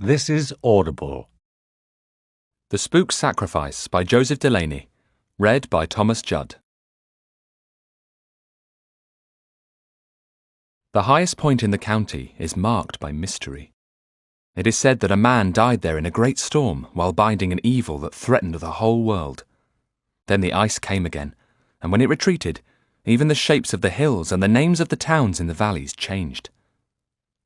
This is Audible. The Spook Sacrifice by Joseph Delaney. Read by Thomas Judd. The highest point in the county is marked by mystery. It is said that a man died there in a great storm while binding an evil that threatened the whole world. Then the ice came again, and when it retreated, even the shapes of the hills and the names of the towns in the valleys changed.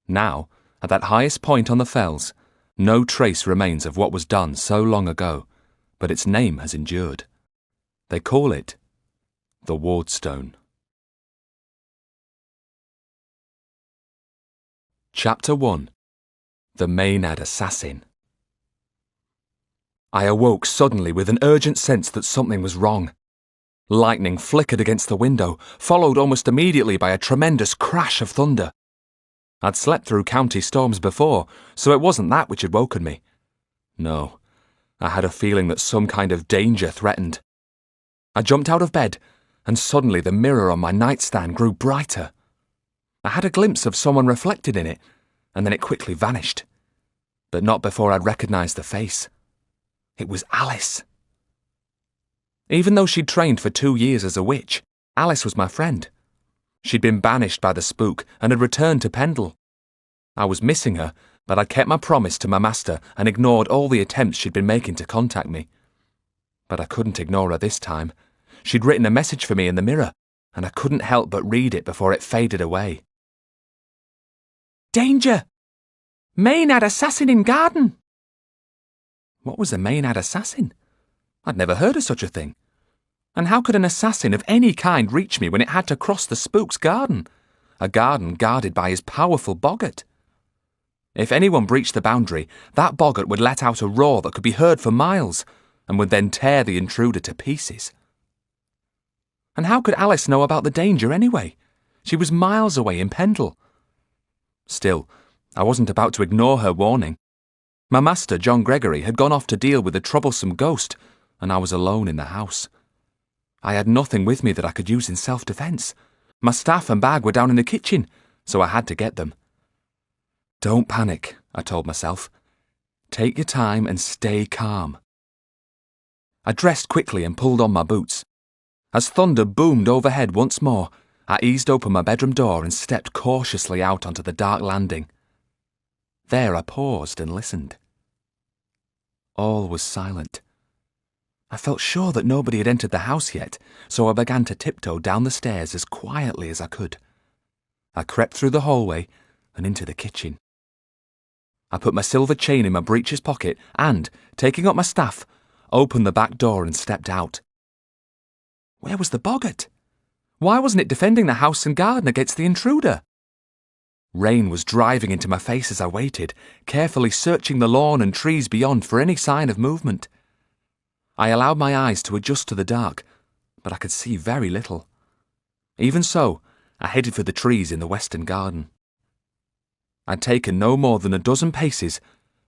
Now, at that highest point on the fells, no trace remains of what was done so long ago, but its name has endured. They call it the Wardstone. Chapter 1. The Maynard Assassin. I awoke suddenly with an urgent sense that something was wrong. Lightning flickered against the window, followed almost immediately by a tremendous crash of thunder. I'd slept through county storms before, so it wasn't that which had woken me. No, I had a feeling that some kind of danger threatened. I jumped out of bed, and suddenly the mirror on my nightstand grew brighter. I had a glimpse of someone reflected in it, and then it quickly vanished. But not before I'd recognized the face. It was Alice. Even though she'd trained for 2 years as a witch, Alice was my friend. She'd been banished by the spook and had returned to Pendle. I was missing her, but I'd kept my promise to my master and ignored all the attempts she'd been making to contact me. But I couldn't ignore her this time. She'd written a message for me in the mirror, and I couldn't help but read it before it faded away. Danger! Maynard assassin in garden! What was a Maynard assassin? I'd never heard of such a thing. And how could an assassin of any kind reach me when it had to cross the spook's garden? A garden guarded by his powerful boggart. If anyone breached the boundary, that boggart would let out a roar that could be heard for miles, and would then tear the intruder to pieces. And how could Alice know about the danger anyway? She was miles away in Pendle. Still, I wasn't about to ignore her warning. My master, John Gregory, had gone off to deal with a troublesome ghost, and I was alone in the house. I had nothing with me that I could use in self-defence. My staff and bag were down in the kitchen, so I had to get them. Don't panic, I told myself. Take your time and stay calm. I dressed quickly and pulled on my boots. As thunder boomed overhead once more, I eased open my bedroom door and stepped cautiously out onto the dark landing. There I paused and listened. All was silent. I felt sure that nobody had entered the house yet, so I began to tiptoe down the stairs as quietly as I could. I crept through the hallway and into the kitchen. I put my silver chain in my breeches pocket and, taking up my staff, opened the back door and stepped out. Where was the boggart? Why wasn't it defending the house and garden against the intruder? Rain was driving into my face as I waited, carefully searching the lawn and trees beyond for any sign of movement. I allowed my eyes to adjust to the dark, but I could see very little. Even so, I headed for the trees in the western garden. I'd taken no more than a dozen paces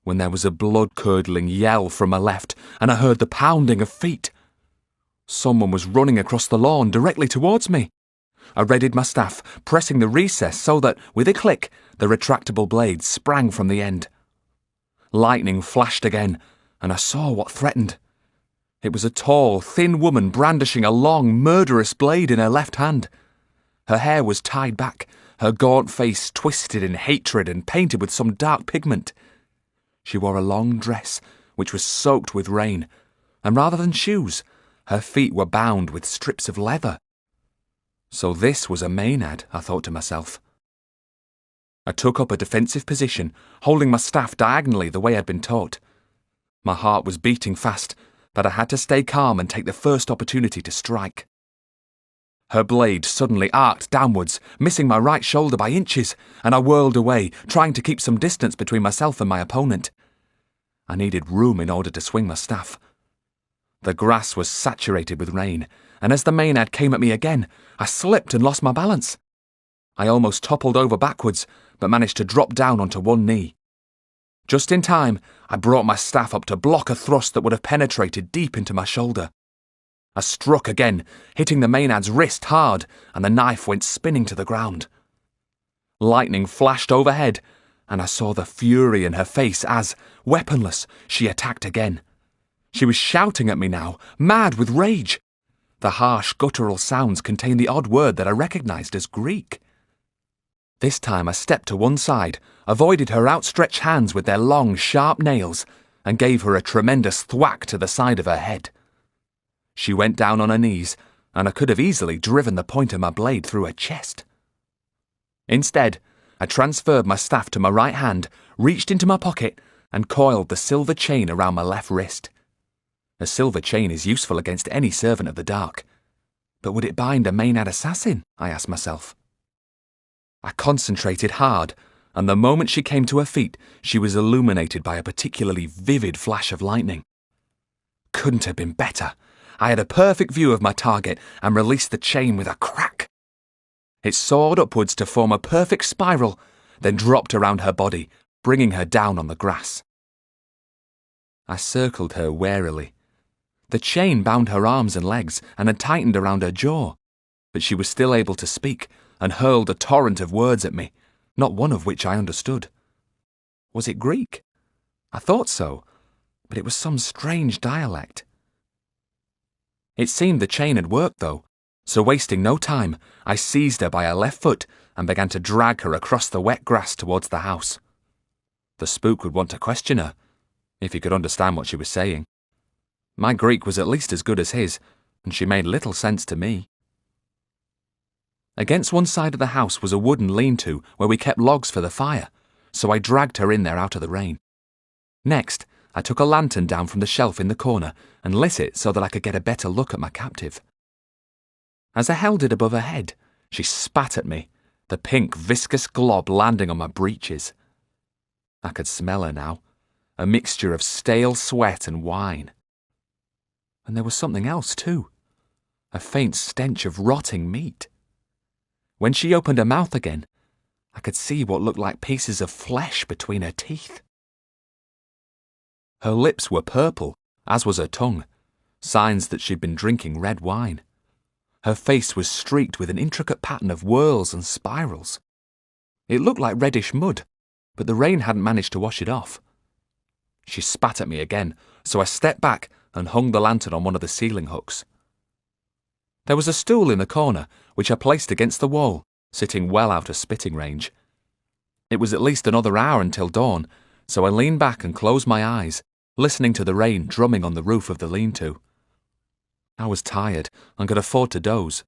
when there was a blood-curdling yell from my left, and I heard the pounding of feet. Someone was running across the lawn directly towards me. I readied my staff, pressing the recess so that, with a click, the retractable blade sprang from the end. Lightning flashed again, and I saw what threatened. It was a tall, thin woman brandishing a long, murderous blade in her left hand. Her hair was tied back, her gaunt face twisted in hatred and painted with some dark pigment. She wore a long dress, which was soaked with rain, and rather than shoes, her feet were bound with strips of leather. So this was a Maynard, I thought to myself. I took up a defensive position, holding my staff diagonally the way I'd been taught. My heart was beating fast, but I had to stay calm and take the first opportunity to strike. Her blade suddenly arced downwards, missing my right shoulder by inches, and I whirled away, trying to keep some distance between myself and my opponent. I needed room in order to swing my staff. The grass was saturated with rain, and as the Maynard came at me again, I slipped and lost my balance. I almost toppled over backwards, but managed to drop down onto one knee. Just in time, I brought my staff up to block a thrust that would have penetrated deep into my shoulder. I struck again, hitting the Maynard's wrist hard, and the knife went spinning to the ground. Lightning flashed overhead, and I saw the fury in her face as, weaponless, she attacked again. She was shouting at me now, mad with rage. The harsh, guttural sounds contained the odd word that I recognized as Greek. This time I stepped to one side, avoided her outstretched hands with their long, sharp nails, and gave her a tremendous thwack to the side of her head. She went down on her knees, and I could have easily driven the point of my blade through her chest. Instead, I transferred my staff to my right hand, reached into my pocket, and coiled the silver chain around my left wrist. A silver chain is useful against any servant of the dark. But would it bind a Maenad assassin? I asked myself. I concentrated hard, and the moment she came to her feet, she was illuminated by a particularly vivid flash of lightning. Couldn't have been better. I had a perfect view of my target and released the chain with a crack. It soared upwards to form a perfect spiral, then dropped around her body, bringing her down on the grass. I circled her warily. The chain bound her arms and legs and had tightened around her jaw, but she was still able to speak and hurled a torrent of words at me, not one of which I understood. Was it Greek? I thought so, but it was some strange dialect. It seemed the chain had worked, though, so wasting no time, I seized her by her left foot and began to drag her across the wet grass towards the house. The spook would want to question her, if he could understand what she was saying. My Greek was at least as good as his, and she made little sense to me. Against one side of the house was a wooden lean-to where we kept logs for the fire, so I dragged her in there out of the rain. Next, I took a lantern down from the shelf in the corner and lit it so that I could get a better look at my captive. As I held it above her head, she spat at me, the pink, viscous glob landing on my breeches. I could smell her now, a mixture of stale sweat and wine. And there was something else, too, a faint stench of rotting meat. When she opened her mouth again, I could see what looked like pieces of flesh between her teeth. Her lips were purple, as was her tongue, signs that she'd been drinking red wine. Her face was streaked with an intricate pattern of whorls and spirals. It looked like reddish mud, but the rain hadn't managed to wash it off. She spat at me again, so I stepped back and hung the lantern on one of the ceiling hooks. There was a stool in the corner, which I placed against the wall, sitting well out of spitting range. It was at least another hour until dawn, so I leaned back and closed my eyes, listening to the rain drumming on the roof of the lean-to. I was tired and could afford to doze.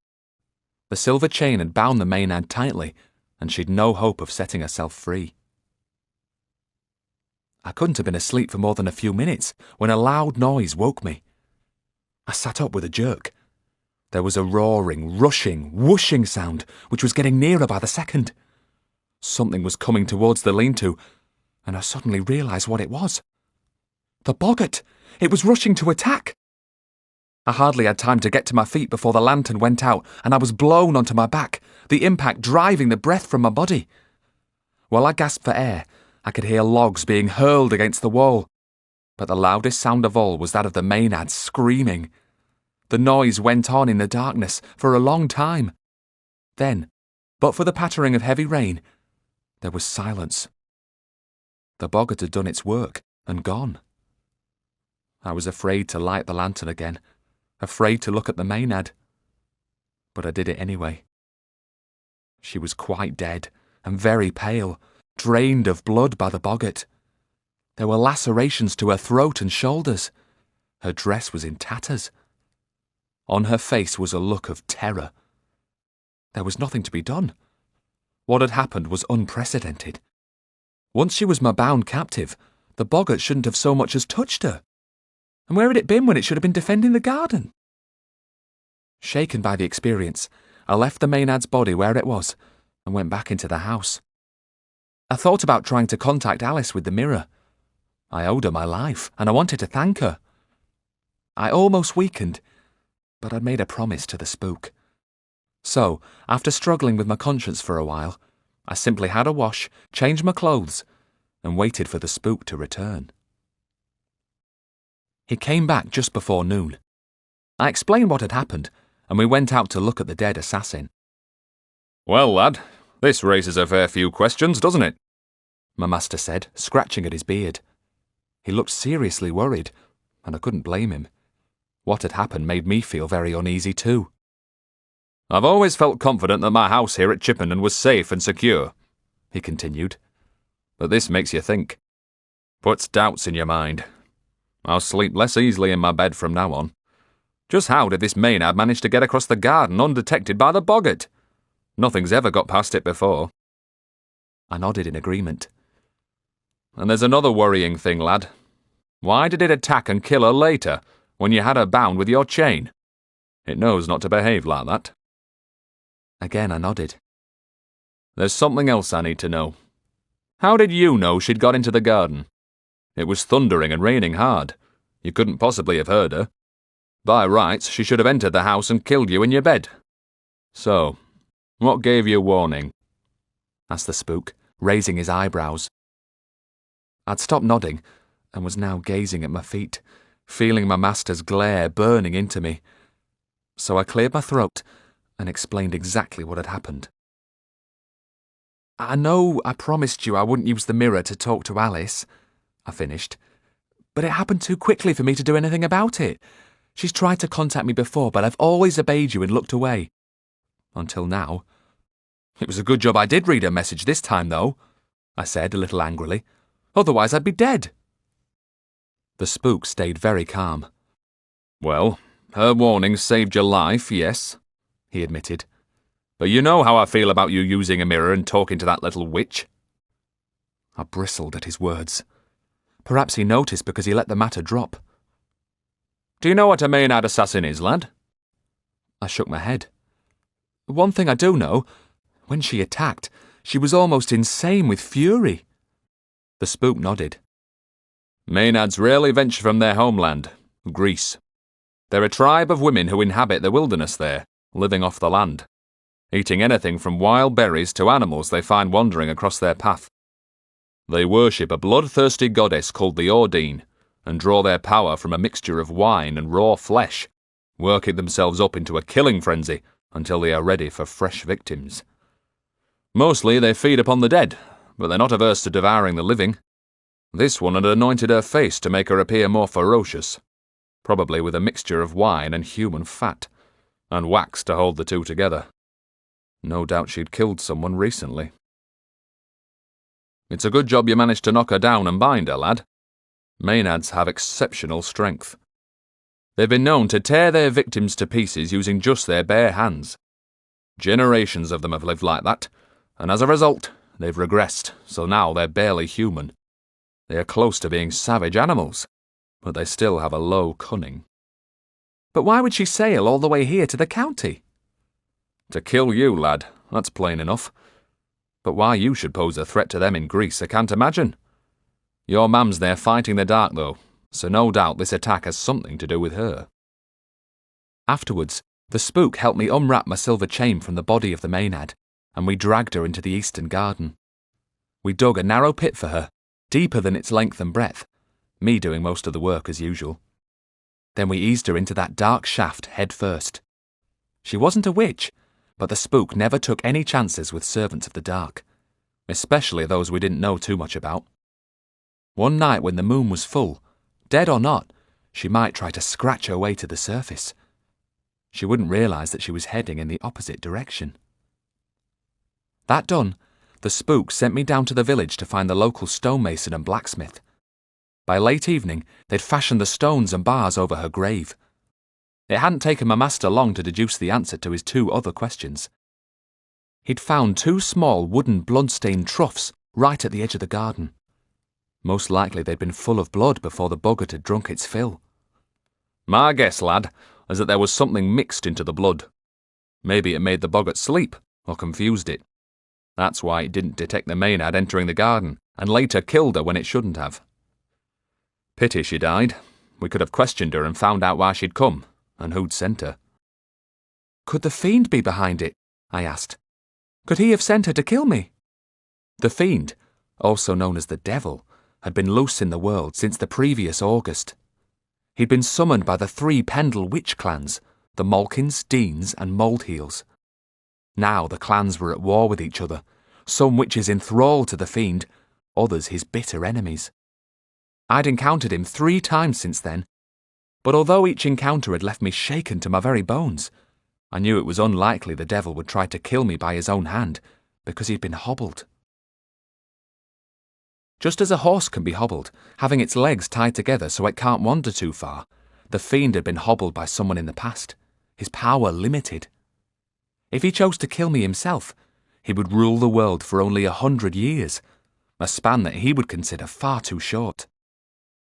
The silver chain had bound the Maenad tightly, and she'd no hope of setting herself free. I couldn't have been asleep for more than a few minutes when a loud noise woke me. I sat up with a jerk. There was a roaring, rushing, whooshing sound which was getting nearer by the second. Something was coming towards the lean-to, and I suddenly realised what it was. The boggart! It was rushing to attack! I hardly had time to get to my feet before the lantern went out and I was blown onto my back, the impact driving the breath from my body. While I gasped for air, I could hear logs being hurled against the wall, but the loudest sound of all was that of the Maenad screaming. The noise went on in the darkness for a long time. Then, but for the pattering of heavy rain, there was silence. The boggart had done its work and gone. I was afraid to light the lantern again, afraid to look at the Maenad. But I did it anyway. She was quite dead and very pale, drained of blood by the boggart. There were lacerations to her throat and shoulders. Her dress was in tatters. On her face was a look of terror. There was nothing to be done. What had happened was unprecedented. Once she was my bound captive, the boggart shouldn't have so much as touched her. And where had it been when it should have been defending the garden? Shaken by the experience, I left the Maenad's body where it was and went back into the house. I thought about trying to contact Alice with the mirror. I owed her my life, and I wanted to thank her. I almost weakened, but I'd made a promise to the spook. So, after struggling with my conscience for a while, I simply had a wash, changed my clothes, and waited for the spook to return. He came back just before noon. I explained what had happened, and we went out to look at the dead assassin. Well, lad, this raises a fair few questions, doesn't it? my master said, scratching at his beard. He looked seriously worried, and I couldn't blame him. What had happened made me feel very uneasy too. I've always felt confident that my house here at Chippenden was safe and secure, he continued. But this makes you think. Puts doubts in your mind. I'll sleep less easily in my bed from now on. Just how did this Maynard manage to get across the garden undetected by the boggart? Nothing's ever got past it before. I nodded in agreement. And there's another worrying thing, lad. Why did it attack and kill her later, when you had her bound with your chain? It knows not to behave like that. Again I nodded. There's something else I need to know. How did you know she'd got into the garden? It was thundering and raining hard. You couldn't possibly have heard her. By rights, she should have entered the house and killed you in your bed. So, what gave you warning? Asked the spook, raising his eyebrows. I'd stopped nodding and was now gazing at my feet, feeling my master's glare burning into me. So I cleared my throat and explained exactly what had happened. I know I promised you I wouldn't use the mirror to talk to Alice, I finished, but it happened too quickly for me to do anything about it. She's tried to contact me before, but I've always obeyed you and looked away. Until now. It was a good job I did read her message this time, though, I said a little angrily. Otherwise I'd be dead. The spook stayed very calm. Well, her warning saved your life, yes, he admitted. But you know how I feel about you using a mirror and talking to that little witch. I bristled at his words. Perhaps he noticed because he let the matter drop. Do you know what a Maynard assassin is, lad? I shook my head. One thing I do know, when she attacked, she was almost insane with fury. The spook nodded. Maynards rarely venture from their homeland, Greece. They're a tribe of women who inhabit the wilderness there, living off the land, eating anything from wild berries to animals they find wandering across their path. They worship a bloodthirsty goddess called the Ordine, and draw their power from a mixture of wine and raw flesh, working themselves up into a killing frenzy until they are ready for fresh victims. Mostly they feed upon the dead, but they're not averse to devouring the living. This one had anointed her face to make her appear more ferocious, probably with a mixture of wine and human fat, and wax to hold the two together. No doubt she'd killed someone recently. It's a good job you managed to knock her down and bind her, lad. Maynards have exceptional strength. They've been known to tear their victims to pieces using just their bare hands. Generations of them have lived like that, and as a result, they've regressed, so now they're barely human. They are close to being savage animals, but they still have a low cunning. But why would she sail all the way here to the county? To kill you, lad, that's plain enough. But why you should pose a threat to them in Greece, I can't imagine. Your mam's there fighting the dark, though, so no doubt this attack has something to do with her. Afterwards, the spook helped me unwrap my silver chain from the body of the Maynard, and we dragged her into the eastern garden. We dug a narrow pit for her, deeper than its length and breadth, me doing most of the work as usual. Then we eased her into that dark shaft head first. She wasn't a witch, but the spook never took any chances with servants of the dark, especially those we didn't know too much about. One night when the moon was full, dead or not, she might try to scratch her way to the surface. She wouldn't realise that she was heading in the opposite direction. That done, the spook sent me down to the village to find the local stonemason and blacksmith. By late evening, they'd fashioned the stones and bars over her grave. It hadn't taken my master long to deduce the answer to his two other questions. He'd found two small wooden blood-stained troughs right at the edge of the garden. Most likely they'd been full of blood before the boggart had drunk its fill. My guess, lad, is that there was something mixed into the blood. Maybe it made the boggart sleep, or confused it. That's why it didn't detect the Maynard entering the garden, and later killed her when it shouldn't have. Pity she died. We could have questioned her and found out why she'd come, and who'd sent her. Could the fiend be behind it? I asked. Could he have sent her to kill me? The fiend, also known as the devil, had been loose in the world since the previous August. He'd been summoned by the 3 Pendle witch clans, the Malkins, Deans and Moldheels. Now the clans were at war with each other, some witches enthralled to the fiend, others his bitter enemies. I'd encountered him 3 times since then, but although each encounter had left me shaken to my very bones, I knew it was unlikely the devil would try to kill me by his own hand, because he'd been hobbled. Just as a horse can be hobbled, having its legs tied together so it can't wander too far, the fiend had been hobbled by someone in the past, his power limited. If he chose to kill me himself, he would rule the world for only 100 years, a span that he would consider far too short.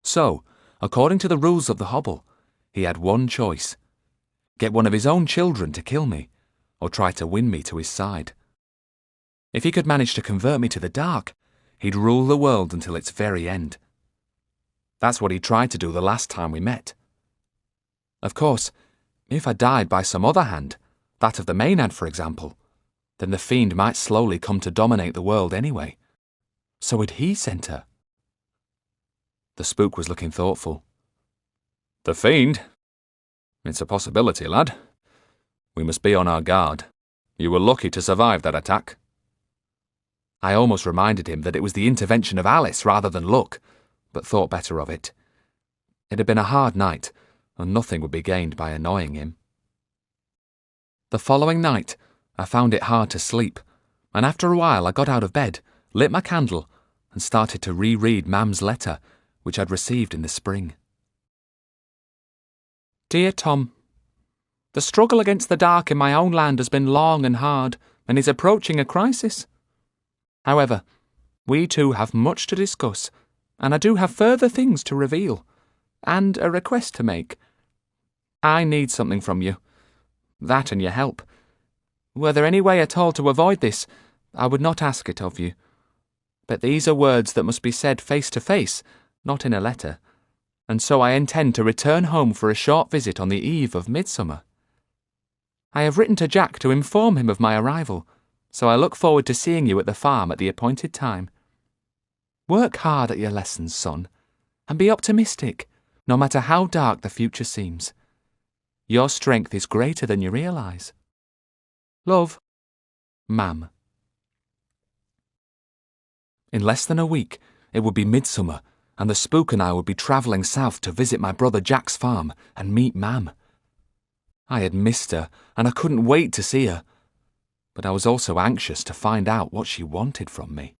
So, according to the rules of the hobble, he had one choice: get one of his own children to kill me, or try to win me to his side. If he could manage to convert me to the dark, he'd rule the world until its very end. That's what he tried to do the last time we met. Of course, if I died by some other hand, that of the Maenad for example, then the fiend might slowly come to dominate the world anyway. So had he sent her? The spook was looking thoughtful. The fiend? It's a possibility, lad. We must be on our guard. You were lucky to survive that attack. I almost reminded him that it was the intervention of Alice rather than luck, but thought better of it. It had been a hard night, and nothing would be gained by annoying him. The following night, I found it hard to sleep, and after a while I got out of bed, lit my candle, and started to reread Mam's letter, which I'd received in the spring. Dear Tom, the struggle against the dark in my own land has been long and hard, and is approaching a crisis. However, we two have much to discuss, and I do have further things to reveal, and a request to make. I need something from you. That and your help. Were there any way at all to avoid this, I would not ask it of you. But these are words that must be said face to face, not in a letter, and so I intend to return home for a short visit on the eve of midsummer. I have written to Jack to inform him of my arrival, so I look forward to seeing you at the farm at the appointed time. Work hard at your lessons, son, and be optimistic, no matter how dark the future seems. Your strength is greater than you realise. Love, Mam. In less than a week, it would be midsummer, and the spook and I would be travelling south to visit my brother Jack's farm and meet Mam. I had missed her, and I couldn't wait to see her, but I was also anxious to find out what she wanted from me.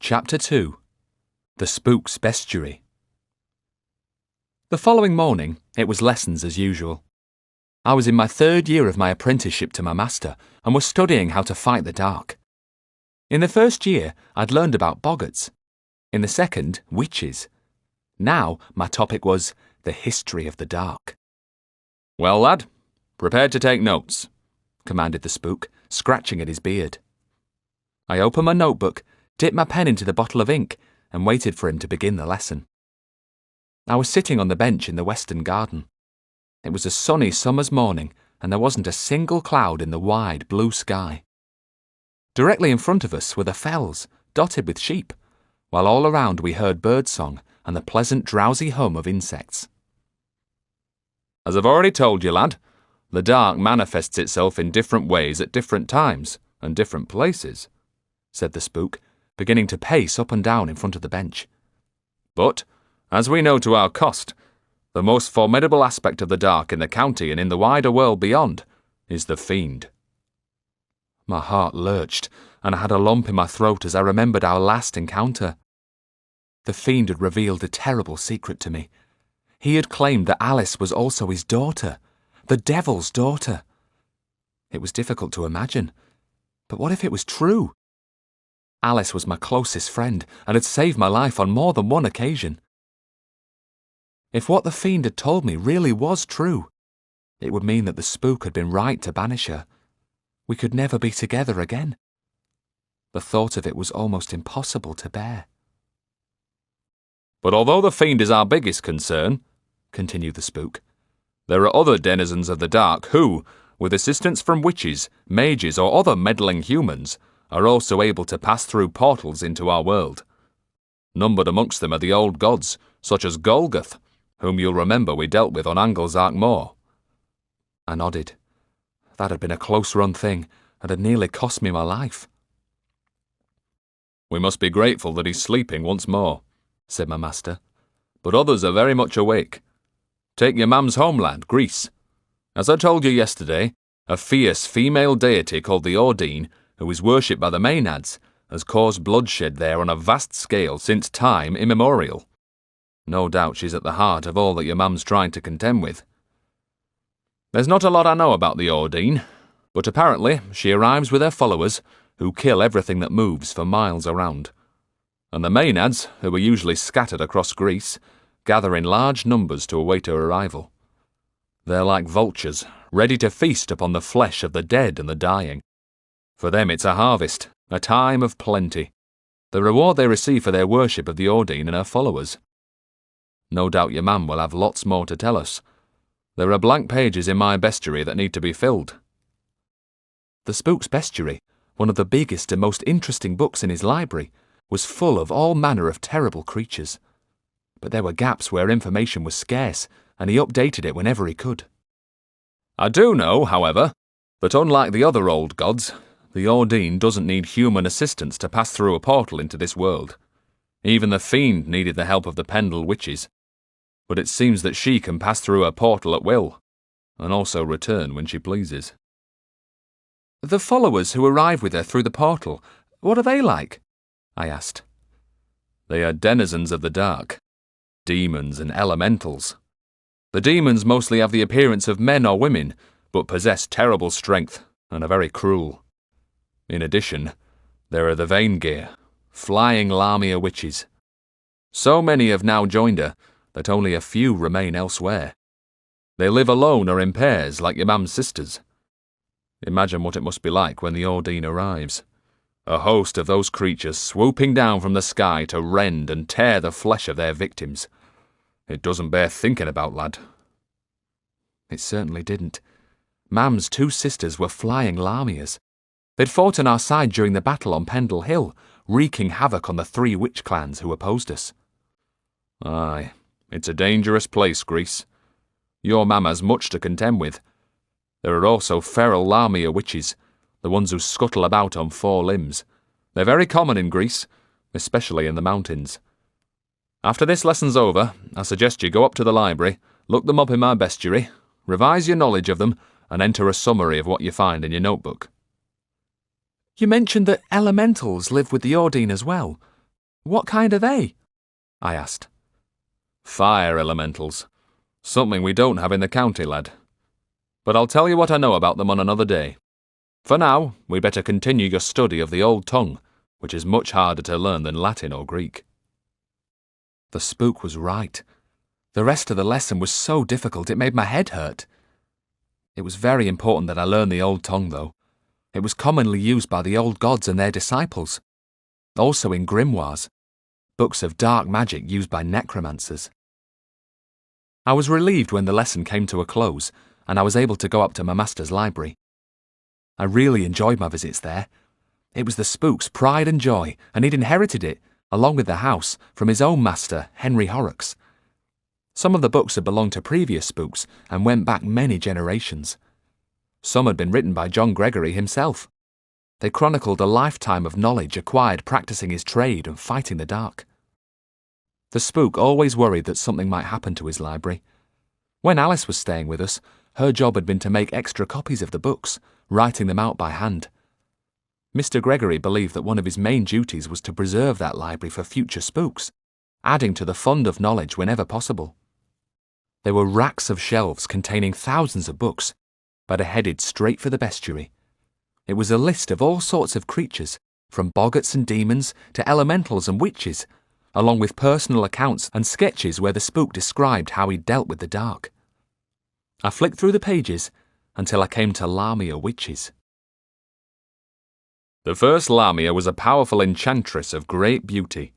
Chapter 2. The Spook's Bestiary. The following morning, it was lessons as usual. I was in my 3rd year of my apprenticeship to my master, and was studying how to fight the dark. In the 1st year, I'd learned about boggarts. In the 2nd, witches. Now, my topic was the history of the dark. Well, lad, prepare to take notes, commanded the spook, scratching at his beard. I opened my notebook, dipped my pen into the bottle of ink, and waited for him to begin the lesson. I was sitting on the bench in the western garden. It was a sunny summer's morning, and there wasn't a single cloud in the wide blue sky. Directly in front of us were the fells, dotted with sheep, while all around we heard birdsong and the pleasant drowsy hum of insects. As I've already told you, lad, the dark manifests itself in different ways at different times and different places, said the spook, beginning to pace up and down in front of the bench. But, as we know to our cost, the most formidable aspect of the dark in the county and in the wider world beyond is the fiend. My heart lurched, and I had a lump in my throat as I remembered our last encounter. The fiend had revealed a terrible secret to me. He had claimed that Alice was also his daughter, the devil's daughter. It was difficult to imagine, but what if it was true? Alice was my closest friend and had saved my life on more than one occasion. If what the fiend had told me really was true, it would mean that the spook had been right to banish her. We could never be together again. The thought of it was almost impossible to bear. But although the fiend is our biggest concern, continued the spook, there are other denizens of the dark who, with assistance from witches, mages, or other meddling humans, are also able to pass through portals into our world. Numbered amongst them are the old gods, such as Golgoth, whom you'll remember we dealt with on Anglezark Moor. I nodded. That had been a close-run thing, and had nearly cost me my life. We must be grateful that he's sleeping once more," said my master. "But others are very much awake. Take your mam's homeland, Greece. As I told you yesterday, a fierce female deity called the Ordine, who is worshipped by the Maenads, has caused bloodshed there on a vast scale since time immemorial. No doubt she's at the heart of all that your mum's trying to contend with. There's not a lot I know about the Ordine, but apparently she arrives with her followers, who kill everything that moves for miles around. And the Maenads, who are usually scattered across Greece, gather in large numbers to await her arrival. They're like vultures, ready to feast upon the flesh of the dead and the dying. For them it's a harvest, a time of plenty, the reward they receive for their worship of the Ordine and her followers. No doubt your mam will have lots more to tell us. There are blank pages in my bestiary that need to be filled." The Spook's bestiary, one of the biggest and most interesting books in his library, was full of all manner of terrible creatures. But there were gaps where information was scarce, and he updated it whenever he could. "I do know, however, that unlike the other old gods, the Ordine doesn't need human assistance to pass through a portal into this world. Even the Fiend needed the help of the Pendle witches. But it seems that she can pass through a portal at will, and also return when she pleases." "The followers who arrive with her through the portal, what are they like?" I asked. "They are denizens of the dark, demons and elementals. The demons mostly have the appearance of men or women, but possess terrible strength and are very cruel. In addition, there are the Vaingear, flying Lamia witches. So many have now joined her that only a few remain elsewhere. They live alone or in pairs like your mam's sisters. Imagine what it must be like when the Ordine arrives. A host of those creatures swooping down from the sky to rend and tear the flesh of their victims. It doesn't bear thinking about, lad." It certainly didn't. Mam's 2 sisters were flying Lamias. They'd fought on our side during the battle on Pendle Hill, wreaking havoc on the 3 witch clans who opposed us. "Aye, it's a dangerous place, Greece. Your mam has much to contend with. There are also feral Lamia witches, the ones who scuttle about on 4 limbs. They're very common in Greece, especially in the mountains. After this lesson's over, I suggest you go up to the library, look them up in my bestiary, revise your knowledge of them, and enter a summary of what you find in your notebook." "You mentioned that elementals live with the Ordine as well. What kind are they?" I asked. "Fire elementals. Something we don't have in the county, lad. But I'll tell you what I know about them on another day. For now, we'd better continue your study of the old tongue, which is much harder to learn than Latin or Greek." The Spook was right. The rest of the lesson was so difficult it made my head hurt. It was very important that I learn the old tongue, though. It was commonly used by the old gods and their disciples. Also in grimoires, books of dark magic used by necromancers. I was relieved when the lesson came to a close, and I was able to go up to my master's library. I really enjoyed my visits there. It was the Spook's pride and joy, and he'd inherited it, along with the house, from his own master, Henry Horrocks. Some of the books had belonged to previous Spooks and went back many generations. Some had been written by John Gregory himself. They chronicled a lifetime of knowledge acquired practicing his trade and fighting the dark. The Spook always worried that something might happen to his library. When Alice was staying with us, her job had been to make extra copies of the books, writing them out by hand. Mr. Gregory believed that one of his main duties was to preserve that library for future Spooks, adding to the fund of knowledge whenever possible. There were racks of shelves containing thousands of books, but are headed straight for the bestiary. It was a list of all sorts of creatures, from boggarts and demons to elementals and witches, along with personal accounts and sketches where the Spook described how he dealt with the dark. I flicked through the pages until I came to Lamia witches. The first Lamia was a powerful enchantress of great beauty.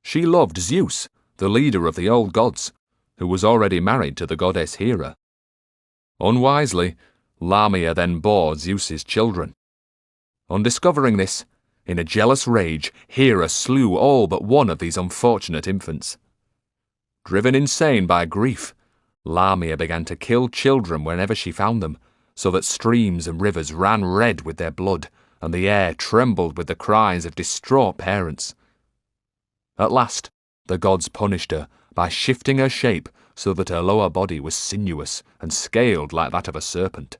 She loved Zeus, the leader of the old gods, who was already married to the goddess Hera. Unwisely, Lamia then bore Zeus's children. On discovering this, in a jealous rage, Hera slew all but one of these unfortunate infants. Driven insane by grief, Lamia began to kill children whenever she found them, so that streams and rivers ran red with their blood, and the air trembled with the cries of distraught parents. At last, the gods punished her by shifting her shape so that her lower body was sinuous and scaled like that of a serpent.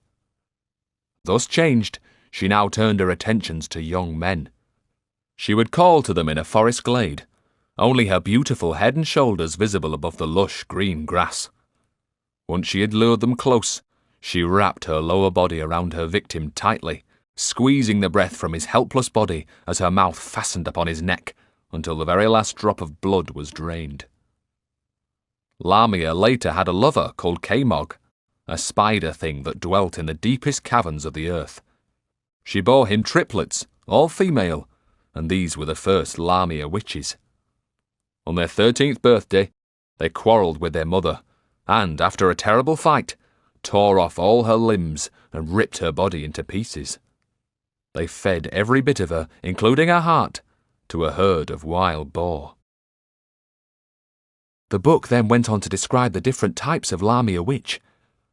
Thus changed, she now turned her attentions to young men. She would call to them in a forest glade, only her beautiful head and shoulders visible above the lush green grass. Once she had lured them close, she wrapped her lower body around her victim tightly, squeezing the breath from his helpless body as her mouth fastened upon his neck until the very last drop of blood was drained. Lamia later had a lover called Kimah, a spider thing that dwelt in the deepest caverns of the earth. She bore him triplets, all female, and these were the first Lamia witches. On their 13th birthday, they quarrelled with their mother, and, after a terrible fight, tore off all her limbs and ripped her body into pieces. They fed every bit of her, including her heart, to a herd of wild boar. The book then went on to describe the different types of Lamia witch,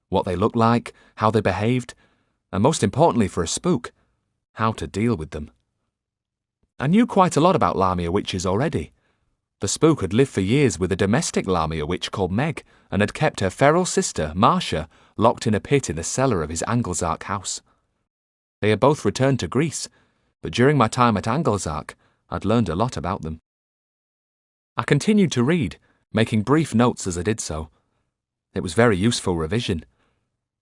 what they looked like, how they behaved, and most importantly for a spook, how to deal with them. I knew quite a lot about Lamia witches already. The spook had lived for years with a domestic Lamia witch called Meg and had kept her feral sister, Marcia, locked in a pit in the cellar of his Anglezark house. They had both returned to Greece, but during my time at Anglezark, I'd learned a lot about them. I continued to read, making brief notes as I did so. It was very useful revision.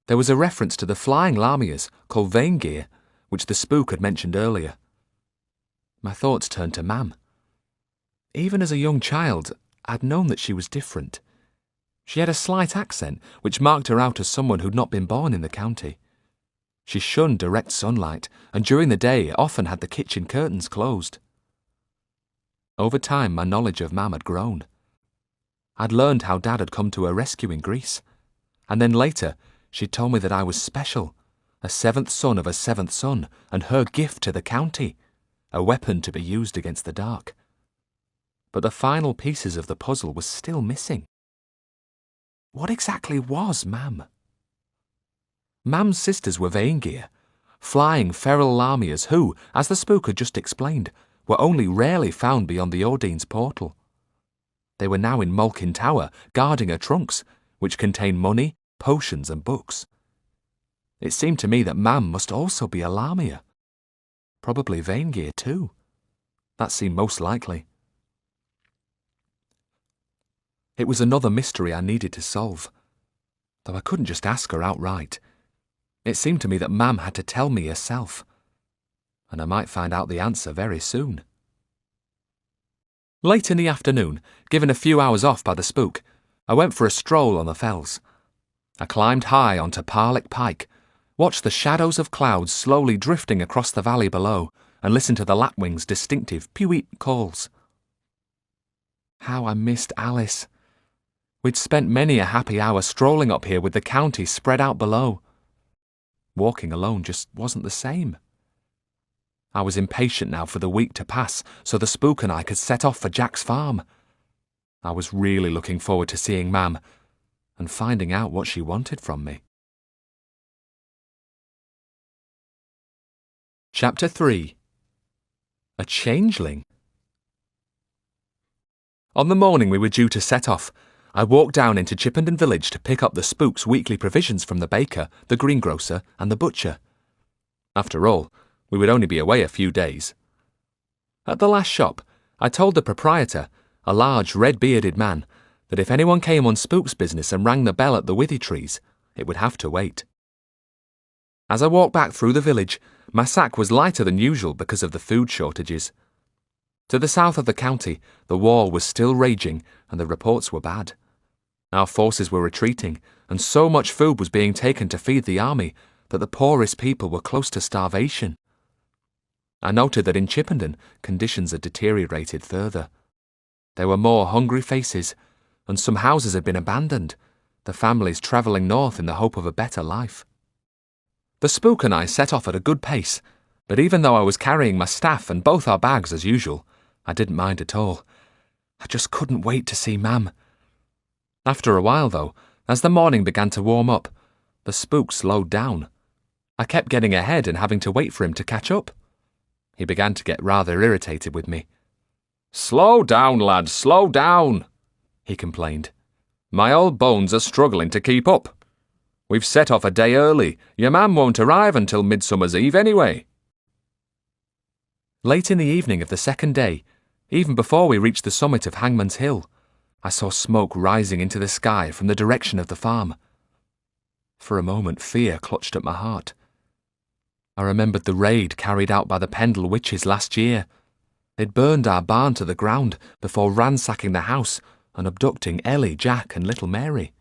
There was a reference to the flying Lamias called Vaingear, which the spook had mentioned earlier. My thoughts turned to Mam. Even as a young child, I'd known that she was different. She had a slight accent, which marked her out as someone who'd not been born in the county. She shunned direct sunlight, and during the day often had the kitchen curtains closed. Over time, my knowledge of Mam had grown. I'd learned how Dad had come to her rescue in Greece, and then later she'd told me that I was special, a seventh son of a seventh son, and her gift to the county, a weapon to be used against the dark. But the final pieces of the puzzle were still missing. What exactly was Mam? Mam's sisters were Vaingear, flying feral Lamias who, as the spook had just explained, were only rarely found beyond the Ordine's portal. They were now in Malkin Tower, guarding her trunks, which contained money, potions and books. It seemed to me that Mam must also be a Lamia. Probably Vaingear too. That seemed most likely. It was another mystery I needed to solve, though I couldn't just ask her outright. It seemed to me that Mam had to tell me herself, and I might find out the answer very soon. Late in the afternoon, given a few hours off by the spook, I went for a stroll on the fells. I climbed high onto Parlick Pike, watched the shadows of clouds slowly drifting across the valley below, and listened to the lapwing's distinctive pew-eet calls. How I missed Alice. We'd spent many a happy hour strolling up here with the county spread out below. Walking alone just wasn't the same. I was impatient now for the week to pass so the spook and I could set off for Jack's farm. I was really looking forward to seeing Mam and finding out what she wanted from me. Chapter 3. A Changeling. On the morning we were due to set off, I walked down into Chippenden village to pick up the spook's weekly provisions from the baker, the greengrocer and the butcher. After all, we would only be away a few days. At the last shop, I told the proprietor, a large red-bearded man, that if anyone came on Spook's business and rang the bell at the withy trees, it would have to wait. As I walked back through the village, my sack was lighter than usual because of the food shortages. To the south of the county, the war was still raging and the reports were bad. Our forces were retreating, and so much food was being taken to feed the army that the poorest people were close to starvation. I noted that in Chippenden, conditions had deteriorated further. There were more hungry faces, and some houses had been abandoned, the families travelling north in the hope of a better life. The spook and I set off at a good pace, but even though I was carrying my staff and both our bags as usual, I didn't mind at all. I just couldn't wait to see Mam. After a while, though, as the morning began to warm up, the spook slowed down. I kept getting ahead and having to wait for him to catch up. He began to get rather irritated with me. "Slow down, lad, slow down," he complained. "My old bones are struggling to keep up. We've set off a day early. Your man won't arrive until Midsummer's Eve anyway." Late in the evening of the second day, even before we reached the summit of Hangman's Hill, I saw smoke rising into the sky from the direction of the farm. For a moment, fear clutched at my heart. I remembered the raid carried out by the Pendle witches last year. They'd burned our barn to the ground before ransacking the house and abducting Ellie, Jack, and little Mary.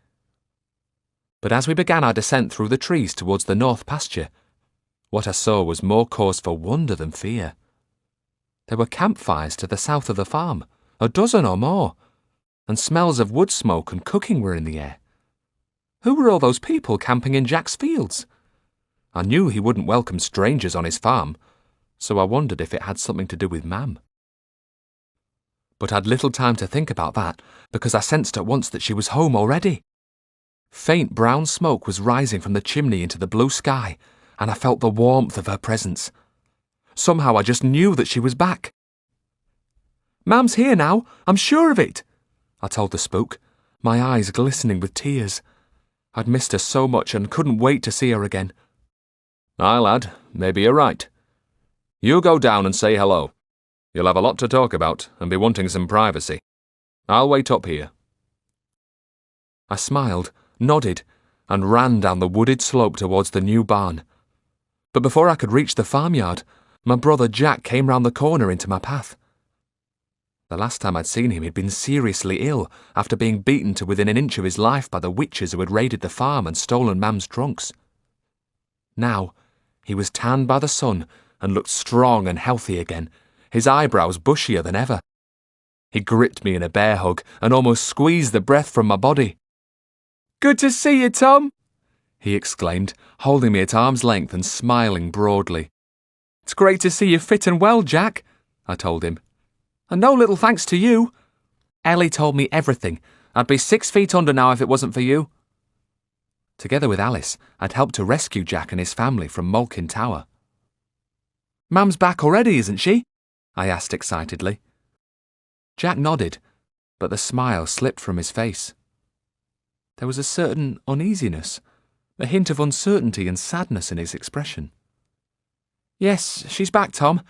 But as we began our descent through the trees towards the north pasture, what I saw was more cause for wonder than fear. There were campfires to the south of the farm, a dozen or more, and smells of wood smoke and cooking were in the air. Who were all those people camping in Jack's fields? I knew he wouldn't welcome strangers on his farm, so I wondered if it had something to do with Mam. But I'd little time to think about that, because I sensed at once that she was home already. Faint brown smoke was rising from the chimney into the blue sky, and I felt the warmth of her presence. Somehow I just knew that she was back. "Mam's here now, I'm sure of it," I told the spook, my eyes glistening with tears. I'd missed her so much and couldn't wait to see her again. "Aye, lad, maybe you're right. You go down and say hello. You'll have a lot to talk about and be wanting some privacy. I'll wait up here." I smiled, nodded, and ran down the wooded slope towards the new barn. But before I could reach the farmyard, my brother Jack came round the corner into my path. The last time I'd seen him, he'd been seriously ill after being beaten to within an inch of his life by the witches who had raided the farm and stolen Mam's trunks. Now, he was tanned by the sun and looked strong and healthy again, his eyebrows bushier than ever. He gripped me in a bear hug and almost squeezed the breath from my body. "Good to see you, Tom," he exclaimed, holding me at arm's length and smiling broadly. "It's great to see you fit and well, Jack," I told him. "And no little thanks to you. Ellie told me everything. I'd be 6 feet under now if it wasn't for you." Together with Alice, I'd helped to rescue Jack and his family from Malkin Tower. "Mam's back already, isn't she?" I asked excitedly. Jack nodded, but the smile slipped from his face. There was a certain uneasiness, a hint of uncertainty and sadness in his expression. "Yes, she's back, Tom,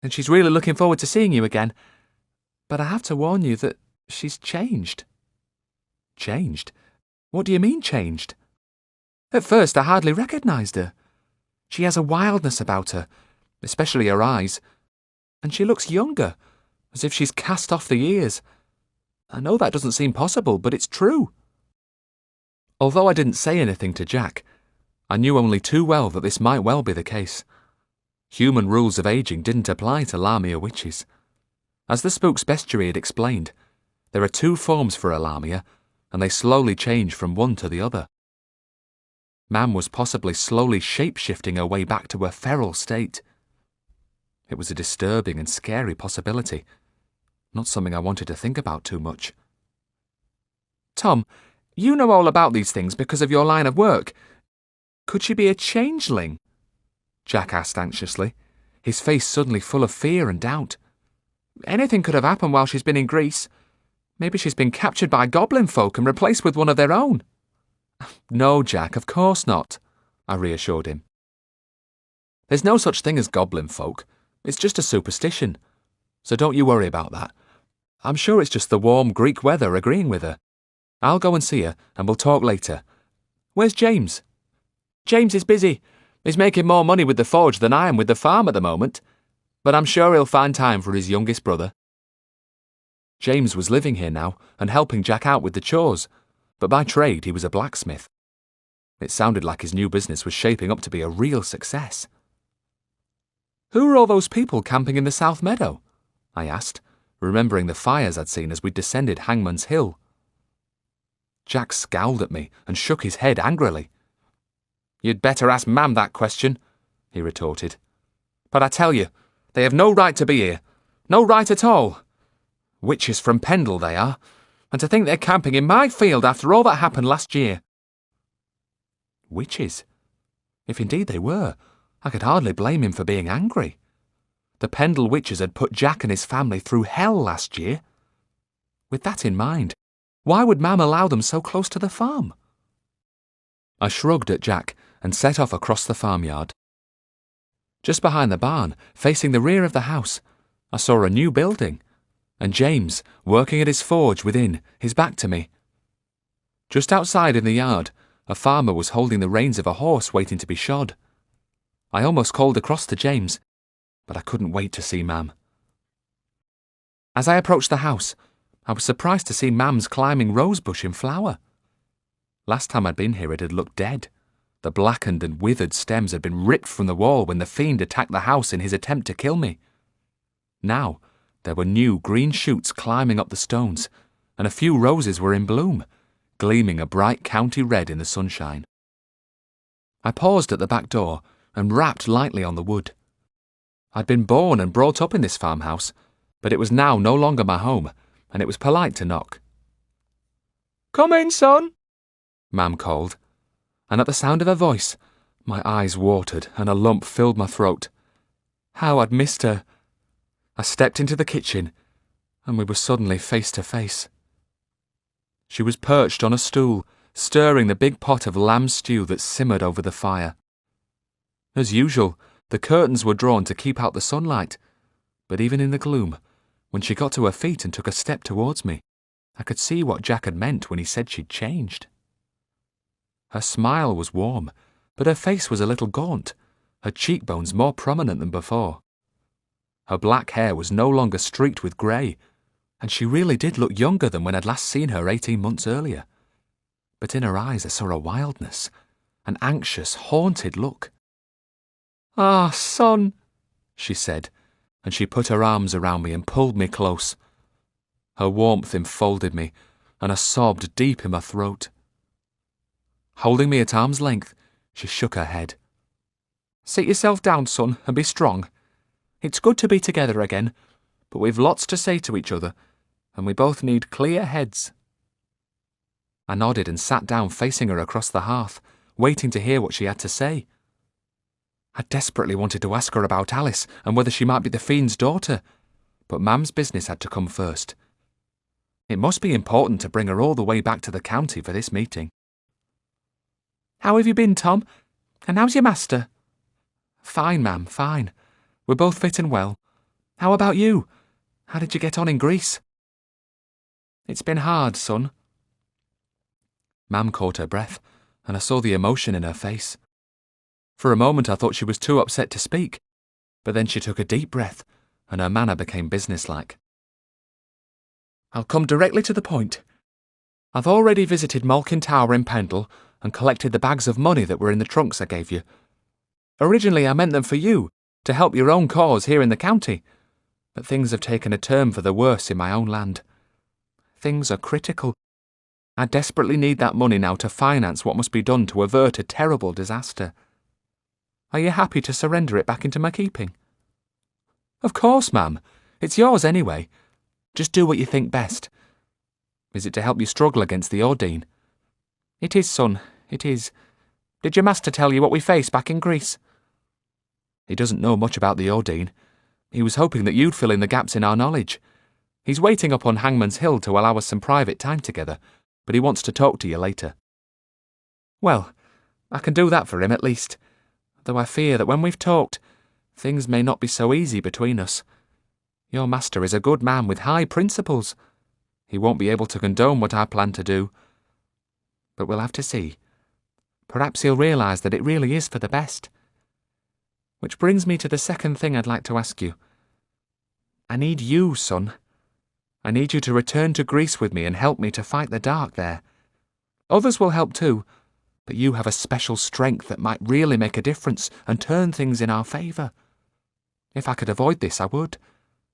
and she's really looking forward to seeing you again. But I have to warn you that she's changed." "Changed? What do you mean, changed?" "At first I hardly recognised her. She has a wildness about her, especially her eyes, and she looks younger, as if she's cast off the years. I know that doesn't seem possible, but it's true." Although I didn't say anything to Jack, I knew only too well that this might well be the case. Human rules of aging didn't apply to Lamia witches. As the Spook's bestiary had explained, there are 2 forms for a Lamia, and they slowly change from one to the other. Mam was possibly slowly shape-shifting her way back to her feral state. It was a disturbing and scary possibility, not something I wanted to think about too much. "Tom, you know all about these things because of your line of work. Could she be a changeling?" Jack asked anxiously, his face suddenly full of fear and doubt. "Anything could have happened while she's been in Greece. Maybe she's been captured by goblin folk and replaced with one of their own." "No, Jack, of course not," I reassured him. "There's no such thing as goblin folk. It's just a superstition. So don't you worry about that. I'm sure it's just the warm Greek weather agreeing with her. I'll go and see her, and we'll talk later. Where's James?" "James is busy. He's making more money with the forge than I am with the farm at the moment. But I'm sure he'll find time for his youngest brother." James was living here now and helping Jack out with the chores, but by trade he was a blacksmith. It sounded like his new business was shaping up to be a real success. "Who are all those people camping in the South Meadow?" I asked, remembering the fires I'd seen as we descended Hangman's Hill. Jack scowled at me and shook his head angrily. "You'd better ask Mam that question," he retorted. "But I tell you, they have no right to be here. No right at all. Witches from Pendle they are, and to think they're camping in my field after all that happened last year." Witches? If indeed they were, I could hardly blame him for being angry. The Pendle witches had put Jack and his family through hell last year. With that in mind, why would Mam allow them so close to the farm? I shrugged at Jack and set off across the farmyard. Just behind the barn, facing the rear of the house, I saw a new building, and James working at his forge within, his back to me. Just outside in the yard, a farmer was holding the reins of a horse waiting to be shod. I almost called across to James, but I couldn't wait to see Mam. As I approached the house, I was surprised to see Mam's climbing rosebush in flower. Last time I'd been here it had looked dead. The blackened and withered stems had been ripped from the wall when the fiend attacked the house in his attempt to kill me. Now, there were new green shoots climbing up the stones, and a few roses were in bloom, gleaming a bright county red in the sunshine. I paused at the back door and rapped lightly on the wood. I'd been born and brought up in this farmhouse, but it was now no longer my home, and it was polite to knock. "Come in, son," Mam called, and at the sound of her voice, my eyes watered and a lump filled my throat. How I'd missed her. I stepped into the kitchen, and we were suddenly face to face. She was perched on a stool, stirring the big pot of lamb stew that simmered over the fire. As usual, the curtains were drawn to keep out the sunlight, but even in the gloom, when she got to her feet and took a step towards me, I could see what Jack had meant when he said she'd changed. Her smile was warm, but her face was a little gaunt, her cheekbones more prominent than before. Her black hair was no longer streaked with grey, and she really did look younger than when I'd last seen her 18 months earlier. But in her eyes I saw a wildness, an anxious, haunted look. "Ah, son," she said, and she put her arms around me and pulled me close. Her warmth enfolded me, and I sobbed deep in my throat. Holding me at arm's length, she shook her head. "Sit yourself down, son, and be strong. It's good to be together again, but we've lots to say to each other, and we both need clear heads." I nodded and sat down facing her across the hearth, waiting to hear what she had to say. I desperately wanted to ask her about Alice and whether she might be the fiend's daughter, but Mam's business had to come first. It must be important to bring her all the way back to the county for this meeting. "How have you been, Tom? And how's your master?" "Fine, Mam, fine. We're both fit and well. How about you? How did you get on in Greece?" "It's been hard, son." Mam caught her breath, and I saw the emotion in her face. For a moment I thought she was too upset to speak, but then she took a deep breath, and her manner became businesslike. "I'll come directly to the point. I've already visited Malkin Tower in Pendle and collected the bags of money that were in the trunks I gave you. Originally I meant them for you, to help your own cause here in the county, but things have taken a turn for the worse in my own land. Things are critical. I desperately need that money now to finance what must be done to avert a terrible disaster. Are you happy to surrender it back into my keeping?" "Of course, Mam. It's yours anyway. Just do what you think best. Is it to help you struggle against the Ordain?" "It is, son, it is. Did your master tell you what we faced back in Greece?" "He doesn't know much about the Ordain. He was hoping that you'd fill in the gaps in our knowledge. He's waiting up on Hangman's Hill to allow us some private time together, but he wants to talk to you later." "Well, I can do that for him at least, though I fear that when we've talked, things may not be so easy between us. Your master is a good man with high principles. He won't be able to condone what I plan to do. But we'll have to see. Perhaps he'll realise that it really is for the best. Which brings me to the second thing I'd like to ask you. I need you, son. I need you to return to Greece with me and help me to fight the dark there. Others will help too, but you have a special strength that might really make a difference and turn things in our favour. If I could avoid this, I would,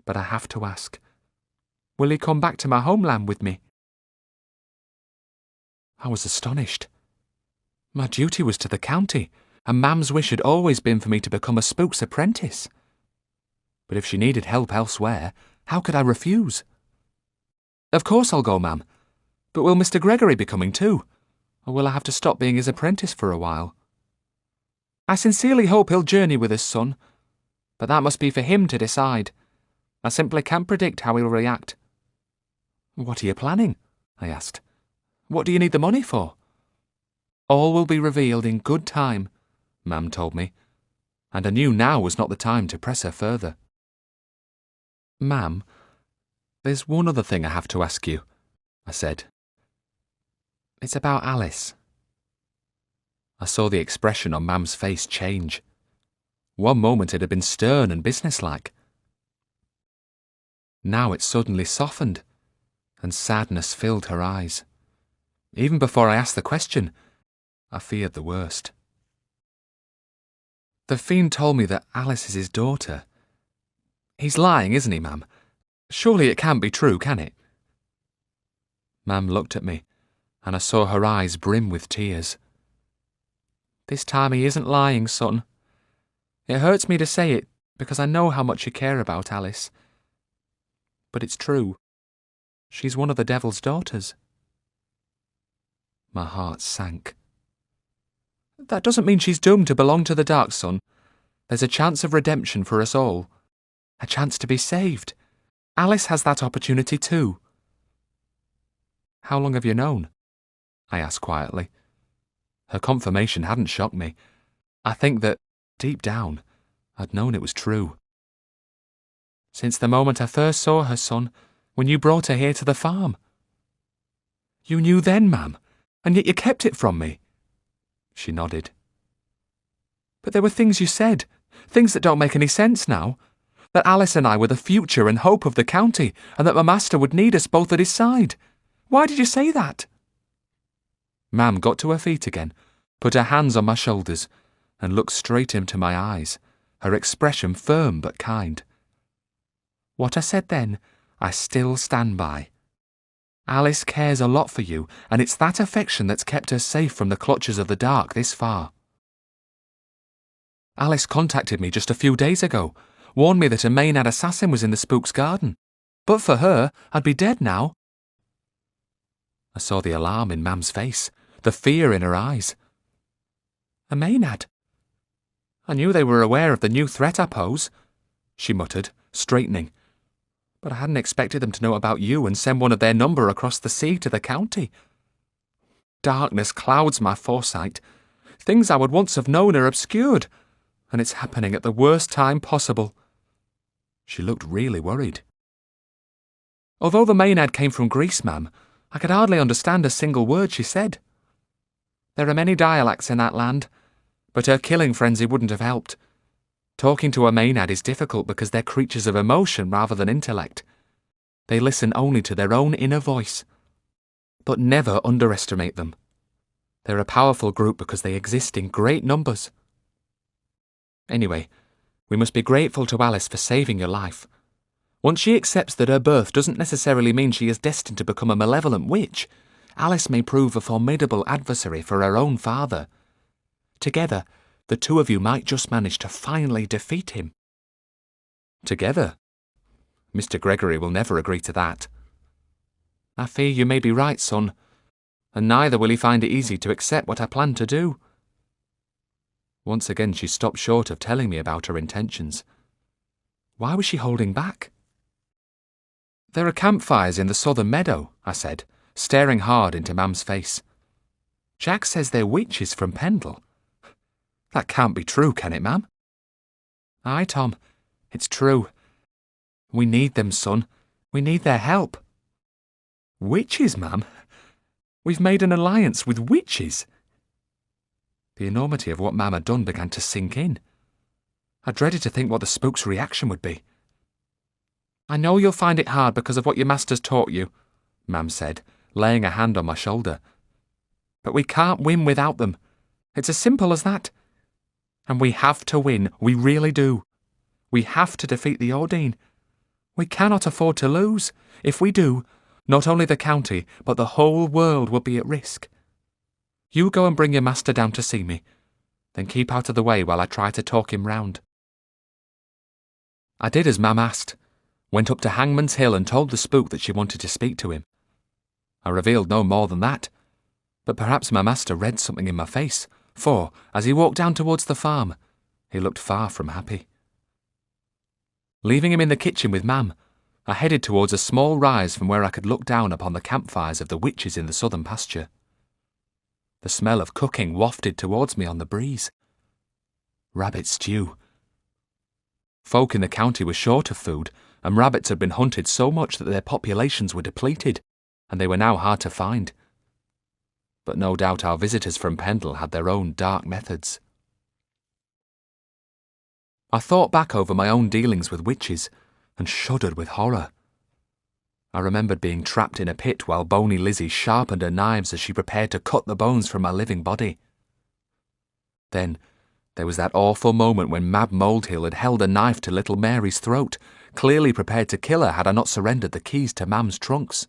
but I have to ask. Will you come back to my homeland with me?" I was astonished. My duty was to the county, and Mam's wish had always been for me to become a Spook's apprentice. But if she needed help elsewhere, how could I refuse? "Of course I'll go, Mam. But will Mr. Gregory be coming too? Or will I have to stop being his apprentice for a while?" "I sincerely hope he'll journey with us, son. But that must be for him to decide. I simply can't predict how he'll react. What are you planning? I asked. What do you need the money for? All will be revealed in good time, Mam told me, and I knew now was not the time to press her further. Mam, there's one other thing I have to ask you, I said. It's about Alice. I saw the expression on Mam's face change. One moment it had been stern and businesslike. Now it suddenly softened, and sadness filled her eyes. Even before I asked the question, I feared the worst. The fiend told me that Alice is his daughter. He's lying, isn't he, Mam? Surely it can't be true, can it? Mam looked at me, and I saw her eyes brim with tears. This time he isn't lying, son. It hurts me to say it, because I know how much you care about Alice. But it's true. She's one of the devil's daughters. My heart sank. That doesn't mean she's doomed to belong to the dark, son. There's a chance of redemption for us all. A chance to be saved. Alice has that opportunity too. How long have you known? I asked quietly. Her confirmation hadn't shocked me. I think that, deep down, I'd known it was true. Since the moment I first saw her, son, when you brought her here to the farm. You knew then, Mam, and yet you kept it from me. She nodded. But there were things you said, things that don't make any sense now. That Alice and I were the future and hope of the county, and that my master would need us both at his side. Why did you say that? Mam got to her feet again, put her hands on my shoulders, and looked straight into my eyes, her expression firm but kind. What I said then, I still stand by. Alice cares a lot for you, and it's that affection that's kept her safe from the clutches of the dark this far. Alice contacted me just a few days ago, warned me that a Maynard assassin was in the Spook's garden. But for her, I'd be dead now. I saw the alarm in Mam's face, the fear in her eyes. A Maynard? I knew they were aware of the new threat I pose, she muttered, straightening. But I hadn't expected them to know about you and send one of their number across the sea to the county. Darkness clouds my foresight. Things I would once have known are obscured, and it's happening at the worst time possible. She looked really worried. Although the Maynard came from Greece, Mam, I could hardly understand a single word she said. There are many dialects in that land, but her killing frenzy wouldn't have helped. Talking to a Maynard is difficult because they're creatures of emotion rather than intellect. They listen only to their own inner voice. But never underestimate them. They're a powerful group because they exist in great numbers. Anyway, we must be grateful to Alice for saving your life. Once she accepts that her birth doesn't necessarily mean she is destined to become a malevolent witch, Alice may prove a formidable adversary for her own father. Together, the two of you might just manage to finally defeat him. Together? Mr. Gregory will never agree to that. I fear you may be right, son, and neither will he find it easy to accept what I plan to do. Once again she stopped short of telling me about her intentions. Why was she holding back? There are campfires in the southern meadow, I said, staring hard into Mam's face. Jack says they're witches from Pendle. That can't be true, can it, Mam? Aye, Tom, it's true. We need them, son. We need their help. Witches, Mam? We've made an alliance with witches? The enormity of what Mam had done began to sink in. I dreaded to think what the Spook's reaction would be. I know you'll find it hard because of what your master's taught you, Mam said, laying a hand on my shoulder. But we can't win without them. It's as simple as that. And we have to win, we really do. We have to defeat the Ordine. We cannot afford to lose. If we do, not only the county, but the whole world will be at risk. You go and bring your master down to see me. Then keep out of the way while I try to talk him round. I did as Mam asked, went up to Hangman's Hill and told the Spook that she wanted to speak to him. I revealed no more than that, but perhaps my master read something in my face, for, as he walked down towards the farm, he looked far from happy. Leaving him in the kitchen with Mam, I headed towards a small rise from where I could look down upon the campfires of the witches in the southern pasture. The smell of cooking wafted towards me on the breeze. Rabbit stew. Folk in the county were short of food, and rabbits had been hunted so much that their populations were depleted, and they were now hard to find. But no doubt our visitors from Pendle had their own dark methods. I thought back over my own dealings with witches, and shuddered with horror. I remembered being trapped in a pit while Bony Lizzie sharpened her knives as she prepared to cut the bones from my living body. Then there was that awful moment when Mab Molehill had held a knife to little Mary's throat, clearly prepared to kill her had I not surrendered the keys to Mam's trunks.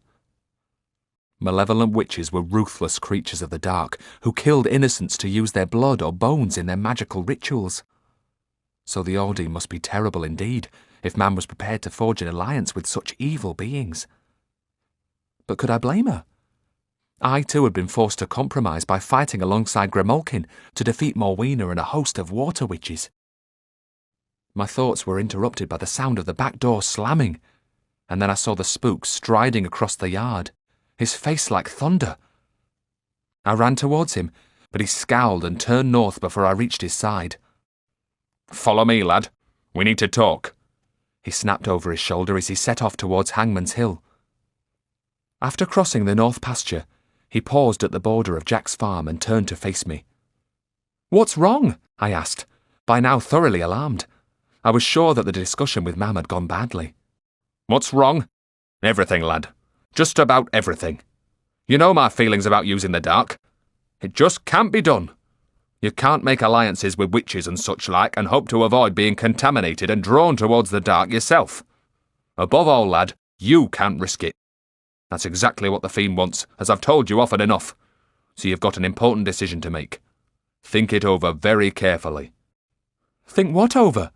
Malevolent witches were ruthless creatures of the dark who killed innocents to use their blood or bones in their magical rituals. So the ordeal must be terrible indeed, if Mam was prepared to forge an alliance with such evil beings. But could I blame her? I too had been forced to compromise by fighting alongside Gremolkin to defeat Morwena and a host of water witches. My thoughts were interrupted by the sound of the back door slamming, and then I saw the Spook striding across the yard, his face like thunder. I ran towards him, but he scowled and turned north before I reached his side. "Follow me, lad. We need to talk," he snapped over his shoulder as he set off towards Hangman's Hill. After crossing the north pasture, he paused at the border of Jack's farm and turned to face me. "What's wrong?" I asked, by now thoroughly alarmed. I was sure that the discussion with Mam had gone badly. "What's wrong? Everything, lad. Just about everything. You know my feelings about using the dark. It just can't be done. You can't make alliances with witches and such like and hope to avoid being contaminated and drawn towards the dark yourself. Above all, lad, you can't risk it. That's exactly what the Fiend wants, as I've told you often enough. So you've got an important decision to make. Think it over very carefully." "Think what over?"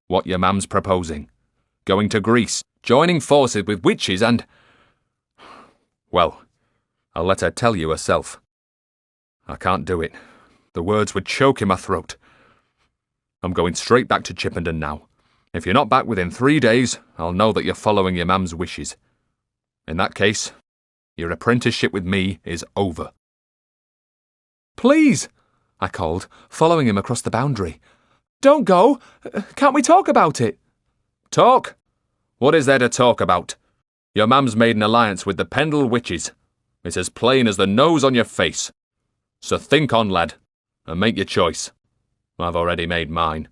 "What your mam's proposing. Going to Greece, joining forces with witches and... Well, I'll let her tell you herself. I can't do it. The words would choke in my throat. I'm going straight back to Chippenden now. If you're not back within 3 days, I'll know that you're following your mam's wishes. In that case, your apprenticeship with me is over." "Please," I called, following him across the boundary. "Don't go. Can't we talk about it?" "Talk? What is there to talk about? Your mam's made an alliance with the Pendle witches. It's as plain as the nose on your face. So think on, lad, and make your choice. I've already made mine."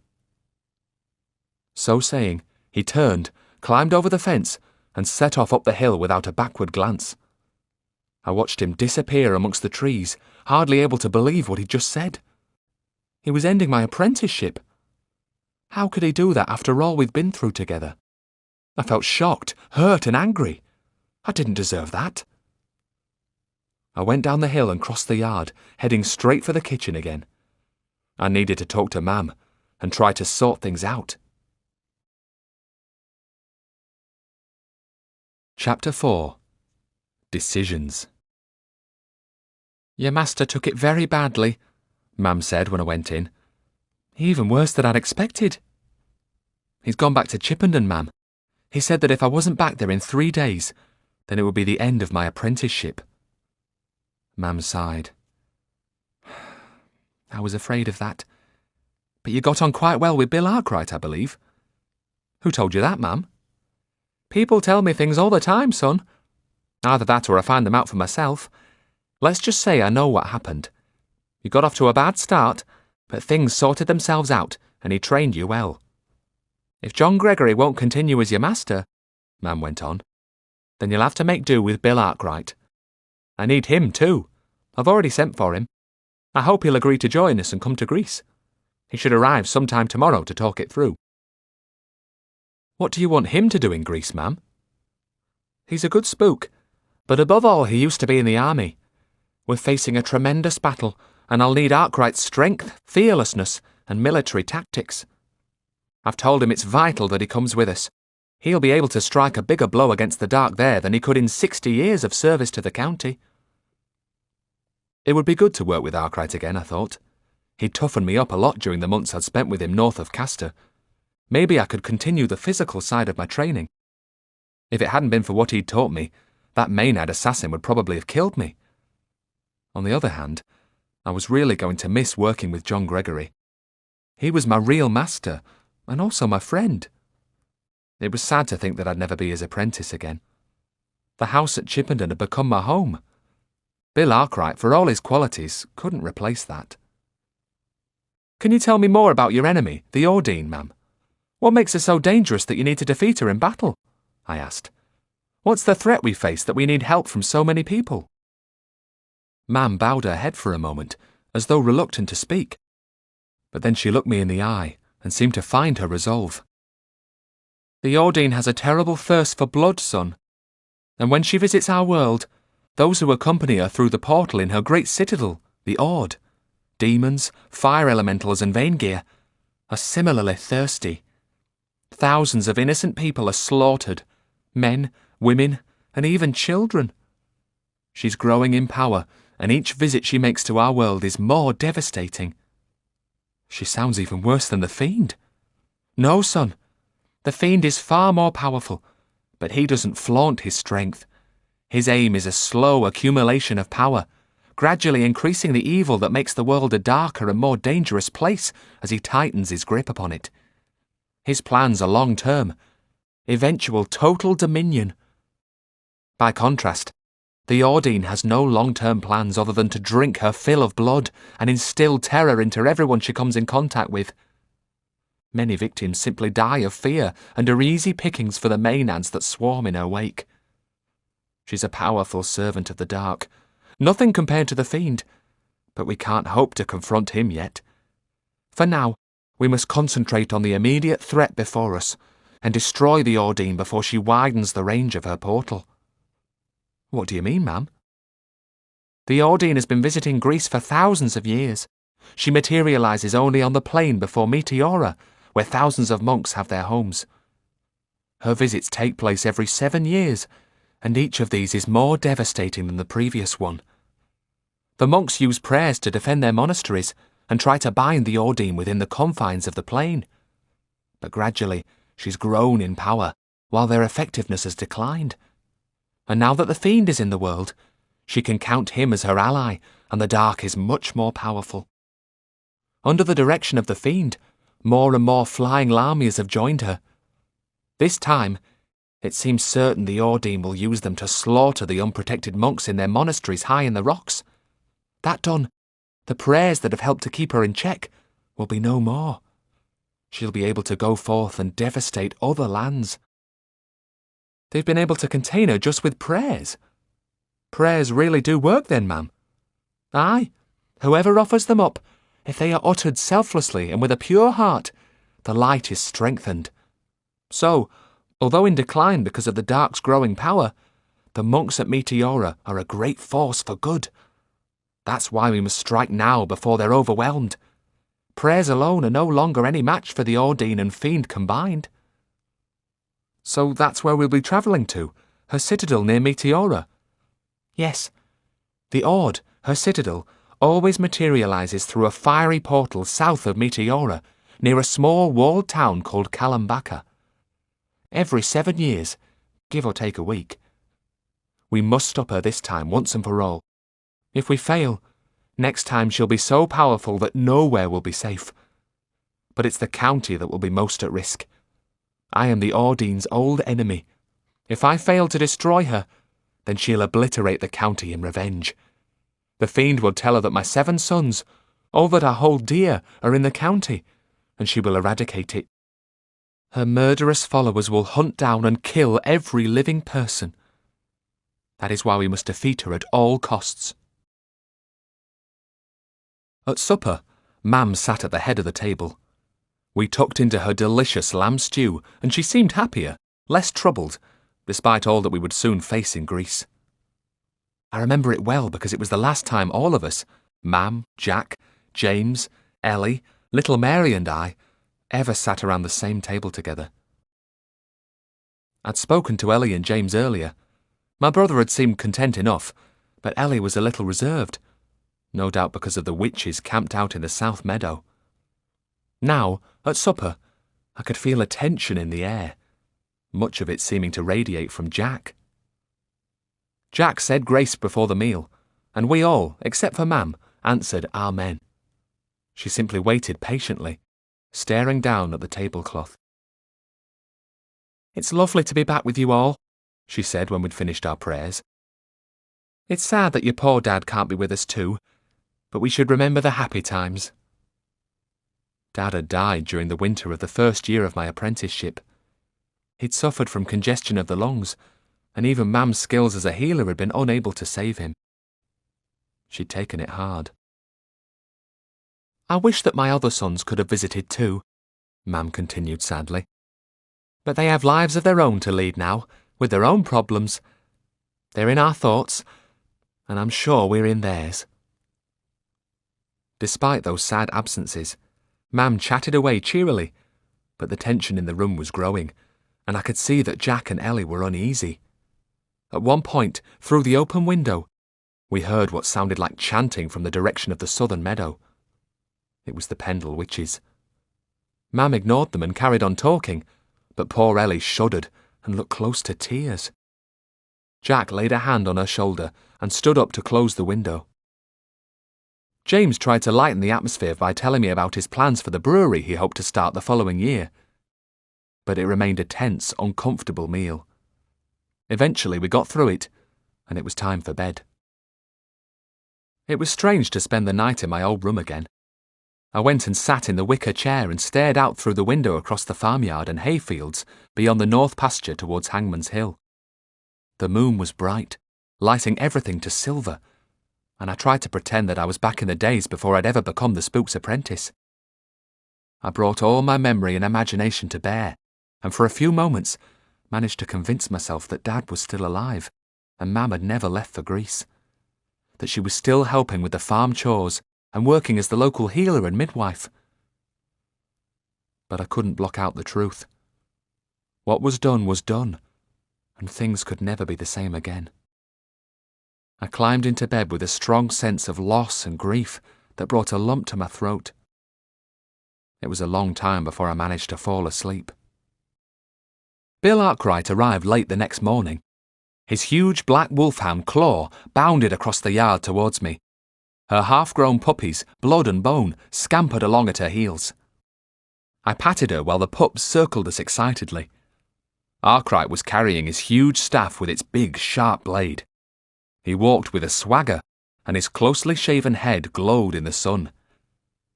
So saying, he turned, climbed over the fence, and set off up the hill without a backward glance. I watched him disappear amongst the trees, hardly able to believe what he'd just said. He was ending my apprenticeship. How could he do that after all we'd been through together? I felt shocked, hurt and angry. I didn't deserve that. I went down the hill and crossed the yard, heading straight for the kitchen again. I needed to talk to Mam and try to sort things out. Chapter 4. Decisions. "Your master took it very badly," Mam said when I went in. "Even worse than I'd expected." "He's gone back to Chippenden, Mam. He said that if I wasn't back there in 3 days, then it would be the end of my apprenticeship." Mam sighed. "I was afraid of that. But you got on quite well with Bill Arkwright, I believe." "Who told you that, Mam?" "People tell me things all the time, son. Either that or I find them out for myself. Let's just say I know what happened. You got off to a bad start, but things sorted themselves out, and he trained you well. If John Gregory won't continue as your master," Mam went on, "then you'll have to make do with Bill Arkwright. I need him too. I've already sent for him. I hope he'll agree to join us and come to Greece. He should arrive sometime tomorrow to talk it through." "What do you want him to do in Greece, Mam?" "He's a good spook, but above all he used to be in the army. We're facing a tremendous battle, and I'll need Arkwright's strength, fearlessness, and military tactics. I've told him it's vital that he comes with us. He'll be able to strike a bigger blow against the dark there than he could in 60 years of service to the county." It would be good to work with Arkwright again, I thought. He'd toughened me up a lot during the months I'd spent with him north of Castor. maybe I could continue the physical side of my training. If it hadn't been for what he'd taught me, that Maynard assassin would probably have killed me. On the other hand, I was really going to miss working with John Gregory. He was my real master, and also my friend. It was sad to think that I'd never be his apprentice again. The house at Chippenden had become my home. Bill Arkwright, for all his qualities, couldn't replace that. Can you tell me more about your enemy, the Ordine, ma'am? What makes her so dangerous that you need to defeat her in battle? I asked. What's the threat we face that we need help from so many people? Ma'am bowed her head for a moment, as though reluctant to speak. But then she looked me in the eye and seemed to find her resolve. The Ordine has a terrible thirst for blood, son. And when she visits our world, those who accompany her through the portal in her great citadel, the Ord, demons, fire elementals and Vaingear, are similarly thirsty. Thousands of innocent people are slaughtered, men, women, and even children. She's growing in power, and each visit she makes to our world is more devastating. She sounds even worse than the Fiend. No, son. The Fiend is far more powerful, but he doesn't flaunt his strength. His aim is a slow accumulation of power, gradually increasing the evil that makes the world a darker and more dangerous place as he tightens his grip upon it. His plans are long-term, eventual total dominion. By contrast, the Ordine has no long-term plans other than to drink her fill of blood and instill terror into everyone she comes in contact with. Many victims simply die of fear and are easy pickings for the Maenads that swarm in her wake. She's a powerful servant of the dark, nothing compared to the Fiend, but we can't hope to confront him yet. For now, we must concentrate on the immediate threat before us and destroy the Ordine before she widens the range of her portal. What do you mean, ma'am? The Ordine has been visiting Greece for thousands of years. She materializes only on the plain before Meteora, where thousands of monks have their homes. Her visits take place every 7 years, and each of these is more devastating than the previous one. The monks use prayers to defend their monasteries and try to bind the Ordine within the confines of the plain. But gradually, she's grown in power, while their effectiveness has declined. And now that the Fiend is in the world, she can count him as her ally, and the dark is much more powerful. Under the direction of the Fiend, more and more flying Lamias have joined her. This time, it seems certain the Ordine will use them to slaughter the unprotected monks in their monasteries high in the rocks. That done, the prayers that have helped to keep her in check will be no more. She'll be able to go forth and devastate other lands. They've been able to contain her just with prayers. Prayers really do work then, ma'am. Aye, whoever offers them up, if they are uttered selflessly and with a pure heart, the light is strengthened. So, although in decline because of the dark's growing power, the monks at Meteora are a great force for good. That's why we must strike now before they're overwhelmed. Prayers alone are no longer any match for the Ordine and Fiend combined. So that's where we'll be travelling to, her citadel near Meteora? Yes. The Ord, her citadel, always materializes through a fiery portal south of Meteora, near a small walled town called Kalambaka. Every 7 years, give or take a week. We must stop her this time once and for all. If we fail, next time she'll be so powerful that nowhere will be safe. But it's the county that will be most at risk. I am the Ordine's old enemy. If I fail to destroy her, then she'll obliterate the county in revenge. The Fiend will tell her that my 7 sons, all that I hold dear, are in the county, and she will eradicate it. Her murderous followers will hunt down and kill every living person. That is why we must defeat her at all costs. At supper, Mam sat at the head of the table. We tucked into her delicious lamb stew, and she seemed happier, less troubled, despite all that we would soon face in Greece. I remember it well because it was the last time all of us, Mam, Jack, James, Ellie, little Mary and I, ever sat around the same table together. I'd spoken to Ellie and James earlier. My brother had seemed content enough, but Ellie was a little reserved, no doubt because of the witches camped out in the south meadow. Now, at supper, I could feel a tension in the air, much of it seeming to radiate from Jack. Jack said grace before the meal, and we all, except for Mam, answered Amen. She simply waited patiently, staring down at the tablecloth. "It's lovely to be back with you all," she said when we'd finished our prayers. "It's sad that your poor dad can't be with us too, but we should remember the happy times." Dad had died during the winter of the first year of my apprenticeship. He'd suffered from congestion of the lungs, and even Mam's skills as a healer had been unable to save him. She'd taken it hard. "I wish that my other sons could have visited too," Mam continued sadly. "But they have lives of their own to lead now, with their own problems. They're in our thoughts, and I'm sure we're in theirs." Despite those sad absences, Mam chatted away cheerily, but the tension in the room was growing, and I could see that Jack and Ellie were uneasy. At one point, through the open window, we heard what sounded like chanting from the direction of the southern meadow. It was the Pendle witches. Mam ignored them and carried on talking, but poor Ellie shuddered and looked close to tears. Jack laid a hand on her shoulder and stood up to close the window. James tried to lighten the atmosphere by telling me about his plans for the brewery he hoped to start the following year. But it remained a tense, uncomfortable meal. Eventually we got through it, and it was time for bed. It was strange to spend the night in my old room again. I went and sat in the wicker chair and stared out through the window across the farmyard and hayfields beyond the north pasture towards Hangman's Hill. The moon was bright, lighting everything to silver, and I tried to pretend that I was back in the days before I'd ever become the Spook's apprentice. I brought all my memory and imagination to bear, and for a few moments managed to convince myself that Dad was still alive, and Mam had never left for Greece. That she was still helping with the farm chores and working as the local healer and midwife. But I couldn't block out the truth. What was done, and things could never be the same again. I climbed into bed with a strong sense of loss and grief that brought a lump to my throat. It was a long time before I managed to fall asleep. Bill Arkwright arrived late the next morning. His huge black wolfhound Claw bounded across the yard towards me. Her half-grown puppies, Blood and Bone, scampered along at her heels. I patted her while the pups circled us excitedly. Arkwright was carrying his huge staff with its big, sharp blade. He walked with a swagger, and his closely shaven head glowed in the sun.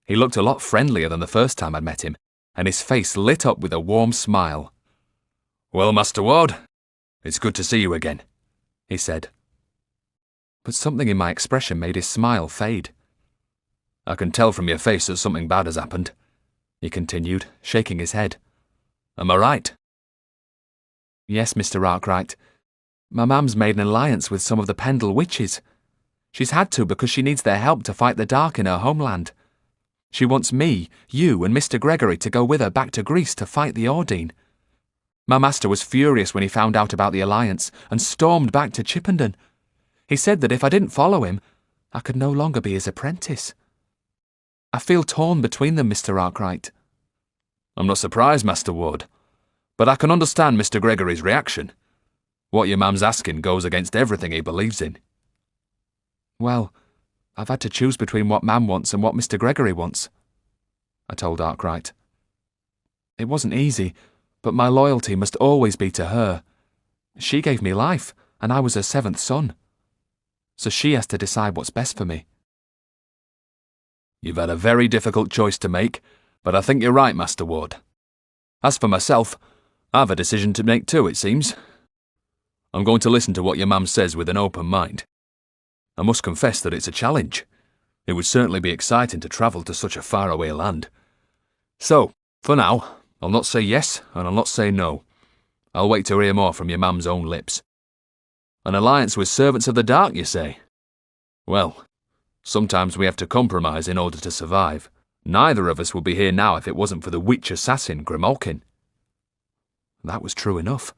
He looked a lot friendlier than the first time I'd met him, and his face lit up with a warm smile. "Well, Master Ward, it's good to see you again," he said. But something in my expression made his smile fade. "I can tell from your face that something bad has happened," he continued, shaking his head. "Am I right?" "Yes, Mr. Arkwright. My Mam's made an alliance with some of the Pendle witches. She's had to because she needs their help to fight the dark in her homeland. She wants me, you, and Mr. Gregory to go with her back to Greece to fight the Ordine. My master was furious when he found out about the alliance and stormed back to Chippenden. He said that if I didn't follow him, I could no longer be his apprentice. I feel torn between them, Mr. Arkwright." "I'm not surprised, Master Ward, but I can understand Mr. Gregory's reaction. What your mam's asking goes against everything he believes in." "Well, I've had to choose between what Mam wants and what Mr. Gregory wants," I told Arkwright. "It wasn't easy, but my loyalty must always be to her. She gave me life, and I was her 7th son. So she has to decide what's best for me." "You've had a very difficult choice to make, but I think you're right, Master Ward. As for myself, I've a decision to make too, it seems. I'm going to listen to what your mam says with an open mind. I must confess that it's a challenge. It would certainly be exciting to travel to such a faraway land. So, for now, I'll not say yes and I'll not say no. I'll wait to hear more from your mam's own lips. An alliance with servants of the dark, you say? Well, sometimes we have to compromise in order to survive. Neither of us would be here now if it wasn't for the witch assassin Grimalkin." That was true enough.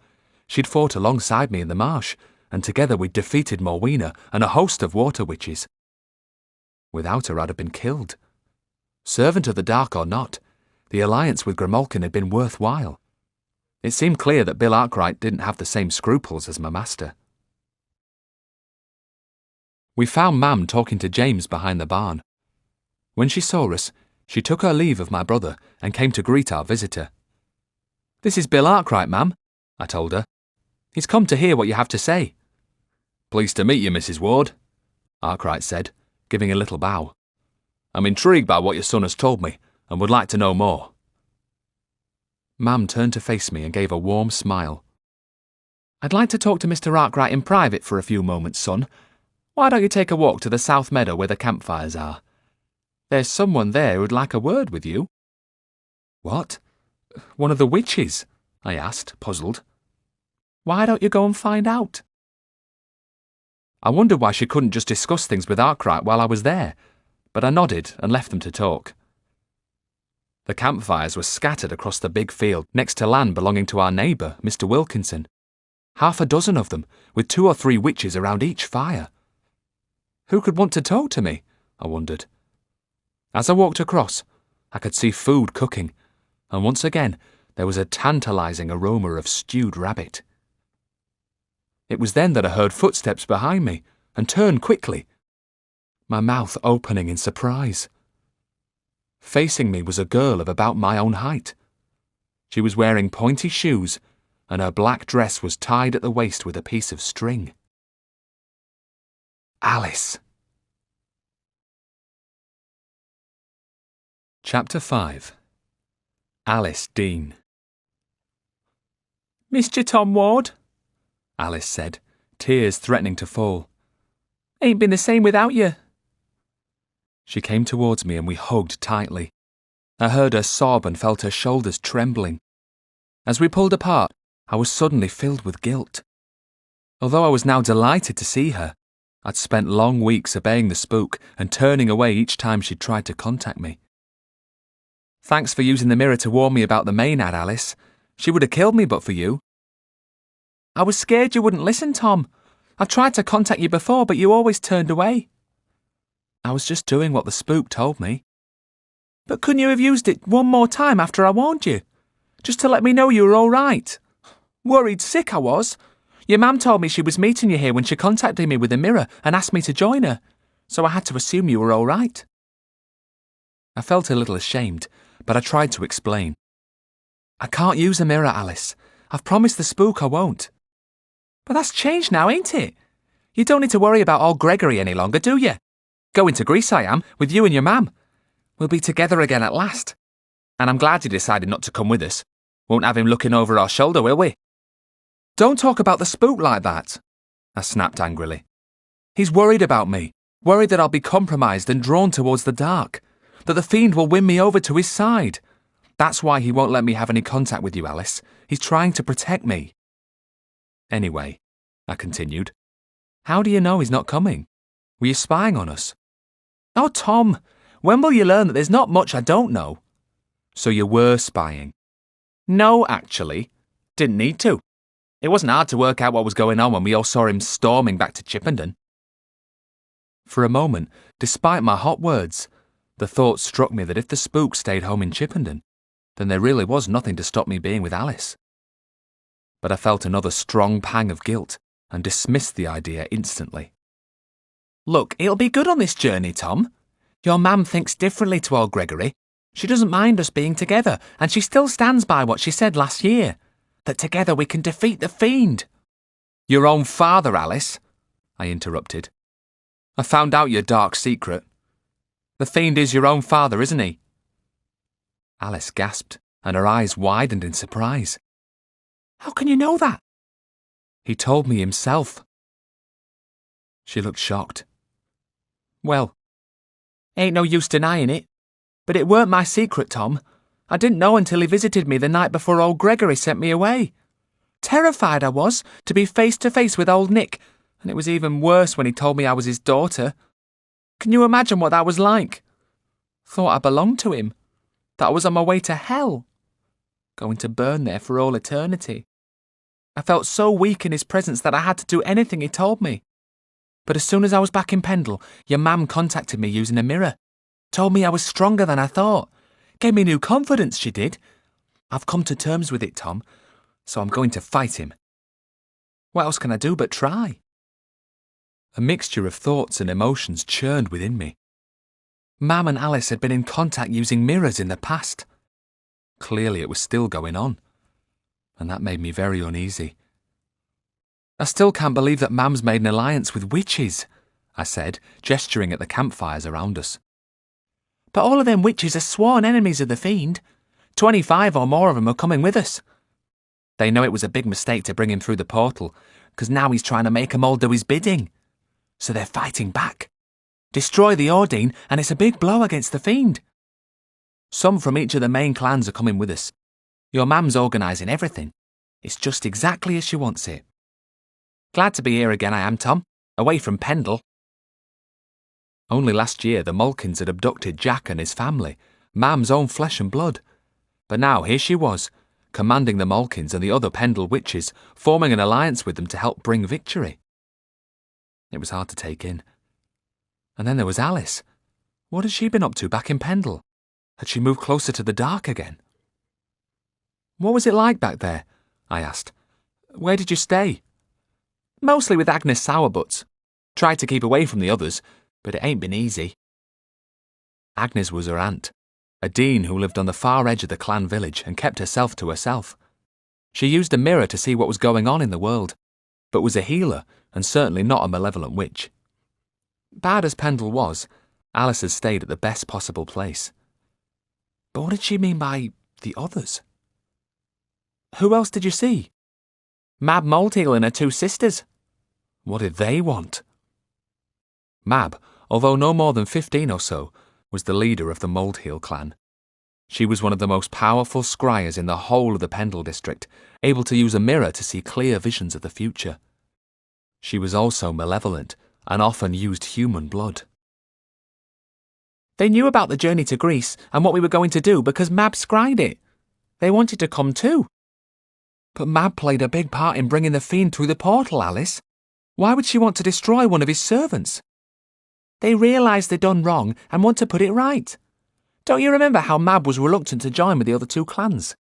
She'd fought alongside me in the marsh, and together we'd defeated Morwena and a host of water witches. Without her, I'd have been killed. Servant of the dark or not, the alliance with Grimalkin had been worthwhile. It seemed clear that Bill Arkwright didn't have the same scruples as my master. We found Mam talking to James behind the barn. When she saw us, she took her leave of my brother and came to greet our visitor. "This is Bill Arkwright, Mam," I told her. "He's come to hear what you have to say." "Pleased to meet you, Mrs. Ward," Arkwright said, giving a little bow. "I'm intrigued by what your son has told me and would like to know more." Mam turned to face me and gave a warm smile. "I'd like to talk to Mr. Arkwright in private for a few moments, son. Why don't you take a walk to the south meadow where the campfires are? There's someone there who'd like a word with you." "What? One of the witches?" I asked, puzzled. "Why don't you go and find out?" I wondered why she couldn't just discuss things with Arkwright while I was there, but I nodded and left them to talk. The campfires were scattered across the big field next to land belonging to our neighbour, Mr. Wilkinson. 6 of them, with 2 or 3 witches around each fire. Who could want to talk to me? I wondered. As I walked across, I could see food cooking, and once again there was a tantalising aroma of stewed rabbit. It was then that I heard footsteps behind me and turned quickly, my mouth opening in surprise. Facing me was a girl of about my own height. She was wearing pointy shoes, and her black dress was tied at the waist with a piece of string. Alice. Chapter 5. Alice Dean. "Missed you, Tom Ward," Alice said, tears threatening to fall. "Ain't been the same without you." She came towards me and we hugged tightly. I heard her sob and felt her shoulders trembling. As we pulled apart, I was suddenly filled with guilt. Although I was now delighted to see her, I'd spent long weeks obeying the spook and turning away each time she tried to contact me. "Thanks for using the mirror to warn me about the Maynard, Alice. She would have killed me but for you." "I was scared you wouldn't listen, Tom. I've tried to contact you before, but you always turned away." "I was just doing what the spook told me." "But couldn't you have used it one more time after I warned you? Just to let me know you were all right. Worried sick I was. Your mum told me she was meeting you here when she contacted me with the mirror and asked me to join her, so I had to assume you were all right." I felt a little ashamed, but I tried to explain. "I can't use a mirror, Alice. I've promised the spook I won't." "But that's changed now, ain't it? You don't need to worry about old Gregory any longer, do you? Going to Greece I am, with you and your mam. We'll be together again at last. And I'm glad you decided not to come with us. Won't have him looking over our shoulder, will we?" "Don't talk about the spook like that," I snapped angrily. "He's worried about me, worried that I'll be compromised and drawn towards the dark, that the fiend will win me over to his side. That's why he won't let me have any contact with you, Alice. He's trying to protect me." "Anyway," I continued, "how do you know he's not coming? Were you spying on us?" "Oh, Tom, when will you learn that there's not much I don't know?" "So you were spying?" "No, actually. Didn't need to. It wasn't hard to work out what was going on when we all saw him storming back to Chippenden." For a moment, despite my hot words, the thought struck me that if the spook stayed home in Chippenden, then there really was nothing to stop me being with Alice. But I felt another strong pang of guilt and dismissed the idea instantly. "Look, it'll be good on this journey, Tom. Your mam thinks differently to old Gregory. She doesn't mind us being together, and she still stands by what she said last year, that together we can defeat the fiend." "Your own father, Alice," I interrupted. "I found out your dark secret. The fiend is your own father, isn't he?" Alice gasped, and her eyes widened in surprise. "How can you know that?" "He told me himself." She looked shocked. "Well, ain't no use denying it. But it weren't my secret, Tom. I didn't know until he visited me the night before old Gregory sent me away. Terrified I was, to be face to face with old Nick, and it was even worse when he told me I was his daughter. Can you imagine what that was like? Thought I belonged to him, that I was on my way to hell, going to burn there for all eternity. I felt so weak in his presence that I had to do anything he told me. But as soon as I was back in Pendle, your mam contacted me using a mirror. Told me I was stronger than I thought. Gave me new confidence, she did. I've come to terms with it, Tom, so I'm going to fight him. What else can I do but try? A mixture of thoughts and emotions churned within me. Mam and Alice had been in contact using mirrors in the past. Clearly it was still going on, and that made me very uneasy. I still can't believe that Mam's made an alliance with witches, I said, gesturing at the campfires around us. But all of them witches are sworn enemies of the Fiend. 25 or more of them are coming with us. They know it was a big mistake to bring him through the portal, because now he's trying to make them all do his bidding. So they're fighting back. Destroy the Ordine, and it's a big blow against the Fiend. Some from each of the main clans are coming with us. Your Mam's organising everything. It's just exactly as she wants it. Glad to be here again, I am, Tom. Away from Pendle. Only last year the Malkins had abducted Jack and his family, Mam's own flesh and blood. But now here she was, commanding the Malkins and the other Pendle witches, forming an alliance with them to help bring victory. It was hard to take in. And then there was Alice. What had she been up to back in Pendle? Had she moved closer to the dark again? What was it like back there? I asked. Where did you stay? Mostly with Agnes Sourbutt. Tried to keep away from the others, but it ain't been easy. Agnes was her aunt, a dean who lived on the far edge of the clan village and kept herself to herself. She used a mirror to see what was going on in the world, but was a healer and certainly not a malevolent witch. Bad as Pendle was, Alice had stayed at the best possible place. But what did she mean by the others? Who else did you see? Mab Moldheal and her two sisters. What did they want? Mab, although no more than 15 or so, was the leader of the Moldheal clan. She was one of the most powerful scryers in the whole of the Pendle district, able to use a mirror to see clear visions of the future. She was also malevolent and often used human blood. They knew about the journey to Greece and what we were going to do because Mab scryed it. They wanted to come too. But Mab played a big part in bringing the Fiend through the portal, Alice. Why would she want to destroy one of his servants? They realised they'd done wrong and want to put it right. Don't you remember how Mab was reluctant to join with the other two clans?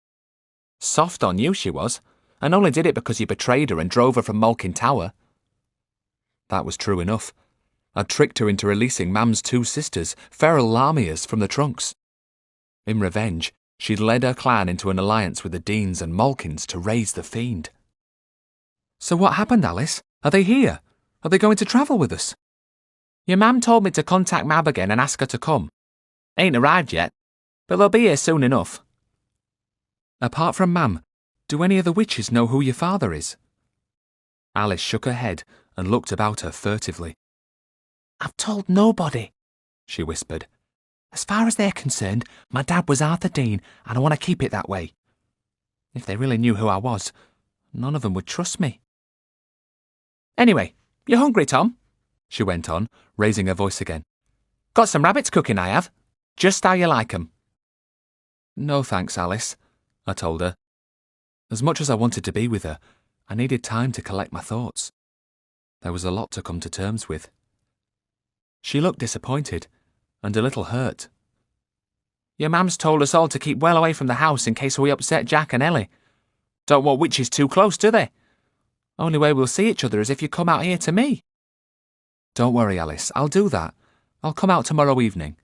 Soft on you she was, and only did it because you betrayed her and drove her from Malkin Tower. That was true enough. I'd tricked her into releasing Mam's two sisters, feral Lamias, from the trunks. In revenge, she'd led her clan into an alliance with the Deans and Malkins to raise the Fiend. So what happened, Alice? Are they here? Are they going to travel with us? Your Mam told me to contact Mab again and ask her to come. Ain't arrived yet, but they'll be here soon enough. Apart from Mam, do any of the witches know who your father is? Alice shook her head and looked about her furtively. I've told nobody, she whispered. As far as they're concerned, my dad was Arthur Dean, and I want to keep it that way. If they really knew who I was, none of them would trust me. Anyway, you hungry, Tom? She went on, raising her voice again. Got some rabbits cooking, I have. Just how you like 'em. No thanks, Alice, I told her. As much as I wanted to be with her, I needed time to collect my thoughts. There was a lot to come to terms with. She looked disappointed and a little hurt. Your Mam's told us all to keep well away from the house in case we upset Jack and Ellie. Don't want witches too close, do they? Only way we'll see each other is if you come out here to me. Don't worry, Alice, I'll do that. I'll come out tomorrow evening.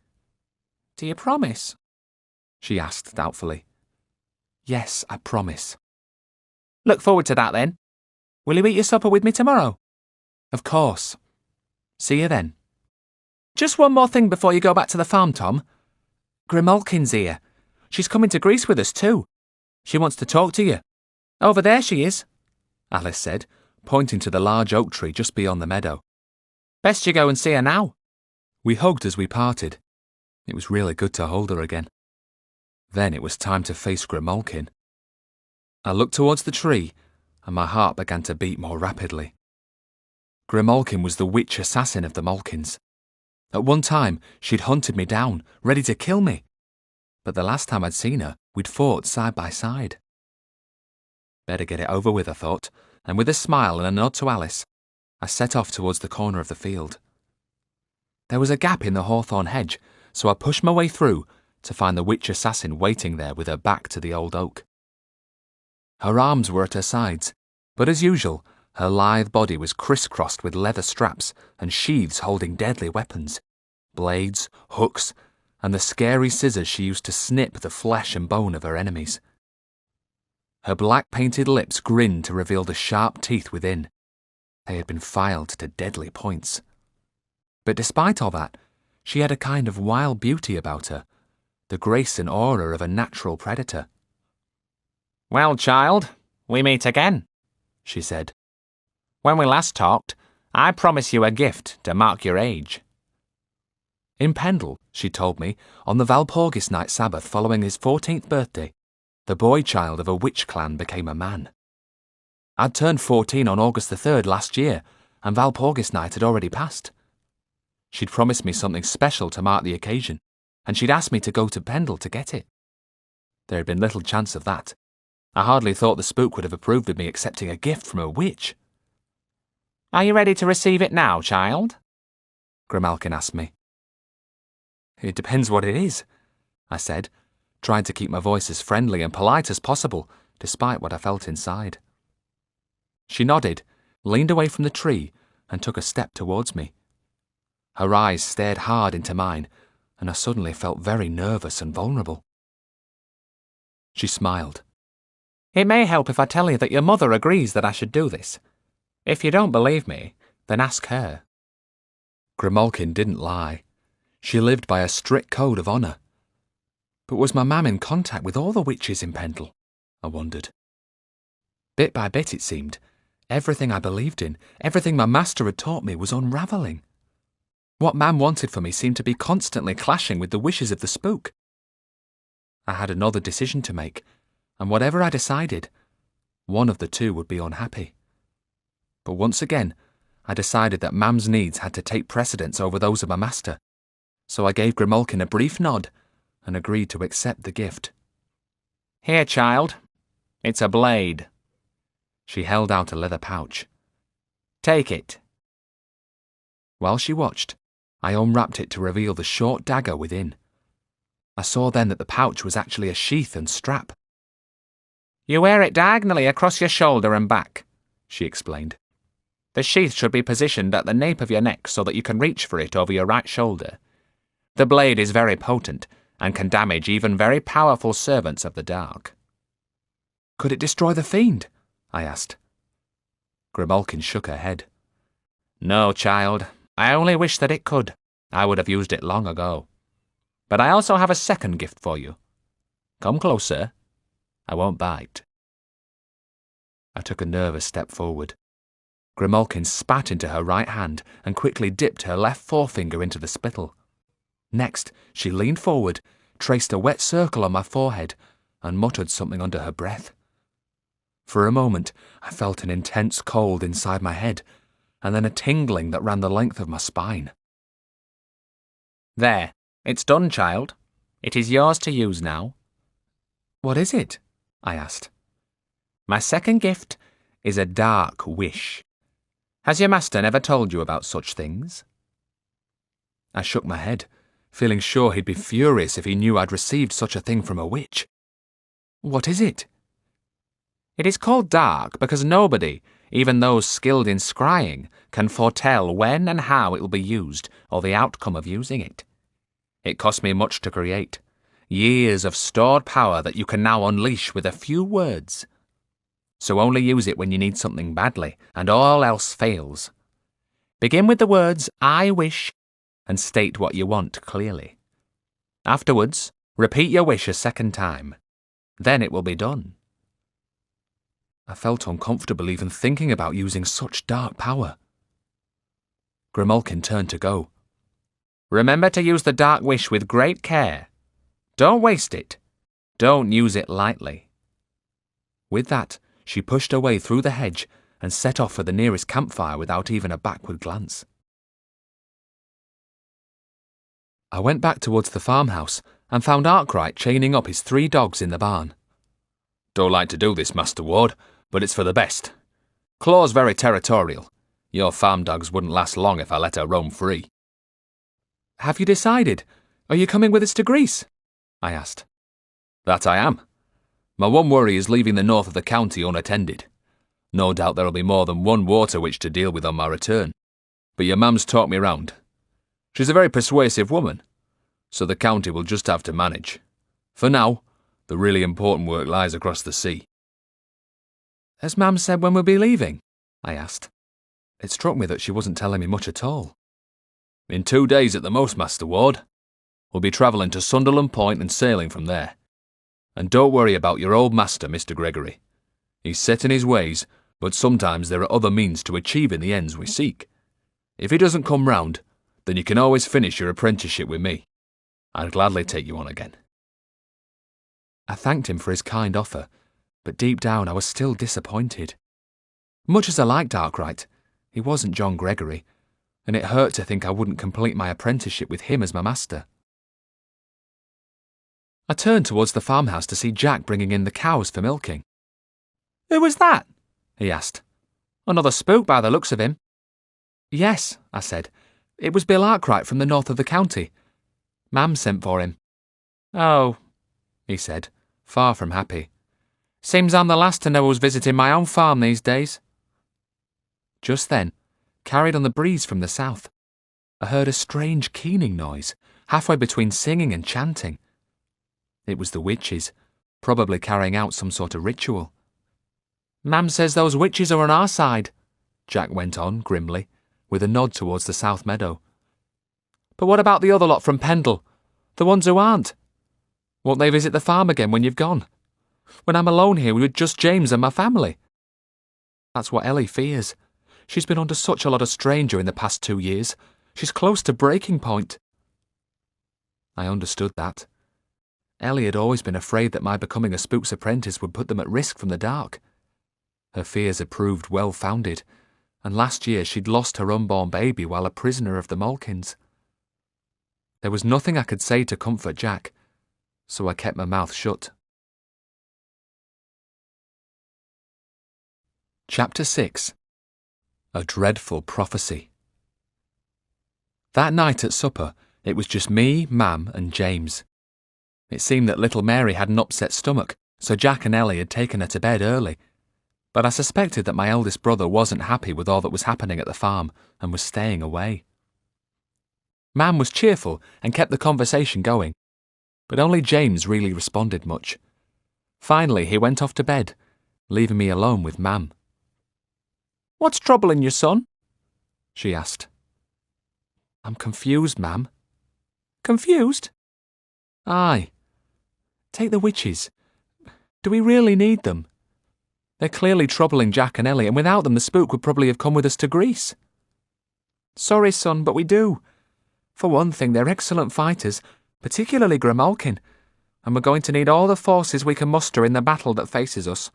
Do you promise? She asked doubtfully. Yes, I promise. Look forward to that then. Will you eat your supper with me tomorrow? Of course. See you then. Just one more thing before you go back to the farm, Tom. Grimalkin's here. She's coming to Greece with us too. She wants to talk to you. Over there she is, Alice said, pointing to the large oak tree just beyond the meadow. Best you go and see her now. We hugged as we parted. It was really good to hold her again. Then it was time to face Grimalkin. I looked towards the tree, and my heart began to beat more rapidly. Grimalkin was the witch assassin of the Malkins. At one time, she'd hunted me down, ready to kill me. But the last time I'd seen her, we'd fought side by side. Better get it over with, I thought, and with a smile and a nod to Alice, I set off towards the corner of the field. There was a gap in the hawthorn hedge, so I pushed my way through, to find the witch assassin waiting there with her back to the old oak. Her arms were at her sides, but as usual, her lithe body was crisscrossed with leather straps and sheaths holding deadly weapons, blades, hooks, and the scary scissors she used to snip the flesh and bone of her enemies. Her black-painted lips grinned to reveal the sharp teeth within. They had been filed to deadly points. But despite all that, she had a kind of wild beauty about her, the grace and aura of a natural predator. "Well, child, we meet again," she said. "When we last talked, I promised you a gift to mark your age." In Pendle, she told me, on the Valpurgis night Sabbath following his 14th birthday, the boy-child of a witch clan became a man. I'd turned 14 on August the 3rd last year, and Valpurgis night had already passed. She'd promised me something special to mark the occasion, and she'd asked me to go to Pendle to get it. There had been little chance of that. I hardly thought the spook would have approved of me accepting a gift from a witch. "Are you ready to receive it now, child?" Grimalkin asked me. "It depends what it is," I said, trying to keep my voice as friendly and polite as possible, despite what I felt inside. She nodded, leaned away from the tree, and took a step towards me. Her eyes stared hard into mine, and I suddenly felt very nervous and vulnerable. She smiled. "It may help if I tell you that your mother agrees that I should do this. If you don't believe me, then ask her." Grimalkin didn't lie. She lived by a strict code of honour. But was my mam in contact with all the witches in Pendle? I wondered. Bit by bit, it seemed, everything I believed in, everything my master had taught me was unravelling. What mam wanted for me seemed to be constantly clashing with the wishes of the spook. I had another decision to make, and whatever I decided, one of the two would be unhappy. But once again, I decided that mam's needs had to take precedence over those of my master, so I gave Grimalkin a brief nod and agreed to accept the gift. "Here, child. It's a blade." She held out a leather pouch. "Take it." While she watched, I unwrapped it to reveal the short dagger within. I saw then that the pouch was actually a sheath and strap. "You wear it diagonally across your shoulder and back," she explained. "The sheath should be positioned at the nape of your neck so that you can reach for it over your right shoulder. The blade is very potent and can damage even very powerful servants of the dark." "Could it destroy the fiend?" I asked. Grimalkin shook her head. "No, child. I only wish that it could. I would have used it long ago. But I also have a second gift for you. Come closer. I won't bite." I took a nervous step forward. Grimalkin spat into her right hand and quickly dipped her left forefinger into the spittle. Next, she leaned forward, traced a wet circle on my forehead, and muttered something under her breath. For a moment, I felt an intense cold inside my head, and then a tingling that ran the length of my spine. "There. It's done, child. It is yours to use now." "What is it?" I asked. "My second gift is a dark wish. Has your master never told you about such things?" I shook my head, feeling sure he'd be furious if he knew I'd received such a thing from a witch. "What is it?" "It is called dark because nobody, even those skilled in scrying, can foretell when and how it will be used or the outcome of using it. It cost me much to create, years of stored power that you can now unleash with a few words. So only use it when you need something badly and all else fails. Begin with the words, 'I wish,' and state what you want clearly. Afterwards, repeat your wish a second time. Then it will be done." I felt uncomfortable even thinking about using such dark power. Grimalkin turned to go. "Remember to use the dark wish with great care. Don't waste it. Don't use it lightly." With that, she pushed her way through the hedge and set off for the nearest campfire without even a backward glance. I went back towards the farmhouse and found Arkwright chaining up his 3 dogs in the barn. "Don't like to do this, Master Ward, but it's for the best. Claw's very territorial. Your farm dogs wouldn't last long if I let her roam free." "Have you decided? Are you coming with us to Greece?" I asked. That I am. My one worry is leaving the north of the county unattended. No doubt there'll be more than one water witch to deal with on my return. But your mum's talked me round. She's a very persuasive woman, so the county will just have to manage. For now, the really important work lies across the sea. Has Mam said when we'll be leaving? I asked. It struck me that she wasn't telling me much at all. In 2 days at the most, Master Ward. We'll be travelling to Sunderland Point and sailing from there. And don't worry about your old master, Mr. Gregory. He's set in his ways, but sometimes there are other means to achieving the ends we seek. If he doesn't come round, then you can always finish your apprenticeship with me. I'd gladly take you on again. I thanked him for his kind offer, but deep down I was still disappointed. Much as I liked Arkwright, he wasn't John Gregory, and it hurt to think I wouldn't complete my apprenticeship with him as my master. I turned towards the farmhouse to see Jack bringing in the cows for milking. Who was that? He asked. Another spook by the looks of him. Yes, I said. It was Bill Arkwright from the north of the county. Mam sent for him. Oh, he said, far from happy. Seems I'm the last to know who's visiting my own farm these days. Just then, carried on the breeze from the south, I heard a strange keening noise, halfway between singing and chanting. It was the witches, probably carrying out some sort of ritual. Mam says those witches are on our side, Jack went on grimly, with a nod towards the south meadow. But what about the other lot from Pendle? The ones who aren't? Won't they visit the farm again when you've gone? When I'm alone here with just James and my family? That's what Ellie fears. She's been under such a lot of strain during the past 2 years. She's close to breaking point. I understood that. Ellie had always been afraid that my becoming a spook's apprentice would put them at risk from the dark. Her fears had proved well-founded, and last year she'd lost her unborn baby while a prisoner of the Malkins. There was nothing I could say to comfort Jack, so I kept my mouth shut. Chapter 6. A Dreadful Prophecy. That night at supper, it was just me, Mam, and James. It seemed that little Mary had an upset stomach, so Jack and Ellie had taken her to bed early. But I suspected that my eldest brother wasn't happy with all that was happening at the farm and was staying away. Mam was cheerful and kept the conversation going, but only James really responded much. Finally, he went off to bed, leaving me alone with Mam. What's troubling you, son? She asked. I'm confused, Mam. Confused? Aye. Take the witches. Do we really need them? They're clearly troubling Jack and Ellie, and without them the spook would probably have come with us to Greece. Sorry, son, but we do. For one thing, they're excellent fighters, particularly Grimalkin, and we're going to need all the forces we can muster in the battle that faces us.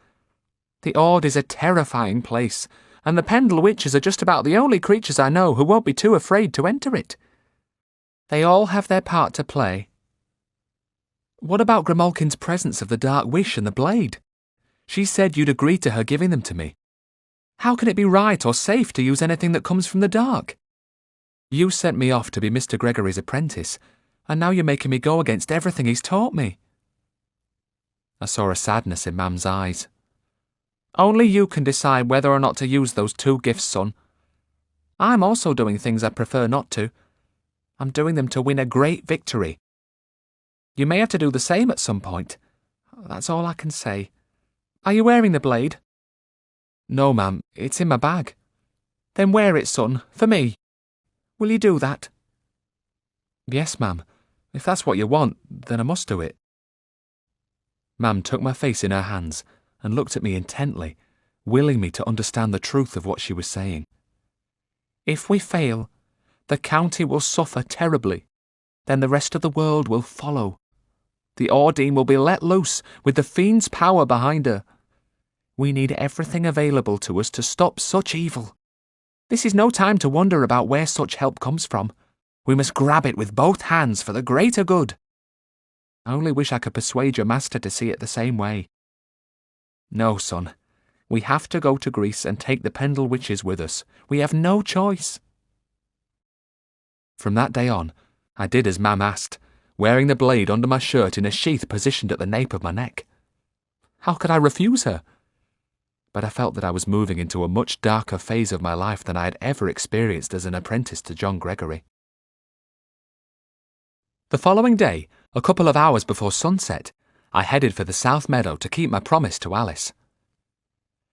The Ord is a terrifying place, and the Pendle witches are just about the only creatures I know who won't be too afraid to enter it. They all have their part to play. What about Grimalkin's presence of the Dark Wish and the Blade? She said you'd agree to her giving them to me. How can it be right or safe to use anything that comes from the dark? You sent me off to be Mr. Gregory's apprentice, and now you're making me go against everything he's taught me. I saw a sadness in Mam's eyes. Only you can decide whether or not to use those 2 gifts, son. I'm also doing things I prefer not to. I'm doing them to win a great victory. You may have to do the same at some point. That's all I can say. Are you wearing the blade? No, Mam, it's in my bag. Then wear it, son, for me. Will you do that? Yes, Mam. If that's what you want, then I must do it. Mam took my face in her hands and looked at me intently, willing me to understand the truth of what she was saying. If we fail, the county will suffer terribly. Then the rest of the world will follow. The Ordine will be let loose with the fiend's power behind her. We need everything available to us to stop such evil. This is no time to wonder about where such help comes from. We must grab it with both hands for the greater good. I only wish I could persuade your master to see it the same way. No, son. We have to go to Greece and take the Pendle witches with us. We have no choice. From that day on, I did as Mam asked, wearing the blade under my shirt in a sheath positioned at the nape of my neck. How could I refuse her? But I felt that I was moving into a much darker phase of my life than I had ever experienced as an apprentice to John Gregory. The following day, a couple of hours before sunset, I headed for the South Meadow to keep my promise to Alice.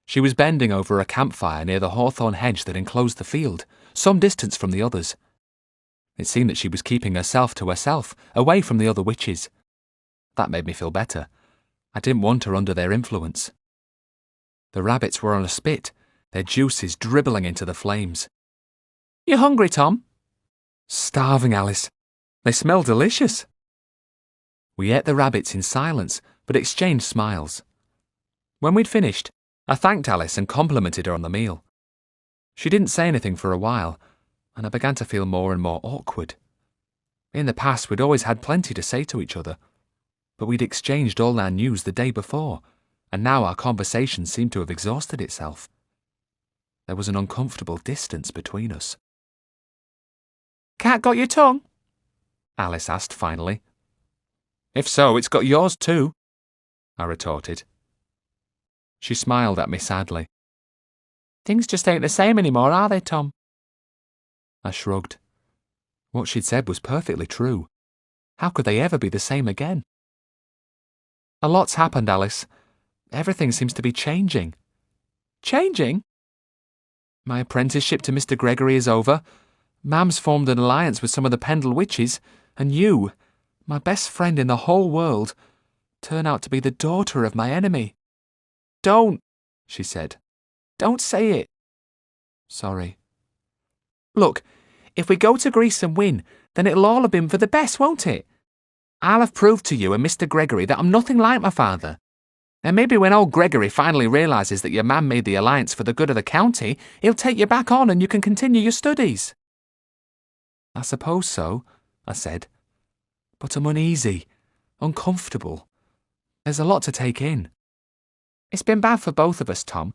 She was bending over a campfire near the hawthorn hedge that enclosed the field, some distance from the others. It seemed that she was keeping herself to herself, away from the other witches. That made me feel better. I didn't want her under their influence. The rabbits were on a spit, their juices dribbling into the flames. "You hungry, Tom?" "Starving, Alice. They smell delicious." We ate the rabbits in silence, but exchanged smiles. When we'd finished, I thanked Alice and complimented her on the meal. She didn't say anything for a while, and I began to feel more and more awkward. In the past, we'd always had plenty to say to each other, but we'd exchanged all our news the day before, and now our conversation seemed to have exhausted itself. There was an uncomfortable distance between us. "Cat got your tongue?" Alice asked finally. "If so, it's got yours too," I retorted. She smiled at me sadly. "Things just ain't the same anymore, are they, Tom?" I shrugged. What she'd said was perfectly true. How could they ever be the same again? "A lot's happened, Alice. Everything seems to be changing." "Changing?" "My apprenticeship to Mr. Gregory is over. Mam's formed an alliance with some of the Pendle witches, and you, my best friend in the whole world, turn out to be the daughter of my enemy." "Don't," she said. "Don't say it." "Sorry." "Look, if we go to Greece and win, then it'll all have been for the best, won't it? I'll have proved to you and Mr. Gregory that I'm nothing like my father. And maybe when old Gregory finally realises that your man made the alliance for the good of the county, he'll take you back on and you can continue your studies." "I suppose so," I said. "But I'm uneasy, uncomfortable. There's a lot to take in." "It's been bad for both of us, Tom.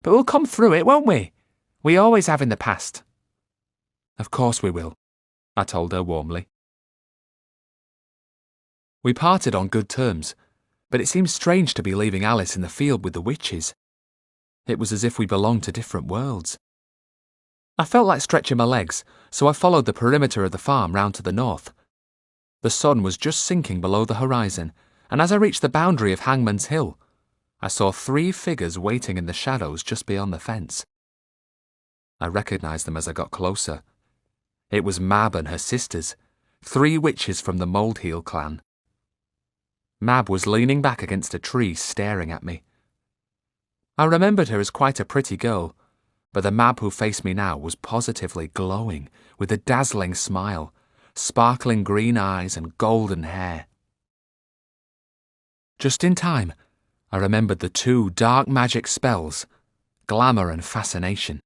But we'll come through it, won't we? We always have in the past." "Of course we will," I told her warmly. We parted on good terms, but it seemed strange to be leaving Alice in the field with the witches. It was as if we belonged to different worlds. I felt like stretching my legs, so I followed the perimeter of the farm round to the north. The sun was just sinking below the horizon, and as I reached the boundary of Hangman's Hill, I saw 3 figures waiting in the shadows just beyond the fence. I recognised them as I got closer. It was Mab and her sisters, 3 witches from the Moldheel clan. Mab was leaning back against a tree, staring at me. I remembered her as quite a pretty girl, but the Mab who faced me now was positively glowing, with a dazzling smile, sparkling green eyes and golden hair. Just in time, I remembered the 2 dark magic spells, glamour and fascination.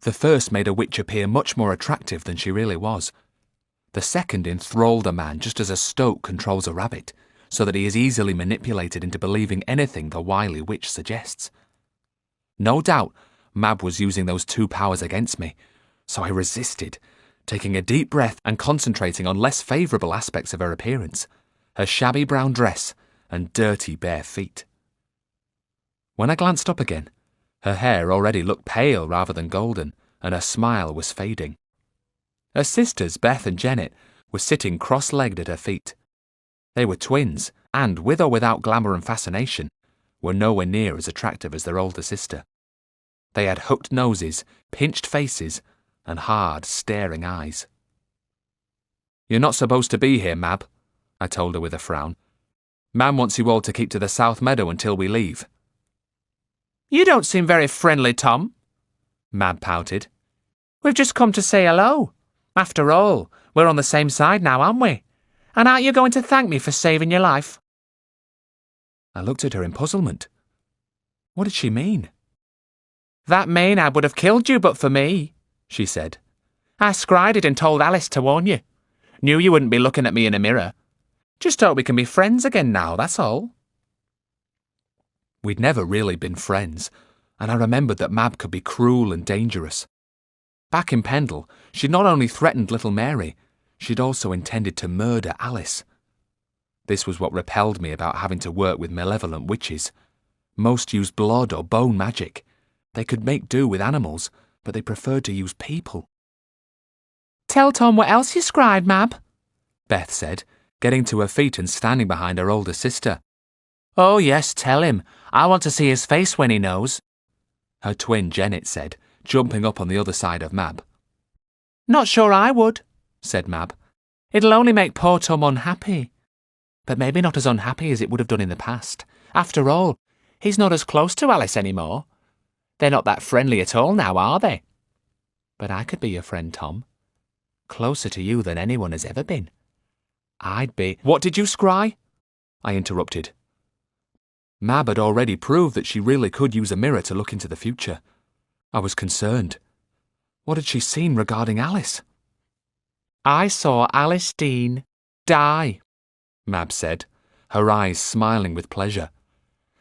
The first made a witch appear much more attractive than she really was. The second enthralled a man just as a stoat controls a rabbit, so that he is easily manipulated into believing anything the wily witch suggests. No doubt, Mab was using those 2 powers against me, so I resisted, taking a deep breath and concentrating on less favourable aspects of her appearance, her shabby brown dress and dirty bare feet. When I glanced up again, her hair already looked pale rather than golden, and her smile was fading. Her sisters, Beth and Janet, were sitting cross-legged at her feet. They were twins, and, with or without glamour and fascination, were nowhere near as attractive as their older sister. They had hooked noses, pinched faces, and hard, staring eyes. "You're not supposed to be here, Mab," I told her with a frown. "Mam wants you all to keep to the South Meadow until we leave." "You don't seem very friendly, Tom," Mab pouted. "We've just come to say hello. After all, we're on the same side now, aren't we? And aren't you going to thank me for saving your life?" I looked at her in puzzlement. What did she mean? "That Maynard would have killed you but for me," she said. "I scried it and told Alice to warn you. Knew you wouldn't be looking at me in a mirror. Just hope we can be friends again now, that's all." We'd never really been friends, and I remembered that Mab could be cruel and dangerous. Back in Pendle, she'd not only threatened little Mary, She'd also intended to murder Alice. This was what repelled me about having to work with malevolent witches. Most used blood or bone magic. They could make do with animals, but they preferred to use people. Tell Tom what else you scried, Mab, Beth said, getting to her feet and standing behind her older sister. Oh yes, tell him. I want to see his face when he knows. Her twin Janet said, jumping up on the other side of Mab. Not sure I would, said Mab. It'll only make poor Tom unhappy. But maybe not as unhappy as it would have done in the past. After all, he's not as close to Alice anymore. They're not that friendly at all now, are they? But I could be your friend, Tom. Closer to you than anyone has ever been. I'd be— What did you scry? I interrupted. Mab had already proved that she really could use a mirror to look into the future. I was concerned. What had she seen regarding Alice? I saw Alice Dean die, Mab said, her eyes smiling with pleasure.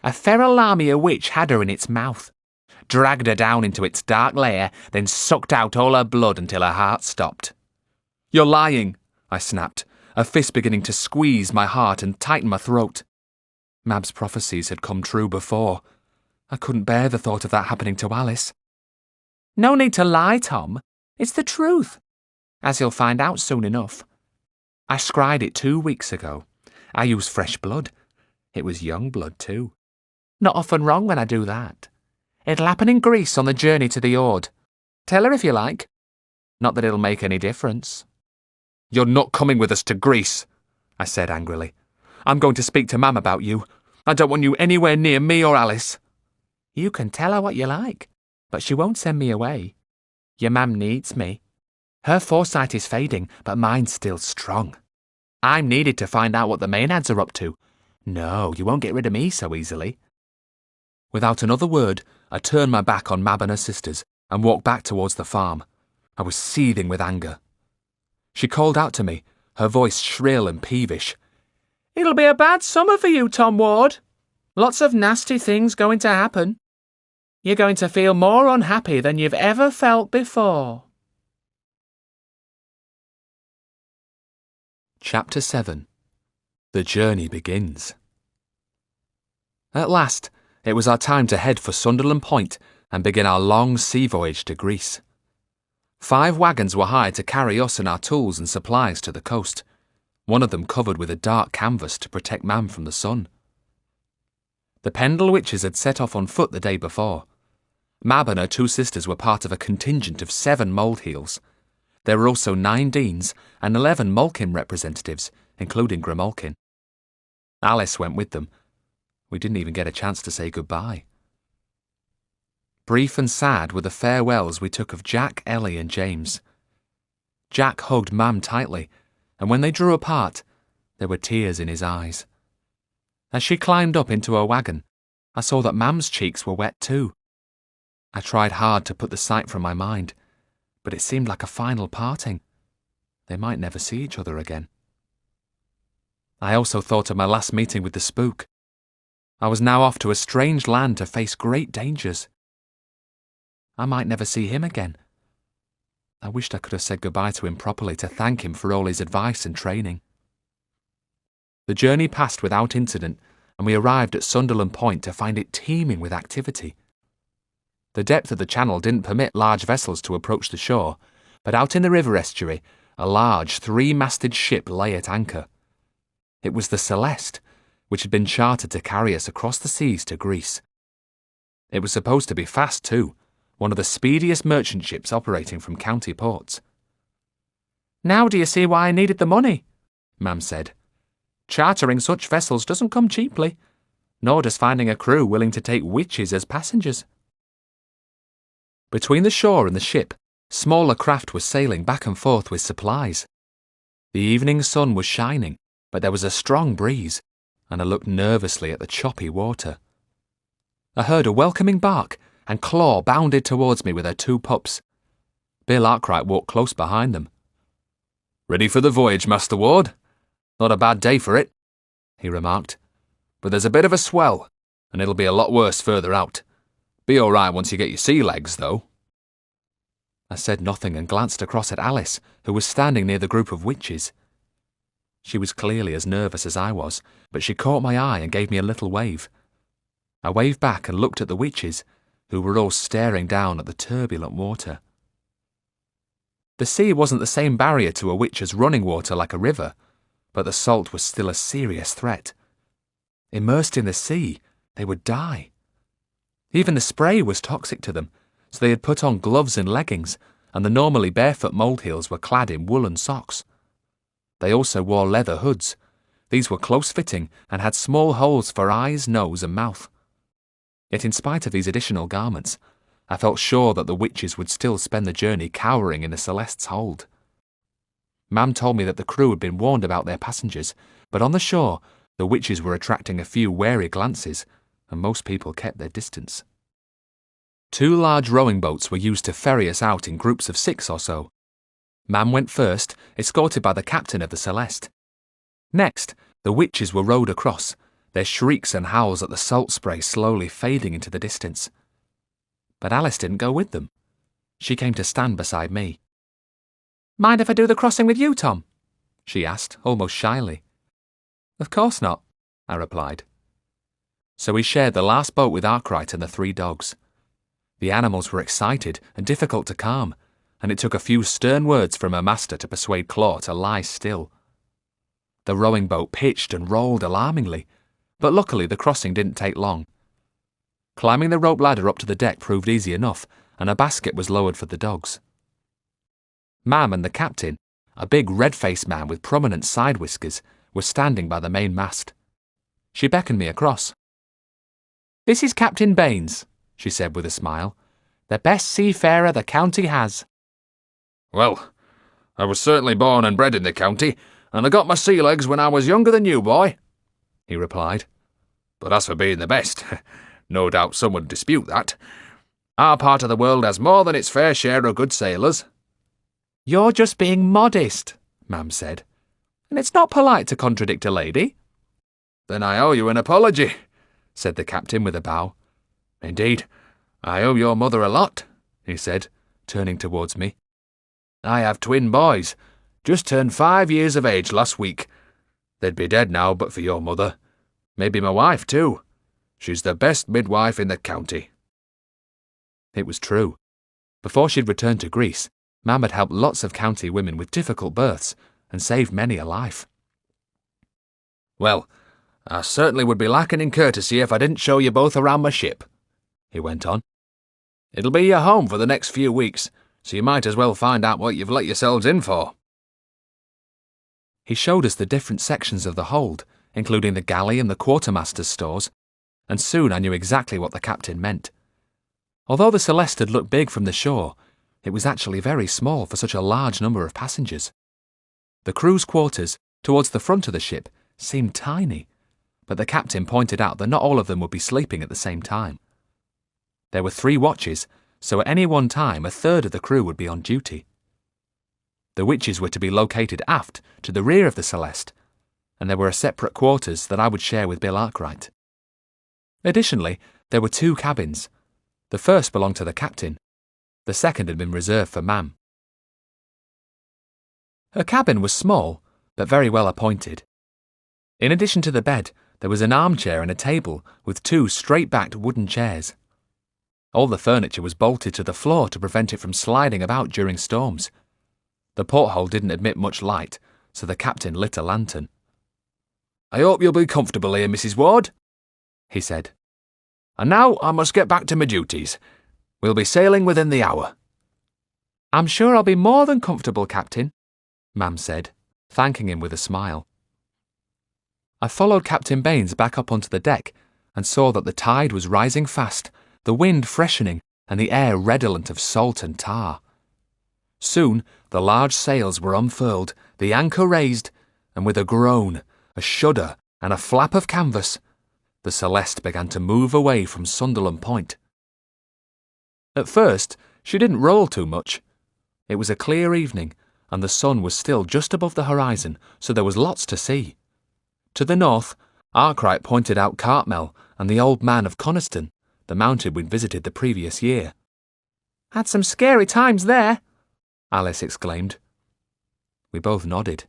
A feral Lamia witch had her in its mouth, dragged her down into its dark lair, then sucked out all her blood until her heart stopped. You're lying, I snapped, a fist beginning to squeeze my heart and tighten my throat. Mab's prophecies had come true before. I couldn't bear the thought of that happening to Alice. No need to lie, Tom. It's the truth, as you'll find out soon enough. I scried it 2 weeks ago. I used fresh blood. It was young blood, too. Not often wrong when I do that. It'll happen in Greece on the journey to the Ord. Tell her if you like. Not that it'll make any difference. You're not coming with us to Greece, I said angrily. I'm going to speak to Mam about you. I don't want you anywhere near me or Alice. You can tell her what you like, but she won't send me away. Your Mam needs me. Her foresight is fading, but mine's still strong. I'm needed to find out what the Maenads are up to. No, you won't get rid of me so easily. Without another word, I turned my back on Mab and her sisters and walked back towards the farm. I was seething with anger. She called out to me, her voice shrill and peevish. It'll be a bad summer for you, Tom Ward. Lots of nasty things going to happen. You're going to feel more unhappy than you've ever felt before. Chapter 7. The Journey Begins. At last, it was our time to head for Sunderland Point and begin our long sea voyage to Greece. 5 wagons were hired to carry us and our tools and supplies to the coast, one of them covered with a dark canvas to protect Mam from the sun. The Pendle witches had set off on foot the day before. Mab and her 2 sisters were part of a contingent of 7 moleheels. There were also 9 deans and 11 Malkin representatives, including Grimalkin. Alice went with them. We didn't even get a chance to say goodbye. Brief and sad were the farewells we took of Jack, Ellie and James. Jack hugged Mam tightly, and when they drew apart, there were tears in his eyes. As she climbed up into her wagon, I saw that Mam's cheeks were wet too. I tried hard to put the sight from my mind, but it seemed like a final parting. They might never see each other again. I also thought of my last meeting with the Spook. I was now off to a strange land to face great dangers. I might never see him again. I wished I could have said goodbye to him properly to thank him for all his advice and training. The journey passed without incident, and we arrived at Sunderland Point to find it teeming with activity. The depth of the channel didn't permit large vessels to approach the shore, but out in the river estuary, a large 3-masted ship lay at anchor. It was the Celeste, which had been chartered to carry us across the seas to Greece. It was supposed to be fast too, one of the speediest merchant ships operating from county ports. Now do you see why I needed the money? Mam said. Chartering such vessels doesn't come cheaply, nor does finding a crew willing to take witches as passengers. Between the shore and the ship, smaller craft were sailing back and forth with supplies. The evening sun was shining, but there was a strong breeze, and I looked nervously at the choppy water. I heard a welcoming bark, and Claw bounded towards me with her 2 pups. Bill Arkwright walked close behind them. "Ready for the voyage, Master Ward? Not a bad day for it," he remarked. "But there's a bit of a swell, and it'll be a lot worse further out. Be all right once you get your sea legs, though." I said nothing and glanced across at Alice, who was standing near the group of witches. She was clearly as nervous as I was, but she caught my eye and gave me a little wave. I waved back and looked at the witches, who were all staring down at the turbulent water. The sea wasn't the same barrier to a witch as running water like a river, but the salt was still a serious threat. Immersed in the sea, they would die. Even the spray was toxic to them, so they had put on gloves and leggings, and the normally barefoot molehills were clad in woolen socks. They also wore leather hoods. These were close-fitting and had small holes for eyes, nose, and mouth. Yet in spite of these additional garments, I felt sure that the witches would still spend the journey cowering in the Celeste's hold. Mam told me that the crew had been warned about their passengers, but on the shore, the witches were attracting a few wary glances, and most people kept their distance. 2 large rowing boats were used to ferry us out in groups of 6 or so. Mam went first, escorted by the captain of the Celeste. Next, the witches were rowed across, their shrieks and howls at the salt spray slowly fading into the distance. But Alice didn't go with them. She came to stand beside me. "Mind if I do the crossing with you, Tom?" she asked, almost shyly. "Of course not," I replied. So we shared the last boat with Arkwright and the 3 dogs. The animals were excited and difficult to calm, and it took a few stern words from her master to persuade Claw to lie still. The rowing boat pitched and rolled alarmingly, but luckily the crossing didn't take long. Climbing the rope ladder up to the deck proved easy enough, and a basket was lowered for the dogs. Mam and the captain, a big red-faced man with prominent side whiskers, were standing by the main mast. She beckoned me across. "This is Captain Baines," she said with a smile. "The best seafarer the county has." Well, I was certainly born and bred in the county, and I got my sea legs when I was younger than you, boy," he replied. "But as for being the best, no doubt some would dispute that. Our part of the world has more than its fair share of good sailors." "You're just being modest," Mam said. "And it's not polite to contradict a lady." "Then I owe you an apology," said the captain with a bow. "Indeed, I owe your mother a lot," he said, turning towards me. "I have twin boys, just turned 5 years of age last week. They'd be dead now but for your mother. Maybe my wife, too. She's the best midwife in the county." It was true. Before she'd returned to Greece, Mam had helped lots of county women with difficult births and saved many a life. "Well, I certainly would be lacking in courtesy if I didn't show you both around my ship," he went on. "It'll be your home for the next few weeks, so you might as well find out what you've let yourselves in for." He showed us the different sections of the hold, including the galley and the quartermaster's stores, and soon I knew exactly what the captain meant. Although the Celeste had looked big from the shore, it was actually very small for such a large number of passengers. The crew's quarters, towards the front of the ship, seemed tiny, but the captain pointed out that not all of them would be sleeping at the same time. There were 3 watches, so at any one time 1/3 of the crew would be on duty. The witches were to be located aft, to the rear of the Celeste, and there were separate quarters that I would share with Bill Arkwright. Additionally, there were 2 cabins. The first belonged to the captain. The second had been reserved for Mam. Her cabin was small, but very well appointed. In addition to the bed, there was an armchair and a table with 2 straight-backed wooden chairs. All the furniture was bolted to the floor to prevent it from sliding about during storms. The porthole didn't admit much light, so the captain lit a lantern. "I hope you'll be comfortable here, Mrs. Ward," he said. "And now I must get back to my duties. We'll be sailing within the hour." "I'm sure I'll be more than comfortable, Captain," Mam said, thanking him with a smile. I followed Captain Baines back up onto the deck and saw that the tide was rising fast, the wind freshening, and the air redolent of salt and tar. Soon the large sails were unfurled, the anchor raised, and with a groan, a shudder, and a flap of canvas, the Celeste began to move away from Sunderland Point. At first, she didn't roll too much. It was a clear evening, and the sun was still just above the horizon, so there was lots to see. To the north, Arkwright pointed out Cartmel and the Old Man of Coniston, the mountain we'd visited the previous year. Had some scary times there, Alice exclaimed. We both nodded.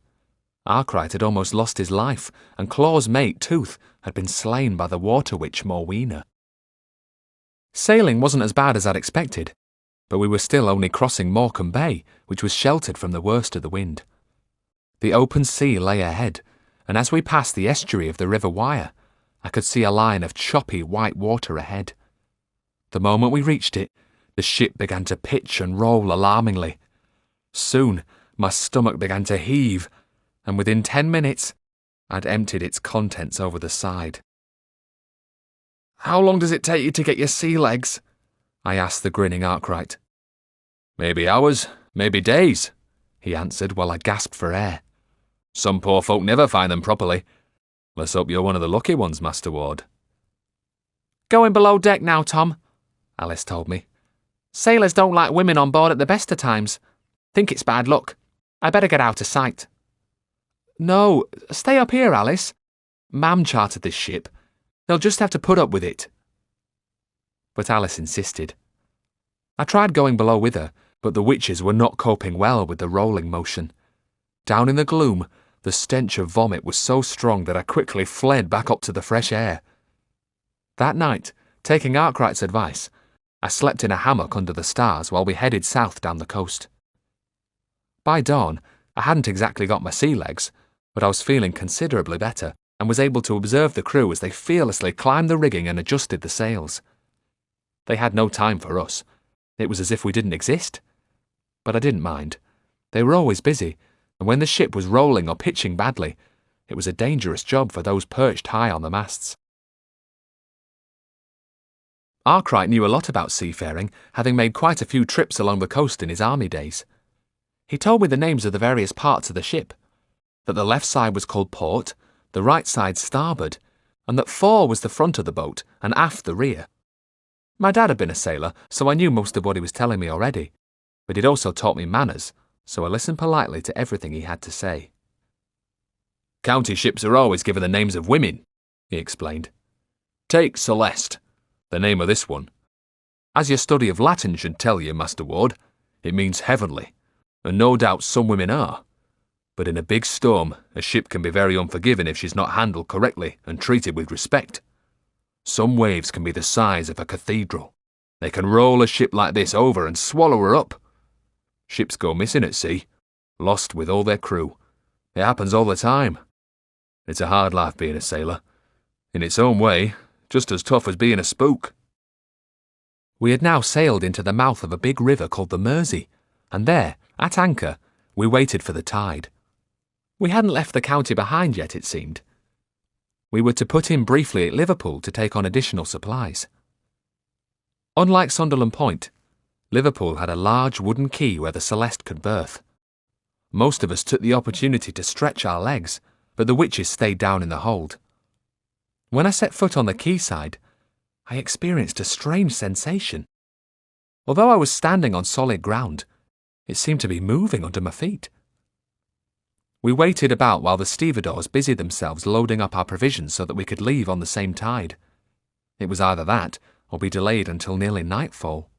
Arkwright had almost lost his life, and Claw's mate, Tooth, had been slain by the water witch Morweena. Sailing wasn't as bad as I'd expected, but we were still only crossing Morecambe Bay, which was sheltered from the worst of the wind. The open sea lay ahead, and as we passed the estuary of the River Wyre, I could see a line of choppy white water ahead. The moment we reached it, the ship began to pitch and roll alarmingly. Soon, my stomach began to heave, and within 10 minutes, I'd emptied its contents over the side. "How long does it take you to get your sea legs?" I asked the grinning Arkwright. "Maybe hours, maybe days," he answered while I gasped for air. "Some poor folk never find them properly. Let's hope you're one of the lucky ones, Master Ward." "Going below deck now, Tom," Alice told me. "Sailors don't like women on board at the best of times. Think it's bad luck. I better get out of sight." "No, stay up here, Alice. Mam chartered this ship. They'll just have to put up with it." But Alice insisted. I tried going below with her, but the witches were not coping well with the rolling motion. Down in the gloom, the stench of vomit was so strong that I quickly fled back up to the fresh air. That night, taking Arkwright's advice, I slept in a hammock under the stars while we headed south down the coast. By dawn, I hadn't exactly got my sea legs, but I was feeling considerably better and was able to observe the crew as they fearlessly climbed the rigging and adjusted the sails. They had no time for us. It was as if we didn't exist. But I didn't mind. They were always busy, and when the ship was rolling or pitching badly, it was a dangerous job for those perched high on the masts. Arkwright knew a lot about seafaring, having made quite a few trips along the coast in his army days. He told me the names of the various parts of the ship, that the left side was called port, the right side starboard, and that fore was the front of the boat and aft the rear. My dad had been a sailor, so I knew most of what he was telling me already, but he'd also taught me manners, so I listened politely to everything he had to say. "County ships are always given the names of women," he explained. "Take Celeste, the name of this one. As your study of Latin should tell you, Master Ward, it means heavenly, and no doubt some women are. But in a big storm, a ship can be very unforgiving if she's not handled correctly and treated with respect. Some waves can be the size of a cathedral. They can roll a ship like this over and swallow her up. Ships go missing at sea, lost with all their crew. It happens all the time. It's a hard life being a sailor. In its own way, just as tough as being a spook." We had now sailed into the mouth of a big river called the Mersey, and there, at anchor, we waited for the tide. We hadn't left the county behind yet, it seemed. We were to put in briefly at Liverpool to take on additional supplies. Unlike Sunderland Point, Liverpool had a large wooden quay where the Celeste could berth. Most of us took the opportunity to stretch our legs, but the witches stayed down in the hold. When I set foot on the quayside, I experienced a strange sensation. Although I was standing on solid ground, it seemed to be moving under my feet. We waited about while the stevedores busied themselves loading up our provisions so that we could leave on the same tide. It was either that or be delayed until nearly nightfall.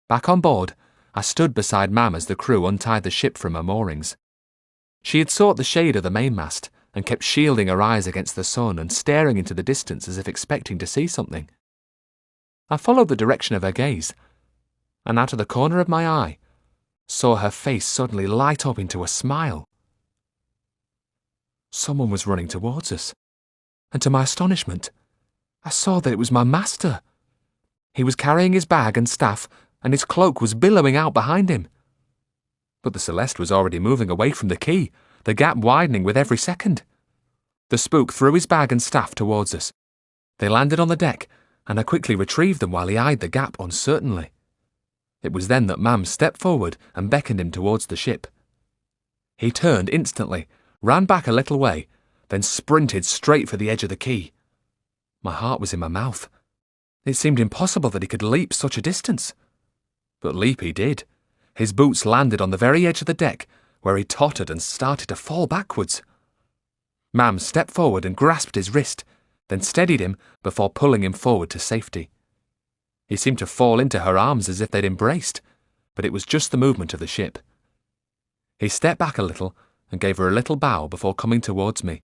Back on board, I stood beside Mam as the crew untied the ship from her moorings. She had sought the shade of the mainmast and kept shielding her eyes against the sun and staring into the distance as if expecting to see something. I followed the direction of her gaze, and out of the corner of my eye, saw her face suddenly light up into a smile. Someone was running towards us, and to my astonishment, I saw that it was my master. He was carrying his bag and staff, and his cloak was billowing out behind him. But the Celeste was already moving away from the quay, the gap widening with every second. The spook threw his bag and staff towards us. They landed on the deck, and I quickly retrieved them while he eyed the gap uncertainly. It was then that Mam stepped forward and beckoned him towards the ship. He turned instantly, ran back a little way, then sprinted straight for the edge of the quay. My heart was in my mouth. It seemed impossible that he could leap such a distance. But leap he did. His boots landed on the very edge of the deck, where he tottered and started to fall backwards. Mam stepped forward and grasped his wrist, then steadied him before pulling him forward to safety. He seemed to fall into her arms as if they'd embraced, but it was just the movement of the ship. He stepped back a little and gave her a little bow before coming towards me.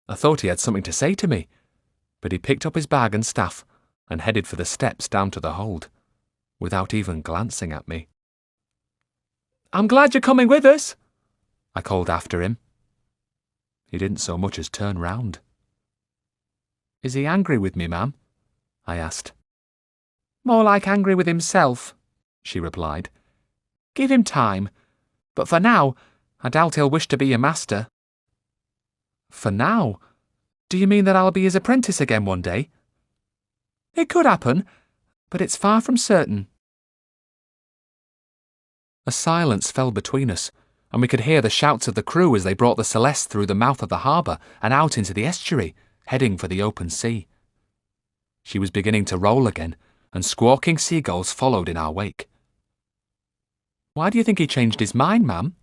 I thought he had something to say to me, but he picked up his bag and staff and headed for the steps down to the hold, without even glancing at me. "I'm glad you're coming with us," I called after him. He didn't so much as turn round. "Is he angry with me, ma'am?" I asked. "More like angry with himself," she replied. "Give him time, but for now, I doubt he'll wish to be your master." "For now? Do you mean that I'll be his apprentice again one day?" "It could happen, but it's far from certain." A silence fell between us, and we could hear the shouts of the crew as they brought the Celeste through the mouth of the harbour and out into the estuary, heading for the open sea. She was beginning to roll again, and squawking seagulls followed in our wake. "Why do you think he changed his mind, ma'am?"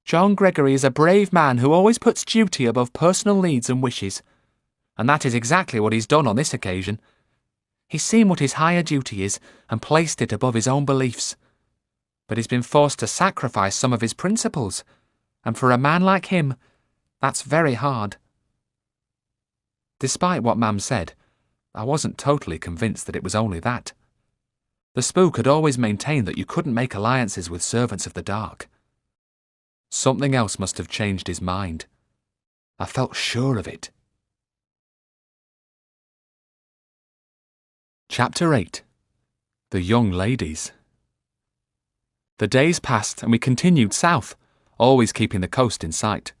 "John Gregory is a brave man who always puts duty above personal needs and wishes, and that is exactly what he's done on this occasion. He's seen what his higher duty is and placed it above his own beliefs. But he's been forced to sacrifice some of his principles, and for a man like him, that's very hard." Despite what Mam said, I wasn't totally convinced that it was only that. The Spook had always maintained that you couldn't make alliances with servants of the dark. Something else must have changed his mind. I felt sure of it. Chapter 8. The Young Ladies. The days passed and we continued south, always keeping the coast in sight.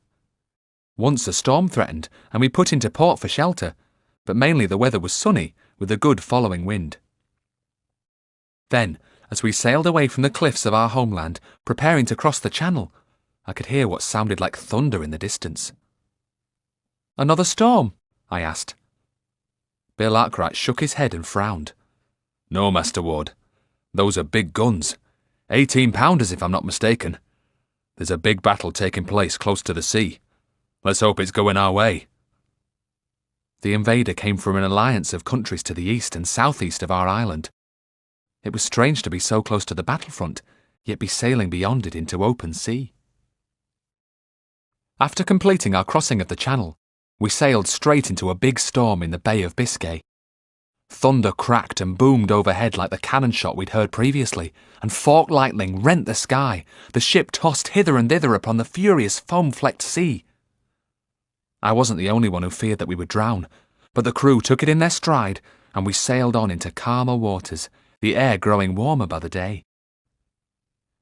Once a storm threatened and we put into port for shelter, but mainly the weather was sunny with a good following wind. Then, as we sailed away from the cliffs of our homeland, preparing to cross the channel, I could hear what sounded like thunder in the distance. "Another storm?" I asked. Bill Arkwright shook his head and frowned. "No, Master Ward. Those are big guns. 18-pounders if I'm not mistaken. There's a big battle taking place close to the sea. Let's hope it's going our way." The invader came from an alliance of countries to the east and southeast of our island. It was strange to be so close to the battlefront, yet be sailing beyond it into open sea. After completing our crossing of the channel, we sailed straight into a big storm in the Bay of Biscay. Thunder cracked and boomed overhead like the cannon shot we'd heard previously, and forked lightning rent the sky, the ship tossed hither and thither upon the furious foam-flecked sea. I wasn't the only one who feared that we would drown, but the crew took it in their stride, and we sailed on into calmer waters, the air growing warmer by the day.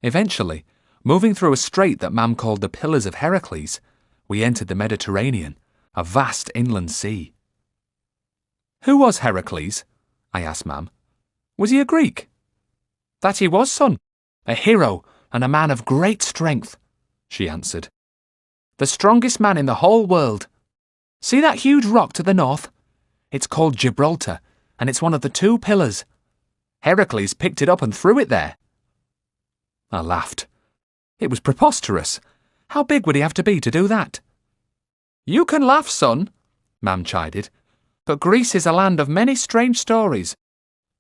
Eventually, moving through a strait that Mam called the Pillars of Heracles, we entered the Mediterranean, a vast inland sea. "Who was Heracles?" I asked Mam. "Was he a Greek?" "That he was, son. A hero and a man of great strength," she answered. "The strongest man in the whole world. See that huge rock to the north? It's called Gibraltar, and it's one of the 2 pillars. Heracles picked it up and threw it there." I laughed. It was preposterous. How big would he have to be to do that? "You can laugh, son," Mam chided, "but Greece is a land of many strange stories.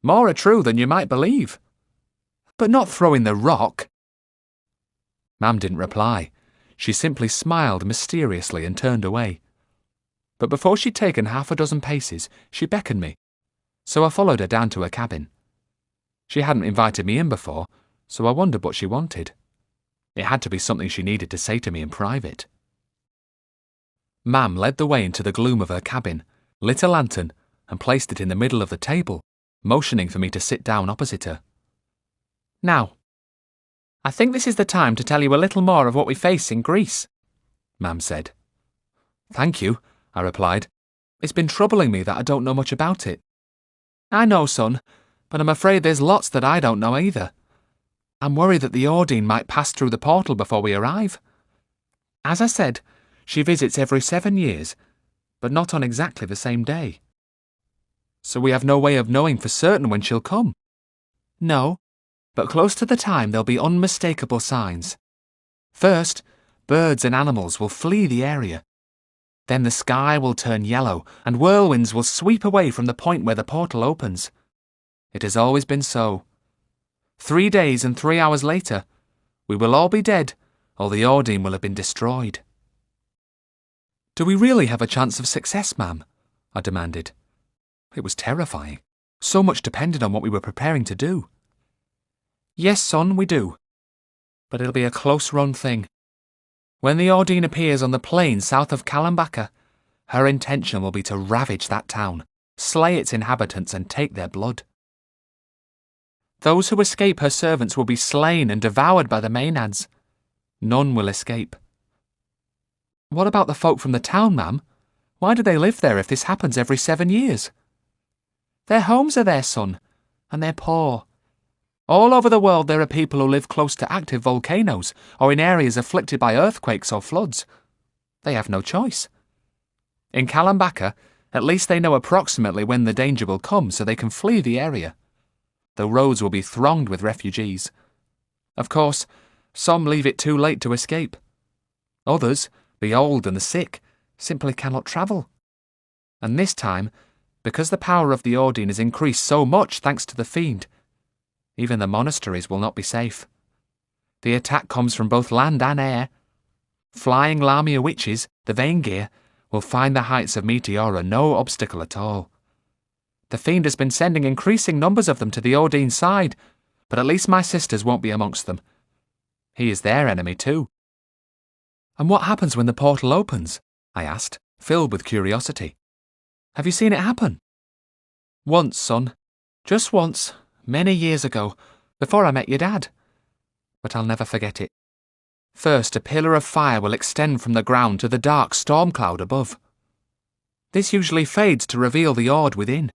More are true than you might believe. But not throwing the rock." Mam didn't reply. She simply smiled mysteriously and turned away. But before she'd taken 6 paces, she beckoned me, so I followed her down to her cabin. She hadn't invited me in before, so I wondered what she wanted. It had to be something she needed to say to me in private. Mam led the way into the gloom of her cabin, lit a lantern, and placed it in the middle of the table, motioning for me to sit down opposite her. "Now, I think this is the time to tell you a little more of what we face in Greece," Mam said. "Thank you," I replied. "It's been troubling me that I don't know much about it." "I know, son, but I'm afraid there's lots that I don't know either. I'm worried that the Ordine might pass through the portal before we arrive. As I said, she visits every 7 years, but not on exactly the same day. So we have no way of knowing for certain when she'll come." "No, but close to the time there'll be unmistakable signs. First, birds and animals will flee the area. Then the sky will turn yellow and whirlwinds will sweep away from the point where the portal opens. It has always been so. 3 days and 3 hours later, we will all be dead, or the Ordine will have been destroyed. Do we really have a chance of success, ma'am? I demanded. It was terrifying. So much depended on what we were preparing to do. Yes, son, we do. But it'll be a close-run thing. When the Ordine appears on the plain south of Kalambaka, her intention will be to ravage that town, slay its inhabitants and take their blood. Those who escape her servants will be slain and devoured by the Maenads. None will escape. What about the folk from the town, ma'am? Why do they live there if this happens every 7 years? Their homes are there, son, and they're poor. All over the world there are people who live close to active volcanoes or in areas afflicted by earthquakes or floods. They have no choice. In Kalambaka, at least they know approximately when the danger will come so they can flee the area. The roads will be thronged with refugees. Of course, some leave it too late to escape. Others, the old and the sick, simply cannot travel. And this time, because the power of the Ordine has increased so much thanks to the Fiend, even the monasteries will not be safe. The attack comes from both land and air. Flying Lamia witches, the Vaingear, will find the heights of Meteora no obstacle at all. The Fiend has been sending increasing numbers of them to the Ordine side, but at least my sisters won't be amongst them. He is their enemy too. And what happens when the portal opens? I asked, filled with curiosity. Have you seen it happen? Once, son. Just once, many years ago, before I met your dad. But I'll never forget it. First, a pillar of fire will extend from the ground to the dark storm cloud above. This usually fades to reveal the Ord within.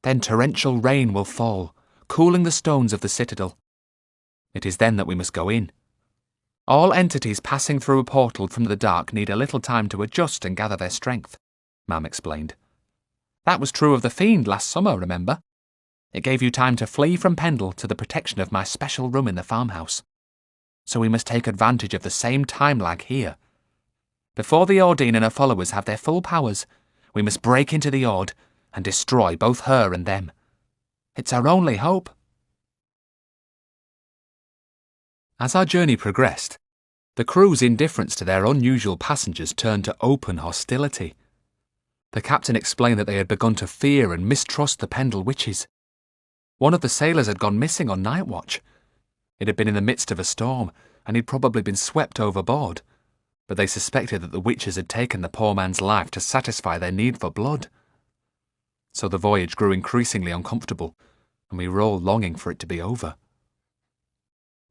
Then torrential rain will fall, cooling the stones of the citadel. It is then that we must go in. All entities passing through a portal from the dark need a little time to adjust and gather their strength, Mam explained. That was true of the Fiend last summer, remember? It gave you time to flee from Pendle to the protection of my special room in the farmhouse. So we must take advantage of the same time lag here. Before the Ordine and her followers have their full powers, we must break into the Ord and destroy both her and them. It's our only hope. As our journey progressed, the crew's indifference to their unusual passengers turned to open hostility. The captain explained that they had begun to fear and mistrust the Pendle witches. One of the sailors had gone missing on night watch. It had been in the midst of a storm, and he'd probably been swept overboard, but they suspected that the witches had taken the poor man's life to satisfy their need for blood. So the voyage grew increasingly uncomfortable, and we were all longing for it to be over.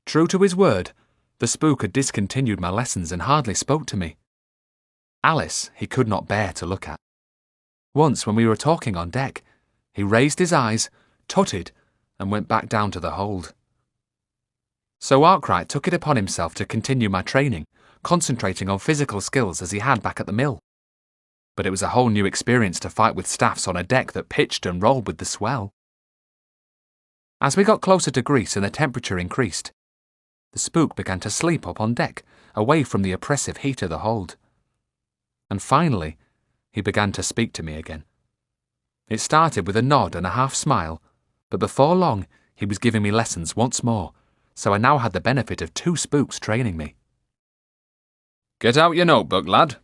True to his word, the spook had discontinued my lessons and hardly spoke to me. Alice he could not bear to look at. Once, when we were talking on deck, he raised his eyes, tutted, and went back down to the hold. So Arkwright took it upon himself to continue my training, concentrating on physical skills as he had back at the mill. But it was a whole new experience to fight with staffs on a deck that pitched and rolled with the swell. As we got closer to Greece and the temperature increased, the spook began to sleep up on deck, away from the oppressive heat of the hold. And finally, he began to speak to me again. It started with a nod and a half smile, but before long he was giving me lessons once more, so I now had the benefit of 2 spooks training me. "Get out your notebook, lad,"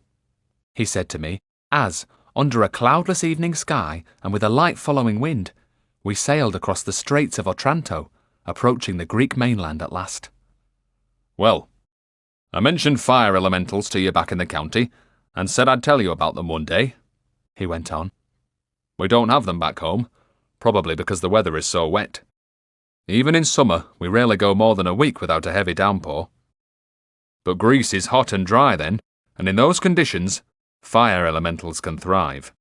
he said to me, as, under a cloudless evening sky and with a light following wind, we sailed across the Straits of Otranto, approaching the Greek mainland at last. "Well, I mentioned fire elementals to you back in the county, and said I'd tell you about them one day," he went on. "We don't have them back home, probably because the weather is so wet. Even in summer, we rarely go more than a week without a heavy downpour. But Greece is hot and dry then, and in those conditions, fire elementals can thrive.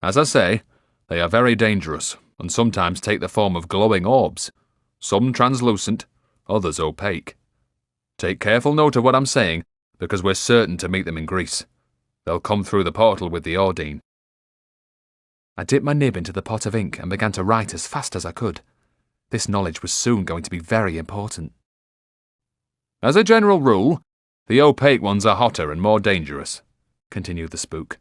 As I say, they are very dangerous, and sometimes take the form of glowing orbs, some translucent, others opaque. Take careful note of what I'm saying, because we're certain to meet them in Greece. They'll come through the portal with the Ordine." I dipped my nib into the pot of ink and began to write as fast as I could. This knowledge was soon going to be very important. "As a general rule, the opaque ones are hotter and more dangerous," continued the spook.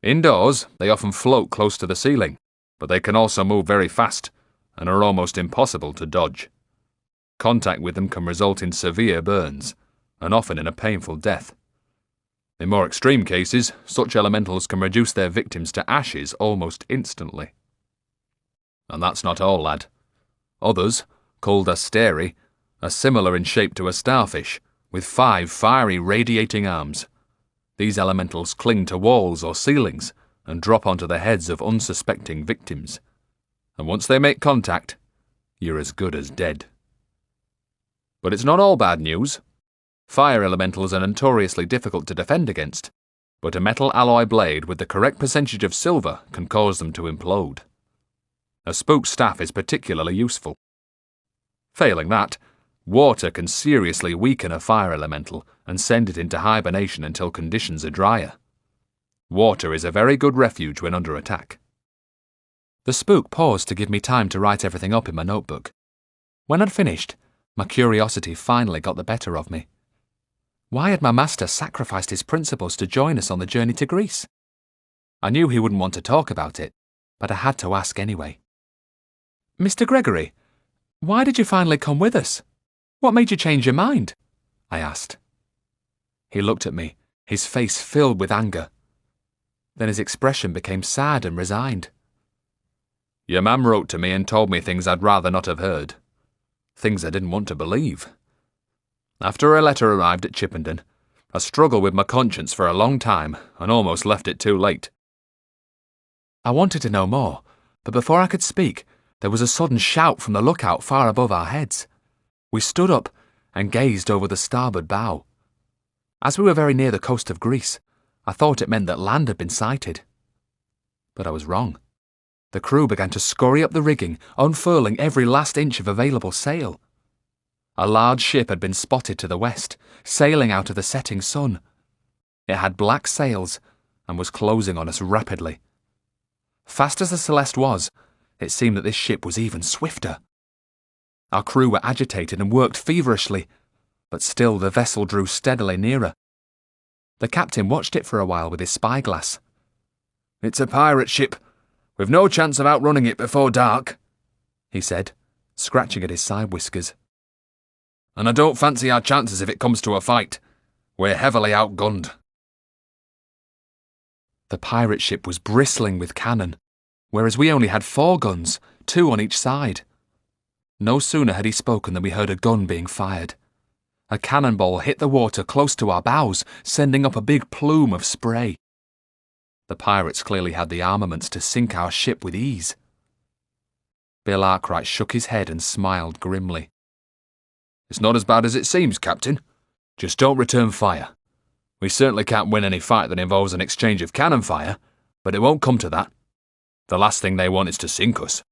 "Indoors, they often float close to the ceiling, but they can also move very fast and are almost impossible to dodge. Contact with them can result in severe burns, and often in a painful death. In more extreme cases, such elementals can reduce their victims to ashes almost instantly. And that's not all, lad. Others, called asteri, are similar in shape to a starfish, with 5 fiery radiating arms. These elementals cling to walls or ceilings and drop onto the heads of unsuspecting victims. And once they make contact, you're as good as dead. But it's not all bad news. Fire elementals are notoriously difficult to defend against, but a metal alloy blade with the correct percentage of silver can cause them to implode. A spook staff is particularly useful. Failing that, water can seriously weaken a fire elemental and send it into hibernation until conditions are drier. Water is a very good refuge when under attack. The spook paused to give me time to write everything up in my notebook. When I'd finished, my curiosity finally got the better of me. Why had my master sacrificed his principles to join us on the journey to Greece? I knew he wouldn't want to talk about it, but I had to ask anyway. Mr. Gregory, why did you finally come with us? What made you change your mind? I asked. He looked at me, his face filled with anger. Then his expression became sad and resigned. Your mam wrote to me and told me things I'd rather not have heard. Things I didn't want to believe. After her letter arrived at Chippenden, I struggled with my conscience for a long time and almost left it too late. I wanted to know more, but before I could speak, there was a sudden shout from the lookout far above our heads. We stood up and gazed over the starboard bow. As we were very near the coast of Greece, I thought it meant that land had been sighted. But I was wrong. The crew began to scurry up the rigging, unfurling every last inch of available sail. A large ship had been spotted to the west, sailing out of the setting sun. It had black sails and was closing on us rapidly. Fast as the Celeste was, it seemed that this ship was even swifter. Our crew were agitated and worked feverishly, but still the vessel drew steadily nearer. The captain watched it for a while with his spyglass. "It's a pirate ship. We've no chance of outrunning it before dark," he said, scratching at his side whiskers. "And I don't fancy our chances if it comes to a fight. We're heavily outgunned." The pirate ship was bristling with cannon, whereas we only had 4 guns, 2 on each side. No sooner had he spoken than we heard a gun being fired. A cannonball hit the water close to our bows, sending up a big plume of spray. The pirates clearly had the armaments to sink our ship with ease. Bill Arkwright shook his head and smiled grimly. "It's not as bad as it seems, Captain. Just don't return fire. We certainly can't win any fight that involves an exchange of cannon fire, but it won't come to that. The last thing they want is to sink us.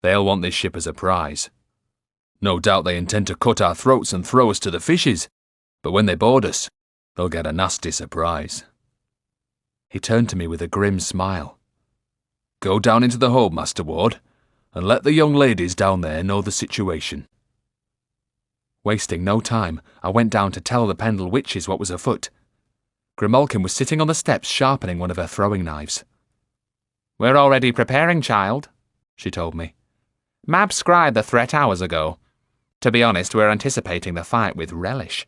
They'll want this ship as a prize. No doubt they intend to cut our throats and throw us to the fishes, but when they board us, they'll get a nasty surprise." He turned to me with a grim smile. "Go down into the hold, Master Ward, and let the young ladies down there know the situation." Wasting no time, I went down to tell the Pendle witches what was afoot. Grimalkin was sitting on the steps sharpening one of her throwing knives. "We're already preparing, child," she told me. "Mab scried the threat hours ago. To be honest, we're anticipating the fight with relish.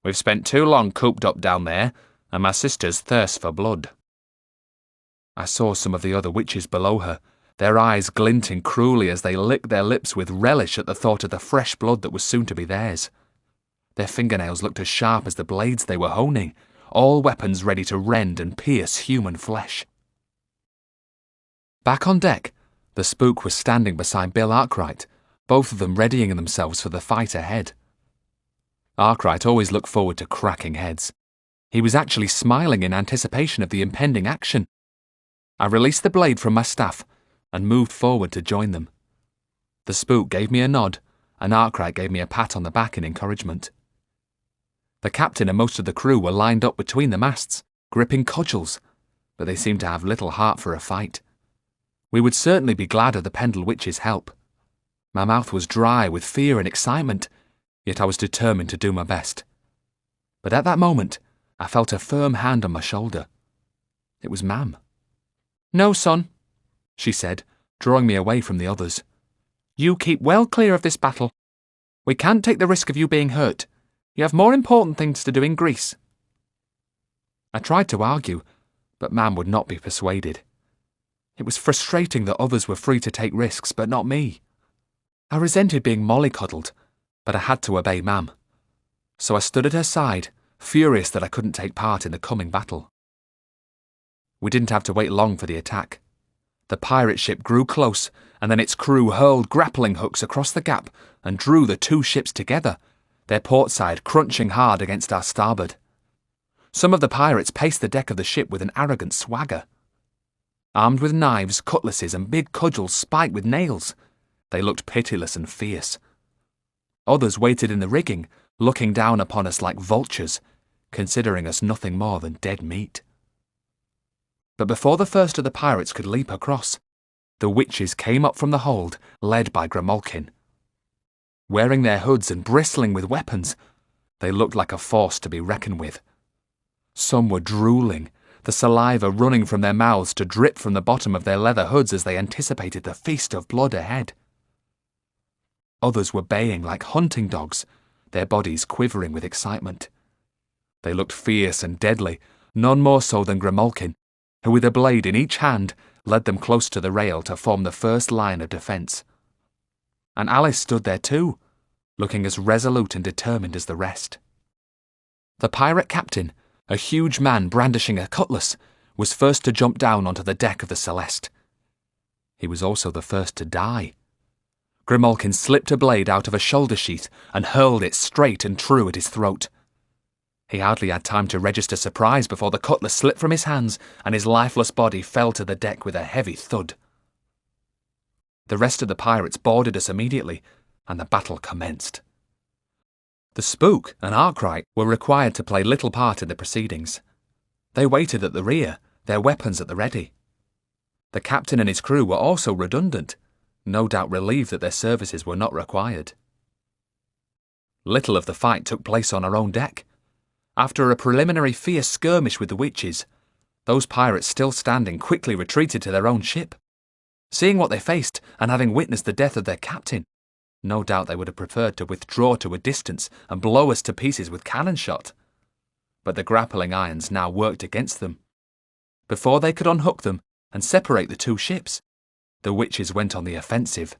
We've spent too long cooped up down there, and my sisters thirst for blood." I saw some of the other witches below her, their eyes glinting cruelly as they licked their lips with relish at the thought of the fresh blood that was soon to be theirs. Their fingernails looked as sharp as the blades they were honing, all weapons ready to rend and pierce human flesh. Back on deck, the spook was standing beside Bill Arkwright, both of them readying themselves for the fight ahead. Arkwright always looked forward to cracking heads. He was actually smiling in anticipation of the impending action. I released the blade from my staff and moved forward to join them. The spook gave me a nod, and Arkwright gave me a pat on the back in encouragement. The captain and most of the crew were lined up between the masts, gripping cudgels, but they seemed to have little heart for a fight. We would certainly be glad of the Pendle Witch's help. My mouth was dry with fear and excitement, yet I was determined to do my best. But at that moment, I felt a firm hand on my shoulder. It was Mam. "No, son," she said, drawing me away from the others. "You keep well clear of this battle. We can't take the risk of you being hurt. You have more important things to do in Greece." I tried to argue, but Mam would not be persuaded. It was frustrating that others were free to take risks, but not me. I resented being mollycoddled, but I had to obey Mam. So I stood at her side, furious that I couldn't take part in the coming battle. We didn't have to wait long for the attack. The pirate ship grew close, and then its crew hurled grappling hooks across the gap and drew the two ships together, their port side crunching hard against our starboard. Some of the pirates paced the deck of the ship with an arrogant swagger. Armed with knives, cutlasses, and big cudgels spiked with nails, they looked pitiless and fierce. Others waited in the rigging, looking down upon us like vultures, considering us nothing more than dead meat. But before the first of the pirates could leap across, the witches came up from the hold, led by Grimalkin. Wearing their hoods and bristling with weapons, they looked like a force to be reckoned with. Some were drooling, the saliva running from their mouths to drip from the bottom of their leather hoods as they anticipated the feast of blood ahead. Others were baying like hunting dogs, their bodies quivering with excitement. They looked fierce and deadly, none more so than Grimalkin, who with a blade in each hand led them close to the rail to form the first line of defence. And Alice stood there too, looking as resolute and determined as the rest. The pirate captain, a huge man brandishing a cutlass, was first to jump down onto the deck of the Celeste. He was also the first to die. Grimalkin slipped a blade out of a shoulder sheath and hurled it straight and true at his throat. He hardly had time to register surprise before the cutlass slipped from his hands and his lifeless body fell to the deck with a heavy thud. The rest of the pirates boarded us immediately, and the battle commenced. The Spook and Arkwright were required to play little part in the proceedings. They waited at the rear, their weapons at the ready. The captain and his crew were also redundant, no doubt relieved that their services were not required. Little of the fight took place on our own deck. After a preliminary fierce skirmish with the witches, those pirates still standing quickly retreated to their own ship. Seeing what they faced and having witnessed the death of their captain, no doubt they would have preferred to withdraw to a distance and blow us to pieces with cannon shot. But the grappling irons now worked against them. Before they could unhook them and separate the two ships, the witches went on the offensive.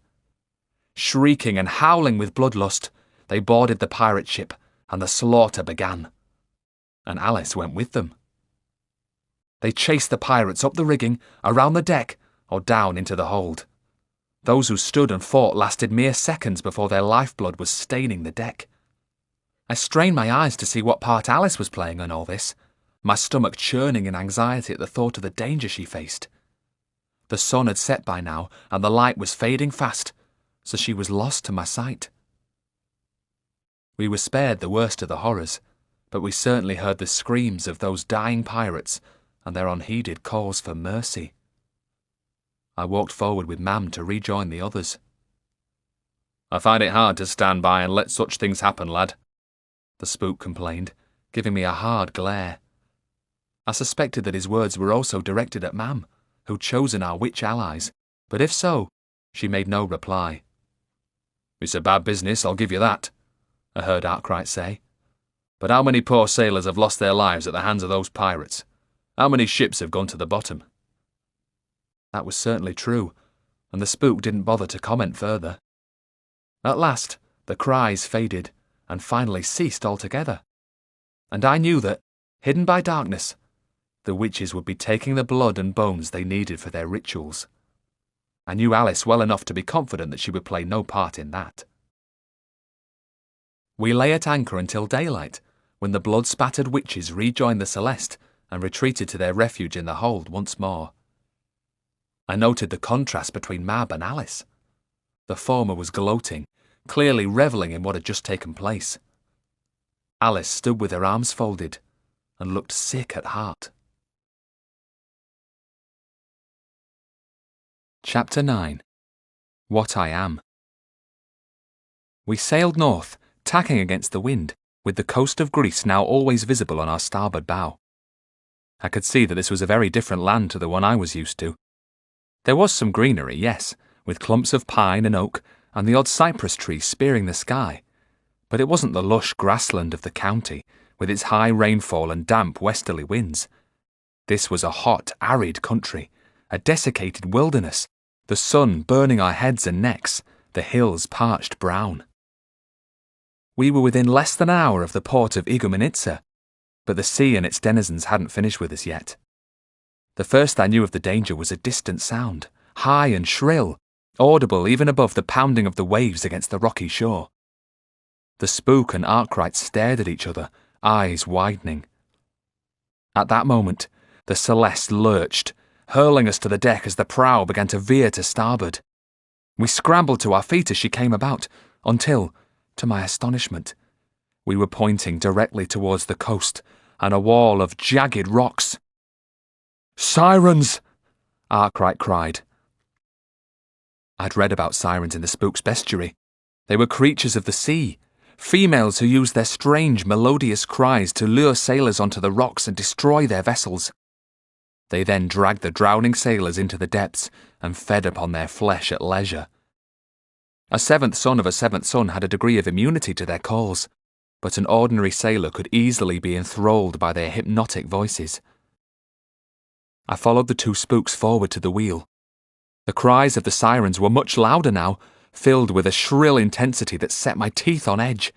Shrieking and howling with bloodlust, they boarded the pirate ship and the slaughter began. And Alice went with them. They chased the pirates up the rigging, around the deck, or down into the hold. Those who stood and fought lasted mere seconds before their lifeblood was staining the deck. I strained my eyes to see what part Alice was playing in all this, my stomach churning in anxiety at the thought of the danger she faced. The sun had set by now, and the light was fading fast, so she was lost to my sight. We were spared the worst of the horrors, but we certainly heard the screams of those dying pirates and their unheeded calls for mercy. I walked forward with Mam to rejoin the others. "I find it hard to stand by and let such things happen, lad," the Spook complained, giving me a hard glare. I suspected that his words were also directed at Mam, who'd chosen our witch allies, but if so, she made no reply. "It's a bad business, I'll give you that," I heard Arkwright say. "But how many poor sailors have lost their lives at the hands of those pirates? How many ships have gone to the bottom?" That was certainly true, and the Spook didn't bother to comment further. At last, the cries faded, and finally ceased altogether. And I knew that, hidden by darkness, the witches would be taking the blood and bones they needed for their rituals. I knew Alice well enough to be confident that she would play no part in that. We lay at anchor until daylight, when the blood-spattered witches rejoined the Celeste and retreated to their refuge in the hold once more. I noted the contrast between Mab and Alice. The former was gloating, clearly revelling in what had just taken place. Alice stood with her arms folded and looked sick at heart. Chapter 9. What I Am. We sailed north, tacking against the wind, with the coast of Greece now always visible on our starboard bow. I could see that this was a very different land to the one I was used to. There was some greenery, yes, with clumps of pine and oak and the odd cypress tree spearing the sky, but it wasn't the lush grassland of the county, with its high rainfall and damp westerly winds. This was a hot, arid country, a desiccated wilderness, the sun burning our heads and necks, the hills parched brown. We were within less than an hour of the port of Igoumenitsa, but the sea and its denizens hadn't finished with us yet. The first I knew of the danger was a distant sound, high and shrill, audible even above the pounding of the waves against the rocky shore. The Spook and Arkwright stared at each other, eyes widening. At that moment, the Celeste lurched, hurling us to the deck as the prow began to veer to starboard. We scrambled to our feet as she came about, until, to my astonishment, we were pointing directly towards the coast and a wall of jagged rocks. "Sirens!" Arkwright cried. I'd read about sirens in the Spook's bestiary. They were creatures of the sea, females who used their strange, melodious cries to lure sailors onto the rocks and destroy their vessels. They then dragged the drowning sailors into the depths and fed upon their flesh at leisure. A seventh son of a seventh son had a degree of immunity to their calls, but an ordinary sailor could easily be enthralled by their hypnotic voices. I followed the two Spooks forward to the wheel. The cries of the sirens were much louder now, filled with a shrill intensity that set my teeth on edge.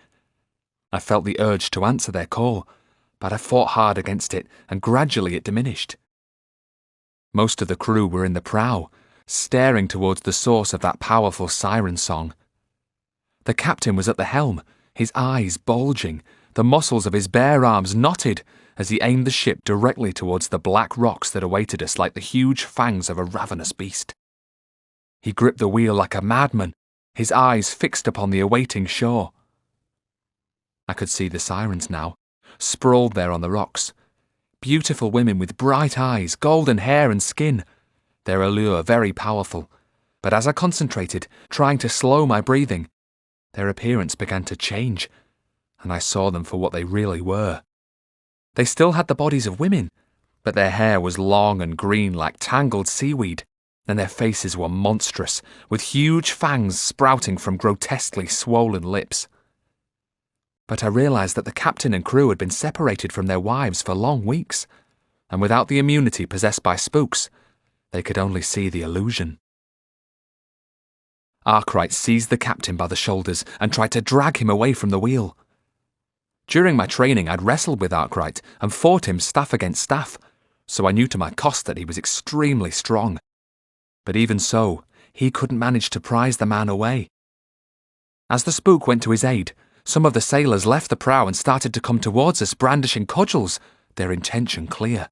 I felt the urge to answer their call, but I fought hard against it, and gradually it diminished. Most of the crew were in the prow, staring towards the source of that powerful siren song. The captain was at the helm, his eyes bulging, the muscles of his bare arms knotted as he aimed the ship directly towards the black rocks that awaited us like the huge fangs of a ravenous beast. He gripped the wheel like a madman, his eyes fixed upon the awaiting shore. I could see the sirens now, sprawled there on the rocks. Beautiful women with bright eyes, golden hair and skin, their allure very powerful. But as I concentrated, trying to slow my breathing, their appearance began to change, and I saw them for what they really were. They still had the bodies of women, but their hair was long and green like tangled seaweed, and their faces were monstrous, with huge fangs sprouting from grotesquely swollen lips. But I realized that the captain and crew had been separated from their wives for long weeks, and without the immunity possessed by Spooks, they could only see the illusion. Arkwright seized the captain by the shoulders and tried to drag him away from the wheel. During my training, I'd wrestled with Arkwright and fought him staff against staff, so I knew to my cost that he was extremely strong. But even so, he couldn't manage to prise the man away. As the Spook went to his aid, some of the sailors left the prow and started to come towards us, brandishing cudgels, their intention clear.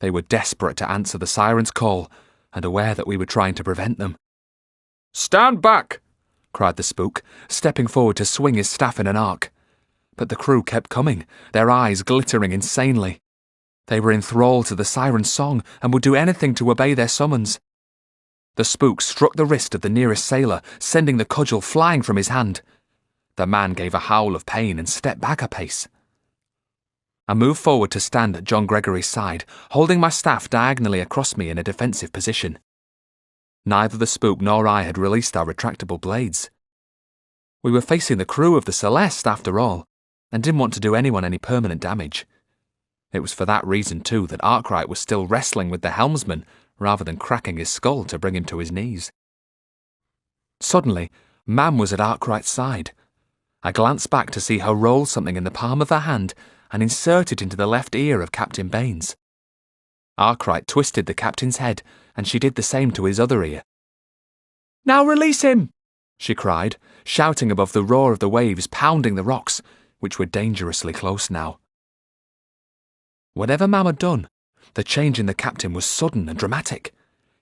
They were desperate to answer the siren's call and aware that we were trying to prevent them. "Stand back!" cried the Spook, stepping forward to swing his staff in an arc. But the crew kept coming, their eyes glittering insanely. They were enthralled to the siren's song and would do anything to obey their summons. The Spook struck the wrist of the nearest sailor, sending the cudgel flying from his hand. The man gave a howl of pain and stepped back a pace. I moved forward to stand at John Gregory's side, holding my staff diagonally across me in a defensive position. Neither the Spook nor I had released our retractable blades. We were facing the crew of the Celeste, after all, and didn't want to do anyone any permanent damage. It was for that reason, too, that Arkwright was still wrestling with the helmsman rather than cracking his skull to bring him to his knees. Suddenly, Mam was at Arkwright's side. I glanced back to see her roll something in the palm of her hand and insert it into the left ear of Captain Baines. Arkwright twisted the captain's head, and she did the same to his other ear. "Now release him!" she cried, shouting above the roar of the waves pounding the rocks, which were dangerously close now. Whatever Mam had done, the change in the captain was sudden and dramatic.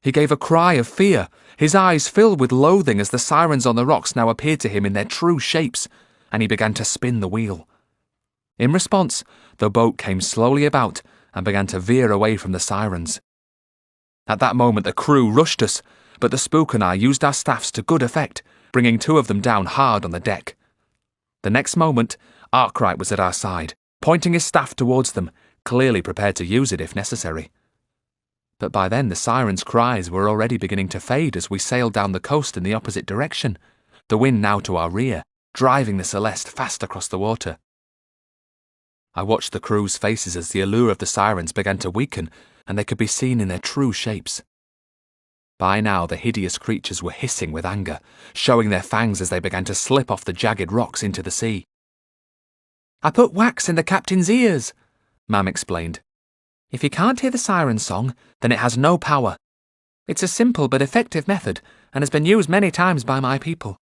He gave a cry of fear, his eyes filled with loathing as the sirens on the rocks now appeared to him in their true shapes, and he began to spin the wheel. In response, the boat came slowly about and began to veer away from the sirens. At that moment the crew rushed us, but the Spook and I used our staffs to good effect, bringing two of them down hard on the deck. The next moment, Arkwright was at our side, pointing his staff towards them, clearly prepared to use it if necessary. But by then the sirens' cries were already beginning to fade as we sailed down the coast in the opposite direction, the wind now to our rear, driving the Celeste fast across the water. I watched the crew's faces as the allure of the sirens began to weaken and they could be seen in their true shapes. By now the hideous creatures were hissing with anger, showing their fangs as they began to slip off the jagged rocks into the sea. "I put wax in the captain's ears," Mam explained. "If he can't hear the siren song, then it has no power. It's a simple but effective method and has been used many times by my people.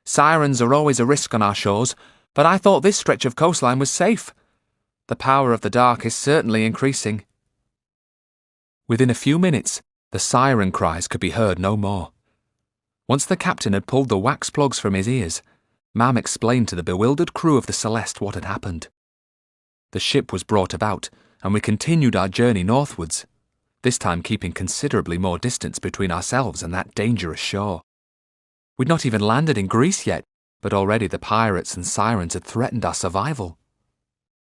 Sirens are always a risk on our shores, but I thought this stretch of coastline was safe. The power of the dark is certainly increasing." Within a few minutes, the siren cries could be heard no more. Once the captain had pulled the wax plugs from his ears, Mam explained to the bewildered crew of the Celeste what had happened. The ship was brought about, and we continued our journey northwards, this time keeping considerably more distance between ourselves and that dangerous shore. We'd not even landed in Greece yet, but already the pirates and sirens had threatened our survival.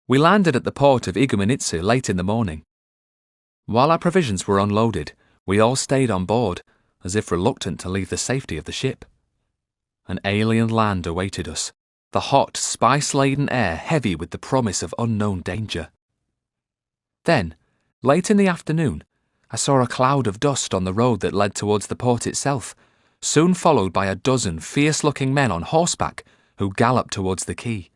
We landed at the port of Igoumenitsa late in the morning. While our provisions were unloaded, we all stayed on board, as if reluctant to leave the safety of the ship. An alien land awaited us, the hot, spice-laden air heavy with the promise of unknown danger. Then, late in the afternoon, I saw a cloud of dust on the road that led towards the port itself, soon followed by a dozen fierce-looking men on horseback who galloped towards the quay.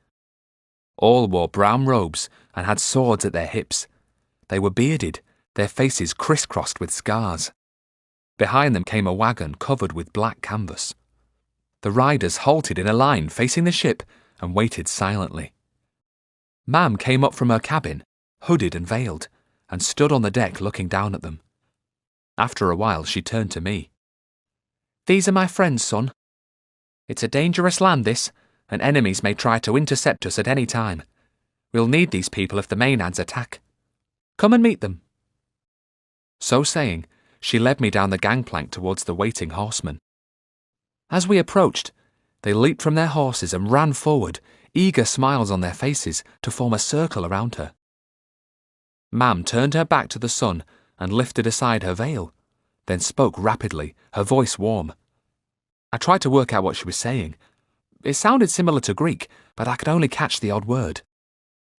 All wore brown robes and had swords at their hips. They were bearded, their faces crisscrossed with scars. Behind them came a wagon covered with black canvas. The riders halted in a line facing the ship and waited silently. Mam came up from her cabin, hooded and veiled, and stood on the deck looking down at them. After a while she turned to me. "These are my friends, son. It's a dangerous land, this, and enemies may try to intercept us at any time. We'll need these people if the Maenads attack. Come and meet them." So saying, she led me down the gangplank towards the waiting horsemen. As we approached, they leaped from their horses and ran forward, eager smiles on their faces, to form a circle around her. Mam turned her back to the sun and lifted aside her veil, then spoke rapidly, her voice warm. I tried to work out what she was saying. It sounded similar to Greek, but I could only catch the odd word.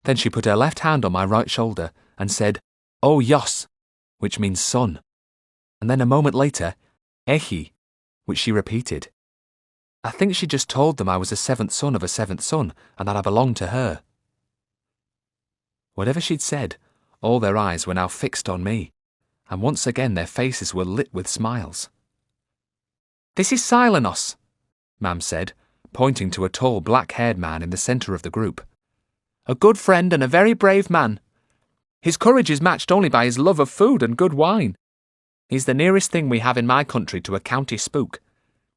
Then she put her left hand on my right shoulder and said, "O Yos," which means son, and then a moment later, "Ehi," which she repeated. I think she just told them I was a seventh son of a seventh son and that I belonged to her. Whatever she'd said, all their eyes were now fixed on me, and once again their faces were lit with smiles. "This is Silenos," Mam said, pointing to a tall black-haired man in the centre of the group. "A good friend and a very brave man. His courage is matched only by his love of food and good wine. He's the nearest thing we have in my country to a county spook.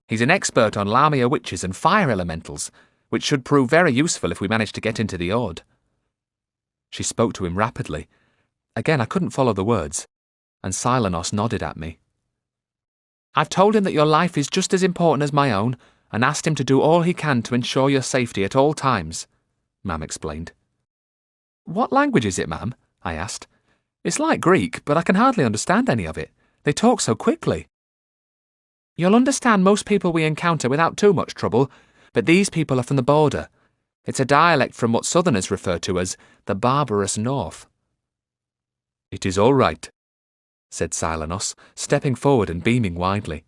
He's an expert on Lamia witches and fire elementals, which should prove very useful if we manage to get into the Ord." She spoke to him rapidly. Again, I couldn't follow the words, and Silenos nodded at me. "I've told him that your life is just as important as my own, and asked him to do all he can to ensure your safety at all times," Mam explained. "What language is it, Mam?" I asked. "It's like Greek, but I can hardly understand any of it. They talk so quickly." "You'll understand most people we encounter without too much trouble, but these people are from the border. It's a dialect from what Southerners refer to as the barbarous North." "It is all right," said Silenos, stepping forward and beaming widely.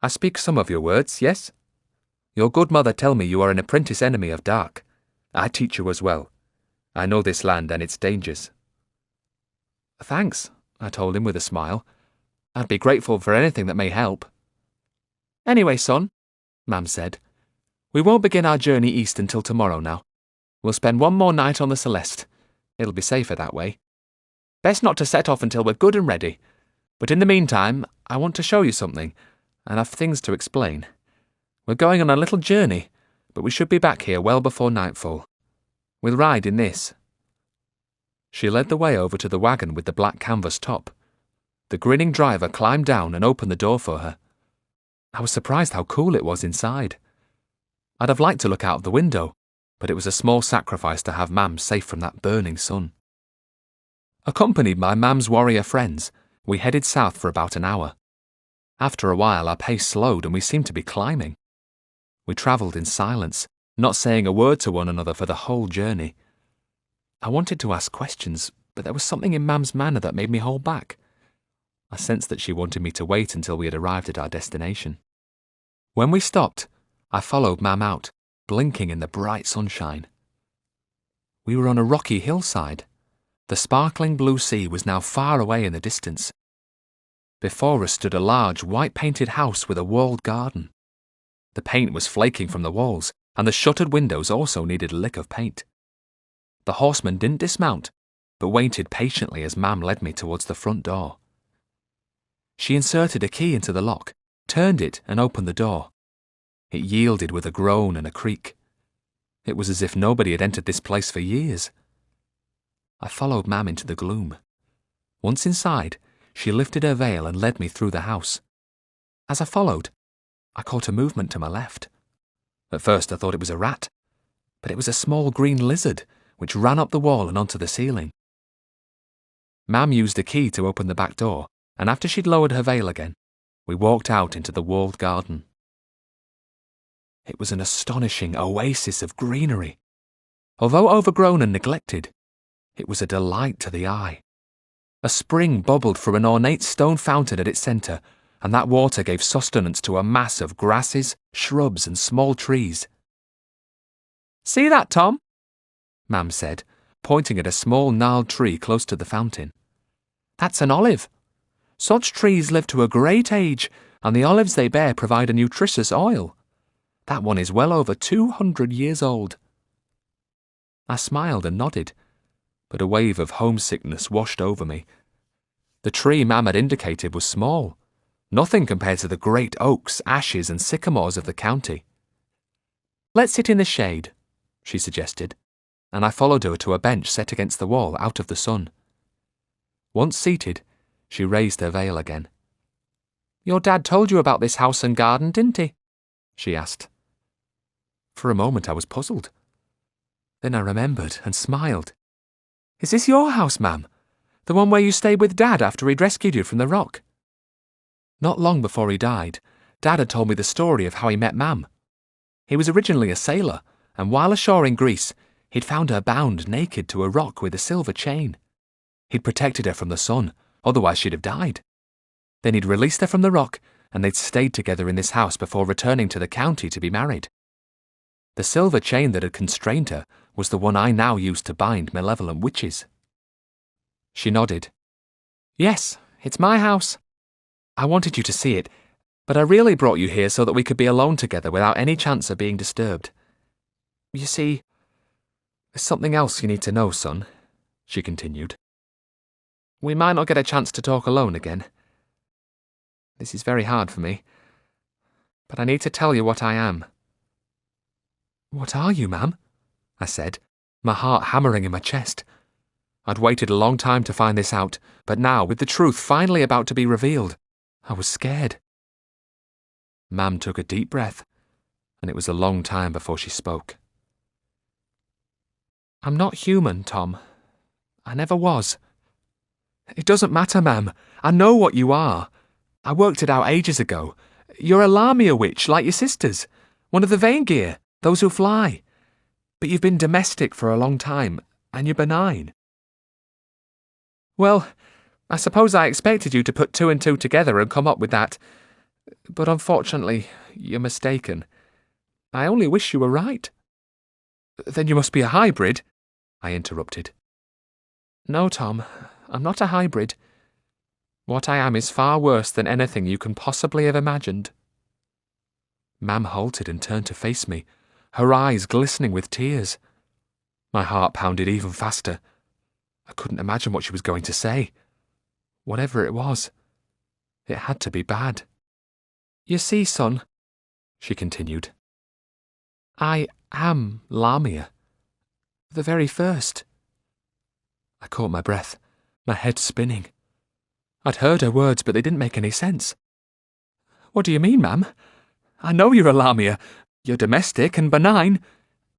"I speak some of your words, yes? Your good mother tell me you are an apprentice enemy of dark. I teach you as well. I know this land and its dangers." "Thanks," I told him with a smile. "I'd be grateful for anything that may help." "Anyway, son," Mam said, "we won't begin our journey east until tomorrow now. We'll spend one more night on the Celeste. It'll be safer that way. Best not to set off until we're good and ready. But in the meantime, I want to show you something, and I've things to explain. We're going on a little journey, but we should be back here well before nightfall. We'll ride in this." She led the way over to the wagon with the black canvas top. The grinning driver climbed down and opened the door for her. I was surprised how cool it was inside. I'd have liked to look out of the window, but it was a small sacrifice to have Mam safe from that burning sun. Accompanied by Mam's warrior friends, We headed south for about an hour. After a while, our pace slowed and we seemed to be climbing. We travelled in silence, not saying a word to one another for the whole journey. I wanted to ask questions, but there was something in Mam's manner that made me hold back. I sensed that she wanted me to wait until we had arrived at our destination. When we stopped, I followed Mam out, blinking in the bright sunshine. We were on a rocky hillside. The sparkling blue sea was now far away in the distance. Before us stood a large, white-painted house with a walled garden. The paint was flaking from the walls, and the shuttered windows also needed a lick of paint. The horseman didn't dismount, but waited patiently as Mam led me towards the front door. She inserted a key into the lock, turned it, and opened the door. It yielded with a groan and a creak. It was as if nobody had entered this place for years. I followed Mam into the gloom. Once inside, she lifted her veil and led me through the house. As I followed, I caught a movement to my left. At first I thought it was a rat, but it was a small green lizard which ran up the wall and onto the ceiling. Mam used a key to open the back door, and after she'd lowered her veil again, we walked out into the walled garden. It was an astonishing oasis of greenery. Although overgrown and neglected, it was a delight to the eye. A spring bubbled from an ornate stone fountain at its centre, and that water gave sustenance to a mass of grasses, shrubs, and small trees. See that, Tom? Mam said, pointing at a small gnarled tree close to the fountain. That's an olive. Such trees live to a great age, and the olives they bear provide a nutritious oil. That one is well over 200 years old. I smiled and nodded, but a wave of homesickness washed over me. The tree Mam had indicated was small, nothing compared to the great oaks, ashes, and sycamores of the county. Let's sit in the shade, she suggested, and I followed her to a bench set against the wall out of the sun. Once seated, she raised her veil again. Your dad told you about this house and garden, didn't he? She asked. For a moment I was puzzled. Then I remembered and smiled. Is this your house, Mam? The one where you stayed with Dad after he'd rescued you from the rock? Not long before he died, Dad had told me the story of how he met Mam. He was originally a sailor, and while ashore in Greece, he'd found her bound naked to a rock with a silver chain. He'd protected her from the sun, otherwise she'd have died. Then he'd released her from the rock, and they'd stayed together in this house before returning to the county to be married. The silver chain that had constrained her was the one I now used to bind malevolent witches. She nodded. Yes, it's my house. I wanted you to see it, but I really brought you here so that we could be alone together without any chance of being disturbed. You see, there's something else you need to know, son, she continued. We might not get a chance to talk alone again. This is very hard for me, but I need to tell you what I am. What are you, Mam? I said, my heart hammering in my chest. I'd waited a long time to find this out, but now, with the truth finally about to be revealed, I was scared. Mam took a deep breath, and it was a long time before she spoke. I'm not human, Tom. I never was. It doesn't matter, Mam. I know what you are. I worked it out ages ago. You're a Lamia witch, like your sisters. One of the Vaingir, those who fly. But you've been domestic for a long time, and you're benign. Well, I suppose I expected you to put two and two together and come up with that. But unfortunately, you're mistaken. I only wish you were right. Then you must be a hybrid, I interrupted. No, Tom, I'm not a hybrid. What I am is far worse than anything you can possibly have imagined. Mam halted and turned to face me, her eyes glistening with tears. My heart pounded even faster. I couldn't imagine what she was going to say. Whatever it was, it had to be bad. You see, son, she continued, I am Lamia. The very first. I caught my breath, my head spinning. I'd heard her words, but they didn't make any sense. What do you mean, Mam? I know you're a Lamia. You're domestic and benign.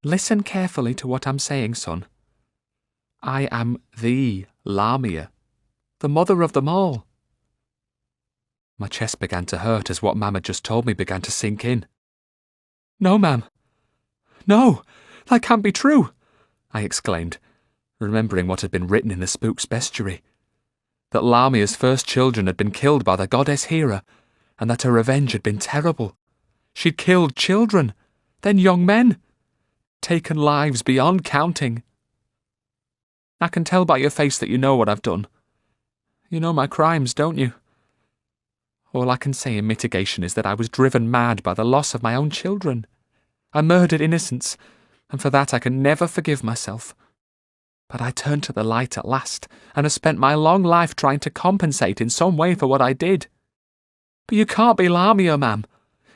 Listen carefully to what I'm saying, son. I am the Lamia, the mother of them all. My chest began to hurt as what Mam had just told me began to sink in. "No, Mam. No, that can't be true," I exclaimed, remembering what had been written in the Spook's bestiary. That Lamia's first children had been killed by the goddess Hera, and that her revenge had been terrible. She'd killed children, then young men, taken lives beyond counting. "I can tell by your face that you know what I've done. You know my crimes, don't you? All I can say in mitigation is that I was driven mad by the loss of my own children. I murdered innocents, and for that I can never forgive myself. But I turned to the light at last, and have spent my long life trying to compensate in some way for what I did. But you can't be Lamia, Mam.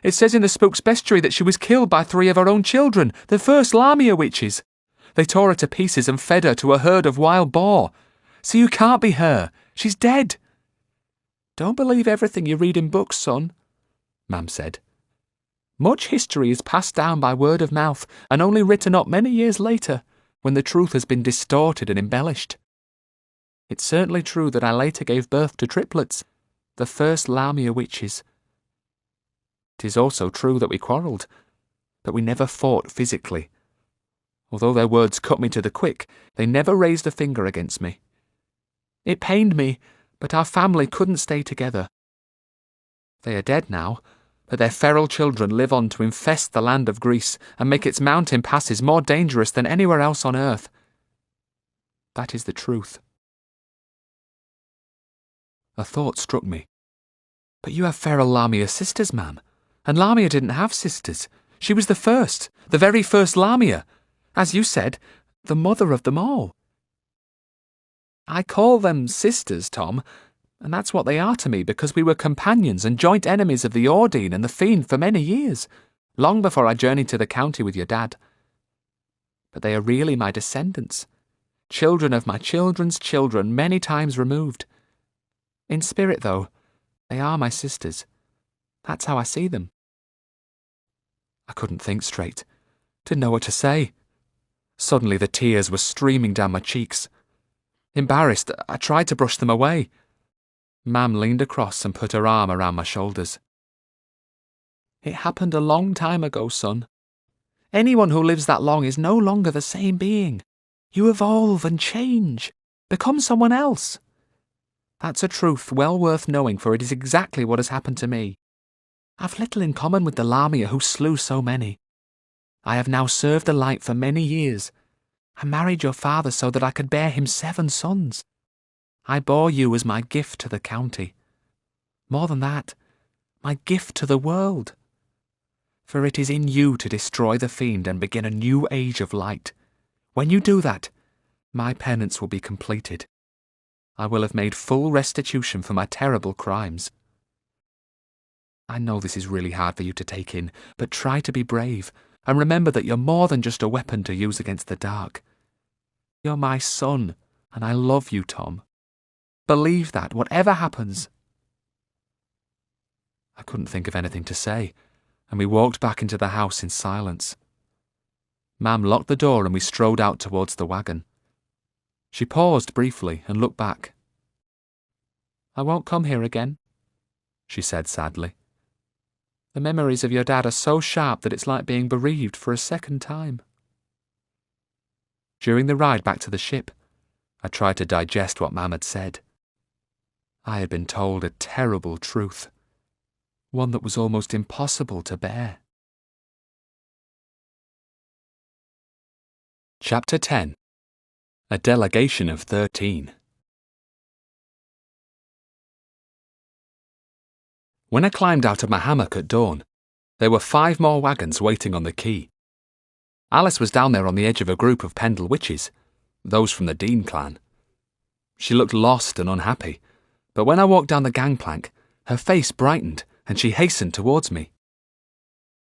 It says in the Spook's bestiary that she was killed by 3 of her own children, the first Lamia witches. They tore her to pieces and fed her to a herd of wild boar. So you can't be her. She's dead." "Don't believe everything you read in books, son," Mam said. "Much history is passed down by word of mouth and only written up many years later, when the truth has been distorted and embellished. It's certainly true that I later gave birth to triplets, the first Lamia witches. It is also true that we quarrelled, but we never fought physically. Although their words cut me to the quick, they never raised a finger against me. It pained me, but our family couldn't stay together. They are dead now, but their feral children live on to infest the land of Greece and make its mountain passes more dangerous than anywhere else on earth. That is the truth." A thought struck me. "But you have feral Lamia sisters, Mam, and Lamia didn't have sisters. She was the first, the very first Lamia. As you said, the mother of them all." "I call them sisters, Tom, and that's what they are to me because we were companions and joint enemies of the Ordine and the Fiend for many years, long before I journeyed to the county with your dad. But they are really my descendants, children of my children's children many times removed. In spirit, though, they are my sisters. That's how I see them." I couldn't think straight, didn't know what to say. Suddenly the tears were streaming down my cheeks. Embarrassed, I tried to brush them away. Mam leaned across and put her arm around my shoulders. "It happened a long time ago, son. Anyone who lives that long is no longer the same being. You evolve and change, become someone else. That's a truth well worth knowing, for it is exactly what has happened to me. I've little in common with the Lamia who slew so many. I have now served the light for many years. I married your father so that I could bear him 7 sons. I bore you as my gift to the county. More than that, my gift to the world. For it is in you to destroy the Fiend and begin a new age of light. When you do that, my penance will be completed. I will have made full restitution for my terrible crimes. I know this is really hard for you to take in, but try to be brave, and remember that you're more than just a weapon to use against the dark. You're my son, and I love you, Tom. Believe that, whatever happens." I couldn't think of anything to say, and we walked back into the house in silence. Mam locked the door and we strode out towards the wagon. She paused briefly and looked back. "I won't come here again," she said sadly. "The memories of your dad are so sharp that it's like being bereaved for a second time." During the ride back to the ship, I tried to digest what Mam had said. I had been told a terrible truth, one that was almost impossible to bear. Chapter 10. A Delegation of 13. When I climbed out of my hammock at dawn, there were 5 more wagons waiting on the quay. Alice was down there on the edge of a group of Pendle witches, those from the Dean clan. She looked lost and unhappy, but when I walked down the gangplank, her face brightened and she hastened towards me.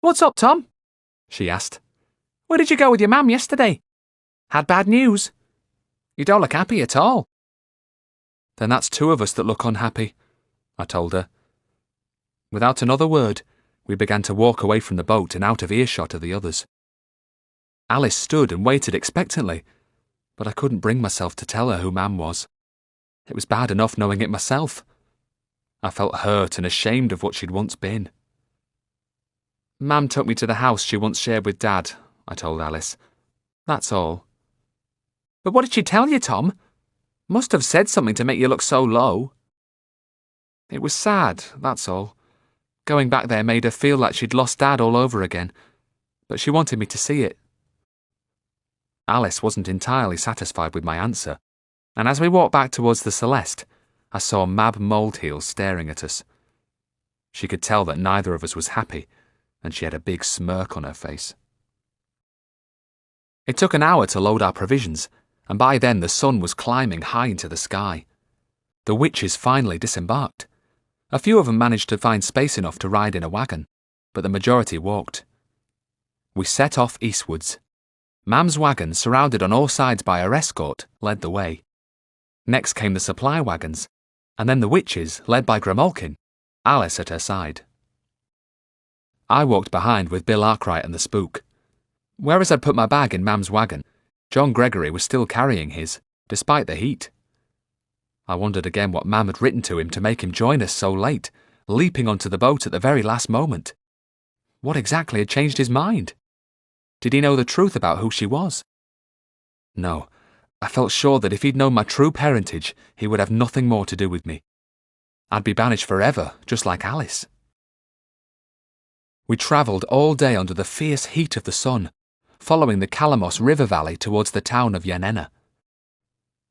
"What's up, Tom?" she asked. "Where did you go with your mam yesterday? Had bad news? You don't look happy at all." "Then that's 2 of us that look unhappy," I told her. Without another word, we began to walk away from the boat and out of earshot of the others. Alice stood and waited expectantly, but I couldn't bring myself to tell her who Mam was. It was bad enough knowing it myself. I felt hurt and ashamed of what she'd once been. Mam took me to the house she once shared with Dad, I told Alice. That's all. But what did she tell you, Tom? Must have said something to make you look so low. It was sad, that's all. Going back there made her feel like she'd lost Dad all over again, but she wanted me to see it. Alice wasn't entirely satisfied with my answer, and as we walked back towards the Celeste, I saw Mab Molehill staring at us. She could tell that neither of us was happy, and she had a big smirk on her face. It took an hour to load our provisions, and by then the sun was climbing high into the sky. The witches finally disembarked. A few of them managed to find space enough to ride in a wagon, but the majority walked. We set off eastwards. Mam's wagon, surrounded on all sides by her escort, led the way. Next came the supply wagons, and then the witches, led by Grimalkin, Alice at her side. I walked behind with Bill Arkwright and the Spook. Whereas I'd put my bag in Mam's wagon, John Gregory was still carrying his, despite the heat. I wondered again what Mam had written to him to make him join us so late, leaping onto the boat at the very last moment. What exactly had changed his mind? Did he know the truth about who she was? No, I felt sure that if he'd known my true parentage, he would have nothing more to do with me. I'd be banished forever, just like Alice. We travelled all day under the fierce heat of the sun, following the Calamos River valley towards the town of Yanena.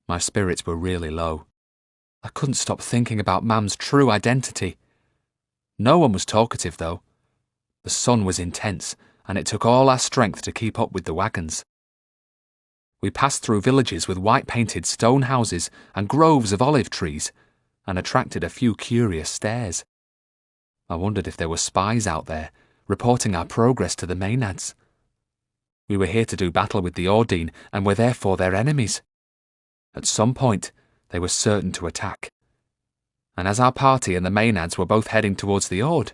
My spirits were really low. I couldn't stop thinking about Mam's true identity. No one was talkative, though. The sun was intense, and it took all our strength to keep up with the wagons. We passed through villages with white-painted stone houses and groves of olive trees, and attracted a few curious stares. I wondered if there were spies out there, reporting our progress to the Maenads. We were here to do battle with the Ordine, and were therefore their enemies. At some point, they were certain to attack. And as our party and the Maenads were both heading towards the Ord,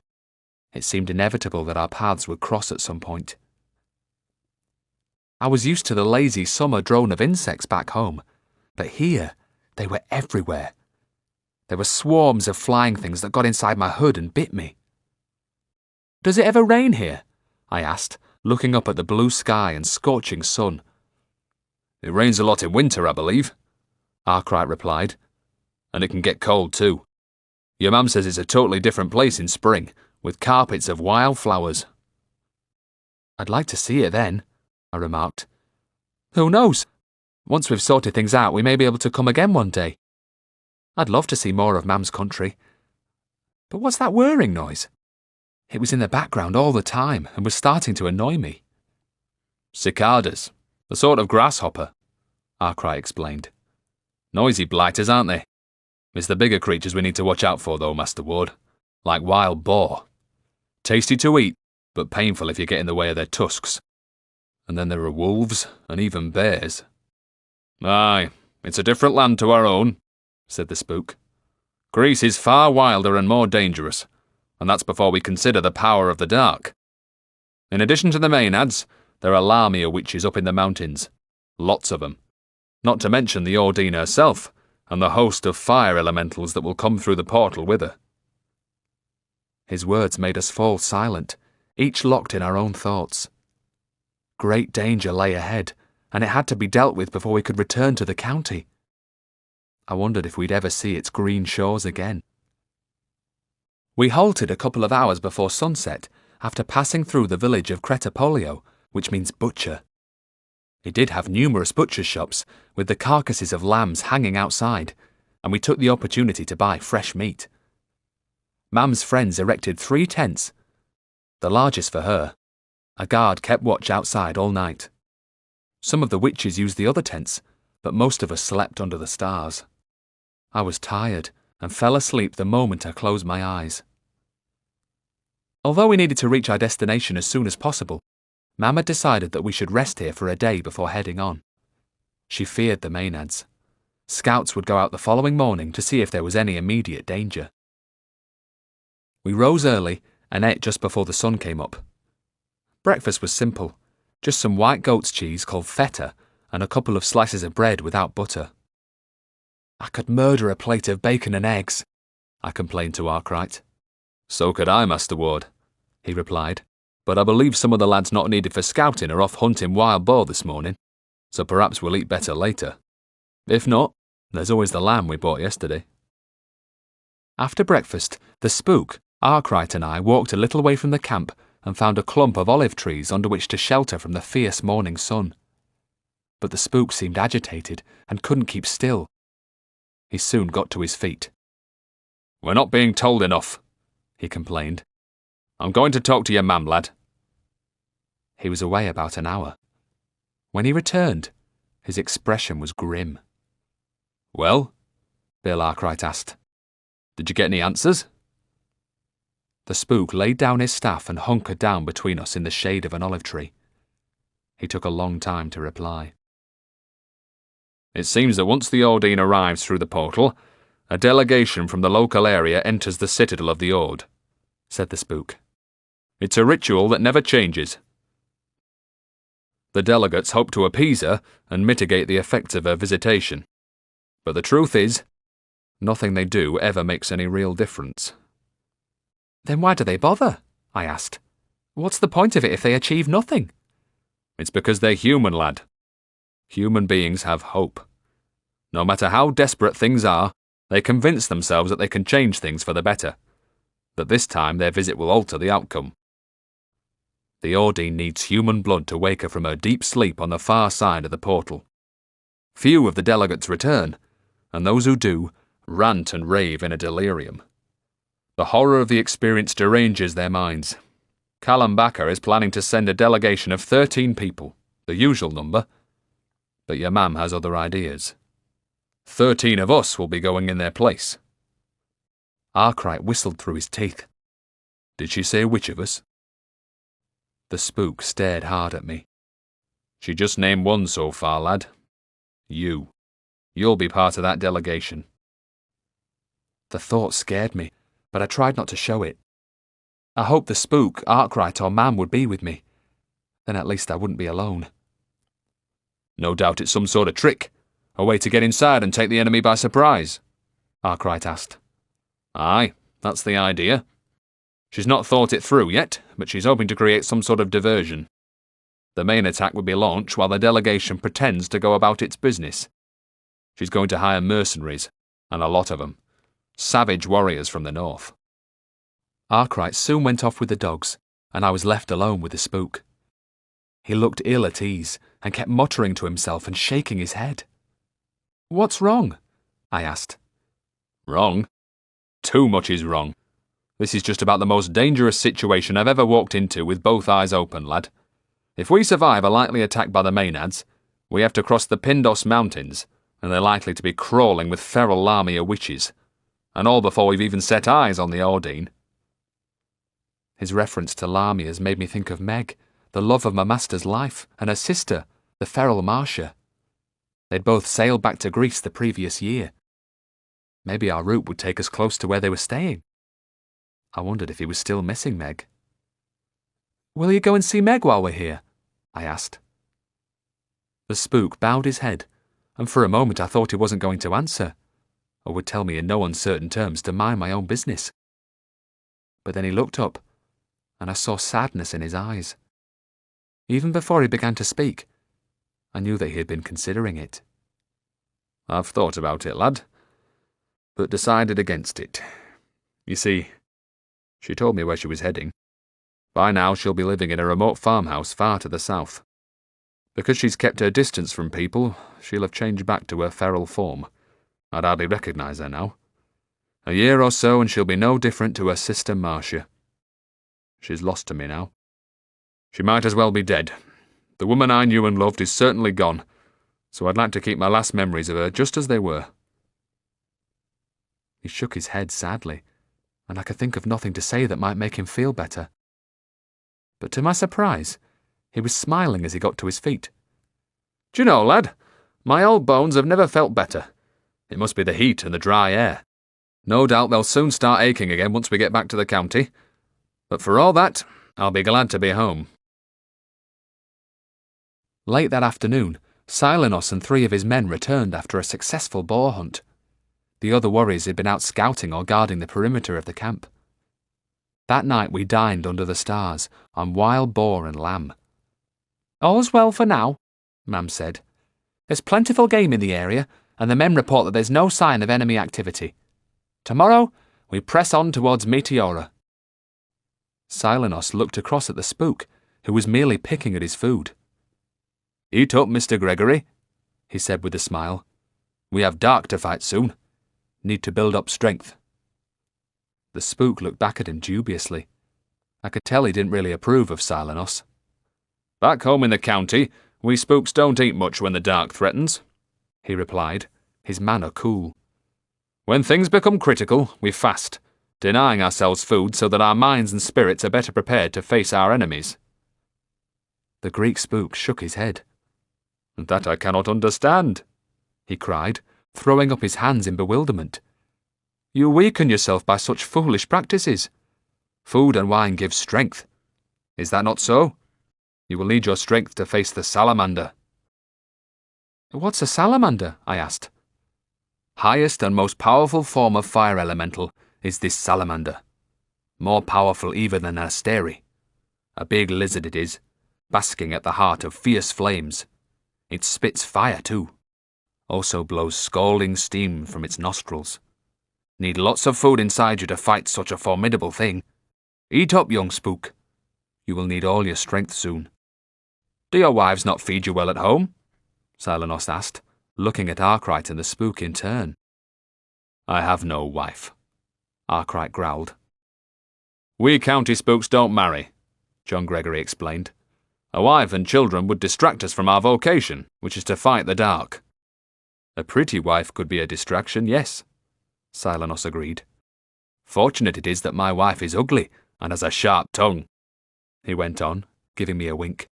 it seemed inevitable that our paths would cross at some point. I was used to the lazy summer drone of insects back home, but here they were everywhere. There were swarms of flying things that got inside my hood and bit me. "Does it ever rain here?" I asked, looking up at the blue sky and scorching sun. "It rains a lot in winter, I believe," Arkwright replied. "And it can get cold too. Your mum says it's a totally different place in spring, with carpets of wild flowers." "I'd like to see it then," I remarked. "Who knows? Once we've sorted things out, we may be able to come again one day. I'd love to see more of Mam's country. But what's that whirring noise?" It was in the background all the time and was starting to annoy me. "Cicadas, a sort of grasshopper," Arkwright explained. "Noisy blighters, aren't they? It's the bigger creatures we need to watch out for, though, Master Ward. Like wild boar. Tasty to eat, but painful if you get in the way of their tusks. And then there are wolves, and even bears." "Aye, it's a different land to our own," said the Spook. "Greece is far wilder and more dangerous, and that's before we consider the power of the dark. In addition to the Maenads, there are Lamia witches up in the mountains. Lots of them. Not to mention the Ordine herself, and the host of fire elementals that will come through the portal with her." His words made us fall silent, each locked in our own thoughts. Great danger lay ahead, and it had to be dealt with before we could return to the county. I wondered if we'd ever see its green shores again. We halted a couple of hours before sunset after passing through the village of Cretapolio, which means butcher. It did have numerous butcher shops, with the carcasses of lambs hanging outside, and we took the opportunity to buy fresh meat. Mam's friends erected 3 tents, the largest for her. A guard kept watch outside all night. Some of the witches used the other tents, but most of us slept under the stars. I was tired and fell asleep the moment I closed my eyes. Although we needed to reach our destination as soon as possible, Mam had decided that we should rest here for a day before heading on. She feared the Maenads. Scouts would go out the following morning to see if there was any immediate danger. We rose early and ate just before the sun came up. Breakfast was simple, just some white goat's cheese called feta and a couple of slices of bread without butter. I could murder a plate of bacon and eggs. I complained to Arkwright. So could I, Master Ward, he replied, but I believe some of the lads not needed for scouting are off hunting wild boar this morning, so perhaps we'll eat better later. If not, there's always the lamb we bought yesterday. After breakfast, the Spook, Arkwright and I walked a little way from the camp and found a clump of olive trees under which to shelter from the fierce morning sun. But the Spook seemed agitated and couldn't keep still. He soon got to his feet. We're not being told enough, he complained. I'm going to talk to your mam, lad. He was away about an hour. When he returned, his expression was grim. Well? Bill Arkwright asked. Did you get any answers? The Spook laid down his staff and hunkered down between us in the shade of an olive tree. He took a long time to reply. It seems that once the Ordine arrives through the portal, a delegation from the local area enters the citadel of the Ord, said the Spook. It's a ritual that never changes. The delegates hope to appease her and mitigate the effects of her visitation. But the truth is, nothing they do ever makes any real difference. Then why do they bother? I asked. What's the point of it if they achieve nothing? It's because they're human, lad. Human beings have hope. No matter how desperate things are, they convince themselves that they can change things for the better, that this time their visit will alter the outcome. The Ordine needs human blood to wake her from her deep sleep on the far side of the portal. Few of the delegates return, and those who do rant and rave in a delirium. The horror of the experience deranges their minds. Callum Backer is planning to send a delegation of 13 people, the usual number, but your mam has other ideas. 13 of us will be going in their place. Arkwright whistled through his teeth. Did she say which of us? The Spook stared hard at me. She just named one so far, lad. You. You'll be part of that delegation. The thought scared me, but I tried not to show it. I hoped the Spook, Arkwright or Mam would be with me. Then at least I wouldn't be alone. No doubt it's some sort of trick. A way to get inside and take the enemy by surprise, Arkwright asked. Aye, that's the idea. She's not thought it through yet, but she's hoping to create some sort of diversion. The main attack would be launched while the delegation pretends to go about its business. She's going to hire mercenaries, and a lot of them. Savage warriors from the north. Arkwright soon went off with the dogs, and I was left alone with the Spook. He looked ill at ease, and kept muttering to himself and shaking his head. What's wrong? I asked. Wrong? Too much is wrong. This is just about the most dangerous situation I've ever walked into with both eyes open, lad. If we survive a likely attack by the Maenads, we have to cross the Pindos Mountains, and they're likely to be crawling with feral Lamia witches, and all before we've even set eyes on the Ordine. His reference to Lamias made me think of Meg, the love of my master's life, and her sister, the feral Marcia. They'd both sailed back to Greece the previous year. Maybe our route would take us close to where they were staying. I wondered if he was still missing Meg. Will you go and see Meg while we're here? I asked. The Spook bowed his head, and for a moment I thought he wasn't going to answer, or would tell me in no uncertain terms to mind my own business. But then he looked up, and I saw sadness in his eyes. Even before he began to speak, I knew that he had been considering it. I've thought about it, lad, but decided against it. You see, she told me where she was heading. By now she'll be living in a remote farmhouse far to the south. Because she's kept her distance from people, she'll have changed back to her feral form. I'd hardly recognise her now. A year or so and she'll be no different to her sister Marcia. She's lost to me now. She might as well be dead. The woman I knew and loved is certainly gone, so I'd like to keep my last memories of her just as they were. He shook his head sadly, and I could think of nothing to say that might make him feel better. But to my surprise, he was smiling as he got to his feet. Do you know, lad, my old bones have never felt better. It must be the heat and the dry air. No doubt they'll soon start aching again once we get back to the county. But for all that, I'll be glad to be home. Late that afternoon, Silenos and 3 of his men returned after a successful boar hunt. The other warriors had been out scouting or guarding the perimeter of the camp. That night we dined under the stars on wild boar and lamb. "All's well for now," Mam said. "There's plentiful game in the area, and the men report that there's no sign of enemy activity. Tomorrow, we press on towards Meteora." Silenos looked across at the spook, who was merely picking at his food. "Eat up, Mr. Gregory," he said with a smile. "We have dark to fight soon. Need to build up strength." The spook looked back at him dubiously. I could tell he didn't really approve of Silenos. "Back home in the county, we spooks don't eat much when the dark threatens," he replied, his manner cool. "When things become critical, we fast, denying ourselves food so that our minds and spirits are better prepared to face our enemies." The Greek spook shook his head. "That I cannot understand," he cried, throwing up his hands in bewilderment. "You weaken yourself by such foolish practices. Food and wine give strength. Is that not so? You will need your strength to face the salamander." "What's a salamander?" I asked. "Highest and most powerful form of fire elemental is this salamander. More powerful even than an asteri. A big lizard it is, basking at the heart of fierce flames. It spits fire too. Also blows scalding steam from its nostrils. Need lots of food inside you to fight such a formidable thing. Eat up, young spook. You will need all your strength soon." "Do your wives not feed you well at home?" Silenos asked, looking at Arkwright and the spook in turn. "I have no wife," Arkwright growled. "We county spooks don't marry," John Gregory explained. "A wife and children would distract us from our vocation, which is to fight the dark." "A pretty wife could be a distraction, yes," Silenos agreed. "Fortunate it is that my wife is ugly and has a sharp tongue," he went on, giving me a wink.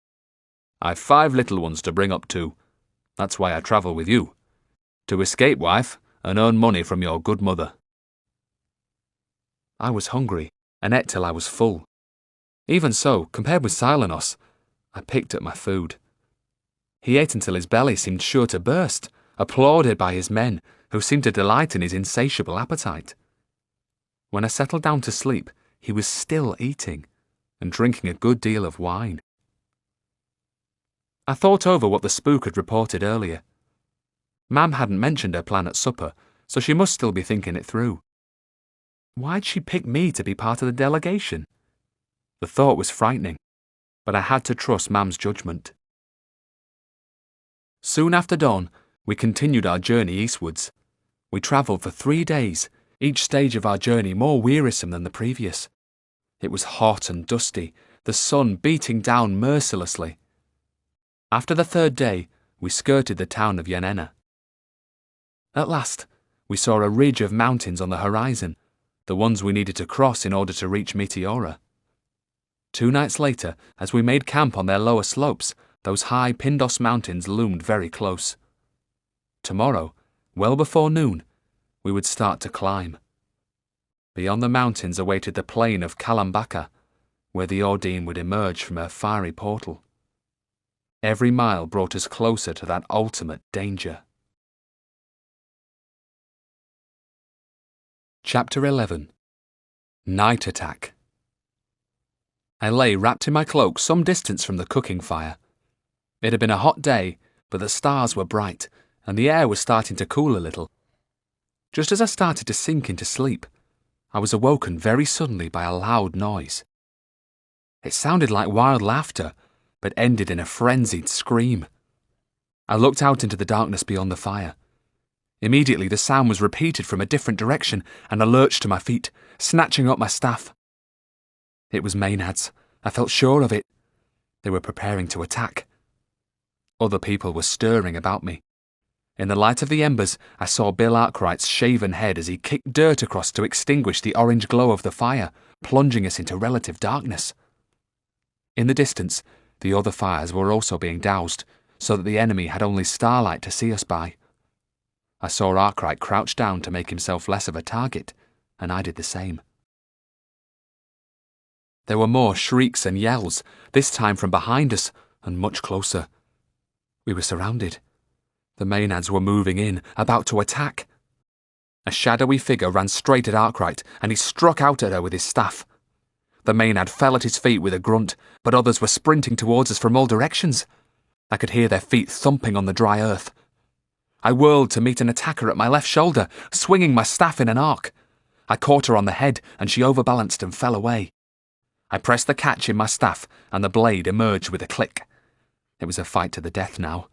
"I've 5 little ones to bring up too. That's why I travel with you. To escape, wife, and earn money from your good mother." I was hungry, and ate till I was full. Even so, compared with Silenos, I picked at my food. He ate until his belly seemed sure to burst, applauded by his men, who seemed to delight in his insatiable appetite. When I settled down to sleep, he was still eating, and drinking a good deal of wine. I thought over what the spook had reported earlier. Mam hadn't mentioned her plan at supper, so she must still be thinking it through. Why'd she pick me to be part of the delegation? The thought was frightening, but I had to trust Mam's judgment. Soon after dawn, we continued our journey eastwards. We travelled for 3 days, each stage of our journey more wearisome than the previous. It was hot and dusty, the sun beating down mercilessly. After the 3rd day, we skirted the town of Yanena. At last, we saw a ridge of mountains on the horizon, the ones we needed to cross in order to reach Meteora. 2 nights later, as we made camp on their lower slopes, those high Pindos mountains loomed very close. Tomorrow, well before noon, we would start to climb. Beyond the mountains awaited the plain of Kalambaka, where the Ordine would emerge from her fiery portal. Every mile brought us closer to that ultimate danger. Chapter 11. Night Attack. I lay wrapped in my cloak some distance from the cooking fire. It had been a hot day, but the stars were bright, and the air was starting to cool a little. Just as I started to sink into sleep, I was awoken very suddenly by a loud noise. It sounded like wild laughter, but ended in a frenzied scream. I looked out into the darkness beyond the fire. Immediately the sound was repeated from a different direction, and I lurched to my feet, snatching up my staff. It was Maenads. I felt sure of it. They were preparing to attack. Other people were stirring about me. In the light of the embers, I saw Bill Arkwright's shaven head as he kicked dirt across to extinguish the orange glow of the fire, plunging us into relative darkness. In the distance, the other fires were also being doused, so that the enemy had only starlight to see us by. I saw Arkwright crouch down to make himself less of a target, and I did the same. There were more shrieks and yells, this time from behind us, and much closer. We were surrounded. The Maenads were moving in, about to attack. A shadowy figure ran straight at Arkwright, and he struck out at her with his staff. The Maenad fell at his feet with a grunt, but others were sprinting towards us from all directions. I could hear their feet thumping on the dry earth. I whirled to meet an attacker at my left shoulder, swinging my staff in an arc. I caught her on the head, and she overbalanced and fell away. I pressed the catch in my staff, and the blade emerged with a click. It was a fight to the death now.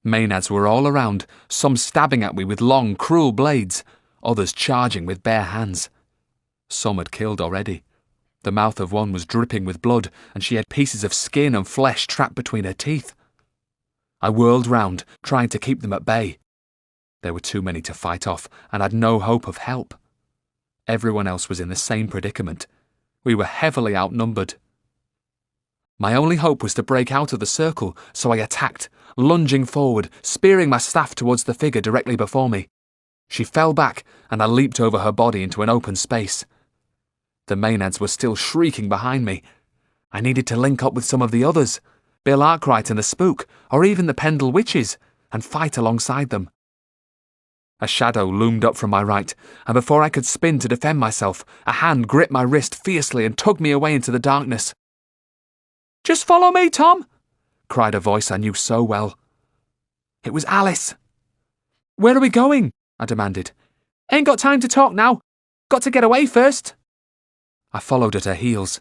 Maenads were all around, some stabbing at me with long, cruel blades, others charging with bare hands. Some had killed already. The mouth of one was dripping with blood, and she had pieces of skin and flesh trapped between her teeth. I whirled round, trying to keep them at bay. There were too many to fight off, and I'd no hope of help. Everyone else was in the same predicament. We were heavily outnumbered. My only hope was to break out of the circle, so I attacked, lunging forward, spearing my staff towards the figure directly before me. She fell back, and I leaped over her body into an open space. The Maenads were still shrieking behind me. I needed to link up with some of the others, Bill Arkwright and the Spook, or even the Pendle Witches, and fight alongside them. A shadow loomed up from my right, and before I could spin to defend myself, a hand gripped my wrist fiercely and tugged me away into the darkness. "Just follow me, Tom!" cried a voice I knew so well. It was Alice. "Where are we going?" I demanded. "Ain't got time to talk now. Got to get away first." I followed at her heels.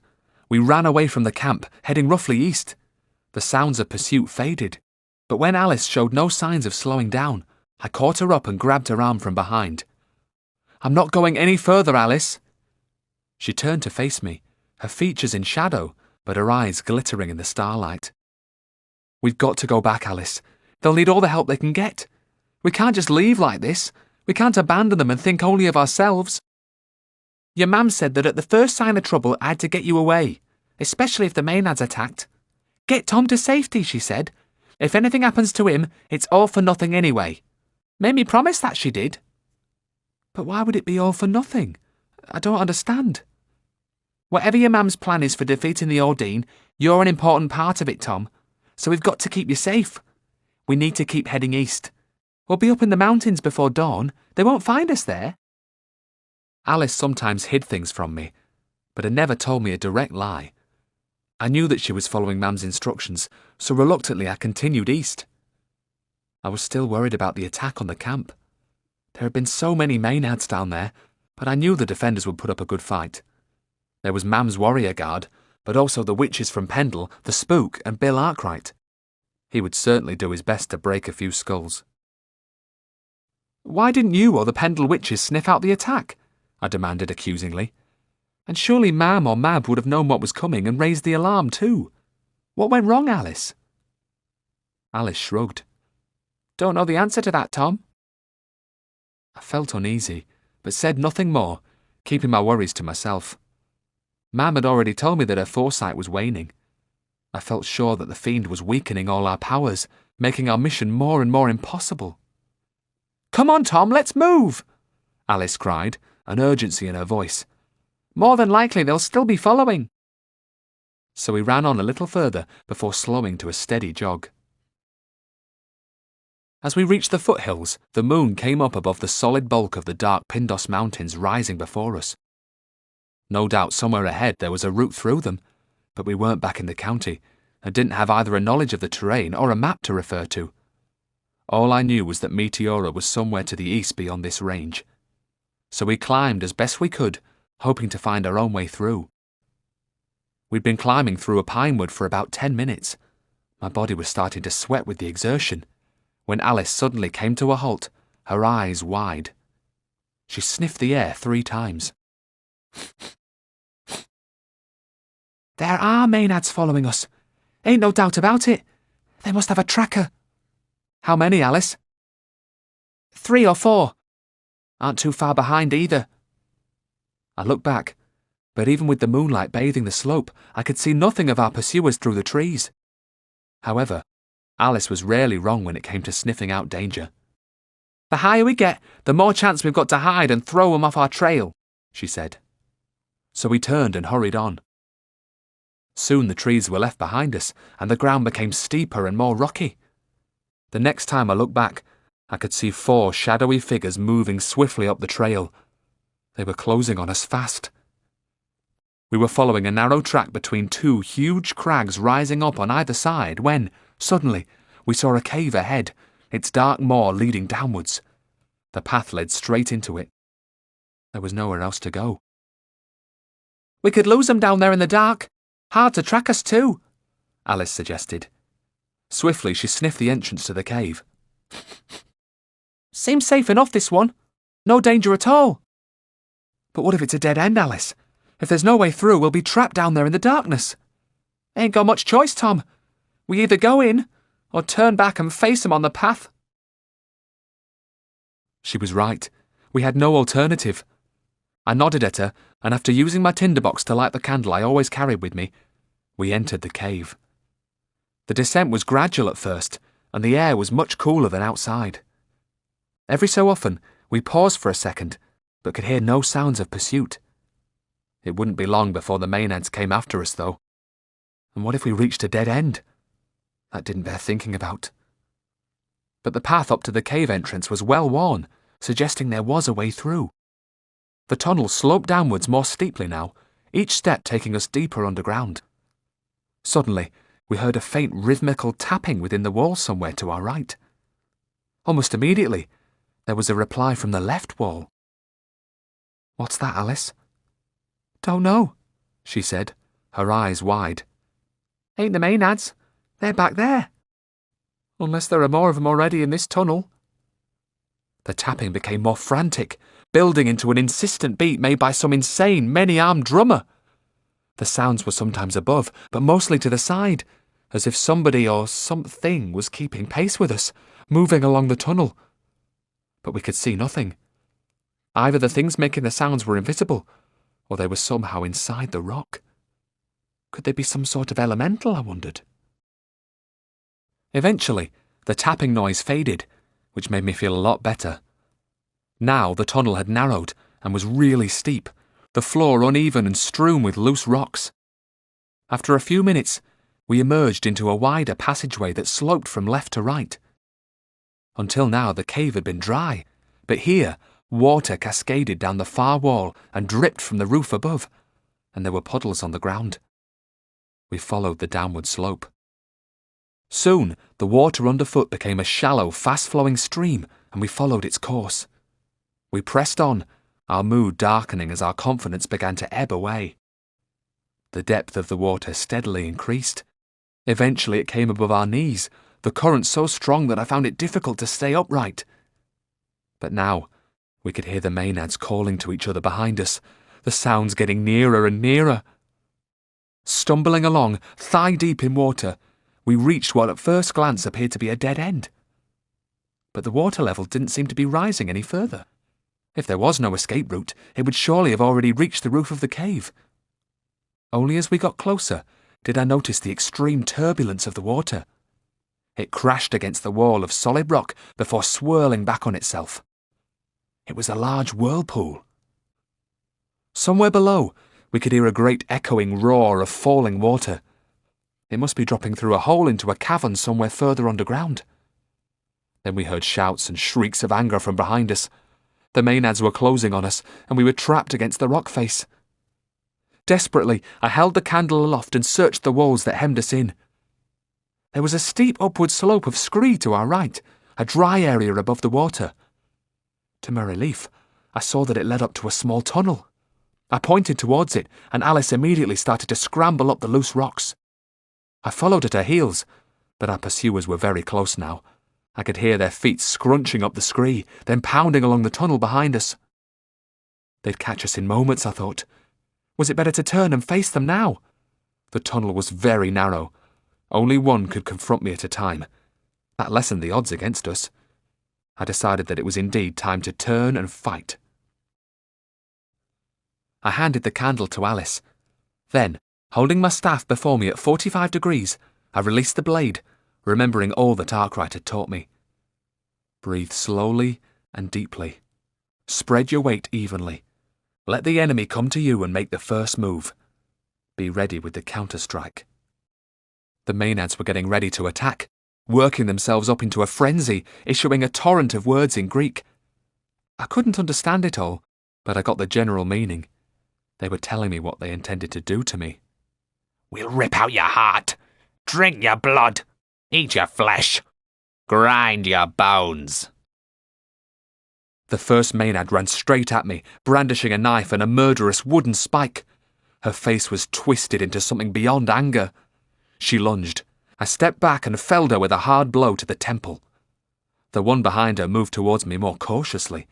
We ran away from the camp, heading roughly east. The sounds of pursuit faded, but when Alice showed no signs of slowing down, I caught her up and grabbed her arm from behind. "I'm not going any further, Alice." She turned to face me, her features in shadow, but her eyes glittering in the starlight. "We've got to go back, Alice. They'll need all the help they can get. We can't just leave like this. We can't abandon them and think only of ourselves. Your mam said that at the first sign of trouble I had to get you away, especially if the Maenads attacked. Get Tom to safety, she said. If anything happens to him, it's all for nothing anyway. Made me promise that she did." "But why would it be all for nothing? I don't understand." "Whatever your mam's plan is for defeating the Ordine, you're an important part of it, Tom. So we've got to keep you safe. We need to keep heading east. We'll be up in the mountains before dawn. They won't find us there." Alice sometimes hid things from me, but had never told me a direct lie. I knew that she was following Mam's instructions, so reluctantly I continued east. I was still worried about the attack on the camp. There had been so many Maenads down there, but I knew the defenders would put up a good fight. There was Mam's warrior guard, but also the witches from Pendle, the Spook, and Bill Arkwright. He would certainly do his best to break a few skulls. "Why didn't you or the Pendle witches sniff out the attack?" I demanded accusingly. "And surely Mam or Mab would have known what was coming and raised the alarm too. What went wrong, Alice?" Alice shrugged. "Don't know the answer to that, Tom." I felt uneasy, but said nothing more, keeping my worries to myself. Mam had already told me that her foresight was waning. I felt sure that the fiend was weakening all our powers, making our mission more and more impossible. "Come on, Tom, let's move!" Alice cried, an urgency in her voice. "More than likely they'll still be following." So we ran on a little further before slowing to a steady jog. As we reached the foothills, the moon came up above the solid bulk of the dark Pindos Mountains rising before us. No doubt somewhere ahead there was a route through them, but we weren't back in the county, and didn't have either a knowledge of the terrain or a map to refer to. All I knew was that Meteora was somewhere to the east beyond this range. So we climbed as best we could, hoping to find our own way through. We'd been climbing through a pinewood for about 10 minutes. My body was starting to sweat with the exertion, when Alice suddenly came to a halt, her eyes wide. She sniffed the air 3 times. "There are Maenads following us. Ain't no doubt about it. They must have a tracker." "How many, Alice?" 3 or 4. Aren't too far behind either." I looked back, but even with the moonlight bathing the slope, I could see nothing of our pursuers through the trees. However, Alice was rarely wrong when it came to sniffing out danger. "The higher we get, the more chance we've got to hide and throw them off our trail," she said. So we turned and hurried on. Soon the trees were left behind us, and the ground became steeper and more rocky. The next time I looked back, I could see 4 shadowy figures moving swiftly up the trail. They were closing on us fast. We were following a narrow track between 2 huge crags rising up on either side when, suddenly, we saw a cave ahead, its dark maw leading downwards. The path led straight into it. There was nowhere else to go. We could lose them down there in the dark. Hard to track us too, Alice suggested. Swiftly, she sniffed the entrance to the cave. Seems safe enough, this one. No danger at all. But what if it's a dead end, Alice? If there's no way through, we'll be trapped down there in the darkness. Ain't got much choice, Tom. We either go in, or turn back and face 'em on the path. She was right. We had no alternative. I nodded at her, and after using my tinderbox to light the candle I always carried with me, we entered the cave. The descent was gradual at first, and the air was much cooler than outside. Every so often, we paused for a second, but could hear no sounds of pursuit. It wouldn't be long before the Maenads came after us, though. And what if we reached a dead end? That didn't bear thinking about. But the path up to the cave entrance was well worn, suggesting there was a way through. The tunnel sloped downwards more steeply now, each step taking us deeper underground. Suddenly, we heard a faint rhythmical tapping within the wall somewhere to our right. Almost immediately, there was a reply from the left wall. "What's that, Alice?" Don't know, she said, her eyes wide. Ain't the Maenads. They're back there. Unless there are more of them already in this tunnel. The tapping became more frantic, building into an insistent beat made by some insane, many-armed drummer. The sounds were sometimes above, but mostly to the side, as if somebody or something was keeping pace with us, moving along the tunnel. But we could see nothing. Either the things making the sounds were invisible, or they were somehow inside the rock. Could they be some sort of elemental, I wondered? Eventually, the tapping noise faded, which made me feel a lot better. Now the tunnel had narrowed and was really steep, the floor uneven and strewn with loose rocks. After a few minutes, we emerged into a wider passageway that sloped from left to right. Until now, the cave had been dry, but here, water cascaded down the far wall and dripped from the roof above, and there were puddles on the ground. We followed the downward slope. Soon, the water underfoot became a shallow, fast-flowing stream, and we followed its course. We pressed on, our mood darkening as our confidence began to ebb away. The depth of the water steadily increased. Eventually it came above our knees, the current so strong that I found it difficult to stay upright. But now, we could hear the Maenads calling to each other behind us, the sounds getting nearer and nearer. Stumbling along, thigh-deep in water, we reached what at first glance appeared to be a dead end. But the water level didn't seem to be rising any further. If there was no escape route, it would surely have already reached the roof of the cave. Only as we got closer did I notice the extreme turbulence of the water. It crashed against the wall of solid rock before swirling back on itself. It was a large whirlpool. Somewhere below, we could hear a great echoing roar of falling water. It must be dropping through a hole into a cavern somewhere further underground. Then we heard shouts and shrieks of anger from behind us. The Maenads were closing on us, and we were trapped against the rock face. Desperately, I held the candle aloft and searched the walls that hemmed us in. There was a steep upward slope of scree to our right, a dry area above the water. To my relief, I saw that it led up to a small tunnel. I pointed towards it, and Alice immediately started to scramble up the loose rocks. I followed at her heels, but our pursuers were very close now. I could hear their feet scrunching up the scree, then pounding along the tunnel behind us. They'd catch us in moments, I thought. Was it better to turn and face them now? The tunnel was very narrow. Only one could confront me at a time. That lessened the odds against us. I decided that it was indeed time to turn and fight. I handed the candle to Alice. Then, holding my staff before me at 45 degrees, I released the blade, remembering all that Arkwright had taught me. Breathe slowly and deeply. Spread your weight evenly. Let the enemy come to you and make the first move. Be ready with the counter-strike. The Maenads were getting ready to attack, working themselves up into a frenzy, issuing a torrent of words in Greek. I couldn't understand it all, but I got the general meaning. They were telling me what they intended to do to me. We'll rip out your heart, drink your blood, eat your flesh, grind your bones. The first Maenad ran straight at me, brandishing a knife and a murderous wooden spike. Her face was twisted into something beyond anger. She lunged. I stepped back and felled her with a hard blow to the temple. The one behind her moved towards me more cautiously.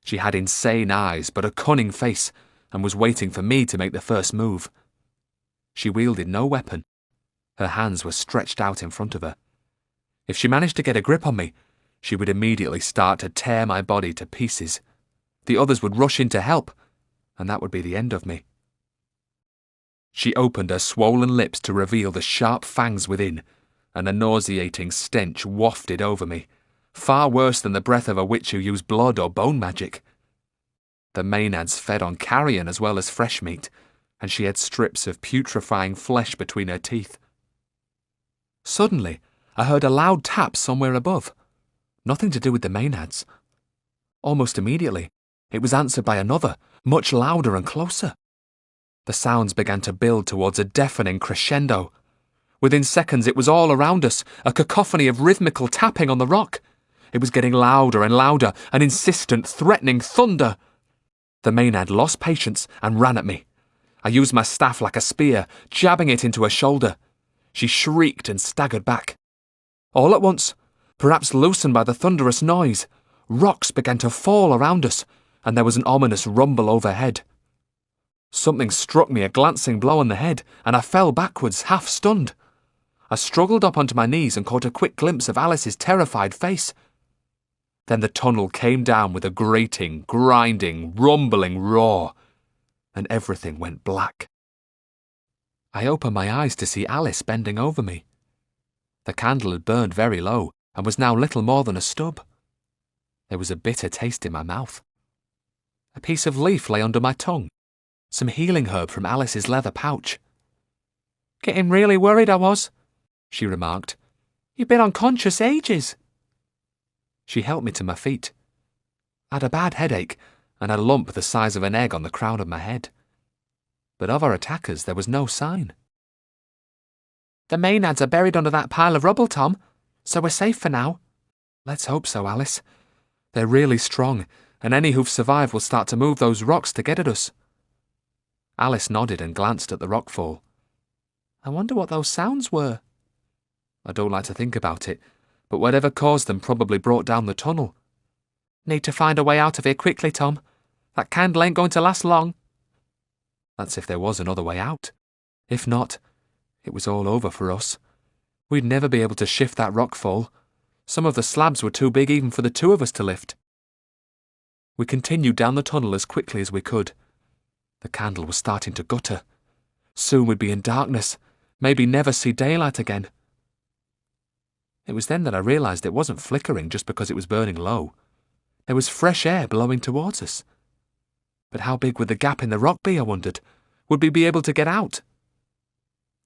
She had insane eyes but a cunning face, and was waiting for me to make the first move. She wielded no weapon. Her hands were stretched out in front of her. If she managed to get a grip on me, she would immediately start to tear my body to pieces. The others would rush in to help, and that would be the end of me. She opened her swollen lips to reveal the sharp fangs within, and a nauseating stench wafted over me, far worse than the breath of a witch who used blood or bone magic. The Maenads fed on carrion as well as fresh meat, and she had strips of putrefying flesh between her teeth. Suddenly, I heard a loud tap somewhere above. Nothing to do with the Maenads. Almost immediately, it was answered by another, much louder and closer. The sounds began to build towards a deafening crescendo. Within seconds, it was all around us, a cacophony of rhythmical tapping on the rock. It was getting louder and louder, an insistent, threatening thunder. The Maenad lost patience and ran at me. I used my staff like a spear, jabbing it into her shoulder. She shrieked and staggered back. All at once, perhaps loosened by the thunderous noise, rocks began to fall around us, and there was an ominous rumble overhead. Something struck me a glancing blow on the head, and I fell backwards, half stunned. I struggled up onto my knees and caught a quick glimpse of Alice's terrified face. Then the tunnel came down with a grating, grinding, rumbling roar, and everything went black. I opened my eyes to see Alice bending over me. The candle had burned very low and was now little more than a stub. There was a bitter taste in my mouth. A piece of leaf lay under my tongue, some healing herb from Alice's leather pouch. "Getting really worried I was," she remarked. "You've been unconscious ages." She helped me to my feet. I had a bad headache and a lump the size of an egg on the crown of my head. But of our attackers there was no sign. "The Maenads are buried under that pile of rubble, Tom, so we're safe for now." "Let's hope so, Alice. They're really strong, and any who've survived will start to move those rocks to get at us." Alice nodded and glanced at the rockfall. "I wonder what those sounds were." "I don't like to think about it, but whatever caused them probably brought down the tunnel." "Need to find a way out of here quickly, Tom. That candle ain't going to last long." That's if there was another way out. If not, it was all over for us. We'd never be able to shift that rockfall. Some of the slabs were too big even for the two of us to lift. We continued down the tunnel as quickly as we could. The candle was starting to gutter. Soon we'd be in darkness, maybe never see daylight again. It was then that I realised it wasn't flickering just because it was burning low. There was fresh air blowing towards us. But how big would the gap in the rock be, I wondered? Would we be able to get out?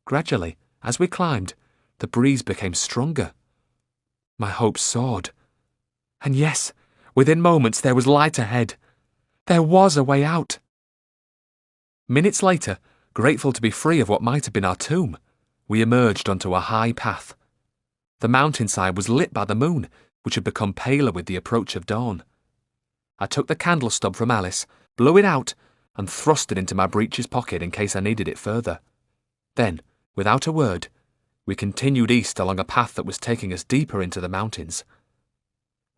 Gradually, as we climbed, the breeze became stronger. My hopes soared. And yes, within moments there was light ahead. There was a way out. Minutes later, grateful to be free of what might have been our tomb, we emerged onto a high path. The mountainside was lit by the moon, which had become paler with the approach of dawn. I took the candle stub from Alice, blew it out, and thrust it into my breeches pocket in case I needed it further. Then, without a word, we continued east along a path that was taking us deeper into the mountains.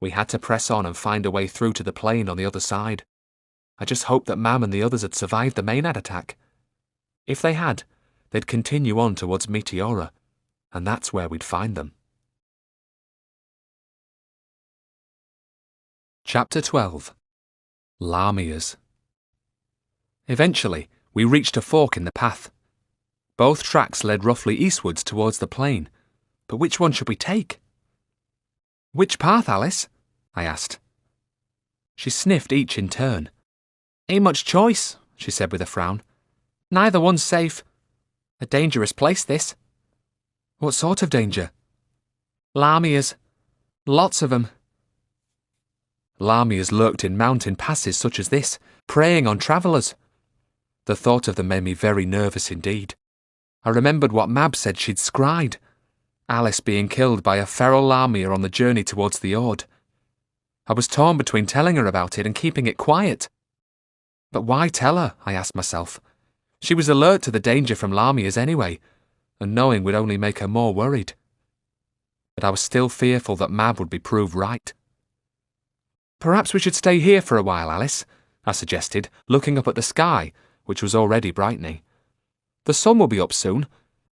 We had to press on and find a way through to the plain on the other side. I just hoped that Mam and the others had survived the Maenad attack. If they had, they'd continue on towards Meteora, and that's where we'd find them. Chapter 12. Lamias. Eventually, we reached a fork in the path. Both tracks led roughly eastwards towards the plain, but which one should we take? "Which path, Alice?" I asked. She sniffed each in turn. "Ain't much choice," she said with a frown. "Neither one's safe. A dangerous place, this." "What sort of danger?" Lamias. Lots of them. Lamias lurked in mountain passes such as this, preying on travellers. The thought of them made me very nervous indeed. I remembered what Mab said she'd scried, Alice being killed by a feral lamia on the journey towards the Ord. I was torn between telling her about it and keeping it quiet. But why tell her, I asked myself. She was alert to the danger from lamias anyway, and knowing would only make her more worried. But I was still fearful that Mab would be proved right. Perhaps we should stay here for a while, Alice, I suggested, looking up at the sky, which was already brightening. The sun will be up soon.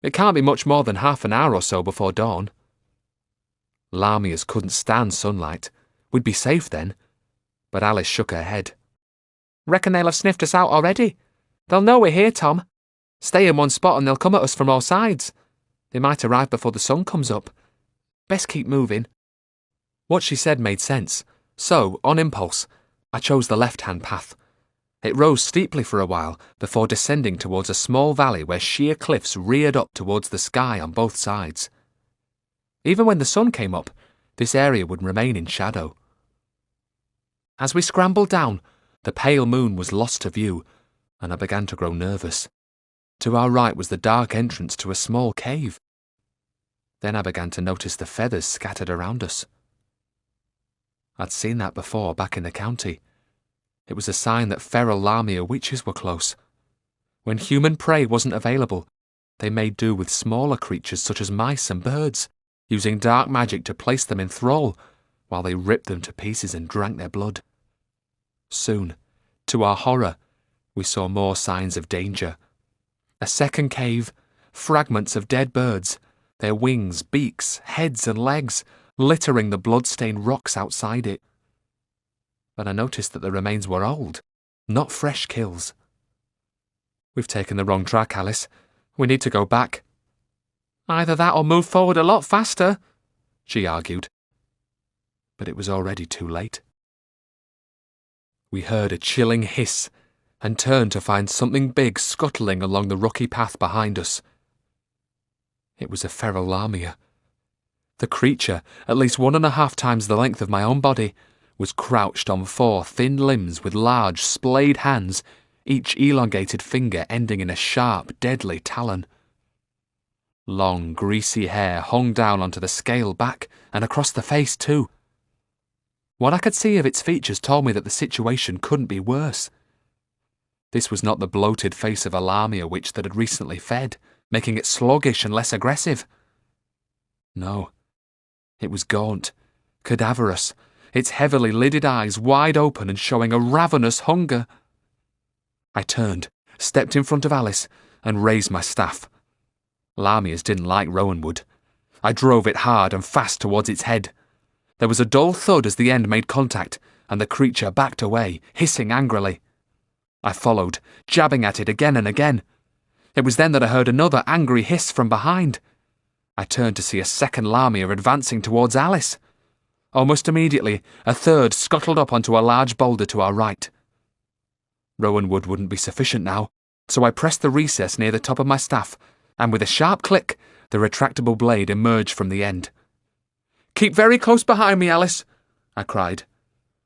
It can't be much more than half an hour or so before dawn. Lamias couldn't stand sunlight. We'd be safe then. But Alice shook her head. Reckon they'll have sniffed us out already. They'll know we're here, Tom. Stay in one spot and they'll come at us from all sides. They might arrive before the sun comes up. Best keep moving. What she said made sense, so, on impulse, I chose the left-hand path. It rose steeply for a while before descending towards a small valley where sheer cliffs reared up towards the sky on both sides. Even when the sun came up, this area would remain in shadow. As we scrambled down, the pale moon was lost to view, and I began to grow nervous. To our right was the dark entrance to a small cave. Then I began to notice the feathers scattered around us. I'd seen that before back in the county. It was a sign that feral lamia witches were close. When human prey wasn't available, they made do with smaller creatures such as mice and birds, using dark magic to place them in thrall, while they ripped them to pieces and drank their blood. Soon, to our horror, we saw more signs of danger. A second cave, fragments of dead birds, their wings, beaks, heads and legs, littering the blood-stained rocks outside it. But I noticed that the remains were old, not fresh kills. We've taken the wrong track, Alice. We need to go back. Either that or move forward a lot faster, she argued. But it was already too late. We heard a chilling hiss and turned to find something big scuttling along the rocky path behind us. It was a feral lamia. The creature, at least 1.5 times the length of my own body, was crouched on 4 thin limbs with large, splayed hands, each elongated finger ending in a sharp, deadly talon. Long, greasy hair hung down onto the scale back and across the face too. What I could see of its features told me that the situation couldn't be worse. This was not the bloated face of a lamia witch that had recently fed, making it sluggish and less aggressive. No, it was gaunt, cadaverous, its heavily lidded eyes wide open and showing a ravenous hunger. I turned, stepped in front of Alice, and raised my staff. Lamias didn't like rowanwood. I drove it hard and fast towards its head. There was a dull thud as the end made contact, and the creature backed away, hissing angrily. I followed, jabbing at it again and again. It was then that I heard another angry hiss from behind. I turned to see a second lamia advancing towards Alice. Almost immediately, a third scuttled up onto a large boulder to our right. Rowanwood wouldn't be sufficient now, so I pressed the recess near the top of my staff, and with a sharp click, the retractable blade emerged from the end. "Keep very close behind me, Alice," I cried.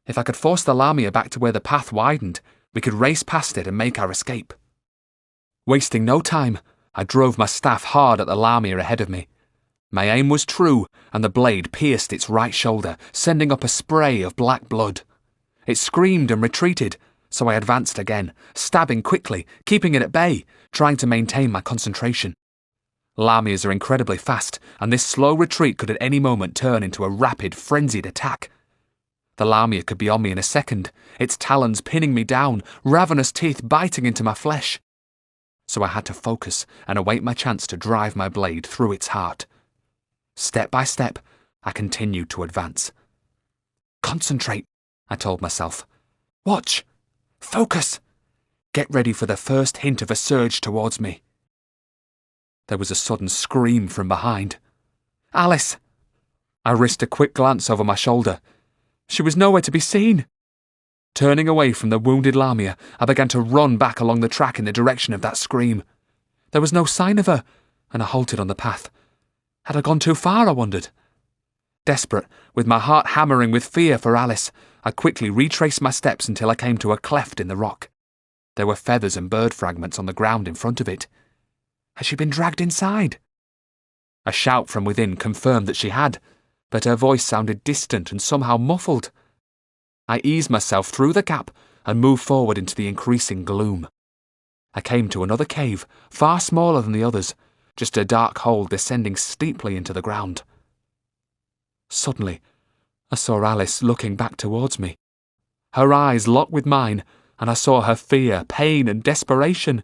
If I could force the lamia back to where the path widened, we could race past it and make our escape. Wasting no time, I drove my staff hard at the lamia ahead of me. My aim was true, and the blade pierced its right shoulder, sending up a spray of black blood. It screamed and retreated, so I advanced again, stabbing quickly, keeping it at bay, trying to maintain my concentration. Lamias are incredibly fast, and this slow retreat could at any moment turn into a rapid, frenzied attack. The lamia could be on me in a second, its talons pinning me down, ravenous teeth biting into my flesh. So I had to focus and await my chance to drive my blade through its heart. Step by step, I continued to advance. Concentrate, I told myself. Watch. Focus. Get ready for the first hint of a surge towards me. There was a sudden scream from behind. Alice! I risked a quick glance over my shoulder. She was nowhere to be seen. Turning away from the wounded lamia, I began to run back along the track in the direction of that scream. There was no sign of her, and I halted on the path. Had I gone too far, I wondered? Desperate, with my heart hammering with fear for Alice, I quickly retraced my steps until I came to a cleft in the rock. There were feathers and bird fragments on the ground in front of it. Had she been dragged inside? A shout from within confirmed that she had, but her voice sounded distant and somehow muffled. I eased myself through the gap and moved forward into the increasing gloom. I came to another cave, far smaller than the others, just a dark hole descending steeply into the ground. Suddenly, I saw Alice looking back towards me. Her eyes locked with mine, and I saw her fear, pain, and desperation.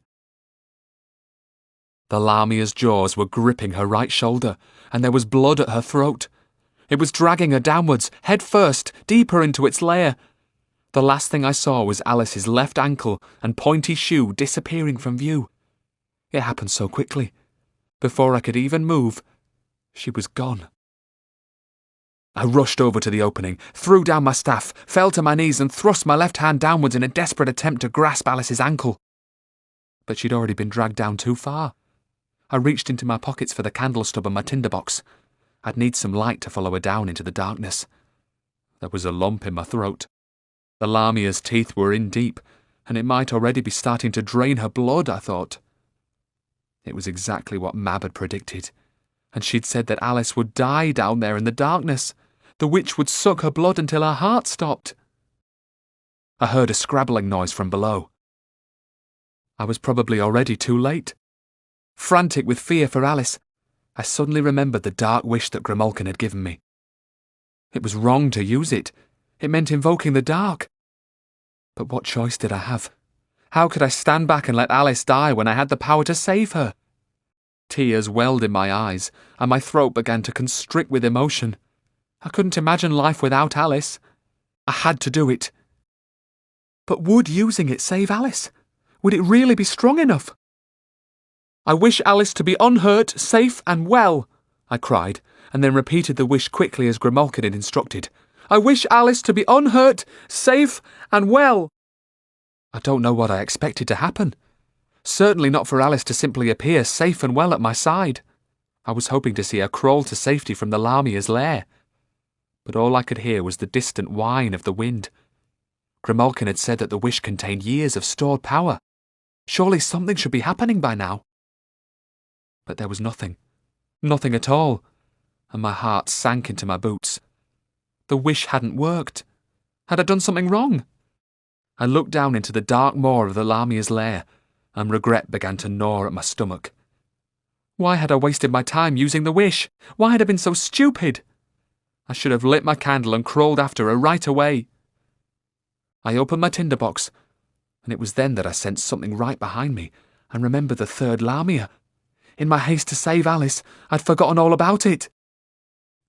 The Lamia's jaws were gripping her right shoulder, and there was blood at her throat. It was dragging her downwards, head first, deeper into its lair. The last thing I saw was Alice's left ankle and pointy shoe disappearing from view. It happened so quickly. Before I could even move, she was gone. I rushed over to the opening, threw down my staff, fell to my knees and thrust my left hand downwards in a desperate attempt to grasp Alice's ankle. But she'd already been dragged down too far. I reached into my pockets for the candle stub and my tinderbox. I'd need some light to follow her down into the darkness. There was a lump in my throat. The Lamia's teeth were in deep, and it might already be starting to drain her blood, I thought. It was exactly what Mab had predicted, and she'd said that Alice would die down there in the darkness. The witch would suck her blood until her heart stopped. I heard a scrabbling noise from below. I was probably already too late. Frantic with fear for Alice, I suddenly remembered the dark wish that Grimalkin had given me. It was wrong to use it. It meant invoking the dark. But what choice did I have? How could I stand back and let Alice die when I had the power to save her? Tears welled in my eyes, and my throat began to constrict with emotion. I couldn't imagine life without Alice. I had to do it. But would using it save Alice? Would it really be strong enough? I wish Alice to be unhurt, safe and well, I cried, and then repeated the wish quickly as Grimalkin had instructed. I wish Alice to be unhurt, safe and well. I don't know what I expected to happen. Certainly not for Alice to simply appear safe and well at my side. I was hoping to see her crawl to safety from the Lamia's lair. But all I could hear was the distant whine of the wind. Grimalkin had said that the wish contained years of stored power. Surely something should be happening by now. But there was nothing. Nothing at all. And my heart sank into my boots. The wish hadn't worked. Had I done something wrong? I looked down into the dark maw of the Lamia's lair, and regret began to gnaw at my stomach. Why had I wasted my time using the wish? Why had I been so stupid? I should have lit my candle and crawled after her right away. I opened my tinderbox, and it was then that I sensed something right behind me, and remembered the third Lamia. In my haste to save Alice, I'd forgotten all about it.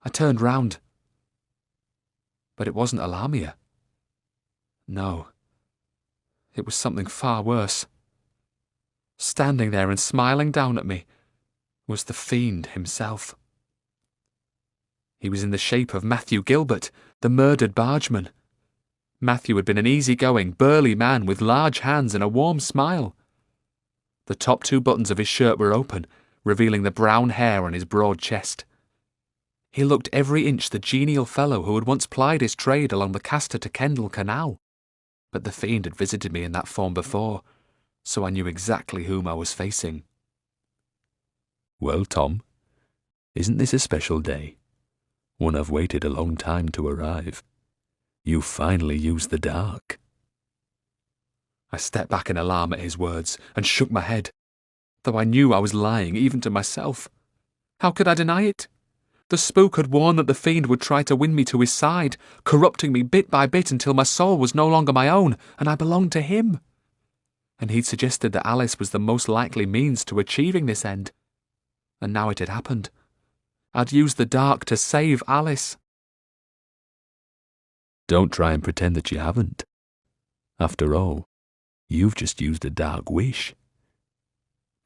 I turned round. But it wasn't a Lamia. No. It was something far worse. Standing there and smiling down at me was the fiend himself. He was in the shape of Matthew Gilbert, the murdered bargeman. Matthew had been an easy-going, burly man with large hands and a warm smile. The top two buttons of his shirt were open, revealing the brown hair on his broad chest. He looked every inch the genial fellow who had once plied his trade along the Castor to Kendal Canal. But the fiend had visited me in that form before, so I knew exactly whom I was facing. Well, Tom, isn't this a special day? One I've waited a long time to arrive. You finally used the dark. I stepped back in alarm at his words and shook my head, though I knew I was lying even to myself. How could I deny it? The spook had warned that the fiend would try to win me to his side, corrupting me bit by bit until my soul was no longer my own and I belonged to him. And he'd suggested that Alice was the most likely means to achieving this end. And now it had happened. I'd used the dark to save Alice. Don't try and pretend that you haven't. After all, you've just used a dark wish.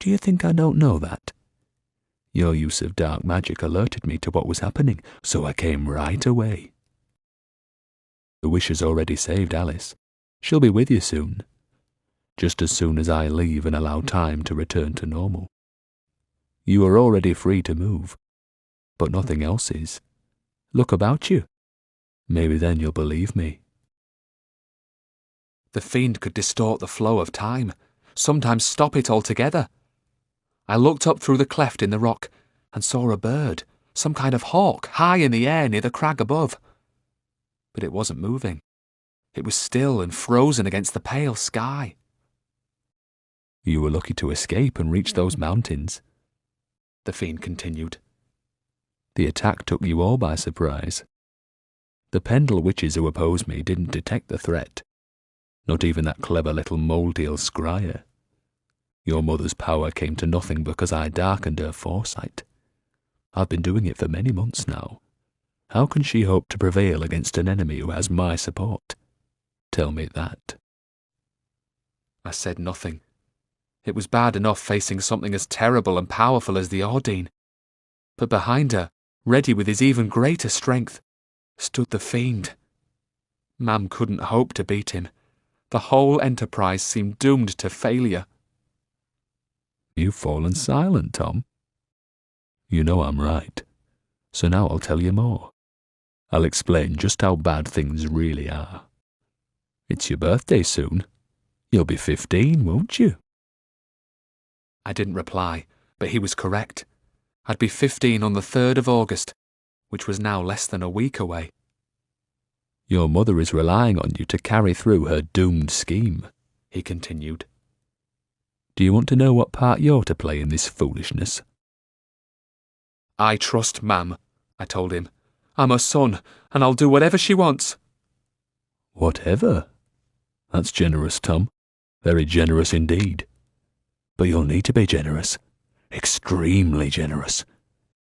Do you think I don't know that? Your use of dark magic alerted me to what was happening, so I came right away. The wish has already saved Alice. She'll be with you soon. Just as soon as I leave and allow time to return to normal. You are already free to move, but nothing else is. Look about you. Maybe then you'll believe me. The fiend could distort the flow of time, sometimes stop it altogether. I looked up through the cleft in the rock and saw a bird, some kind of hawk, high in the air near the crag above. But it wasn't moving. It was still and frozen against the pale sky. You were lucky to escape and reach those mountains, the fiend continued. The attack took you all by surprise. The Pendle witches who opposed me didn't detect the threat. Not even that clever little mole-deal scryer. Your mother's power came to nothing because I darkened her foresight. I've been doing it for many months now. How can she hope to prevail against an enemy who has my support? Tell me that. I said nothing. It was bad enough facing something as terrible and powerful as the Ordine. But behind her, ready with his even greater strength, stood the fiend. Mam couldn't hope to beat him. The whole enterprise seemed doomed to failure. You've fallen silent, Tom. You know I'm right. So now I'll tell you more. I'll explain just how bad things really are. It's your birthday soon. You'll be 15, won't you? I didn't reply, but he was correct. I'd be 15 on the 3rd of August, which was now less than a week away. Your mother is relying on you to carry through her doomed scheme, he continued. Do you want to know what part you're to play in this foolishness? I trust Mam, I told him. I'm her son, and I'll do whatever she wants. Whatever? That's generous, Tom. Very generous indeed. But you'll need to be generous. Extremely generous.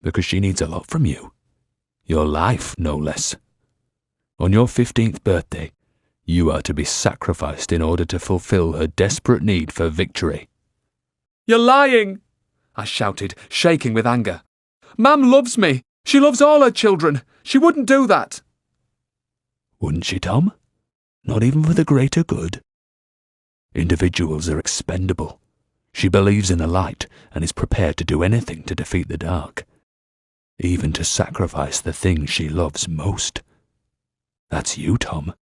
Because she needs a lot from you. Your life, no less. On your 15th birthday, you are to be sacrificed in order to fulfill her desperate need for victory. You're lying! I shouted, shaking with anger. Mam loves me. She loves all her children. She wouldn't do that. Wouldn't she, Tom? Not even for the greater good. Individuals are expendable. She believes in the light and is prepared to do anything to defeat the dark, even to sacrifice the thing she loves most. That's you, Tom.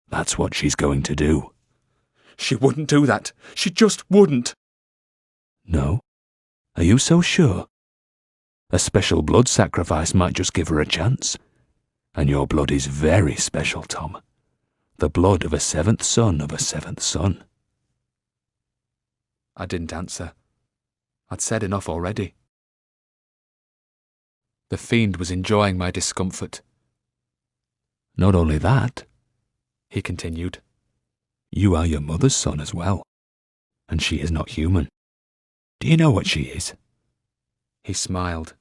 That's what she's going to do. She wouldn't do that. She just wouldn't. No? Are you so sure? A special blood sacrifice might just give her a chance. And your blood is very special, Tom. The blood of a 7th son of a 7th son. I didn't answer. I'd said enough already. The fiend was enjoying my discomfort. Not only that, he continued, you are your mother's son as well, and she is not human. Do you know what she is? He smiled.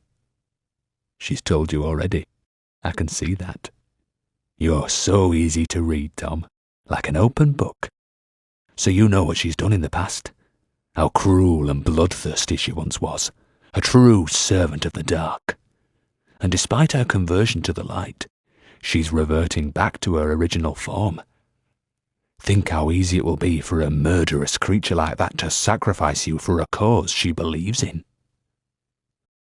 She's told you already. I can see that. You're so easy to read, Tom, like an open book. So you know what she's done in the past. How cruel and bloodthirsty she once was, a true servant of the dark. And despite her conversion to the light, she's reverting back to her original form. Think how easy it will be for a murderous creature like that to sacrifice you for a cause she believes in.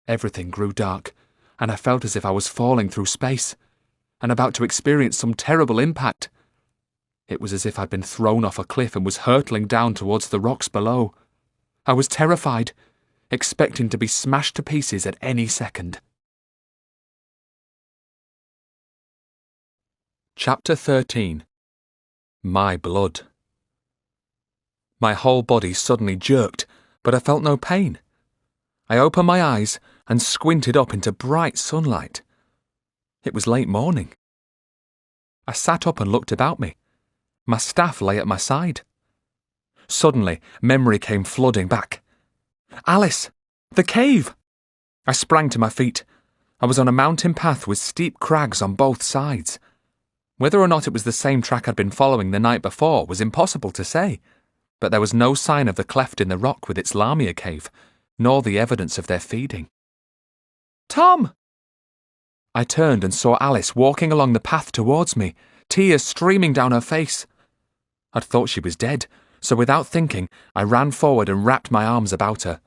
Everything grew dark, and I felt as if I was falling through space, and about to experience some terrible impact. It was as if I'd been thrown off a cliff and was hurtling down towards the rocks below. I was terrified, expecting to be smashed to pieces at any second. Chapter 13. My blood. My whole body suddenly jerked, but I felt no pain. I opened my eyes and squinted up into bright sunlight. It was late morning. I sat up and looked about me. My staff lay at my side. Suddenly, memory came flooding back. Alice! The cave! I sprang to my feet. I was on a mountain path with steep crags on both sides. Whether or not it was the same track I'd been following the night before was impossible to say, but there was no sign of the cleft in the rock with its Lamia cave, nor the evidence of their feeding. Tom! I turned and saw Alice walking along the path towards me, tears streaming down her face. I'd thought she was dead, so without thinking, I ran forward and wrapped my arms about her.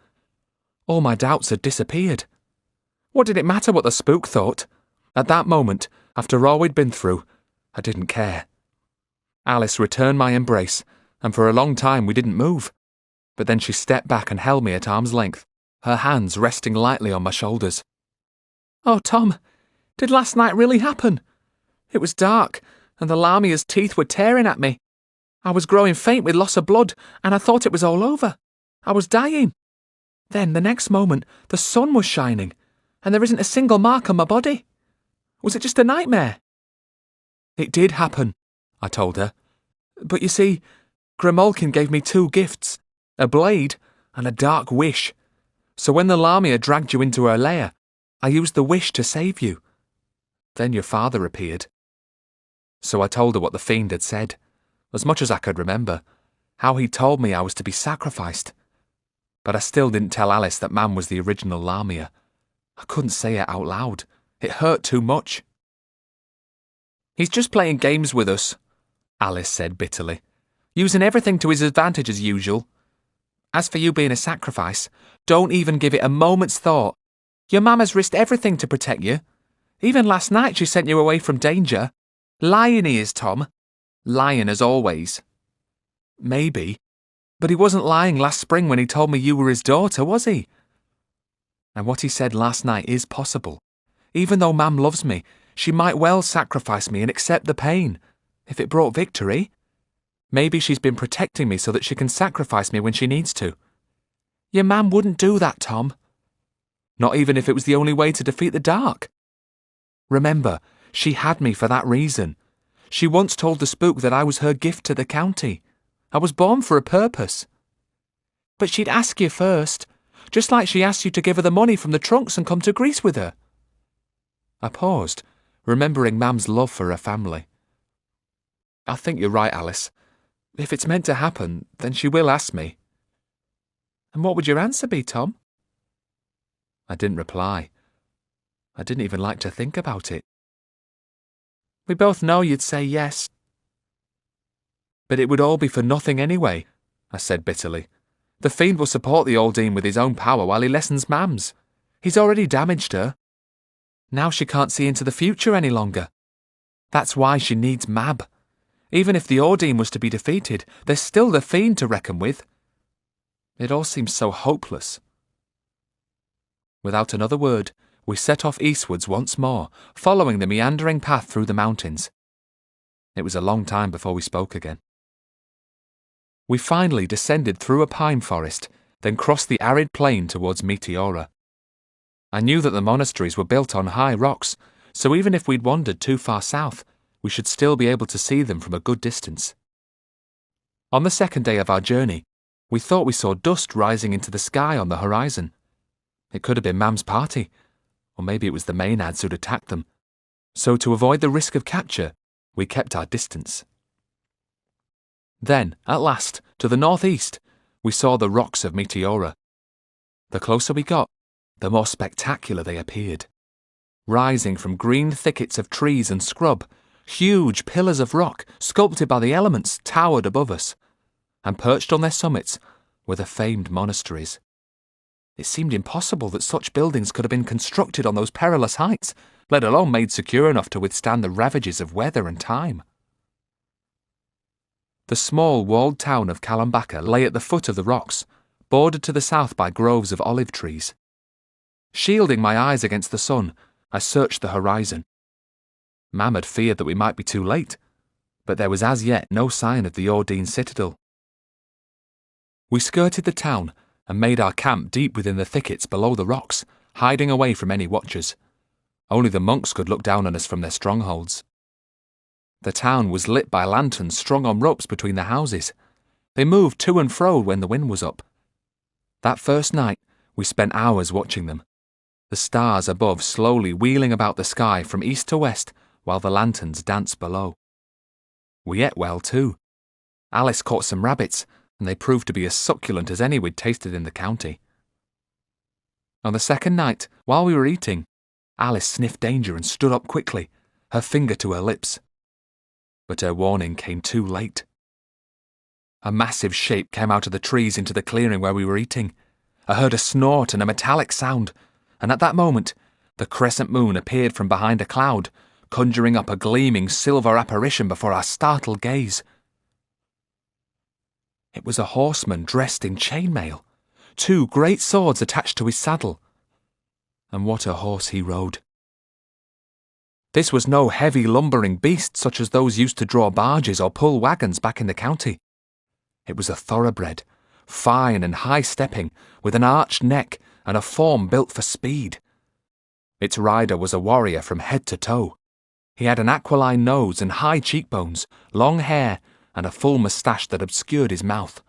All my doubts had disappeared. What did it matter what the spook thought? At that moment, after all we'd been through, I didn't care. Alice returned my embrace, and for a long time we didn't move. But then she stepped back and held me at arm's length, her hands resting lightly on my shoulders. "Oh, Tom, did last night really happen? It was dark, and the Lamia's teeth were tearing at me. I was growing faint with loss of blood, and I thought it was all over. I was dying. Then, the next moment, the sun was shining, and there isn't a single mark on my body. Was it just a nightmare?" "It did happen," I told her. "But you see, Grimalkin gave me 2 gifts, a blade and a dark wish. So when the Lamia dragged you into her lair, I used the wish to save you. Then your father appeared." So I told her what the fiend had said, as much as I could remember, how he told me I was to be sacrificed. But I still didn't tell Alice that Mam was the original Lamia. I couldn't say it out loud. It hurt too much. "He's just playing games with us," Alice said bitterly, "using everything to his advantage as usual. As for you being a sacrifice, don't even give it a moment's thought. Your Mam has risked everything to protect you. Even last night she sent you away from danger. Lying he is, Tom. Lying as always." "Maybe. But he wasn't lying last spring when he told me you were his daughter, was he? And what he said last night is possible. Even though Mam loves me, she might well sacrifice me and accept the pain, if it brought victory. Maybe she's been protecting me so that she can sacrifice me when she needs to. Your Mam wouldn't do that, Tom. Not even if it was the only way to defeat the dark. Remember, she had me for that reason. She once told the Spook that I was her gift to the county. I was born for a purpose. But she'd ask you first, just like she asked you to give her the money from the trunks and come to Greece with her." I paused, remembering Mam's love for her family. "I think you're right, Alice. If it's meant to happen, then she will ask me." "And what would your answer be, Tom?" I didn't reply. I didn't even like to think about it. "We both know you'd say yes." "But it would all be for nothing anyway," I said bitterly. "The fiend will support the old Dean with his own power while he lessens Mam's. He's already damaged her. Now she can't see into the future any longer. That's why she needs Mab. Even if the Ordine was to be defeated, there's still the fiend to reckon with. It all seems so hopeless." Without another word, we set off eastwards once more, following the meandering path through the mountains. It was a long time before we spoke again. We finally descended through a pine forest, then crossed the arid plain towards Meteora. I knew that the monasteries were built on high rocks, so even if we'd wandered too far south, we should still be able to see them from a good distance. On the second day of our journey, we thought we saw dust rising into the sky on the horizon. It could have been Mam's party, or maybe it was the Maenads who'd attacked them. So to avoid the risk of capture, we kept our distance. Then, at last, to the northeast, we saw the rocks of Meteora. The closer we got, the more spectacular they appeared. Rising from green thickets of trees and scrub, huge pillars of rock, sculpted by the elements, towered above us, and perched on their summits were the famed monasteries. It seemed impossible that such buildings could have been constructed on those perilous heights, let alone made secure enough to withstand the ravages of weather and time. The small walled town of Kalambaka lay at the foot of the rocks, bordered to the south by groves of olive trees. Shielding my eyes against the sun, I searched the horizon. Mam had feared that we might be too late, but there was as yet no sign of the Ordine citadel. We skirted the town and made our camp deep within the thickets below the rocks, hiding away from any watchers. Only the monks could look down on us from their strongholds. The town was lit by lanterns strung on ropes between the houses. They moved to and fro when the wind was up. That first night, we spent hours watching them, the stars above slowly wheeling about the sky from east to west while the lanterns danced below. We ate well too. Alice caught some rabbits, and they proved to be as succulent as any we'd tasted in the county. On the second night, while we were eating, Alice sniffed danger and stood up quickly, her finger to her lips. But her warning came too late. A massive shape came out of the trees into the clearing where we were eating. I heard a snort and a metallic sound, and at that moment, the crescent moon appeared from behind a cloud, conjuring up a gleaming silver apparition before our startled gaze. It was a horseman dressed in chainmail, 2 great swords attached to his saddle. And what a horse he rode. This was no heavy lumbering beast such as those used to draw barges or pull wagons back in the county. It was a thoroughbred, fine and high-stepping, with an arched neck and a form built for speed. Its rider was a warrior from head to toe. He had an aquiline nose and high cheekbones, long hair, and a full moustache that obscured his mouth.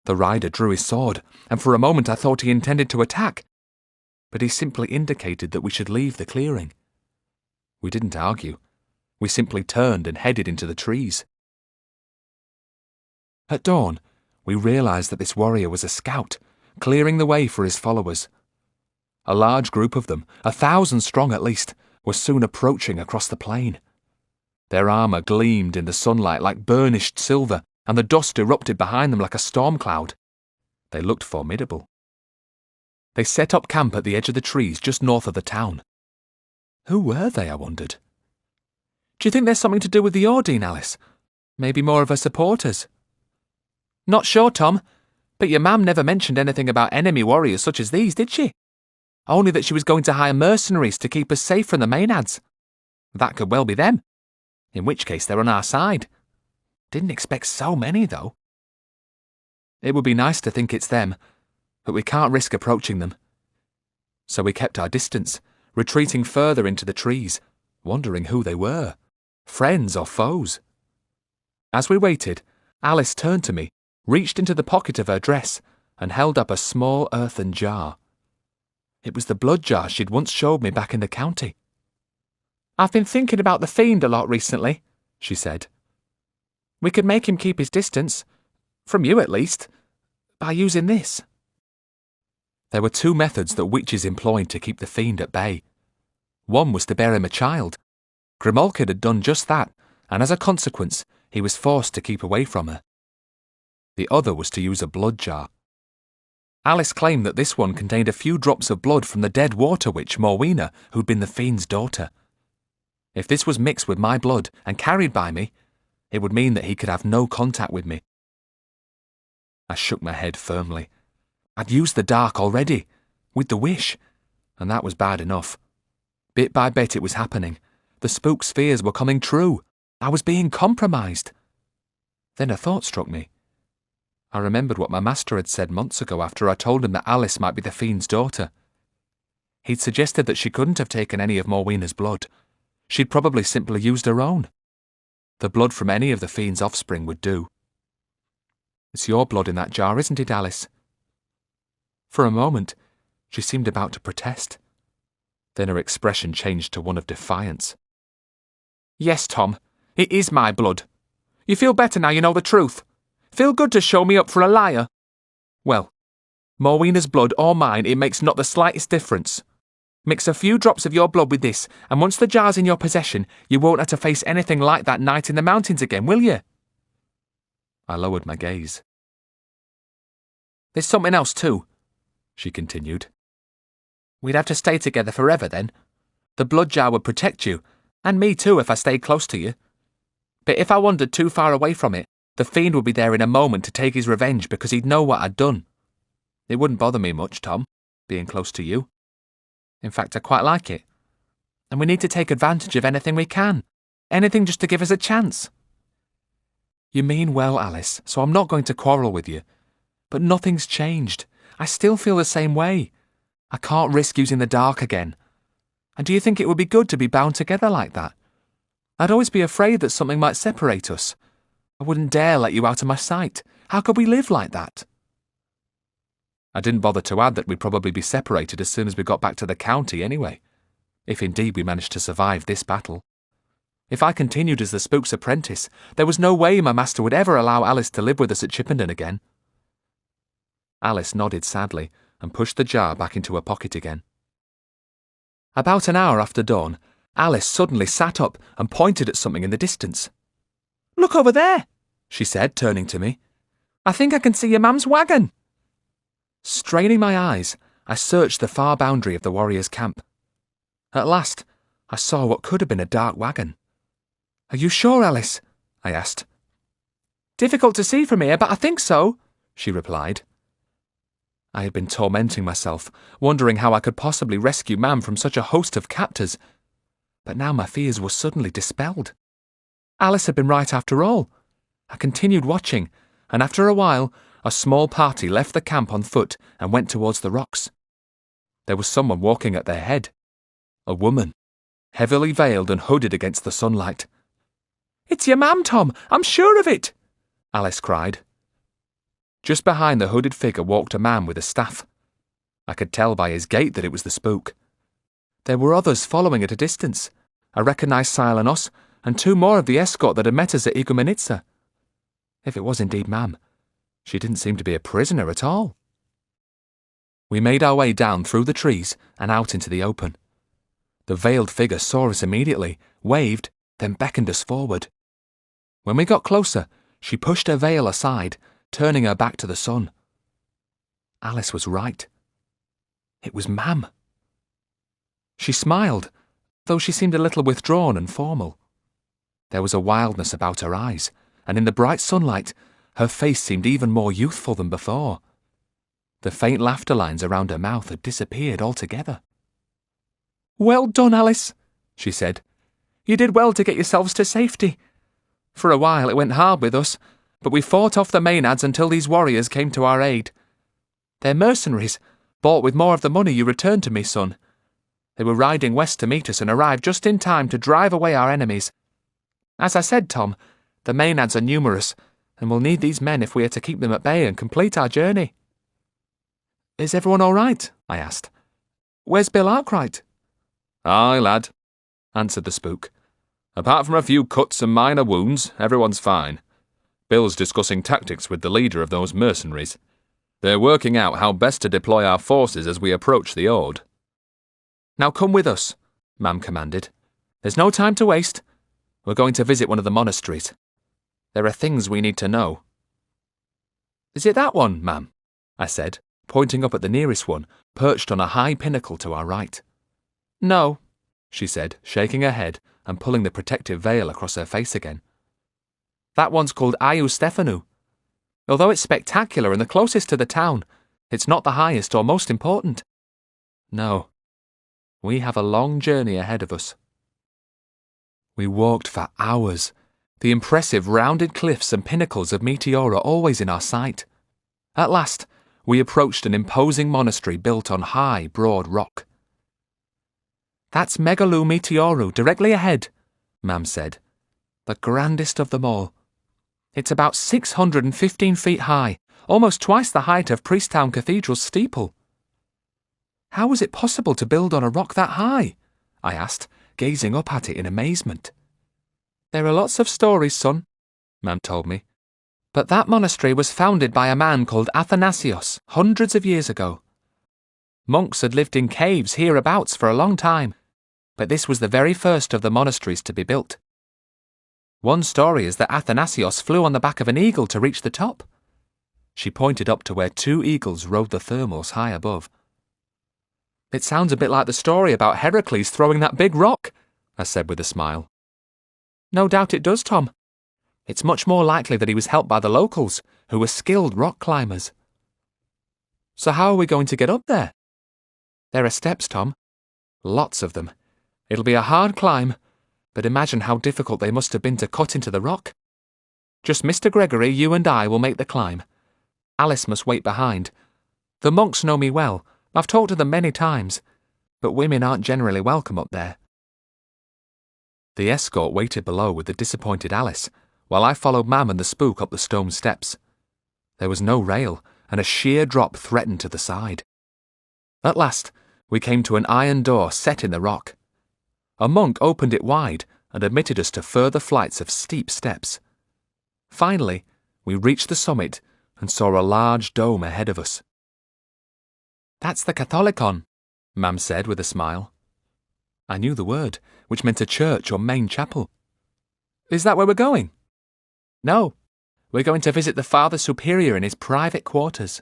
The rider drew his sword, and for a moment I thought he intended to attack, but he simply indicated that we should leave the clearing. We didn't argue. We simply turned and headed into the trees. At dawn, we realized that this warrior was a scout, clearing the way for his followers. A large group of them, 1,000 strong at least, was soon approaching across the plain. Their armour gleamed in the sunlight like burnished silver, and the dust erupted behind them like a storm cloud. They looked formidable. They set up camp at the edge of the trees just north of the town. Who were they, I wondered? Do you think there's something to do with the Ordine, Alice? Maybe more of her supporters? Not sure, Tom, but your mam never mentioned anything about enemy warriors such as these, did she? Only that she was going to hire mercenaries to keep us safe from the Maenads. That could well be them, in which case they're on our side. Didn't expect so many, though. It would be nice to think it's them, but we can't risk approaching them. So we kept our distance, retreating further into the trees, wondering who they were, friends or foes. As we waited, Alice turned to me, reached into the pocket of her dress, and held up a small earthen jar. It was the blood jar she'd once showed me back in the county. I've been thinking about the fiend a lot recently, she said. We could make him keep his distance, from you at least, by using this. There were 2 methods that witches employed to keep the fiend at bay. One was to bear him a child. Grimalkin had done just that, and as a consequence, he was forced to keep away from her. The other was to use a blood jar. Alice claimed that this one contained a few drops of blood from the dead water witch Morwena, who'd been the fiend's daughter. If this was mixed with my blood and carried by me, it would mean that he could have no contact with me. I shook my head firmly. I'd used the dark already, with the wish, and that was bad enough. Bit by bit it was happening. The spook's fears were coming true. I was being compromised. Then a thought struck me. I remembered what my master had said months ago after I told him that Alice might be the fiend's daughter. He'd suggested that she couldn't have taken any of Morwena's blood. She'd probably simply used her own. The blood from any of the fiend's offspring would do. It's your blood in that jar, isn't it, Alice? For a moment, she seemed about to protest. Then her expression changed to one of defiance. Yes, Tom, it is my blood. You feel better now you know the truth. Feel good to show me up for a liar? Well, Morwena's blood or mine, it makes not the slightest difference. Mix a few drops of your blood with this, and once the jar's in your possession, you won't have to face anything like that night in the mountains again, will you? I lowered my gaze. There's something else too, she continued. We'd have to stay together forever then. The blood jar would protect you, and me too if I stayed close to you. But if I wandered too far away from it, the fiend would be there in a moment to take his revenge because he'd know what I'd done. It wouldn't bother me much, Tom, being close to you. In fact, I quite like it. And we need to take advantage of anything we can. Anything just to give us a chance. You mean well, Alice, so I'm not going to quarrel with you. But nothing's changed. I still feel the same way. I can't risk using the dark again. And do you think it would be good to be bound together like that? I'd always be afraid that something might separate us. I wouldn't dare let you out of my sight. How could we live like that? I didn't bother to add that we'd probably be separated as soon as we got back to the county anyway, if indeed we managed to survive this battle. If I continued as the Spook's apprentice, there was no way my master would ever allow Alice to live with us at Chippenden again. Alice nodded sadly and pushed the jar back into her pocket again. About an hour after dawn, Alice suddenly sat up and pointed at something in the distance. Look over there, she said, turning to me. I think I can see your mum's wagon. Straining my eyes, I searched the far boundary of the warriors' camp. At last, I saw what could have been a dark wagon. "Are you sure, Alice?" I asked. "Difficult to see from here, but I think so," she replied. I had been tormenting myself, wondering how I could possibly rescue Mam from such a host of captors. But now my fears were suddenly dispelled. Alice had been right after all. I continued watching, and after a while, a small party left the camp on foot and went towards the rocks. There was someone walking at their head. A woman, heavily veiled and hooded against the sunlight. "It's your Mam, Tom, I'm sure of it!" Alice cried. Just behind the hooded figure walked a man with a staff. I could tell by his gait that it was the Spook. There were others following at a distance. I recognised Silenos and 2 more of the escort that had met us at Igumenitsa. If it was indeed Mam, she didn't seem to be a prisoner at all. We made our way down through the trees and out into the open. The veiled figure saw us immediately, waved, then beckoned us forward. When we got closer, she pushed her veil aside, turning her back to the sun. Alice was right. It was Mam. She smiled, though she seemed a little withdrawn and formal. There was a wildness about her eyes, and in the bright sunlight, her face seemed even more youthful than before. The faint laughter lines around her mouth had disappeared altogether. "Well done, Alice," she said. "You did well to get yourselves to safety. For a while it went hard with us, but we fought off the Maenads until these warriors came to our aid. They're mercenaries, bought with more of the money you returned to me, son. They were riding west to meet us and arrived just in time to drive away our enemies. As I said, Tom, the Maenads are numerous, and we'll need these men if we are to keep them at bay and complete our journey." "Is everyone all right?" I asked. "Where's Bill Arkwright?" "Aye, lad," answered the Spook. "Apart from a few cuts and minor wounds, everyone's fine. Bill's discussing tactics with the leader of those mercenaries. They're working out how best to deploy our forces as we approach the Ord." "Now come with us," Mam commanded. "There's no time to waste. We're going to visit one of the monasteries. There are things we need to know." "Is it that one, Mam?" I said, pointing up at the nearest one, perched on a high pinnacle to our right. "No," she said, shaking her head and pulling the protective veil across her face again. "That one's called Ayu Stefanu. Although it's spectacular and the closest to the town, it's not the highest or most important. No, we have a long journey ahead of us." We walked for hours, the impressive rounded cliffs and pinnacles of Meteora always in our sight. At last, we approached an imposing monastery built on high, broad rock. "That's Megaloo Meteoru, directly ahead," Mam said. "The grandest of them all. It's about 615 feet high, almost twice the height of Priesttown Cathedral's steeple." "How was it possible to build on a rock that high?" I asked, gazing up at it in amazement. "There are lots of stories, son," Mam told me. "But that monastery was founded by a man called Athanasios hundreds of years ago. Monks had lived in caves hereabouts for a long time, but this was the very first of the monasteries to be built. One story is that Athanasios flew on the back of an eagle to reach the top." She pointed up to where 2 eagles rode the thermals high above. "It sounds a bit like the story about Heracles throwing that big rock," I said with a smile. "No doubt it does, Tom. It's much more likely that he was helped by the locals, who were skilled rock climbers." "So how are we going to get up there?" "There are steps, Tom. Lots of them. It'll be a hard climb, but imagine how difficult they must have been to cut into the rock. Just Mr. Gregory, you and I will make the climb. Alice must wait behind. The monks know me well. I've talked to them many times, but women aren't generally welcome up there." The escort waited below with the disappointed Alice, while I followed Mam and the Spook up the stone steps. There was no rail, and a sheer drop threatened to the side. At last, we came to an iron door set in the rock. A monk opened it wide and admitted us to further flights of steep steps. Finally, we reached the summit and saw a large dome ahead of us. "That's the Catholicon," Mam said with a smile. I knew the word, which meant a church or main chapel. "Is that where we're going?" "No, we're going to visit the Father Superior in his private quarters."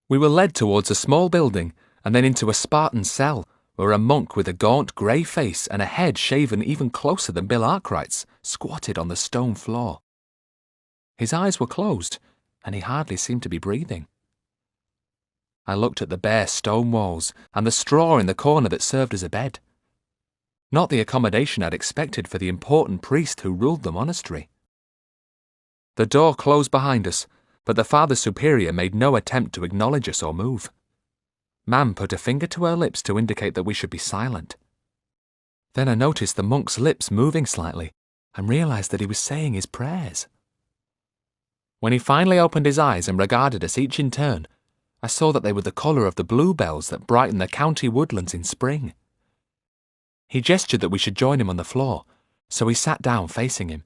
We were led towards a small building and then into a Spartan cell, where a monk with a gaunt grey face and a head shaven even closer than Bill Arkwright's squatted on the stone floor. His eyes were closed, and he hardly seemed to be breathing. I looked at the bare stone walls and the straw in the corner that served as a bed. Not the accommodation I'd expected for the important priest who ruled the monastery. The door closed behind us, but the Father Superior made no attempt to acknowledge us or move. Mam put a finger to her lips to indicate that we should be silent. Then I noticed the monk's lips moving slightly and realized that he was saying his prayers. When he finally opened his eyes and regarded us each in turn, I saw that they were the colour of the bluebells that brighten the county woodlands in spring. He gestured that we should join him on the floor, so we sat down facing him.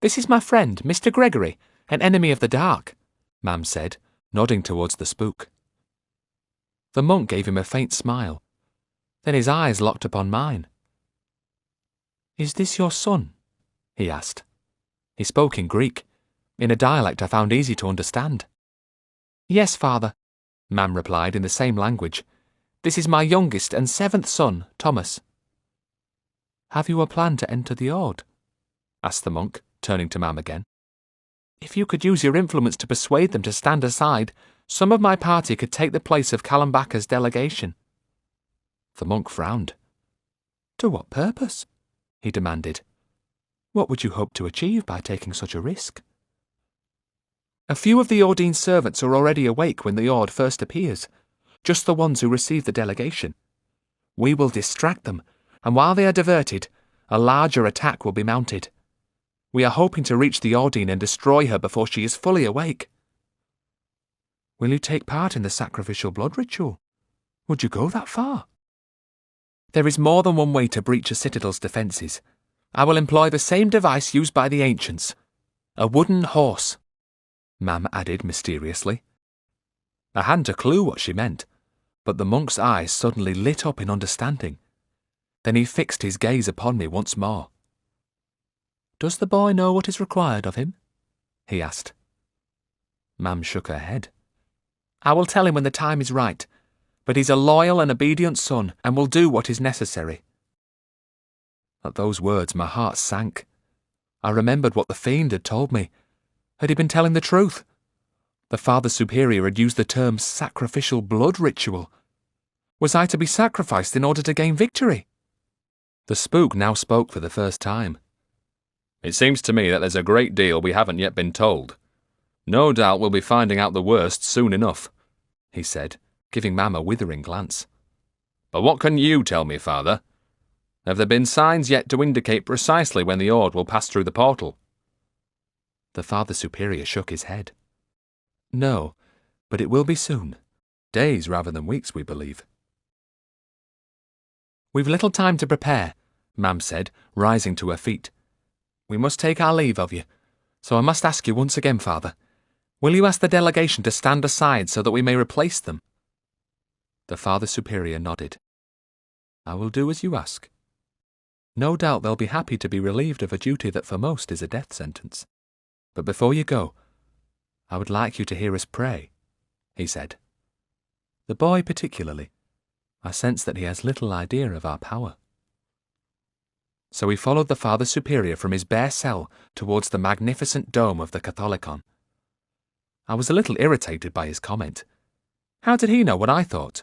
"This is my friend, Mr. Gregory, an enemy of the dark," Mam said, nodding towards the spook. The monk gave him a faint smile. Then his eyes locked upon mine. "Is this your son?" he asked. He spoke in Greek, in a dialect I found easy to understand. "Yes, father," Mam replied in the same language. "This is my youngest and 7th son, Thomas." "Have you a plan to enter the Ord?" asked the monk, turning to Mam again. "If you could use your influence to persuade them to stand aside, some of my party could take the place of Kalambaka's delegation." The monk frowned. "To what purpose?" he demanded. "What would you hope to achieve by taking such a risk?" "A few of the Ordine's servants are already awake when the Ord first appears, just the ones who receive the delegation. We will distract them, and while they are diverted, a larger attack will be mounted. We are hoping to reach the Ordine and destroy her before she is fully awake." "Will you take part in the sacrificial blood ritual? Would you go that far?" "There is more than one way to breach a citadel's defences. I will employ the same device used by the ancients. A wooden horse," Mam added mysteriously. I hadn't a clue what she meant, but the monk's eyes suddenly lit up in understanding. Then he fixed his gaze upon me once more. "Does the boy know what is required of him?" he asked. Mam shook her head. "I will tell him when the time is right, but he's a loyal and obedient son and will do what is necessary." At those words my heart sank. I remembered what the fiend had told me. Had he been telling the truth? The Father Superior had used the term sacrificial blood ritual. Was I to be sacrificed in order to gain victory? The spook now spoke for the first time. "It seems to me that there's a great deal we haven't yet been told. No doubt we'll be finding out the worst soon enough," he said, giving Mam a withering glance. "But what can you tell me, Father? Have there been signs yet to indicate precisely when the Ord will pass through the portal?" The Father Superior shook his head. "No, but it will be soon. Days rather than weeks, we believe." "We've little time to prepare," Mam said, rising to her feet. "We must take our leave of you, so I must ask you once again, Father. Will you ask the delegation to stand aside so that we may replace them?" The Father Superior nodded. "I will do as you ask. No doubt they'll be happy to be relieved of a duty that for most is a death sentence. But before you go, I would like you to hear us pray," he said. "The boy particularly. I sense that he has little idea of our power." So we followed the Father Superior from his bare cell towards the magnificent dome of the Catholicon. I was a little irritated by his comment. How did he know what I thought?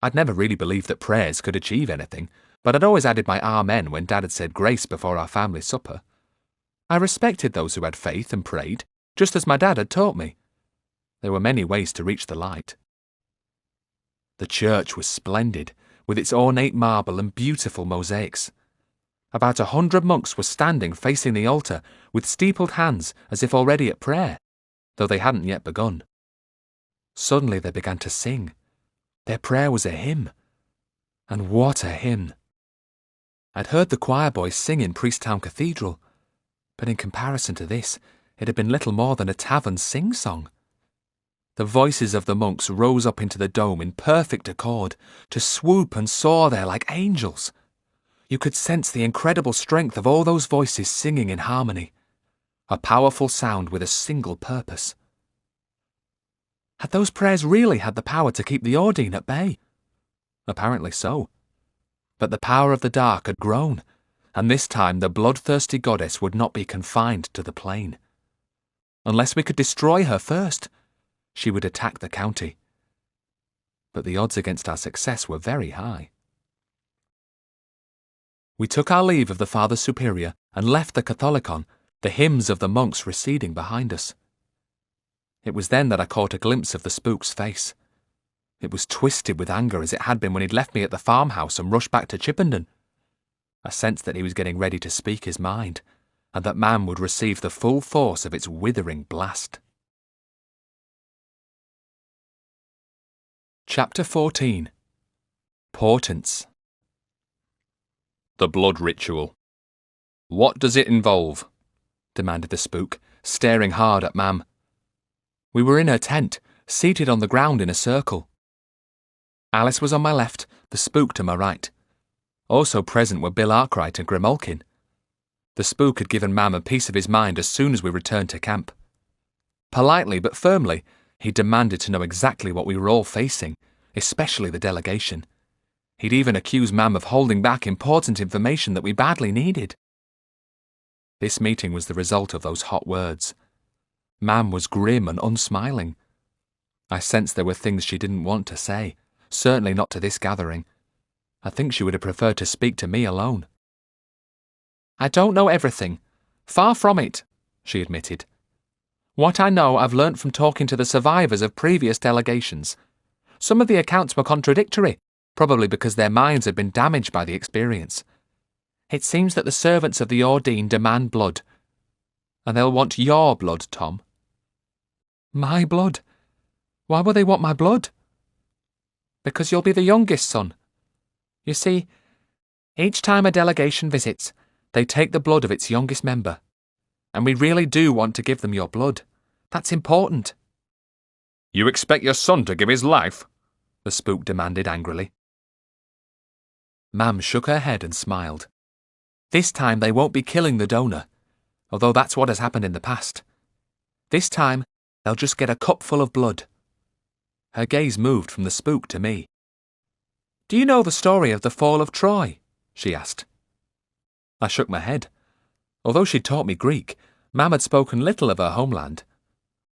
I'd never really believed that prayers could achieve anything, but I'd always added my amen when Dad had said grace before our family supper. I respected those who had faith and prayed, just as my dad had taught me. There were many ways to reach the light. The church was splendid, with its ornate marble and beautiful mosaics. About 100 monks were standing facing the altar, with steepled hands as if already at prayer, though they hadn't yet begun. Suddenly they began to sing. Their prayer was a hymn. And what a hymn! I'd heard the choir boys sing in Priesttown Cathedral, but in comparison to this, it had been little more than a tavern sing-song. The voices of the monks rose up into the dome in perfect accord, to swoop and soar there like angels. You could sense the incredible strength of all those voices singing in harmony, a powerful sound with a single purpose. Had those prayers really had the power to keep the Ordine at bay? Apparently so. But the power of the dark had grown, and this time the bloodthirsty goddess would not be confined to the plain. Unless we could destroy her first, she would attack the county. But the odds against our success were very high. We took our leave of the Father Superior and left the Catholicon, the hymns of the monks receding behind us. It was then that I caught a glimpse of the spook's face. It was twisted with anger as it had been when he'd left me at the farmhouse and rushed back to Chippenden. I sensed that he was getting ready to speak his mind, and that man would receive the full force of its withering blast. Chapter 14. Portents. The blood ritual. What does it involve? Demanded the spook, staring hard at Mam. We were in her tent, seated on the ground in a circle. Alice was on my left, the spook to my right. Also present were Bill Arkwright and Grimalkin. The spook had given Mam a piece of his mind as soon as we returned to camp. Politely but firmly, he demanded to know exactly what we were all facing, especially the delegation. He'd even accused Mam of holding back important information that we badly needed. This meeting was the result of those hot words. Mam was grim and unsmiling. I sensed there were things she didn't want to say, certainly not to this gathering. I think she would have preferred to speak to me alone. I don't know everything. Far from it, she admitted. What I know I've learnt from talking to the survivors of previous delegations. Some of the accounts were contradictory, probably because their minds had been damaged by the experience. It seems that the servants of the Ordine demand blood. And they'll want your blood, Tom. My blood? Why would they want my blood? Because you'll be the youngest son. You see, each time a delegation visits, they take the blood of its youngest member. And we really do want to give them your blood. That's important. You expect your son to give his life? The spook demanded angrily. Mam shook her head and smiled. This time they won't be killing the donor, although that's what has happened in the past. This time, they'll just get a cup full of blood. Her gaze moved from the spook to me. Do you know the story of the fall of Troy? She asked. I shook my head. Although she'd taught me Greek, Mam had spoken little of her homeland.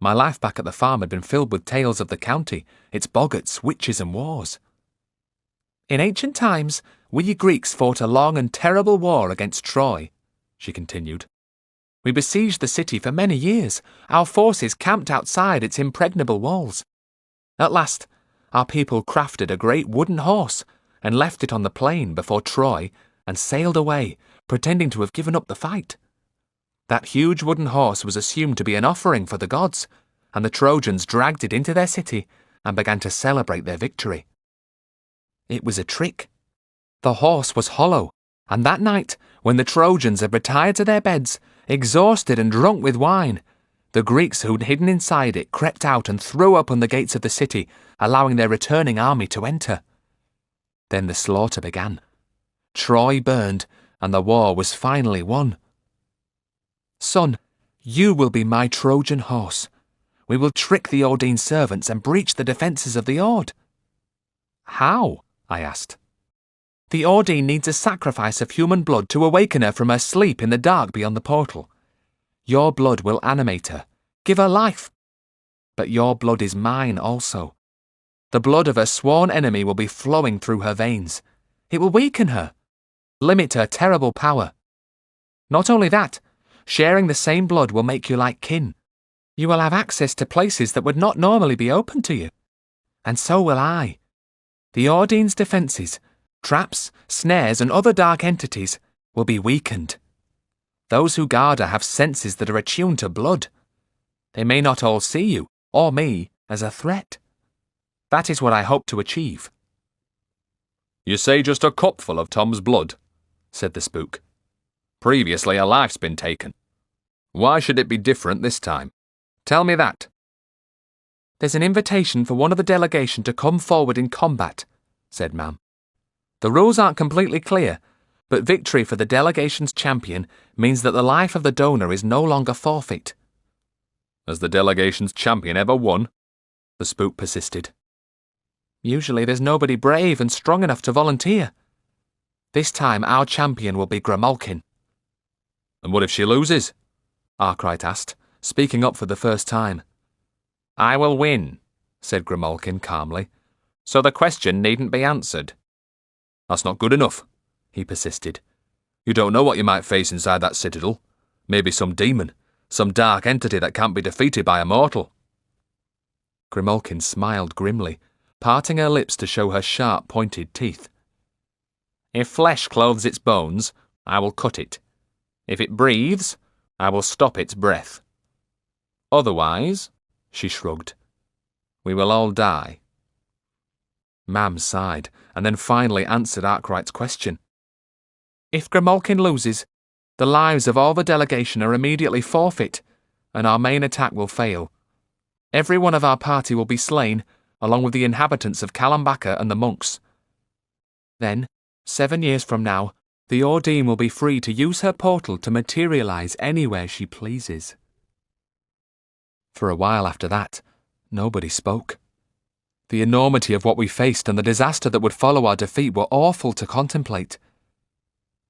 My life back at the farm had been filled with tales of the county, its boggarts, witches and wars. In ancient times, we Greeks fought a long and terrible war against Troy, she continued. We besieged the city for many years, our forces camped outside its impregnable walls. At last, our people crafted a great wooden horse and left it on the plain before Troy and sailed away, pretending to have given up the fight. That huge wooden horse was assumed to be an offering for the gods, and the Trojans dragged it into their city and began to celebrate their victory. It was a trick. The horse was hollow, and that night, when the Trojans had retired to their beds, exhausted and drunk with wine, the Greeks who'd hidden inside it crept out and threw open the gates of the city, allowing their returning army to enter. Then the slaughter began. Troy burned, and the war was finally won. Son, you will be my Trojan horse. We will trick the Ordine servants and breach the defences of the Ord. How? I asked. The Ordine needs a sacrifice of human blood to awaken her from her sleep in the dark beyond the portal. Your blood will animate her, give her life. But your blood is mine also. The blood of her sworn enemy will be flowing through her veins. It will weaken her, limit her terrible power. Not only that, sharing the same blood will make you like kin. You will have access to places that would not normally be open to you. And so will I. The Ordine's defences, traps, snares, and other dark entities will be weakened. Those who guard her have senses that are attuned to blood. They may not all see you, or me, as a threat. That is what I hope to achieve. You say just a cupful of Tom's blood, said the spook. Previously a life's been taken. Why should it be different this time? Tell me that. There's an invitation for one of the delegation to come forward in combat, said Mam. The rules aren't completely clear, but victory for the delegation's champion means that the life of the donor is no longer forfeit. Has the delegation's champion ever won? The spook persisted. Usually there's nobody brave and strong enough to volunteer. This time our champion will be Grimalkin." And what if she loses? Arkwright asked, speaking up for the first time. "I will win," said Grimalkin calmly, "so the question needn't be answered." That's not good enough, he persisted. You don't know what you might face inside that citadel. Maybe some demon, some dark entity that can't be defeated by a mortal. Grimalkin smiled grimly, parting her lips to show her sharp, pointed teeth. "If flesh clothes its bones, I will cut it. If it breathes, I will stop its breath. Otherwise," she shrugged, "we will all die." Mam sighed, and then finally answered Arkwright's question. "If Grimalkin loses, the lives of all the delegation are immediately forfeit, and our main attack will fail. Every one of our party will be slain, along with the inhabitants of Kalambaka and the monks. Then, 7 years from now, the Ordine will be free to use her portal to materialize anywhere she pleases." For a while after that, nobody spoke. The enormity of what we faced and the disaster that would follow our defeat were awful to contemplate.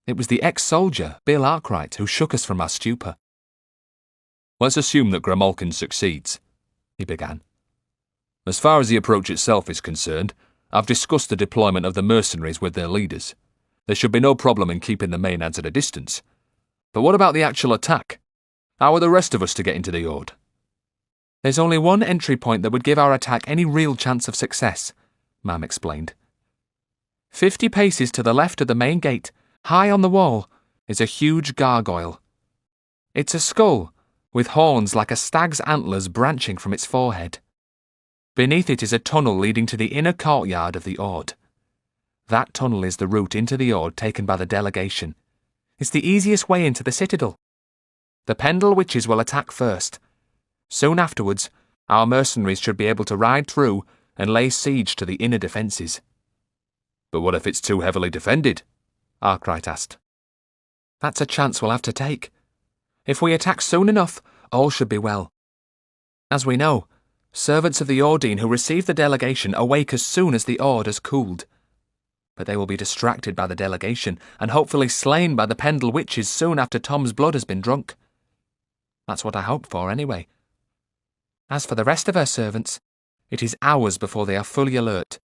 It was the ex-soldier, Bill Arkwright, who shook us from our stupor. "Let's assume that Grimalkin succeeds," he began. "As far as the approach itself is concerned, I've discussed the deployment of the mercenaries with their leaders. There should be no problem in keeping the Maenads at a distance. But what about the actual attack? How are the rest of us to get into the Ord?" "There's only one entry point that would give our attack any real chance of success," Mam explained. 50 paces to the left of the main gate, high on the wall, is a huge gargoyle. It's a skull, with horns like a stag's antlers branching from its forehead. Beneath it is a tunnel leading to the inner courtyard of the Ord. That tunnel is the route into the Ord taken by the delegation. It's the easiest way into the citadel. The Pendle Witches will attack first. Soon afterwards, our mercenaries should be able to ride through and lay siege to the inner defences. "But what if it's too heavily defended?" Arkwright asked. "That's a chance we'll have to take. If we attack soon enough, all should be well. As we know, servants of the Ordine who receive the delegation awake as soon as the Ord has cooled. But they will be distracted by the delegation and hopefully slain by the Pendle Witches soon after Tom's blood has been drunk. That's what I hope for, anyway. As for the rest of her servants, it is hours before they are fully alert.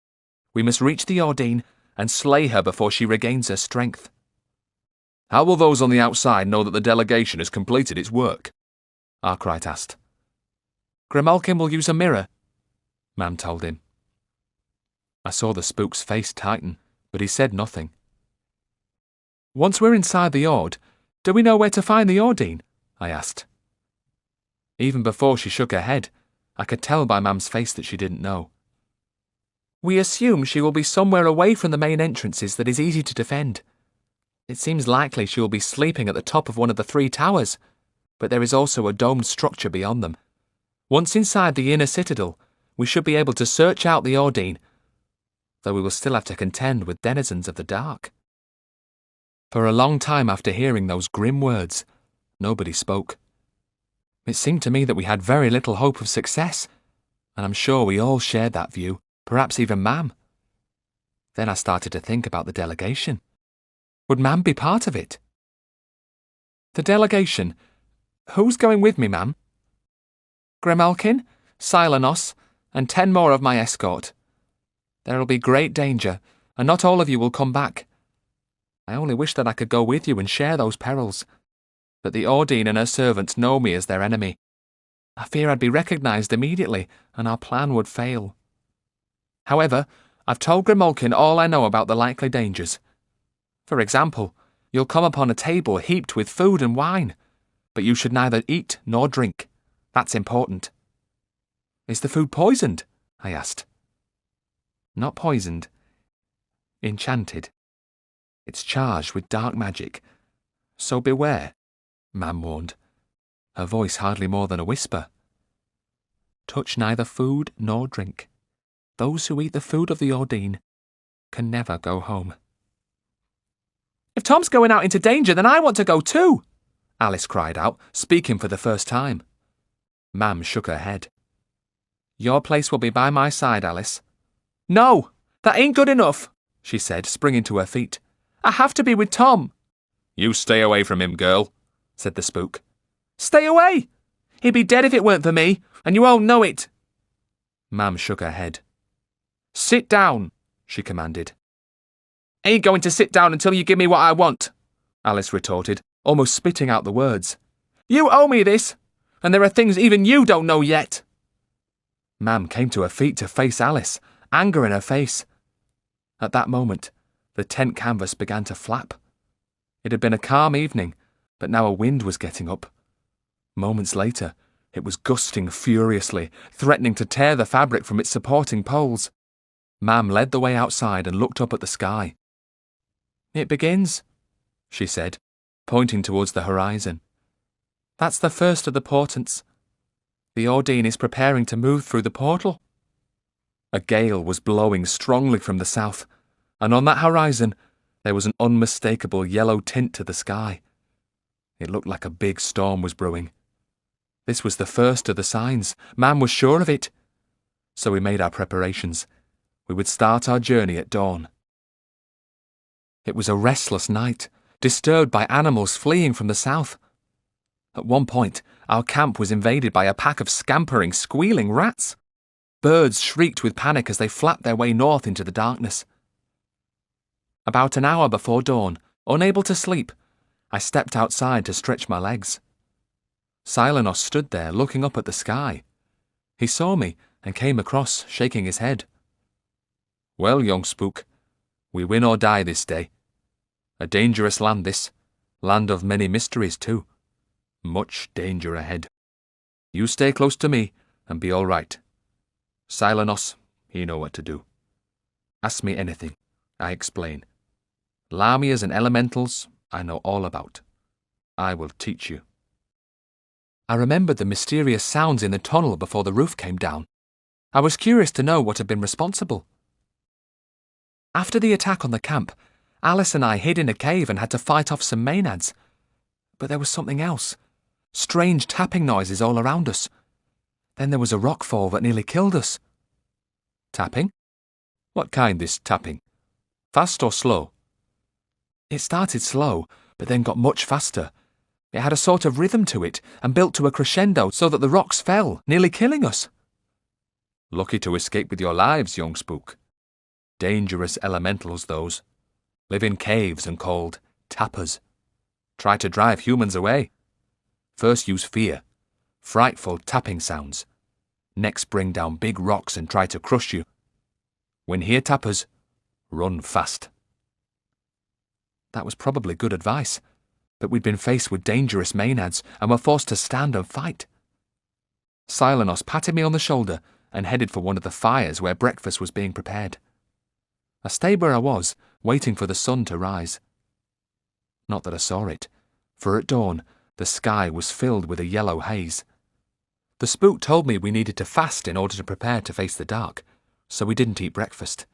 We must reach the Ordine and slay her before she regains her strength." "How will those on the outside know that the delegation has completed its work?" Arkwright asked. "Grimalkin will use a mirror," Mam told him. I saw the spook's face tighten, but he said nothing. "Once we're inside the Ord, do we know where to find the Ordine?" I asked. Even before she shook her head, I could tell by Mam's face that she didn't know. "We assume she will be somewhere away from the main entrances that is easy to defend. It seems likely she will be sleeping at the top of one of the 3 towers, but there is also a domed structure beyond them. Once inside the inner citadel, we should be able to search out the Ordine, though we will still have to contend with denizens of the dark." For a long time after hearing those grim words, nobody spoke. It seemed to me that we had very little hope of success, and I'm sure we all shared that view, perhaps even Mam. Then I started to think about the delegation. Would Mam be part of it? "The delegation? Who's going with me, Mam?" "Grimalkin, Silenos, and 10 more of my escort. There will be great danger, and not all of you will come back. I only wish that I could go with you and share those perils. But the Ordine and her servants know me as their enemy. I fear I'd be recognised immediately, and our plan would fail. However, I've told Grimalkin all I know about the likely dangers. For example, you'll come upon a table heaped with food and wine, but you should neither eat nor drink. That's important." "Is the food poisoned?" I asked. "Not poisoned. Enchanted. It's charged with dark magic. So beware," Mam warned, her voice hardly more than a whisper. "Touch neither food nor drink. Those who eat the food of the Ordine can never go home." "If Tom's going out into danger, then I want to go too," Alice cried out, speaking for the first time. Mam shook her head. "Your place will be by my side, Alice. No, that ain't good enough, she said, springing to her feet. I have to be with Tom. You stay away from him, girl, said the spook. Stay away! He'd be dead if it weren't for me, and you all know it. Mam shook her head. Sit down, she commanded. Ain't going to sit down until you give me what I want, Alice retorted, almost spitting out the words. You owe me this, and there are things even you don't know yet. Mam came to her feet to face Alice, anger in her face. At that moment, the tent canvas began to flap. It had been a calm evening, but now a wind was getting up. Moments later, it was gusting furiously, threatening to tear the fabric from its supporting poles. Mam led the way outside and looked up at the sky. It begins, she said, pointing towards the horizon. That's the first of the portents. The Ordine is preparing to move through the portal. A gale was blowing strongly from the south, and on that horizon there was an unmistakable yellow tint to the sky. It looked like a big storm was brewing. This was the first of the signs. Mam was sure of it. So we made our preparations. We would start our journey at dawn. It was a restless night, disturbed by animals fleeing from the south. At one point, our camp was invaded by a pack of scampering, squealing rats. Birds shrieked with panic as they flapped their way north into the darkness. About an hour before dawn, unable to sleep, I stepped outside to stretch my legs. Silenos stood there looking up at the sky. He saw me and came across, shaking his head. Well, young spook, we win or die this day. A dangerous land this, land of many mysteries too. Much danger ahead. You stay close to me and be all right. Silenos, he know what to do. Ask me anything, I explain. Lamias and elementals, I know all about. I will teach you. I remembered the mysterious sounds in the tunnel before the roof came down. I was curious to know what had been responsible. After the attack on the camp, Alice and I hid in a cave and had to fight off some maenads. But there was something else. Strange tapping noises all around us. Then there was a rockfall that nearly killed us. Tapping? What kind this tapping? Fast or slow? It started slow, but then got much faster. It had a sort of rhythm to it and built to a crescendo so that the rocks fell, nearly killing us. Lucky to escape with your lives, young spook. Dangerous elementals, those. Live in caves and called tappers. Try to drive humans away. First use fear, frightful tapping sounds. Next bring down big rocks and try to crush you. When hear tappers, run fast. That was probably good advice, but we'd been faced with dangerous maenads and were forced to stand and fight. Silenos patted me on the shoulder and headed for one of the fires where breakfast was being prepared. I stayed where I was, waiting for the sun to rise. Not that I saw it, for at dawn the sky was filled with a yellow haze. The spook told me we needed to fast in order to prepare to face the dark, so we didn't eat breakfast.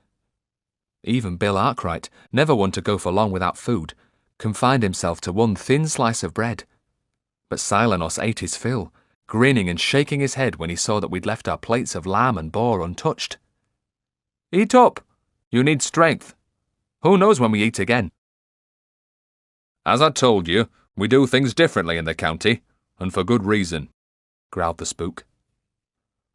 Even Bill Arkwright, never one to go for long without food, confined himself to one thin slice of bread. But Silenos ate his fill, grinning and shaking his head when he saw that we'd left our plates of lamb and boar untouched. Eat up! You need strength. Who knows when we eat again? As I told you, we do things differently in the county, and for good reason, growled the spook.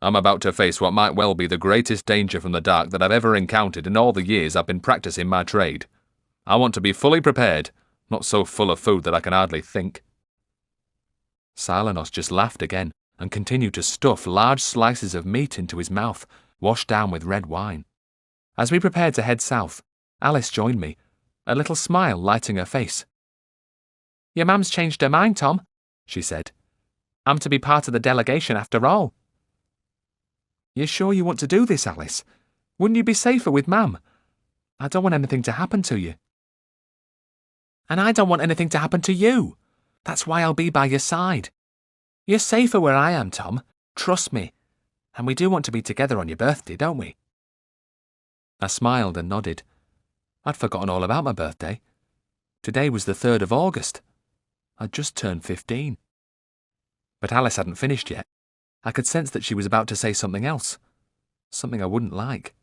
I'm about to face what might well be the greatest danger from the dark that I've ever encountered in all the years I've been practicing my trade. I want to be fully prepared, not so full of food that I can hardly think. Silenos just laughed again and continued to stuff large slices of meat into his mouth, washed down with red wine. As we prepared to head south, Alice joined me, a little smile lighting her face. Your mum's changed her mind, Tom, she said. I'm to be part of the delegation after all. You're sure you want to do this, Alice? Wouldn't you be safer with Mum? I don't want anything to happen to you. And I don't want anything to happen to you. That's why I'll be by your side. You're safer where I am, Tom. Trust me. And we do want to be together on your birthday, don't we? I smiled and nodded. I'd forgotten all about my birthday. Today was the 3rd of August. I'd just turned 15. But Alice hadn't finished yet. I could sense that she was about to say something else. Something I wouldn't like.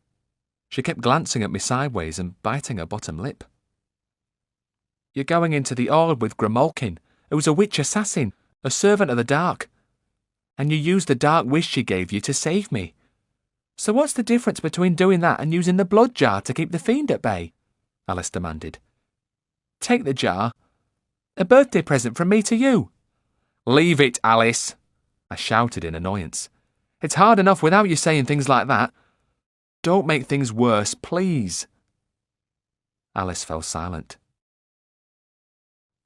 She kept glancing at me sideways and biting her bottom lip. You're going into the Ord with Grimalkin, who's a witch assassin, a servant of the dark. And you used the dark wish she gave you to save me. So what's the difference between doing that and using the blood jar to keep the fiend at bay? Alice demanded. Take the jar. A birthday present from me to you. Leave it, Alice, I shouted in annoyance. It's hard enough without you saying things like that. Don't make things worse, please. Alice fell silent.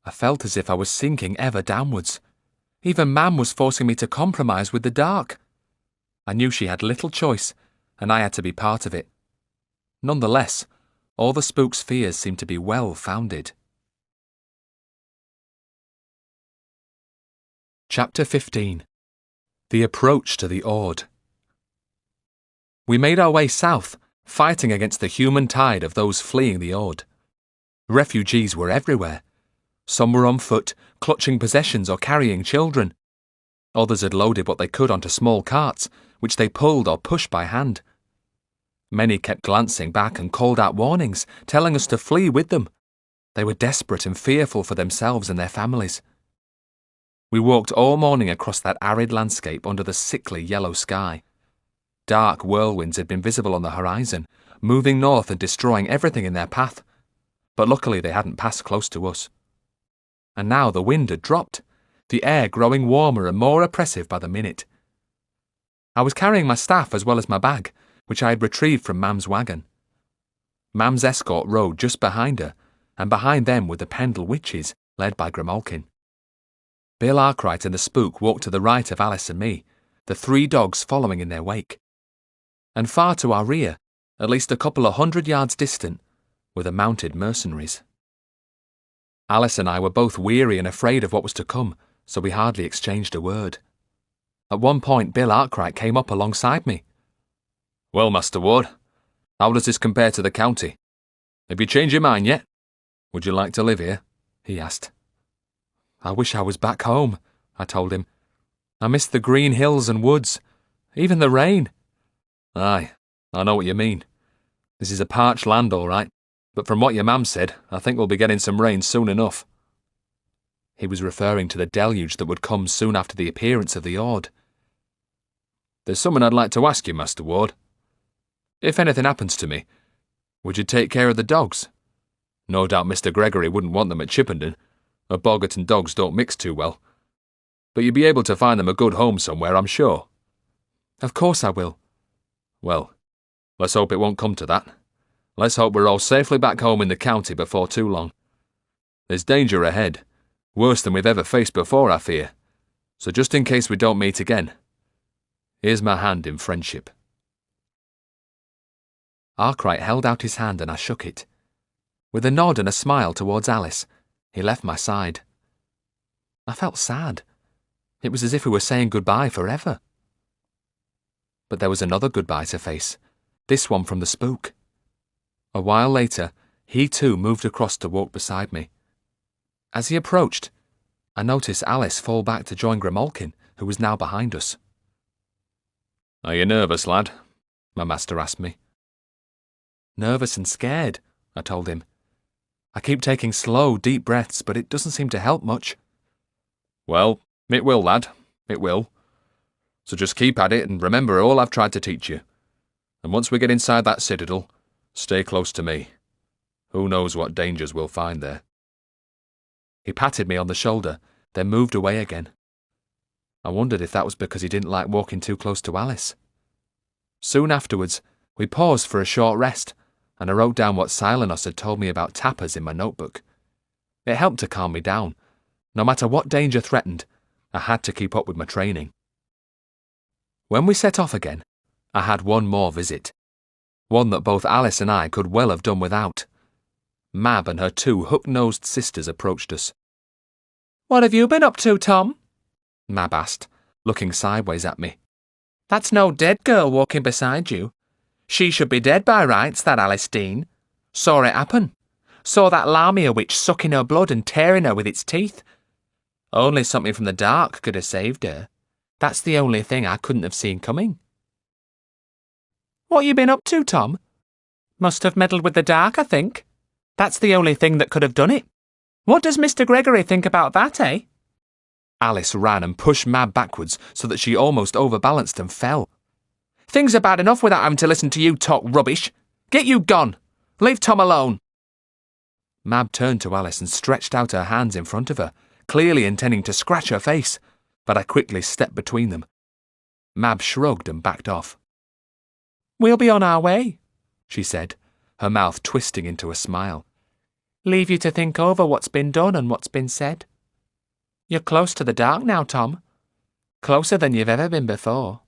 I felt as if I was sinking ever downwards. Even Mam was forcing me to compromise with the dark. I knew she had little choice, and I had to be part of it. Nonetheless, all the spook's fears seemed to be well founded. Chapter 15. The Approach to the Ord. We made our way south, fighting against the human tide of those fleeing the Ord. Refugees were everywhere. Some were on foot, clutching possessions or carrying children. Others had loaded what they could onto small carts, which they pulled or pushed by hand. Many kept glancing back and called out warnings, telling us to flee with them. They were desperate and fearful for themselves and their families. We walked all morning across that arid landscape under the sickly yellow sky. Dark whirlwinds had been visible on the horizon, moving north and destroying everything in their path. But luckily they hadn't passed close to us. And now the wind had dropped, the air growing warmer and more oppressive by the minute. I was carrying my staff as well as my bag, which I had retrieved from Mam's wagon. Mam's escort rode just behind her, and behind them were the Pendle witches, led by Grimalkin. Bill Arkwright and the Spook walked to the right of Alice and me, the 3 dogs following in their wake. And far to our rear, at least a couple of 100 yards distant, were the mounted mercenaries. Alice and I were both weary and afraid of what was to come, so we hardly exchanged a word. At one point, Bill Arkwright came up alongside me. Well, Master Ward, how does this compare to the county? Have you changed your mind yet? Would you like to live here? He asked. I wish I was back home, I told him. I miss the green hills and woods, even the rain. Aye, I know what you mean. This is a parched land, all right, but from what your mam said, I think we'll be getting some rain soon enough. He was referring to the deluge that would come soon after the appearance of the Ord. There's something I'd like to ask you, Master Ward. If anything happens to me, would you take care of the dogs? No doubt Mr. Gregory wouldn't want them at Chippenden. A boggart and dogs don't mix too well. But you'd be able to find them a good home somewhere, I'm sure. Of course I will. Well, let's hope it won't come to that. Let's hope we're all safely back home in the county before too long. There's danger ahead, worse than we've ever faced before, I fear. So just in case we don't meet again, here's my hand in friendship. Arkwright held out his hand and I shook it. With a nod and a smile towards Alice, he left my side. I felt sad. It was as if we were saying goodbye forever. But there was another goodbye to face, this one from the Spook. A while later, he too moved across to walk beside me. As he approached, I noticed Alice fall back to join Grimalkin, who was now behind us. Are you nervous, lad? My master asked me. Nervous and scared, I told him. I keep taking slow, deep breaths, but it doesn't seem to help much. Well, it will, lad. It will. So just keep at it and remember all I've tried to teach you. And once we get inside that citadel, stay close to me. Who knows what dangers we'll find there. He patted me on the shoulder, then moved away again. I wondered if that was because he didn't like walking too close to Alice. Soon afterwards, we paused for a short rest, and I wrote down what Silenos had told me about tappers in my notebook. It helped to calm me down. No matter what danger threatened, I had to keep up with my training. When we set off again, I had one more visit. One that both Alice and I could well have done without. Mab and her 2 hook-nosed sisters approached us. "What have you been up to, Tom?" Mab asked, looking sideways at me. "That's no dead girl walking beside you. She should be dead by rights, that Alice Dean. Saw it happen. Saw that Lamia witch sucking her blood and tearing her with its teeth. Only something from the dark could have saved her. That's the only thing I couldn't have seen coming." "What you been up to, Tom?" Must have meddled with the dark, I think. That's the only thing that could have done it. What does Mr. Gregory think about that, eh? Alice ran and pushed Mab backwards so that she almost overbalanced and fell. Things are bad enough without having to listen to you talk rubbish. Get you gone. Leave Tom alone. Mab turned to Alice and stretched out her hands in front of her, clearly intending to scratch her face, but I quickly stepped between them. Mab shrugged and backed off. We'll be on our way, she said, her mouth twisting into a smile. Leave you to think over what's been done and what's been said. You're close to the dark now, Tom. Closer than you've ever been before.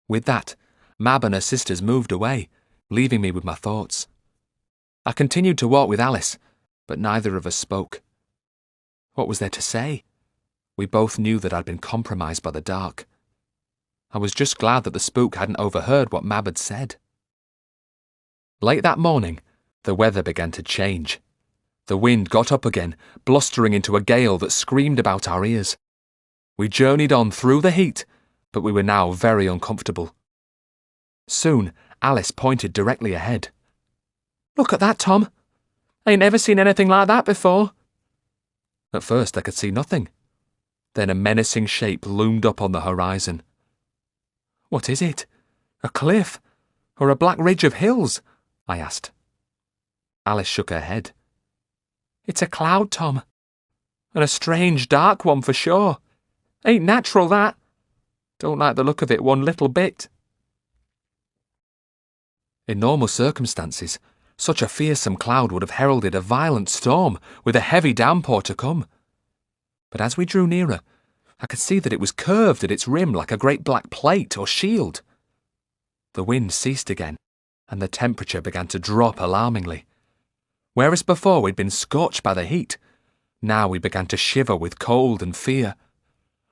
With that, Mab and her sisters moved away, leaving me with my thoughts. I continued to walk with Alice, but neither of us spoke. What was there to say? We both knew that I'd been compromised by the dark. I was just glad that the spook hadn't overheard what Mab had said. Late that morning, the weather began to change. The wind got up again, blustering into a gale that screamed about our ears. We journeyed on through the heat, but we were now very uncomfortable. Soon, Alice pointed directly ahead. Look at that, Tom. I ain't never seen anything like that before. At first I could see nothing. Then a menacing shape loomed up on the horizon. What is it? A cliff? Or a black ridge of hills? I asked. Alice shook her head. It's a cloud, Tom. And a strange, dark one for sure. Ain't natural, that. Don't like the look of it one little bit. In normal circumstances, such a fearsome cloud would have heralded a violent storm with a heavy downpour to come. But as we drew nearer, I could see that it was curved at its rim like a great black plate or shield. The wind ceased again, and the temperature began to drop alarmingly. Whereas before we'd been scorched by the heat, now we began to shiver with cold and fear.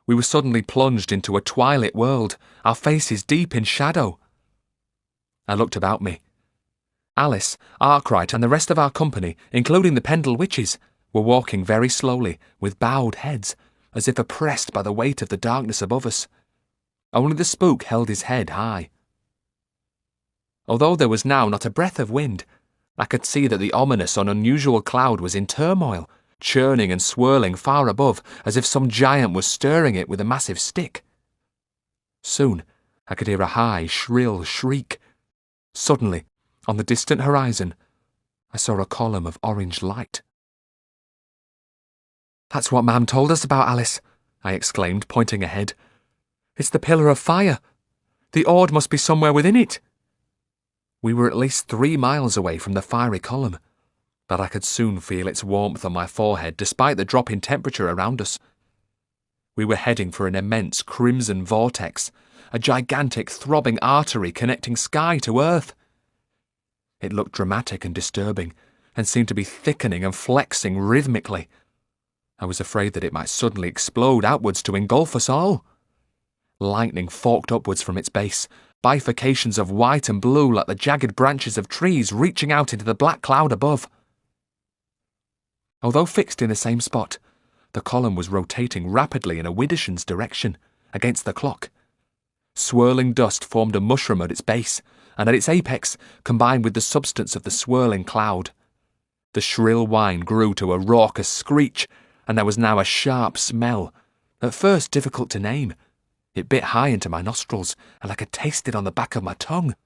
We were suddenly plunged into a twilight world, our faces deep in shadow. I looked about me. Alice, Arkwright, and the rest of our company, including the Pendle witches, were walking very slowly, with bowed heads, as if oppressed by the weight of the darkness above us. Only the spook held his head high. Although there was now not a breath of wind, I could see that the ominous and unusual cloud was in turmoil, churning and swirling far above, as if some giant was stirring it with a massive stick. Soon, I could hear a high, shrill shriek. Suddenly, on the distant horizon, I saw a column of orange light. "That's what Mam told us about, Alice," I exclaimed, pointing ahead. "It's the pillar of fire. The Ord must be somewhere within it." We were at least 3 miles away from the fiery column, but I could soon feel its warmth on my forehead despite the drop in temperature around us. We were heading for an immense crimson vortex, a gigantic throbbing artery connecting sky to earth. It looked dramatic and disturbing, and seemed to be thickening and flexing rhythmically. I was afraid that it might suddenly explode outwards to engulf us all. Lightning forked upwards from its base, bifurcations of white and blue like the jagged branches of trees reaching out into the black cloud above. Although fixed in the same spot, the column was rotating rapidly in a Widdershins direction, against the clock. Swirling dust formed a mushroom at its base, and at its apex combined with the substance of the swirling cloud. The shrill whine grew to a raucous screech, and there was now a sharp smell, at first difficult to name. It bit high into my nostrils, and I could taste it on the back of my tongue.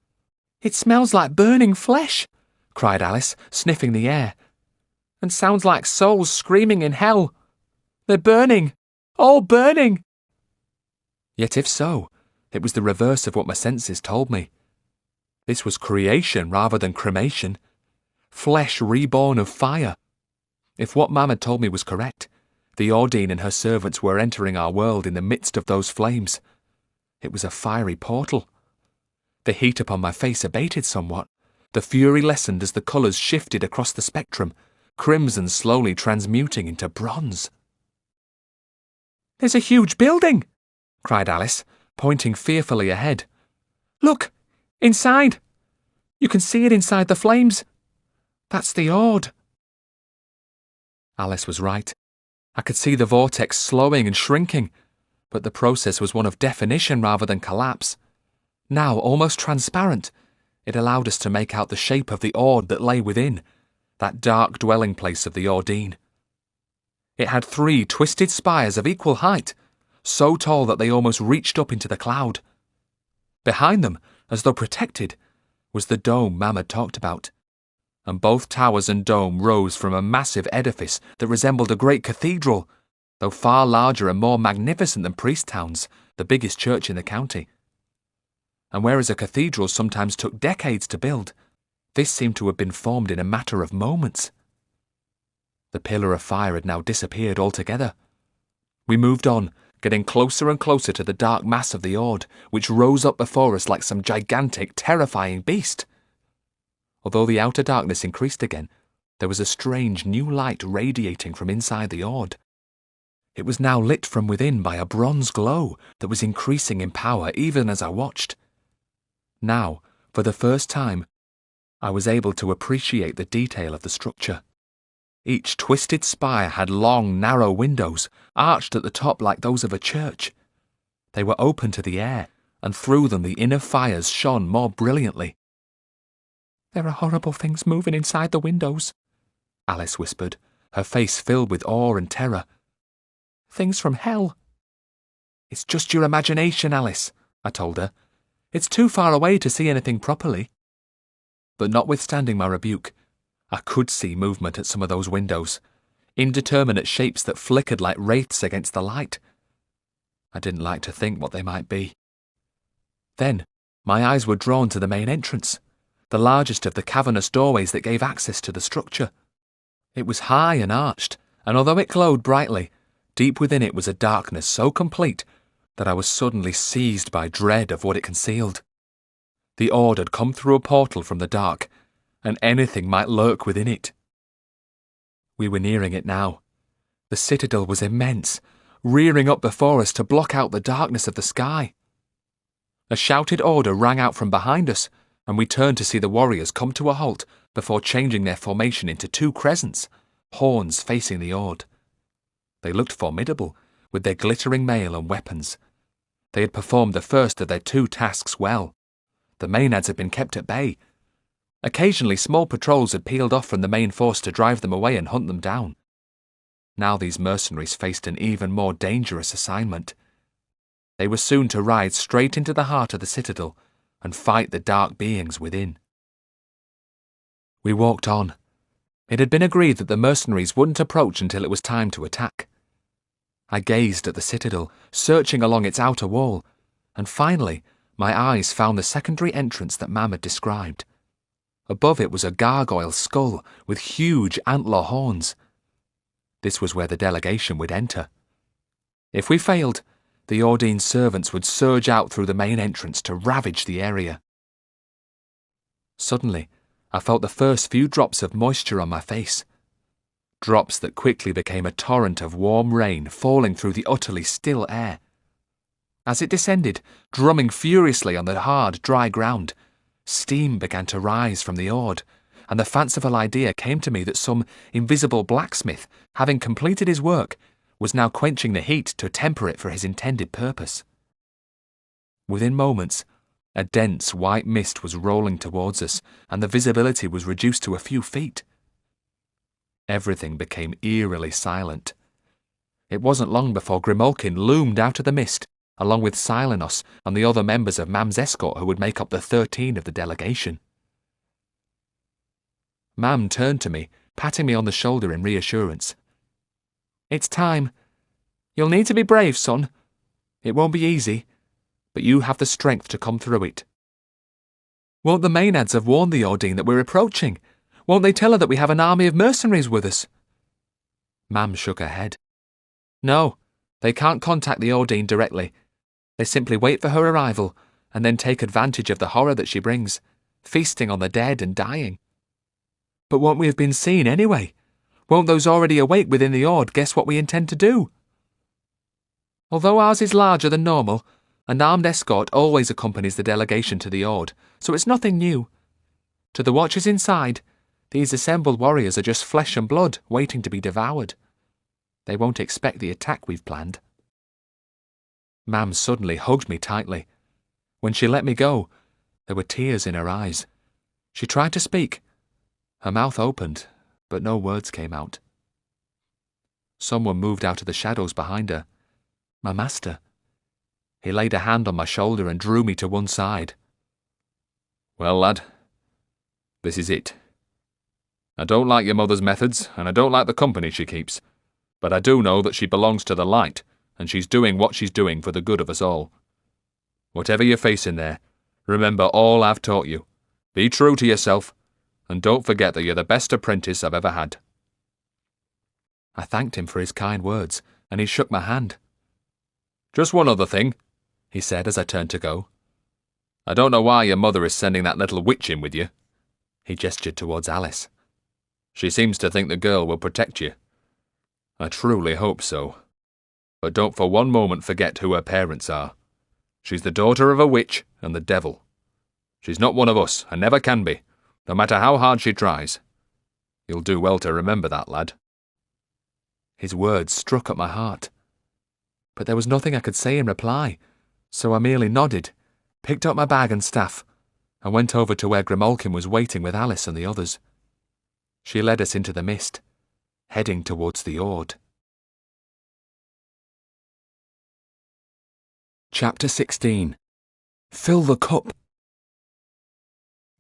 "It smells like burning flesh," cried Alice, sniffing the air. "And sounds like souls screaming in hell. They're burning, all burning." Yet if so, it was the reverse of what my senses told me. This was creation rather than cremation. Flesh reborn of fire. If what Mam had told me was correct, the Ordine and her servants were entering our world in the midst of those flames. It was a fiery portal. The heat upon my face abated somewhat. The fury lessened as the colours shifted across the spectrum, crimson slowly transmuting into bronze. "There's a huge building," cried Alice, pointing fearfully ahead. "Look, inside. You can see it inside the flames. That's the Ord." Alice was right. I could see the vortex slowing and shrinking, but the process was one of definition rather than collapse. Now, almost transparent, It allowed us to make out the shape of the Ord that lay within, that dark dwelling place of the Ordine. It had 3 twisted spires of equal height, so tall that they almost reached up into the cloud. Behind them, as though protected, was the dome Mam had talked about, and both towers and dome rose from a massive edifice that resembled a great cathedral, though far larger and more magnificent than Priesttown's, the biggest church in the county. And whereas a cathedral sometimes took decades to build, this seemed to have been formed in a matter of moments. The pillar of fire had now disappeared altogether. We moved on, getting closer and closer to the dark mass of the Ord, which rose up before us like some gigantic, terrifying beast. Although the outer darkness increased again, there was a strange new light radiating from inside the Ord. It was now lit from within by a bronze glow that was increasing in power even as I watched. Now, for the first time, I was able to appreciate the detail of the structure. Each twisted spire had long, narrow windows, arched at the top like those of a church. They were open to the air, and through them the inner fires shone more brilliantly. "There are horrible things moving inside the windows," Alice whispered, her face filled with awe and terror. "Things from hell." "It's just your imagination, Alice," I told her. "It's too far away to see anything properly." But notwithstanding my rebuke, I could see movement at some of those windows, indeterminate shapes that flickered like wraiths against the light. I didn't like to think what they might be. Then, my eyes were drawn to the main entrance, the largest of the cavernous doorways that gave access to the structure. It was high and arched, and although it glowed brightly, deep within it was a darkness so complete that I was suddenly seized by dread of what it concealed. The Ord had come through a portal from the dark, and anything might lurk within it. We were nearing it now. The citadel was immense, rearing up before us to block out the darkness of the sky. A shouted order rang out from behind us, and we turned to see the warriors come to a halt before changing their formation into 2 crescents, horns facing the Ord. They looked formidable, with their glittering mail and weapons. They had performed the first of their 2 tasks well. The Maenads had been kept at bay. Occasionally small patrols had peeled off from the main force to drive them away and hunt them down. Now these mercenaries faced an even more dangerous assignment. They were soon to ride straight into the heart of the citadel and fight the dark beings within. We walked on. It had been agreed that the mercenaries wouldn't approach until it was time to attack. I gazed at the citadel, searching along its outer wall, and finally my eyes found the secondary entrance that Mam had described. Above it was a gargoyle skull with huge antler horns. This was where the delegation would enter. If we failed, the Ordine's servants would surge out through the main entrance to ravage the area. Suddenly, I felt the first few drops of moisture on my face. Drops that quickly became a torrent of warm rain falling through the utterly still air. As it descended, drumming furiously on the hard, dry ground, steam began to rise from the Ord, and the fanciful idea came to me that some invisible blacksmith, having completed his work, was now quenching the heat to temper it for his intended purpose. Within moments, a dense white mist was rolling towards us, and the visibility was reduced to a few feet. Everything became eerily silent. It wasn't long before Grimalkin loomed out of the mist, along with Silenos and the other members of Mam's escort who would make up the 13 of the delegation. Mam turned to me, patting me on the shoulder in reassurance. "It's time. You'll need to be brave, son. It won't be easy, but you have the strength to come through it." "Won't the Maenads have warned the Ordine that we're approaching? Won't they tell her that we have an army of mercenaries with us?" Mam shook her head. "No, they can't contact the Ordine directly. They simply wait for her arrival, and then take advantage of the horror that she brings, feasting on the dead and dying." "But won't we have been seen anyway? Won't those already awake within the Ord guess what we intend to do?" "Although ours is larger than normal, an armed escort always accompanies the delegation to the Ord, so it's nothing new. To the watchers inside, these assembled warriors are just flesh and blood waiting to be devoured. They won't expect the attack we've planned." Mam suddenly hugged me tightly. When she let me go, there were tears in her eyes, She tried to speak. Her mouth opened, but no words came out. Someone moved out of the shadows behind her. My master. He laid a hand on my shoulder and drew me to one side. Well, lad, this is it. I don't like your mother's methods, and I don't like the company she keeps, but I do know that she belongs to the light, and she's doing what she's doing for the good of us all. Whatever you're facing there, remember all I've taught you. Be true to yourself, and don't forget that you're the best apprentice I've ever had. I thanked him for his kind words, and he shook my hand. Just one other thing, he said as I turned to go. I don't know why your mother is sending that little witch in with you. He gestured towards Alice. She seems to think the girl will protect you. I truly hope so. But don't for one moment forget who her parents are. She's the daughter of a witch and the devil. She's not one of us, and never can be, no matter how hard she tries. You'll do well to remember that, lad. His words struck at my heart. But there was nothing I could say in reply, so I merely nodded, picked up my bag and staff, and went over to where Grimalkin was waiting with Alice and the others. She led us into the mist, heading towards the Ord. Chapter 16. Fill the cup.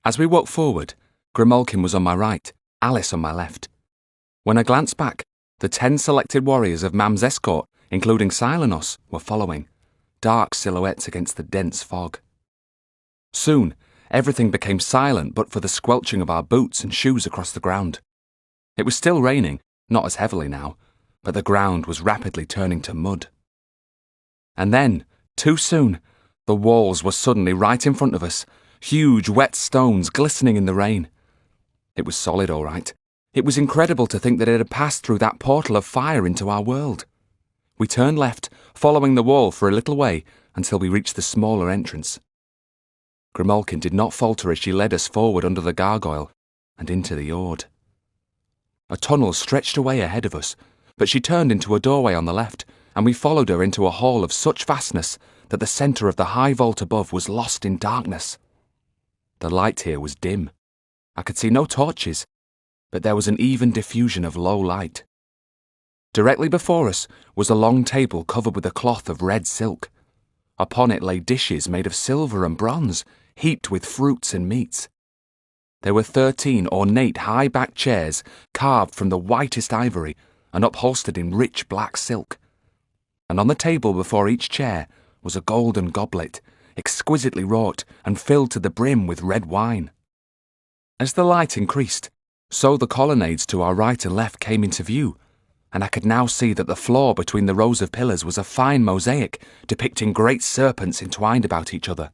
As we walked forward, Grimalkin was on my right, Alice on my left. When I glanced back, the 10 selected warriors of Mam's escort, including Silenos, were following, dark silhouettes against the dense fog. Soon, everything became silent but for the squelching of our boots and shoes across the ground. It was still raining, not as heavily now, but the ground was rapidly turning to mud. And then, too soon, the walls were suddenly right in front of us, huge wet stones glistening in the rain. It was solid, all right. It was incredible to think that it had passed through that portal of fire into our world. We turned left, following the wall for a little way until we reached the smaller entrance. Grimalkin did not falter as she led us forward under the gargoyle and into the Ord. A tunnel stretched away ahead of us, but she turned into a doorway on the left, and we followed her into a hall of such vastness that the centre of the high vault above was lost in darkness. The light here was dim. I could see no torches, but there was an even diffusion of low light. Directly before us was a long table covered with a cloth of red silk. Upon it lay dishes made of silver and bronze, heaped with fruits and meats. There were 13 ornate high-backed chairs carved from the whitest ivory and upholstered in rich black silk. And on the table before each chair was a golden goblet, exquisitely wrought and filled to the brim with red wine. As the light increased, so the colonnades to our right and left came into view, and I could now see that the floor between the rows of pillars was a fine mosaic depicting great serpents entwined about each other.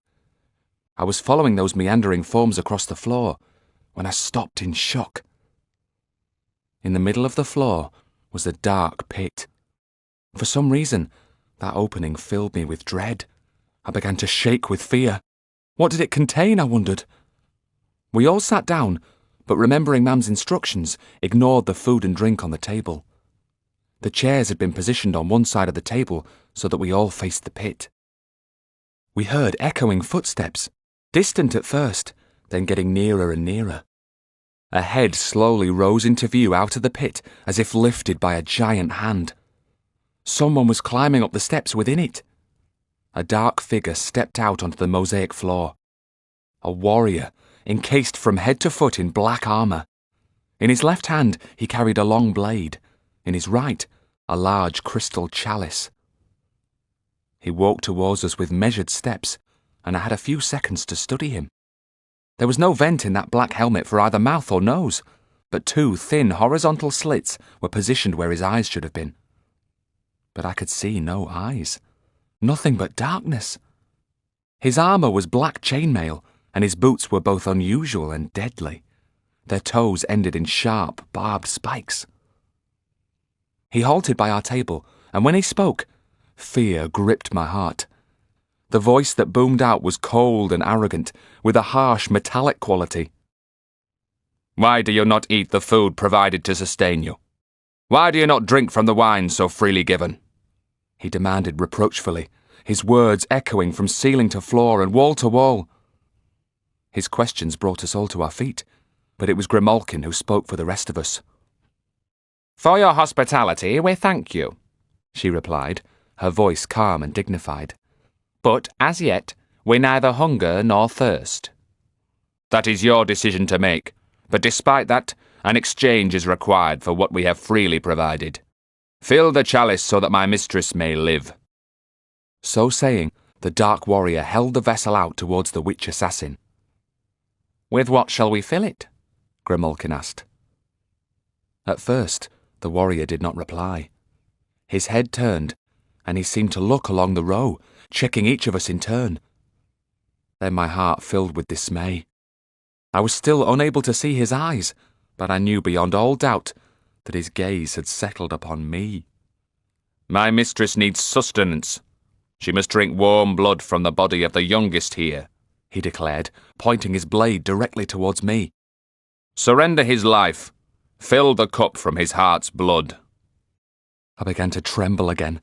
I was following those meandering forms across the floor when I stopped in shock. In the middle of the floor was a dark pit. For some reason, that opening filled me with dread. I began to shake with fear. What did it contain, I wondered? We all sat down, but remembering Mam's instructions, ignored the food and drink on the table. The chairs had been positioned on one side of the table so that we all faced the pit. We heard echoing footsteps, distant at first, then getting nearer and nearer. A head slowly rose into view out of the pit as if lifted by a giant hand. Someone was climbing up the steps within it. A dark figure stepped out onto the mosaic floor. A warrior, encased from head to foot in black armour. In his left hand he carried a long blade, in his right a large crystal chalice. He walked towards us with measured steps, and I had a few seconds to study him. There was no vent in that black helmet for either mouth or nose, but 2 thin horizontal slits were positioned where his eyes should have been. But I could see no eyes. Nothing but darkness. His armour was black chainmail, and his boots were both unusual and deadly. Their toes ended in sharp, barbed spikes. He halted by our table, and when he spoke, fear gripped my heart. The voice that boomed out was cold and arrogant, with a harsh metallic quality. Why do you not eat the food provided to sustain you? Why do you not drink from the wine so freely given? He demanded reproachfully, his words echoing from ceiling to floor and wall to wall. His questions brought us all to our feet, but it was Grimalkin who spoke for the rest of us. For your hospitality, we thank you, she replied, her voice calm and dignified. But, as yet, we neither hunger nor thirst. That is your decision to make, but despite that, an exchange is required for what we have freely provided. Fill the chalice so that my mistress may live. So saying, the dark warrior held the vessel out towards the witch assassin. With what shall we fill it? Grimalkin asked. At first, the warrior did not reply. His head turned, and he seemed to look along the row, checking each of us in turn. Then my heart filled with dismay. I was still unable to see his eyes, but I knew beyond all doubt that his gaze had settled upon me. My mistress needs sustenance. She must drink warm blood from the body of the youngest here, he declared, pointing his blade directly towards me. Surrender his life. Fill the cup from his heart's blood. I began to tremble again.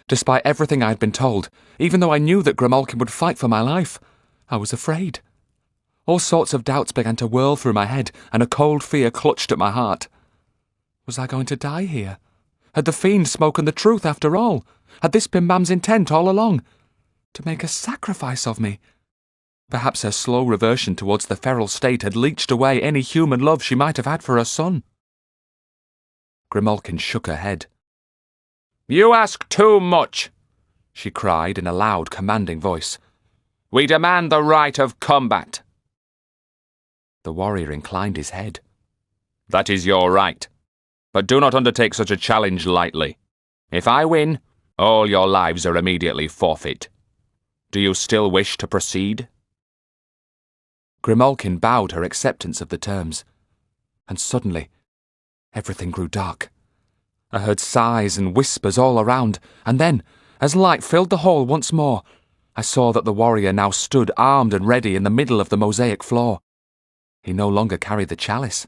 Despite everything I had been told, even though I knew that Grimalkin would fight for my life, I was afraid. All sorts of doubts began to whirl through my head, and a cold fear clutched at my heart. Was I going to die here? Had the fiend spoken the truth after all? Had this been Mam's intent all along? To make a sacrifice of me? Perhaps her slow reversion towards the feral state had leached away any human love she might have had for her son. Grimalkin shook her head. You ask too much, she cried in a loud, commanding voice. We demand the right of combat. The warrior inclined his head. That is your right, but do not undertake such a challenge lightly. If I win, all your lives are immediately forfeit. Do you still wish to proceed? Grimalkin bowed her acceptance of the terms, and suddenly everything grew dark. I heard sighs and whispers all around, and then, as light filled the hall once more, I saw that the warrior now stood armed and ready in the middle of the mosaic floor. He no longer carried the chalice.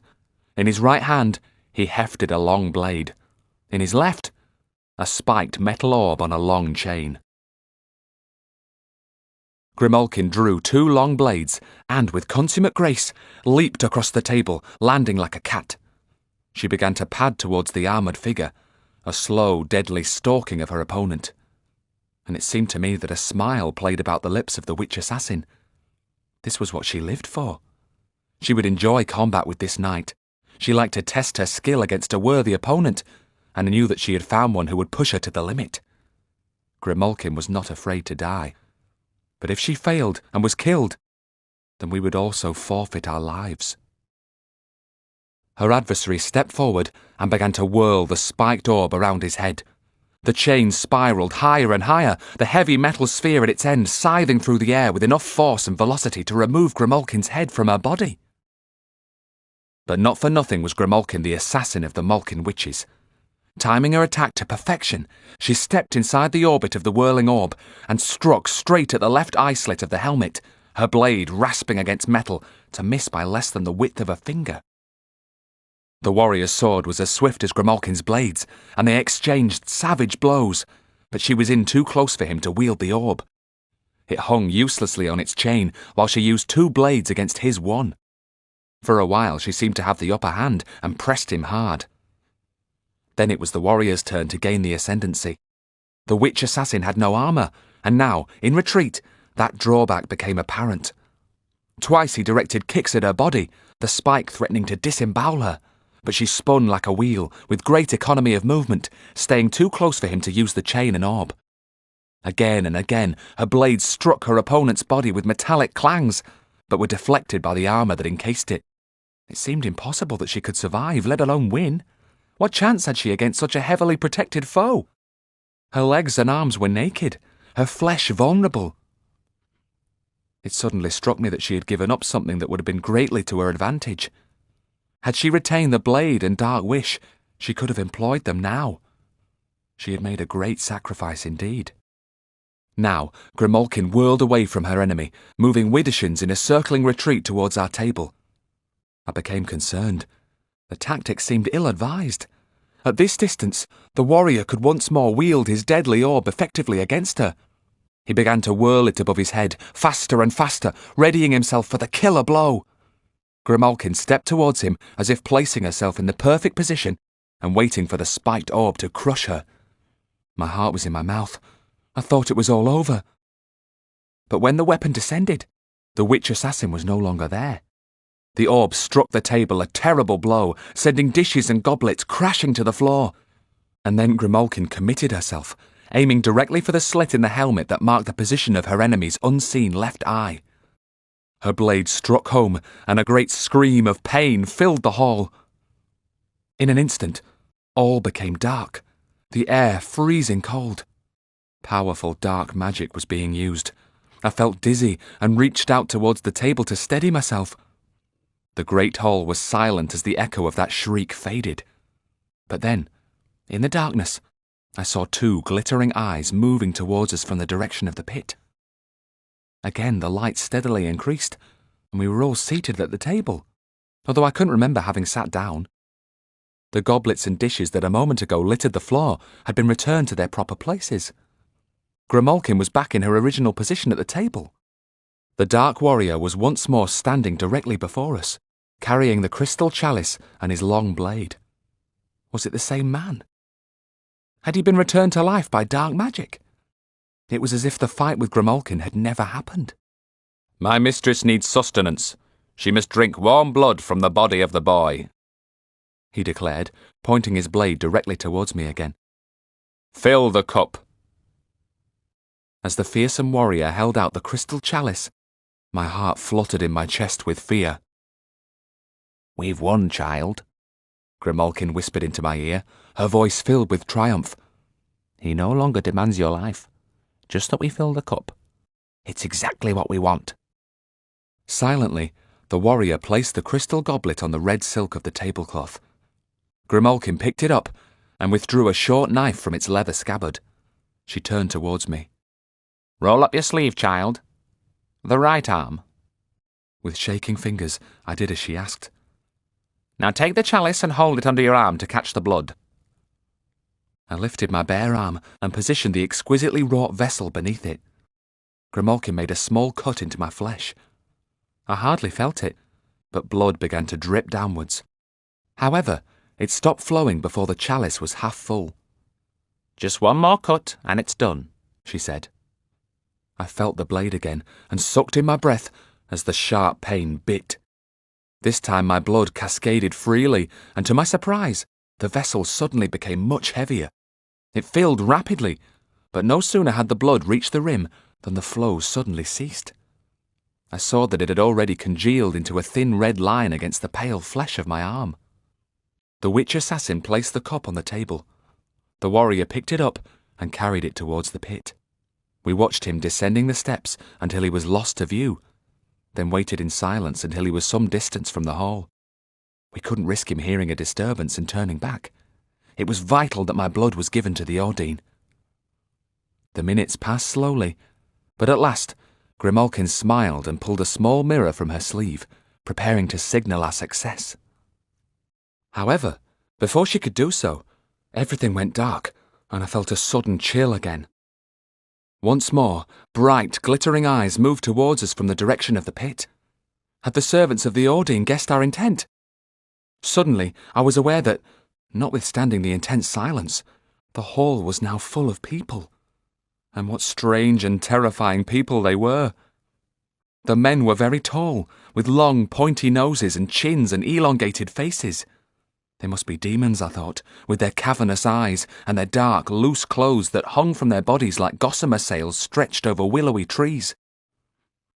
In his right hand, he hefted a long blade. In his left, a spiked metal orb on a long chain. Grimalkin drew 2 long blades and, with consummate grace, leaped across the table, landing like a cat. She began to pad towards the armoured figure, a slow, deadly stalking of her opponent. And it seemed to me that a smile played about the lips of the witch assassin. This was what she lived for. She would enjoy combat with this knight. She liked to test her skill against a worthy opponent, and knew that she had found one who would push her to the limit. Grimalkin was not afraid to die. But if she failed and was killed, then we would also forfeit our lives. Her adversary stepped forward and began to whirl the spiked orb around his head. The chain spiraled higher and higher, the heavy metal sphere at its end scything through the air with enough force and velocity to remove Grimalkin's head from her body. But not for nothing was Grimalkin the assassin of the Malkin witches. Timing her attack to perfection, she stepped inside the orbit of the whirling orb and struck straight at the left eye slit of the helmet, her blade rasping against metal to miss by less than the width of a finger. The warrior's sword was as swift as Grimalkin's blades, and they exchanged savage blows, but she was in too close for him to wield the orb. It hung uselessly on its chain, while she used 2 blades against his one. For a while she seemed to have the upper hand and pressed him hard. Then it was the warrior's turn to gain the ascendancy. The witch assassin had no armour, and now, in retreat, that drawback became apparent. Twice he directed kicks at her body, the spike threatening to disembowel her, but she spun like a wheel, with great economy of movement, staying too close for him to use the chain and orb. Again and again, her blades struck her opponent's body with metallic clangs, but were deflected by the armour that encased it. It seemed impossible that she could survive, let alone win. What chance had she against such a heavily protected foe? Her legs and arms were naked, her flesh vulnerable. It suddenly struck me that she had given up something that would have been greatly to her advantage. Had she retained the blade and dark wish, she could have employed them now. She had made a great sacrifice indeed. Now, Grimalkin whirled away from her enemy, moving widdershins in a circling retreat towards our table. I became concerned. The tactic seemed ill-advised. At this distance, the warrior could once more wield his deadly orb effectively against her. He began to whirl it above his head, faster and faster, readying himself for the killer blow. Grimalkin stepped towards him as if placing herself in the perfect position and waiting for the spiked orb to crush her. My heart was in my mouth. I thought it was all over. But when the weapon descended, the witch assassin was no longer there. The orb struck the table a terrible blow, sending dishes and goblets crashing to the floor. And then Grimalkin committed herself, aiming directly for the slit in the helmet that marked the position of her enemy's unseen left eye. Her blade struck home, and a great scream of pain filled the hall. In an instant, all became dark, the air freezing cold. Powerful dark magic was being used. I felt dizzy and reached out towards the table to steady myself. The great hall was silent as the echo of that shriek faded. But then, in the darkness, I saw two glittering eyes moving towards us from the direction of the pit. Again the light steadily increased, and we were all seated at the table, although I couldn't remember having sat down. The goblets and dishes that a moment ago littered the floor had been returned to their proper places. Grimalkin was back in her original position at the table. The dark warrior was once more standing directly before us, carrying the crystal chalice and his long blade. Was it the same man? Had he been returned to life by dark magic? It was as if the fight with Grimalkin had never happened. My mistress needs sustenance. She must drink warm blood from the body of the boy, he declared, pointing his blade directly towards me again. Fill the cup. As the fearsome warrior held out the crystal chalice, my heart fluttered in my chest with fear. We've won, child, Grimalkin whispered into my ear, her voice filled with triumph. He no longer demands your life, just that we fill the cup. It's exactly what we want. Silently, the warrior placed the crystal goblet on the red silk of the tablecloth. Grimalkin picked it up and withdrew a short knife from its leather scabbard. She turned towards me. Roll up your sleeve, child. The right arm. With shaking fingers, I did as she asked. Now take the chalice and hold it under your arm to catch the blood. I lifted my bare arm and positioned the exquisitely wrought vessel beneath it. Grimalkin made a small cut into my flesh. I hardly felt it, but blood began to drip downwards. However, it stopped flowing before the chalice was half full. Just one more cut and it's done, she said. I felt the blade again and sucked in my breath as the sharp pain bit. This time my blood cascaded freely, and to my surprise, the vessel suddenly became much heavier. It filled rapidly, but no sooner had the blood reached the rim than the flow suddenly ceased. I saw that it had already congealed into a thin red line against the pale flesh of my arm. The witch assassin placed the cup on the table. The warrior picked it up and carried it towards the pit. We watched him descending the steps until he was lost to view, then waited in silence until he was some distance from the hall. We couldn't risk him hearing a disturbance and turning back. It was vital that my blood was given to the ordain. The minutes passed slowly, but at last Grimalkin smiled and pulled a small mirror from her sleeve, preparing to signal our success. However, before she could do so, everything went dark, and I felt a sudden chill again. Once more, bright, glittering eyes moved towards us from the direction of the pit. Had the servants of the ordain guessed our intent? Suddenly, I was aware that, notwithstanding the intense silence, the hall was now full of people. And what strange and terrifying people they were. The men were very tall, with long, pointy noses and chins and elongated faces. They must be demons, I thought, with their cavernous eyes and their dark, loose clothes that hung from their bodies like gossamer sails stretched over willowy trees.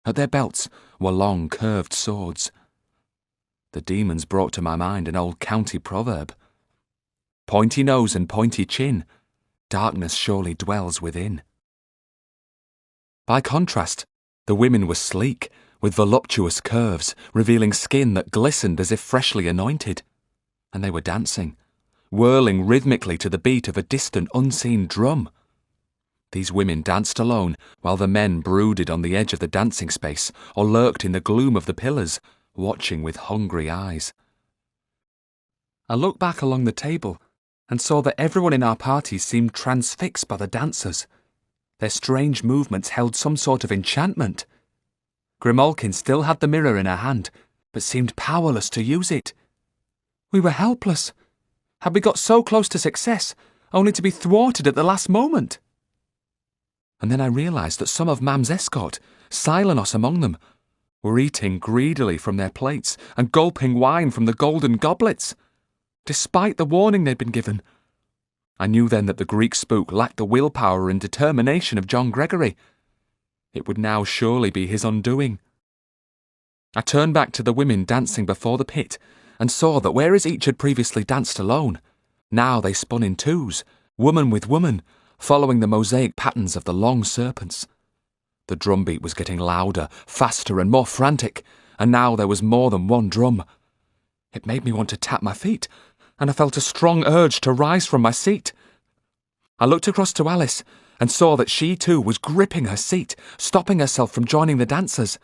At their belts were long, curved swords. The demons brought to my mind an old county proverb. Pointy nose and pointy chin, darkness surely dwells within. By contrast, the women were sleek, with voluptuous curves, revealing skin that glistened as if freshly anointed. And they were dancing, whirling rhythmically to the beat of a distant, unseen drum. These women danced alone, while the men brooded on the edge of the dancing space or lurked in the gloom of the pillars, watching with hungry eyes. I looked back along the table and saw that everyone in our party seemed transfixed by the dancers. Their strange movements held some sort of enchantment. Grimalkin still had the mirror in her hand, but seemed powerless to use it. We were helpless. Had we got so close to success, only to be thwarted at the last moment? And then I realised that some of Mam's escort, Silenos among them, were eating greedily from their plates and gulping wine from the golden goblets, despite the warning they'd been given. I knew then that the Greek spook lacked the willpower and determination of John Gregory. It would now surely be his undoing. I turned back to the women dancing before the pit and saw that whereas each had previously danced alone, now they spun in twos, woman with woman, following the mosaic patterns of the long serpents. The drumbeat was getting louder, faster and more frantic, and now there was more than one drum. It made me want to tap my feet, and I felt a strong urge to rise from my seat. I looked across to Alice and saw that she too was gripping her seat, stopping herself from joining the dancers.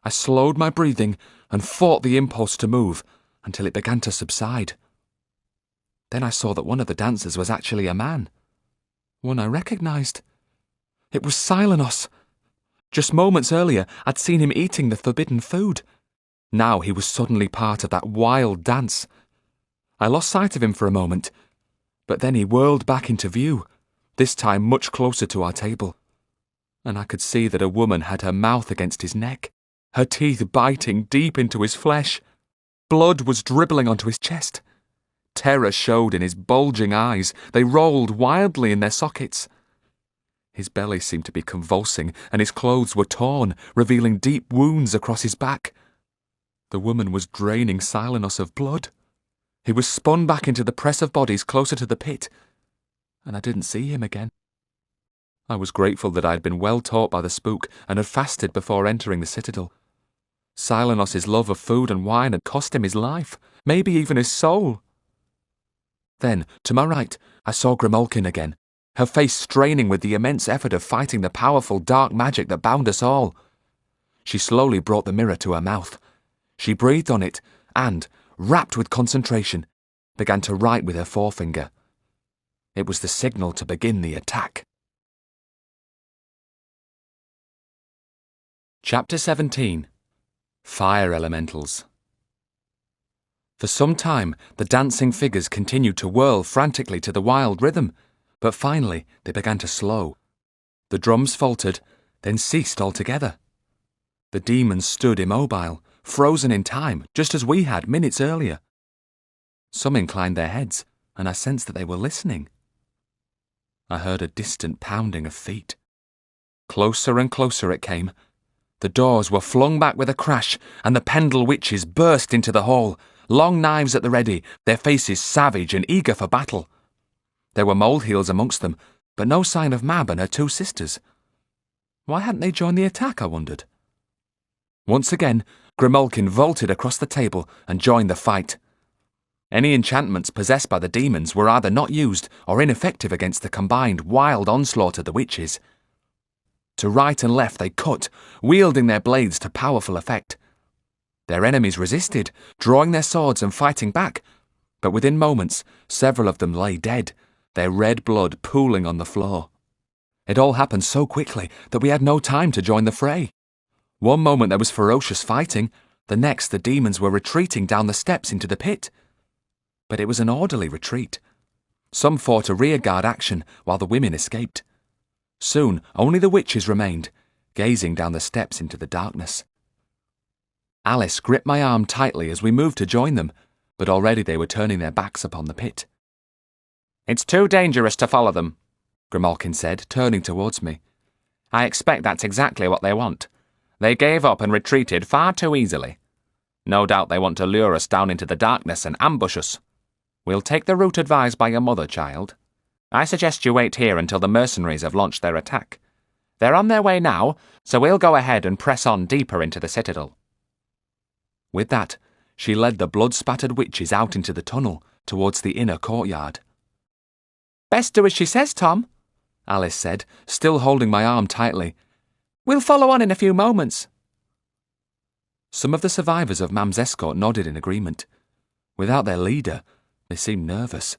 I slowed my breathing and fought the impulse to move until it began to subside. Then I saw that one of the dancers was actually a man. One I recognised. It was Silenos. Just moments earlier, I'd seen him eating the forbidden food. Now he was suddenly part of that wild dance. I lost sight of him for a moment, but then he whirled back into view, this time much closer to our table. And I could see that a woman had her mouth against his neck, her teeth biting deep into his flesh. Blood was dribbling onto his chest. Terror showed in his bulging eyes. They rolled wildly in their sockets. His belly seemed to be convulsing, and his clothes were torn, revealing deep wounds across his back. The woman was draining Silenos of blood. He was spun back into the press of bodies closer to the pit, and I didn't see him again. I was grateful that I had been well taught by the spook and had fasted before entering the citadel. Silenos's love of food and wine had cost him his life, maybe even his soul. Then, to my right, I saw Grimalkin again, her face straining with the immense effort of fighting the powerful dark magic that bound us all. She slowly brought the mirror to her mouth. She breathed on it and, rapt with concentration, began to write with her forefinger. It was the signal to begin the attack. Chapter 17. Fire Elementals. For some time, the dancing figures continued to whirl frantically to the wild rhythm, but finally they began to slow. The drums faltered, then ceased altogether. The demons stood immobile, frozen in time, just as we had minutes earlier. Some inclined their heads, and I sensed that they were listening. I heard a distant pounding of feet. Closer and closer it came. The doors were flung back with a crash, and the Pendle witches burst into the hall, long knives at the ready, their faces savage and eager for battle. There were moleheels amongst them, but no sign of Mab and her two sisters. Why hadn't they joined the attack, I wondered. Once again, Grimalkin vaulted across the table and joined the fight. Any enchantments possessed by the demons were either not used or ineffective against the combined wild onslaught of the witches. To right and left they cut, wielding their blades to powerful effect. Their enemies resisted, drawing their swords and fighting back, but within moments, several of them lay dead, their red blood pooling on the floor. It all happened so quickly that we had no time to join the fray. One moment there was ferocious fighting, the next the demons were retreating down the steps into the pit. But it was an orderly retreat. Some fought a rearguard action while the women escaped. Soon only the witches remained, gazing down the steps into the darkness. Alice gripped my arm tightly as we moved to join them, but already they were turning their backs upon the pit. "It's too dangerous to follow them," Grimalkin said, turning towards me. "I expect that's exactly what they want. They gave up and retreated far too easily. No doubt they want to lure us down into the darkness and ambush us. We'll take the route advised by your mother, child. I suggest you wait here until the mercenaries have launched their attack. They're on their way now, so we'll go ahead and press on deeper into the citadel." With that, she led the blood-spattered witches out into the tunnel, towards the inner courtyard. "Best do as she says, Tom," Alice said, still holding my arm tightly. "We'll follow on in a few moments." Some of the survivors of Mam's escort nodded in agreement. Without their leader, they seemed nervous.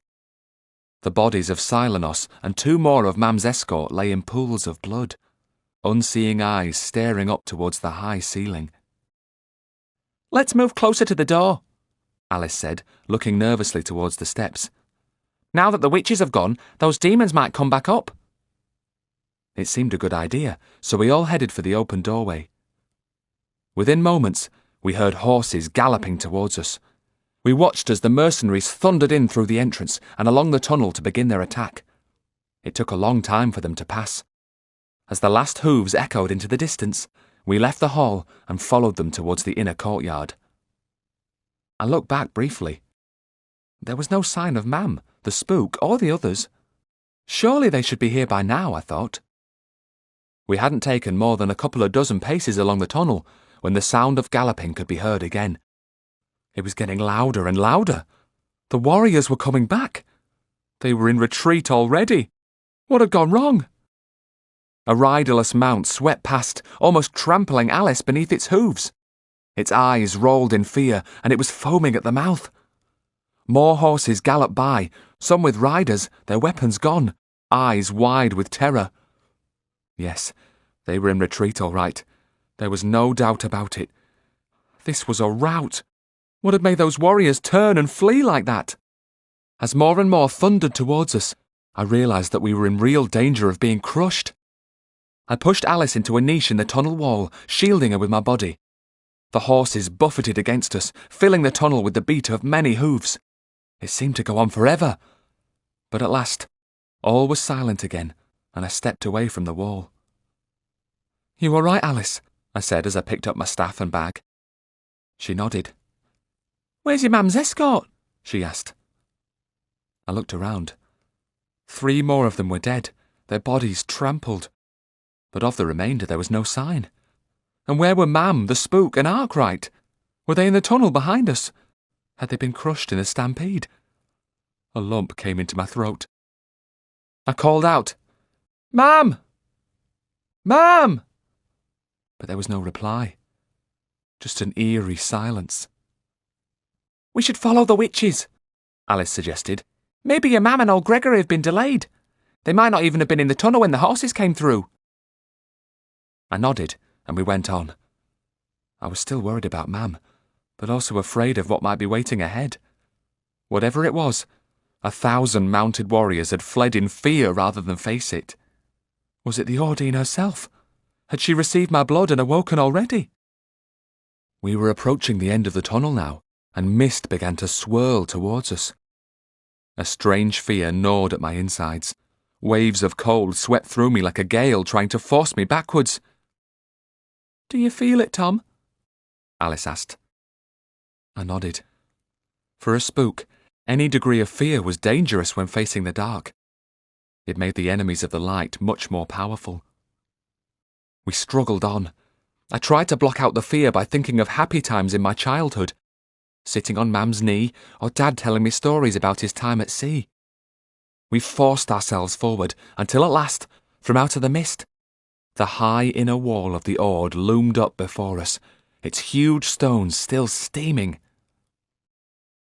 The bodies of Silenos and 2 more of Mam's escort lay in pools of blood, unseeing eyes staring up towards the high ceiling. "Let's move closer to the door," Alice said, looking nervously towards the steps. "Now that the witches have gone, those demons might come back up." It seemed a good idea, so we all headed for the open doorway. Within moments, we heard horses galloping towards us. We watched as the mercenaries thundered in through the entrance and along the tunnel to begin their attack. It took a long time for them to pass. As the last hooves echoed into the distance, we left the hall and followed them towards the inner courtyard. I looked back briefly. There was no sign of Mam, the spook, or the others. Surely they should be here by now, I thought. We hadn't taken more than a couple of dozen paces along the tunnel when the sound of galloping could be heard again. It was getting louder and louder. The warriors were coming back. They were in retreat already. What had gone wrong? A riderless mount swept past, almost trampling Alice beneath its hooves. Its eyes rolled in fear, and it was foaming at the mouth. More horses galloped by, some with riders, their weapons gone, eyes wide with terror. Yes, they were in retreat all right. There was no doubt about it. This was a rout. What had made those warriors turn and flee like that? As more and more thundered towards us, I realised that we were in real danger of being crushed. I pushed Alice into a niche in the tunnel wall, shielding her with my body. The horses buffeted against us, filling the tunnel with the beat of many hooves. It seemed to go on forever. But at last, all was silent again, and I stepped away from the wall. "You all right, Alice?" I said as I picked up my staff and bag. She nodded. "Where's your Mam's escort?" she asked. I looked around. 3 more of them were dead, their bodies trampled. But of the remainder there was no sign. And where were Mam, the spook, and Arkwright? Were they in the tunnel behind us? Had they been crushed in a stampede? A lump came into my throat. I called out, "Mam! Mam!" But there was no reply. Just an eerie silence. "We should follow the witches," Alice suggested. "Maybe your Mam and old Gregory have been delayed. They might not even have been in the tunnel when the horses came through." I nodded, and we went on. I was still worried about Mam, but also afraid of what might be waiting ahead. Whatever it was, 1,000 mounted warriors had fled in fear rather than face it. Was it the Ordine herself? Had she received my blood and awoken already? We were approaching the end of the tunnel now, and mist began to swirl towards us. A strange fear gnawed at my insides. Waves of cold swept through me like a gale, trying to force me backwards. "Do you feel it, Tom?" Alice asked. I nodded. For a spook, any degree of fear was dangerous when facing the dark. It made the enemies of the light much more powerful. We struggled on. I tried to block out the fear by thinking of happy times in my childhood, sitting on Mam's knee, or Dad telling me stories about his time at sea. We forced ourselves forward until at last, from out of the mist, the high inner wall of the Ord loomed up before us, its huge stones still steaming.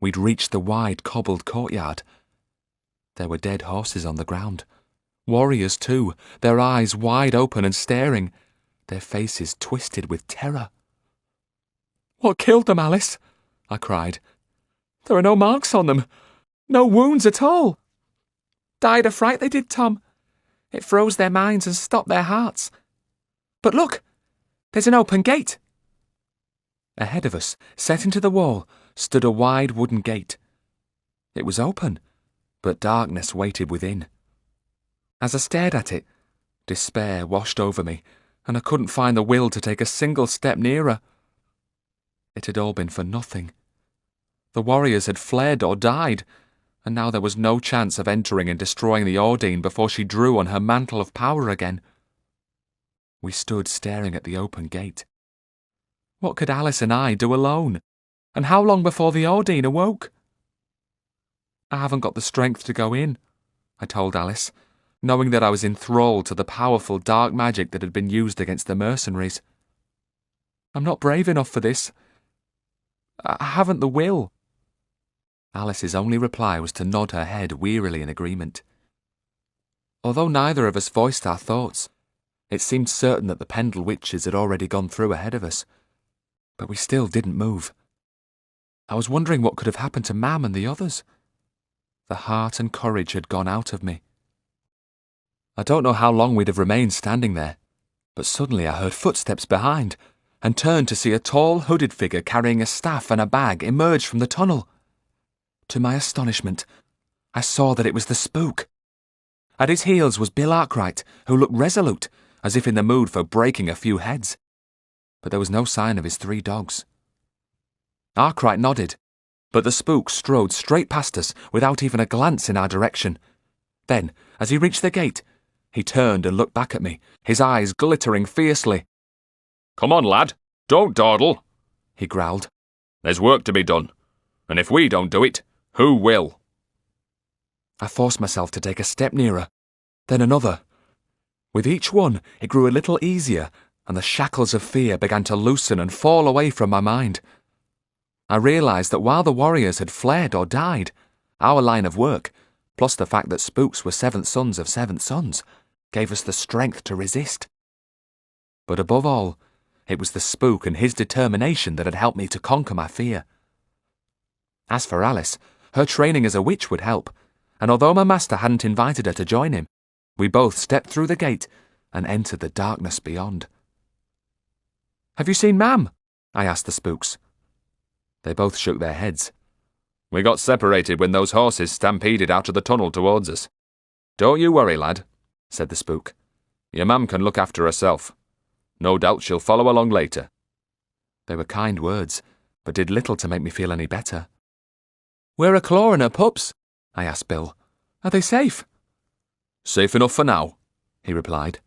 We'd reached the wide cobbled courtyard. There were dead horses on the ground. Warriors too, their eyes wide open and staring, their faces twisted with terror. "What killed them, Alice?" I cried. "There are no marks on them. No wounds at all." "Died of fright they did, Tom. It froze their minds and stopped their hearts. But look, there's an open gate." Ahead of us, set into the wall, stood a wide wooden gate. It was open, but darkness waited within. As I stared at it, despair washed over me, and I couldn't find the will to take a single step nearer. It had all been for nothing. The warriors had fled or died, and now there was no chance of entering and destroying the Ordine before she drew on her mantle of power again. We stood staring at the open gate. What could Alice and I do alone? And how long before the Ordine awoke? "I haven't got the strength to go in," I told Alice, knowing that I was enthralled to the powerful dark magic that had been used against the mercenaries. "I'm not brave enough for this. I haven't the will." Alice's only reply was to nod her head wearily in agreement. Although neither of us voiced our thoughts, it seemed certain that the Pendle witches had already gone through ahead of us. But we still didn't move. I was wondering what could have happened to Mam and the others. The heart and courage had gone out of me. I don't know how long we'd have remained standing there, but suddenly I heard footsteps behind, and turned to see a tall, hooded figure carrying a staff and a bag emerge from the tunnel. To my astonishment, I saw that it was the Spook. At his heels was Bill Arkwright, who looked resolute, as if in the mood for breaking a few heads. But there was no sign of his 3 dogs. Arkwright nodded, but the Spook strode straight past us without even a glance in our direction. Then, as he reached the gate, he turned and looked back at me, his eyes glittering fiercely. "Come on, lad, don't dawdle," he growled. "There's work to be done, and if we don't do it, who will?" I forced myself to take a step nearer, then another. With each one, it grew a little easier, and the shackles of fear began to loosen and fall away from my mind. I realised that while the warriors had fled or died, our line of work, plus the fact that Spooks were 7th sons of 7th sons, gave us the strength to resist. But above all, it was the Spook and his determination that had helped me to conquer my fear. As for Alice, her training as a witch would help, and although my master hadn't invited her to join him, we both stepped through the gate and entered the darkness beyond. "Have you seen Mam?" I asked the Spooks. They both shook their heads. "We got separated when those horses stampeded out of the tunnel towards us. Don't you worry, lad," said the Spook. "Your mam can look after herself. No doubt she'll follow along later." They were kind words, but did little to make me feel any better. "Where are Claw and her pups?" I asked Bill. "Are they safe?" "Safe enough for now," he replied.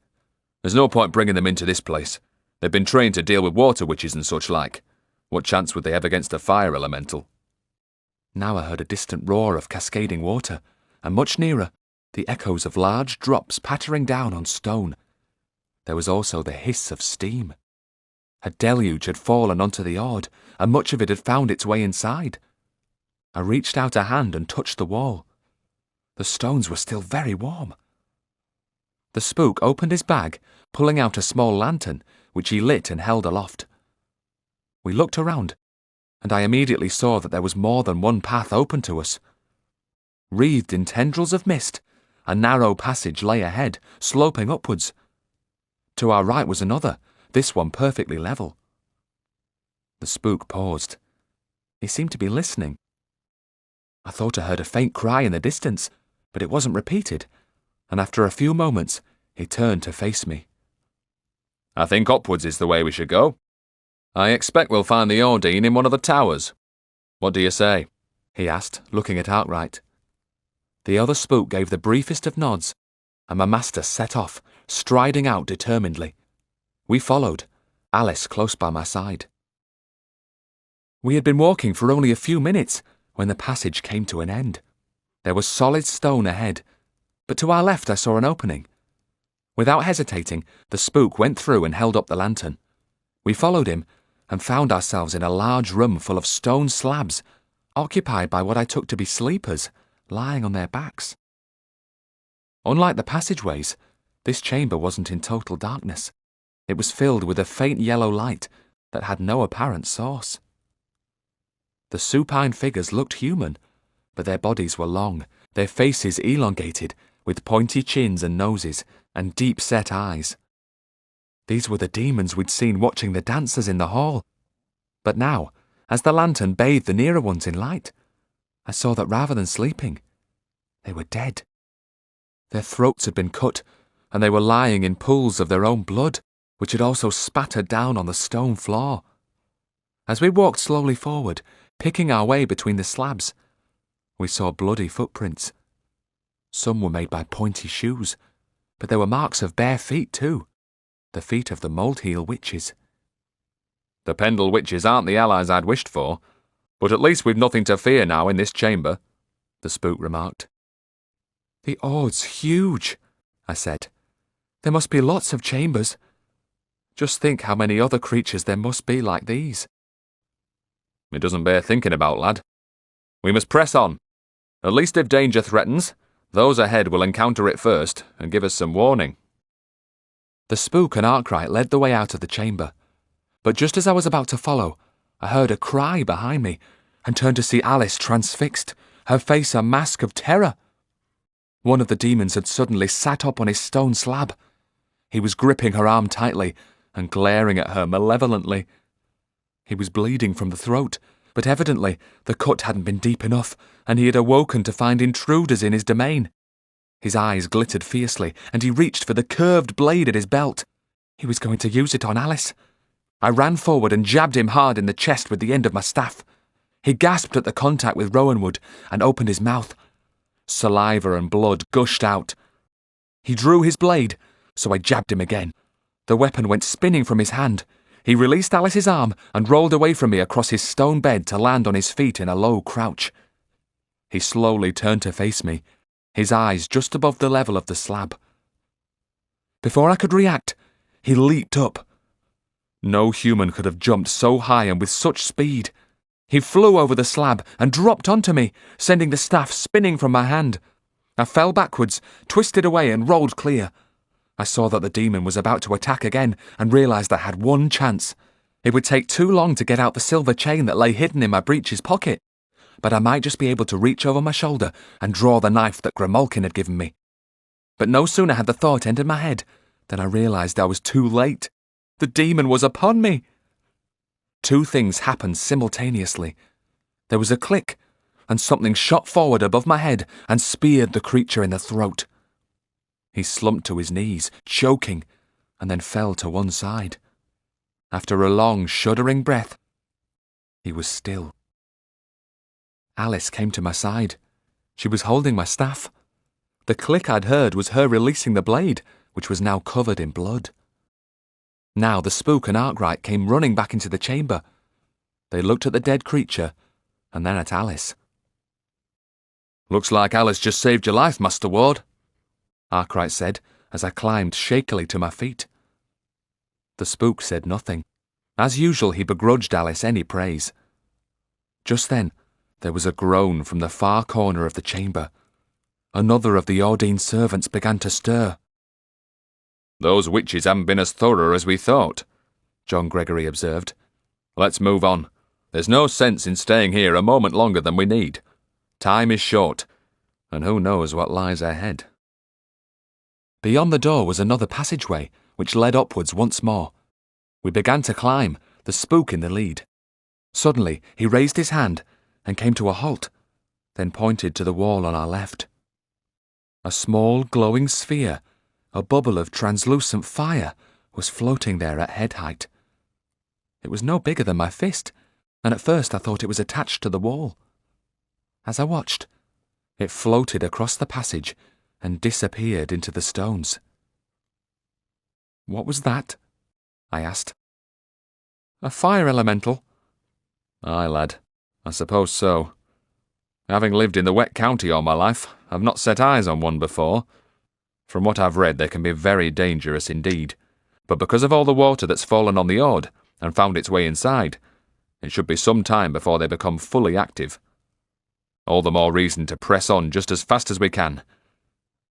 "There's no point bringing them into this place. They've been trained to deal with water witches and such like. What chance would they have against a fire elemental?" Now I heard a distant roar of cascading water, and much nearer, the echoes of large drops pattering down on stone. There was also the hiss of steam. A deluge had fallen onto the Ord, and much of it had found its way inside. I reached out a hand and touched the wall. The stones were still very warm. The Spook opened his bag, pulling out a small lantern, which he lit and held aloft. We looked around, and I immediately saw that there was more than one path open to us. Wreathed in tendrils of mist, a narrow passage lay ahead, sloping upwards. To our right was another, this one perfectly level. The Spook paused. He seemed to be listening. I thought I heard a faint cry in the distance, but it wasn't repeated, and after a few moments, he turned to face me. "I think upwards is the way we should go. I expect we'll find the Ordine in one of the towers. What do you say?" he asked, looking at Arkwright. The other Spook gave the briefest of nods, and my master set off, striding out determinedly. We followed, Alice close by my side. We had been walking for only a few minutes when the passage came to an end. There was solid stone ahead, but to our left I saw an opening. Without hesitating, the Spook went through and held up the lantern. We followed him and found ourselves in a large room full of stone slabs, occupied by what I took to be sleepers, lying on their backs. Unlike the passageways, this chamber wasn't in total darkness. It was filled with a faint yellow light that had no apparent source. The supine figures looked human, but their bodies were long, their faces elongated, with pointy chins and noses, and deep-set eyes. These were the demons we'd seen watching the dancers in the hall. But now, as the lantern bathed the nearer ones in light, I saw that rather than sleeping, they were dead. Their throats had been cut, and they were lying in pools of their own blood, which had also spattered down on the stone floor. As we walked slowly forward, picking our way between the slabs, we saw bloody footprints. Some were made by pointy shoes, but there were marks of bare feet too, the feet of the Moldheel witches. "The Pendle witches aren't the allies I'd wished for, but at least we've nothing to fear now in this chamber," the Spook remarked. "The Ord's huge," I said. "There must be lots of chambers. Just think how many other creatures there must be like these." "It doesn't bear thinking about, lad. We must press on. At least if danger threatens, those ahead will encounter it first and give us some warning. The Spook and Arkwright led the way out of the chamber, but just as I was about to follow, I heard a cry behind me and turned to see Alice transfixed, her face a mask of terror. One of the demons had suddenly sat up on his stone slab. He was gripping her arm tightly and glaring at her malevolently. He was bleeding from the throat, but evidently the cut hadn't been deep enough, and he had awoken to find intruders in his domain. His eyes glittered fiercely, and he reached for the curved blade at his belt. He was going to use it on Alice. I ran forward and jabbed him hard in the chest with the end of my staff. He gasped at the contact with Rowanwood and opened his mouth. Saliva and blood gushed out. He drew his blade, so I jabbed him again. The weapon went spinning from his hand. He released Alice's arm and rolled away from me across his stone bed to land on his feet in a low crouch. He slowly turned to face me, his eyes just above the level of the slab. Before I could react, he leaped up. No human could have jumped so high and with such speed. He flew over the slab and dropped onto me, sending the staff spinning from my hand. I fell backwards, twisted away and rolled clear. I saw that the demon was about to attack again and realised I had one chance. It would take too long to get out the silver chain that lay hidden in my breeches pocket, but I might just be able to reach over my shoulder and draw the knife that Grimalkin had given me. But no sooner had the thought entered my head than I realised I was too late. The demon was upon me. Two things happened simultaneously. There was a click, and something shot forward above my head and speared the creature in the throat. He slumped to his knees, choking, and then fell to one side. After a long, shuddering breath, he was still. Alice came to my side. She was holding my staff. The click I'd heard was her releasing the blade, which was now covered in blood. Now the Spook and Arkwright came running back into the chamber. They looked at the dead creature, and then at Alice. "Looks like Alice just saved your life, Master Ward," Arkwright said, as I climbed shakily to my feet. The Spook said nothing. As usual, he begrudged Alice any praise. Just then, there was a groan from the far corner of the chamber. Another of the Ordine servants began to stir. "Those witches haven't been as thorough as we thought," John Gregory observed. "Let's move on. There's no sense in staying here a moment longer than we need. Time is short, and who knows what lies ahead." Beyond the door was another passageway, which led upwards once more. We began to climb, the Spook in the lead. Suddenly, he raised his hand and came to a halt, then pointed to the wall on our left. A small, glowing sphere, a bubble of translucent fire, was floating there at head height. It was no bigger than my fist, and at first I thought it was attached to the wall. As I watched, it floated across the passage and disappeared into the stones. "What was that?" I asked. "A fire elemental." "Aye, lad, I suppose so. Having lived in the wet county all my life, I've not set eyes on one before. From what I've read, they can be very dangerous indeed, but because of all the water that's fallen on the Ord and found its way inside, it should be some time before they become fully active. All the more reason to press on just as fast as we can.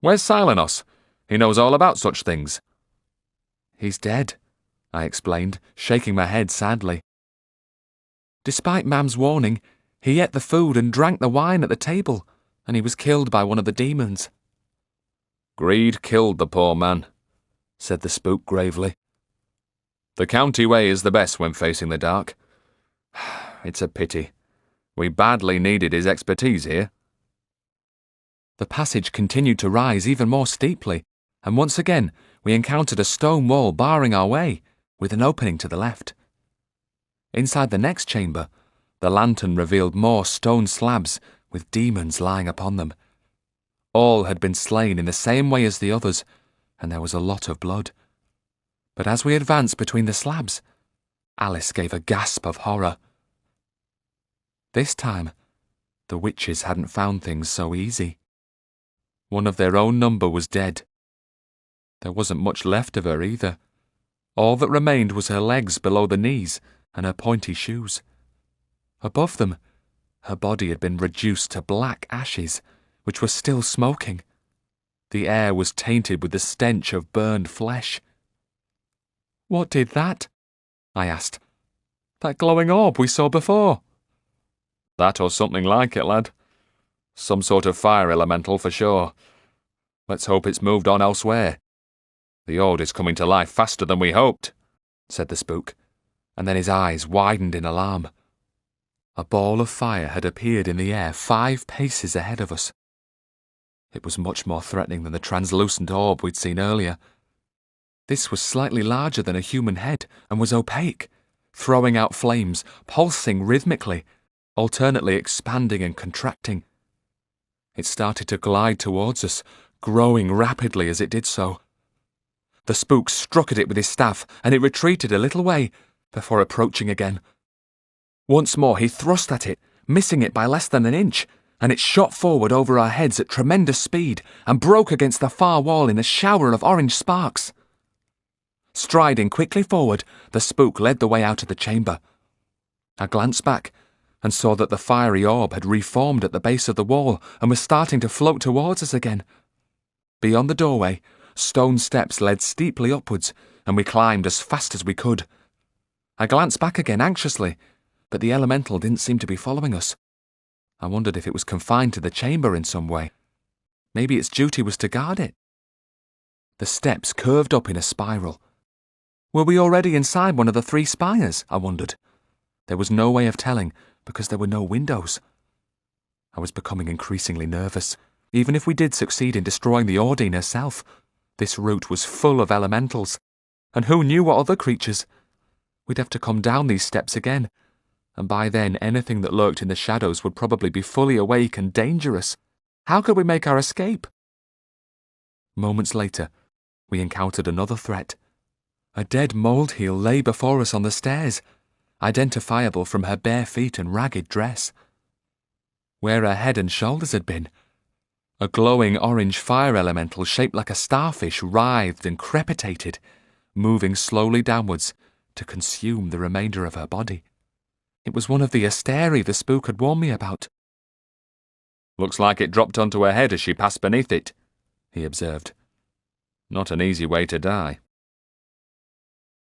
Where's Silenos? He knows all about such things." "He's dead," I explained, shaking my head sadly. "Despite Mam's warning, he ate the food and drank the wine at the table, and he was killed by one of the demons." "Greed killed the poor man," said the Spook gravely. "The county way is the best when facing the dark. It's a pity. We badly needed his expertise here." The passage continued to rise even more steeply, and once again we encountered a stone wall barring our way, with an opening to the left. Inside the next chamber, the lantern revealed more stone slabs with demons lying upon them. All had been slain in the same way as the others, and there was a lot of blood. But as we advanced between the slabs, Alice gave a gasp of horror. This time, the witches hadn't found things so easy. One of their own number was dead. There wasn't much left of her either. All that remained was her legs below the knees and her pointy shoes. Above them, Her body had been reduced to black ashes, which were still smoking. The air was tainted with the stench of burned flesh. "What did that?" I asked. "That glowing orb we saw before." "That or something like it, lad. Some sort of fire elemental for sure. Let's hope it's moved on elsewhere. The Ord is coming to life faster than we hoped," said the spook, and then his eyes widened in alarm. A ball of fire had appeared in the air 5 paces ahead of us. It was much more threatening than the translucent orb we'd seen earlier. This was slightly larger than a human head and was opaque, throwing out flames, pulsing rhythmically, alternately expanding and contracting. It started to glide towards us, growing rapidly as it did so. The spook struck at it with his staff, and it retreated a little way before approaching again. Once more he thrust at it, missing it by less than an inch, and it shot forward over our heads at tremendous speed and broke against the far wall in a shower of orange sparks. Striding quickly forward, the spook led the way out of the chamber. I glanced back and saw that the fiery orb had reformed at the base of the wall and was starting to float towards us again. Beyond the doorway, stone steps led steeply upwards, and we climbed as fast as we could. I glanced back again anxiously, but the elemental didn't seem to be following us. I wondered if it was confined to the chamber in some way. Maybe its duty was to guard it. The steps curved up in a spiral. Were we already inside one of the 3 spires? I wondered. There was no way of telling, because there were no windows. I was becoming increasingly nervous. Even if we did succeed in destroying the Ordine herself, this route was full of elementals, and who knew what other creatures? We'd have to come down these steps again, and by then anything that lurked in the shadows would probably be fully awake and dangerous. How could we make our escape? Moments later, we encountered another threat. A dead molehill lay before us on the stairs, identifiable from her bare feet and ragged dress. Where her head and shoulders had been, a glowing orange fire elemental shaped like a starfish writhed and crepitated, moving slowly downwards to consume the remainder of her body. It was one of the Asteri the spook had warned me about. "Looks like it dropped onto her head as she passed beneath it," he observed. "Not an easy way to die."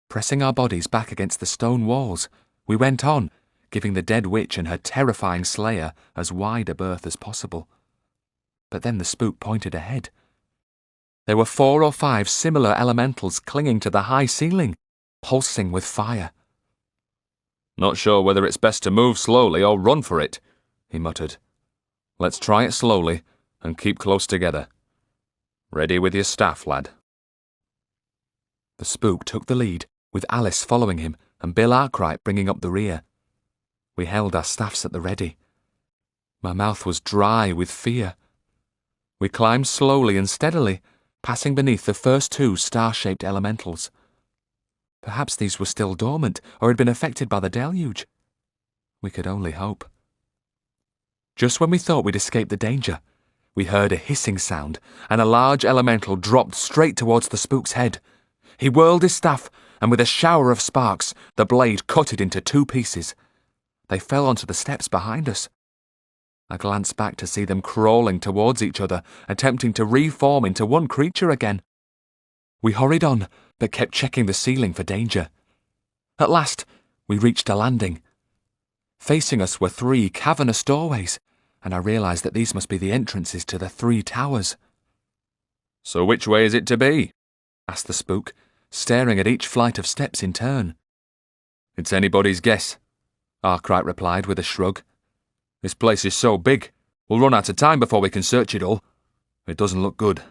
Pressing our bodies back against the stone walls, we went on, giving the dead witch and her terrifying slayer as wide a berth as possible. But then the spook pointed ahead. There were 4 or 5 similar elementals clinging to the high ceiling, pulsing with fire. "Not sure whether it's best to move slowly or run for it," he muttered. "Let's try it slowly and keep close together. Ready with your staff, lad." The spook took the lead, with Alice following him and Bill Arkwright bringing up the rear. We held our staffs at the ready. My mouth was dry with fear. We climbed slowly and steadily, passing beneath the first 2 star-shaped elementals. Perhaps these were still dormant or had been affected by the deluge. We could only hope. Just when we thought we'd escaped the danger, we heard a hissing sound, and a large elemental dropped straight towards the spook's head. He whirled his staff, and with a shower of sparks, the blade cut it into 2 pieces. They fell onto the steps behind us. I glanced back to see them crawling towards each other, attempting to reform into one creature again. We hurried on, but kept checking the ceiling for danger. At last, we reached a landing. Facing us were 3 cavernous doorways, and I realised that these must be the entrances to the 3 towers. "So which way is it to be?" asked the spook, staring at each flight of steps in turn. "It's anybody's guess," Arkwright replied with a shrug. "This place is so big, we'll run out of time before we can search it all. It doesn't look good."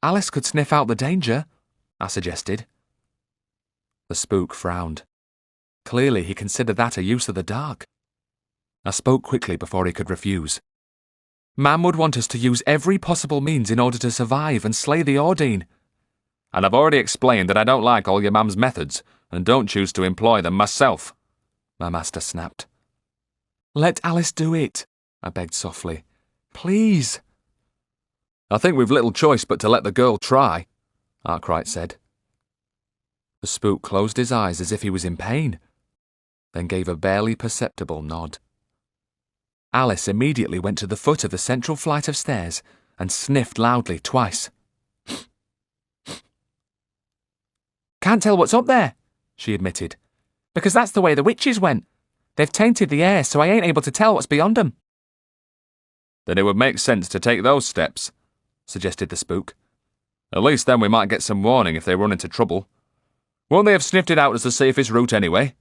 "Alice could sniff out the danger," I suggested. The spook frowned. Clearly he considered that a use of the dark. I spoke quickly before he could refuse. "Mam would want us to use every possible means in order to survive and slay the Ordine." "And I've already explained that I don't like all your mam's methods and don't choose to employ them myself," my master snapped. "Let Alice do it," I begged softly. "Please." "I think we've little choice but to let the girl try," Arkwright said. The spook closed his eyes as if he was in pain, then gave a barely perceptible nod. Alice immediately went to the foot of the central flight of stairs and sniffed loudly twice. "Can't tell what's up there," she admitted, "because that's the way the witches went. They've tainted the air, so I ain't able to tell what's beyond 'em." "Then it would make sense to take those steps," suggested the spook. "At least then we might get some warning if they run into trouble. Won't they have sniffed it out as the safest route anyway?"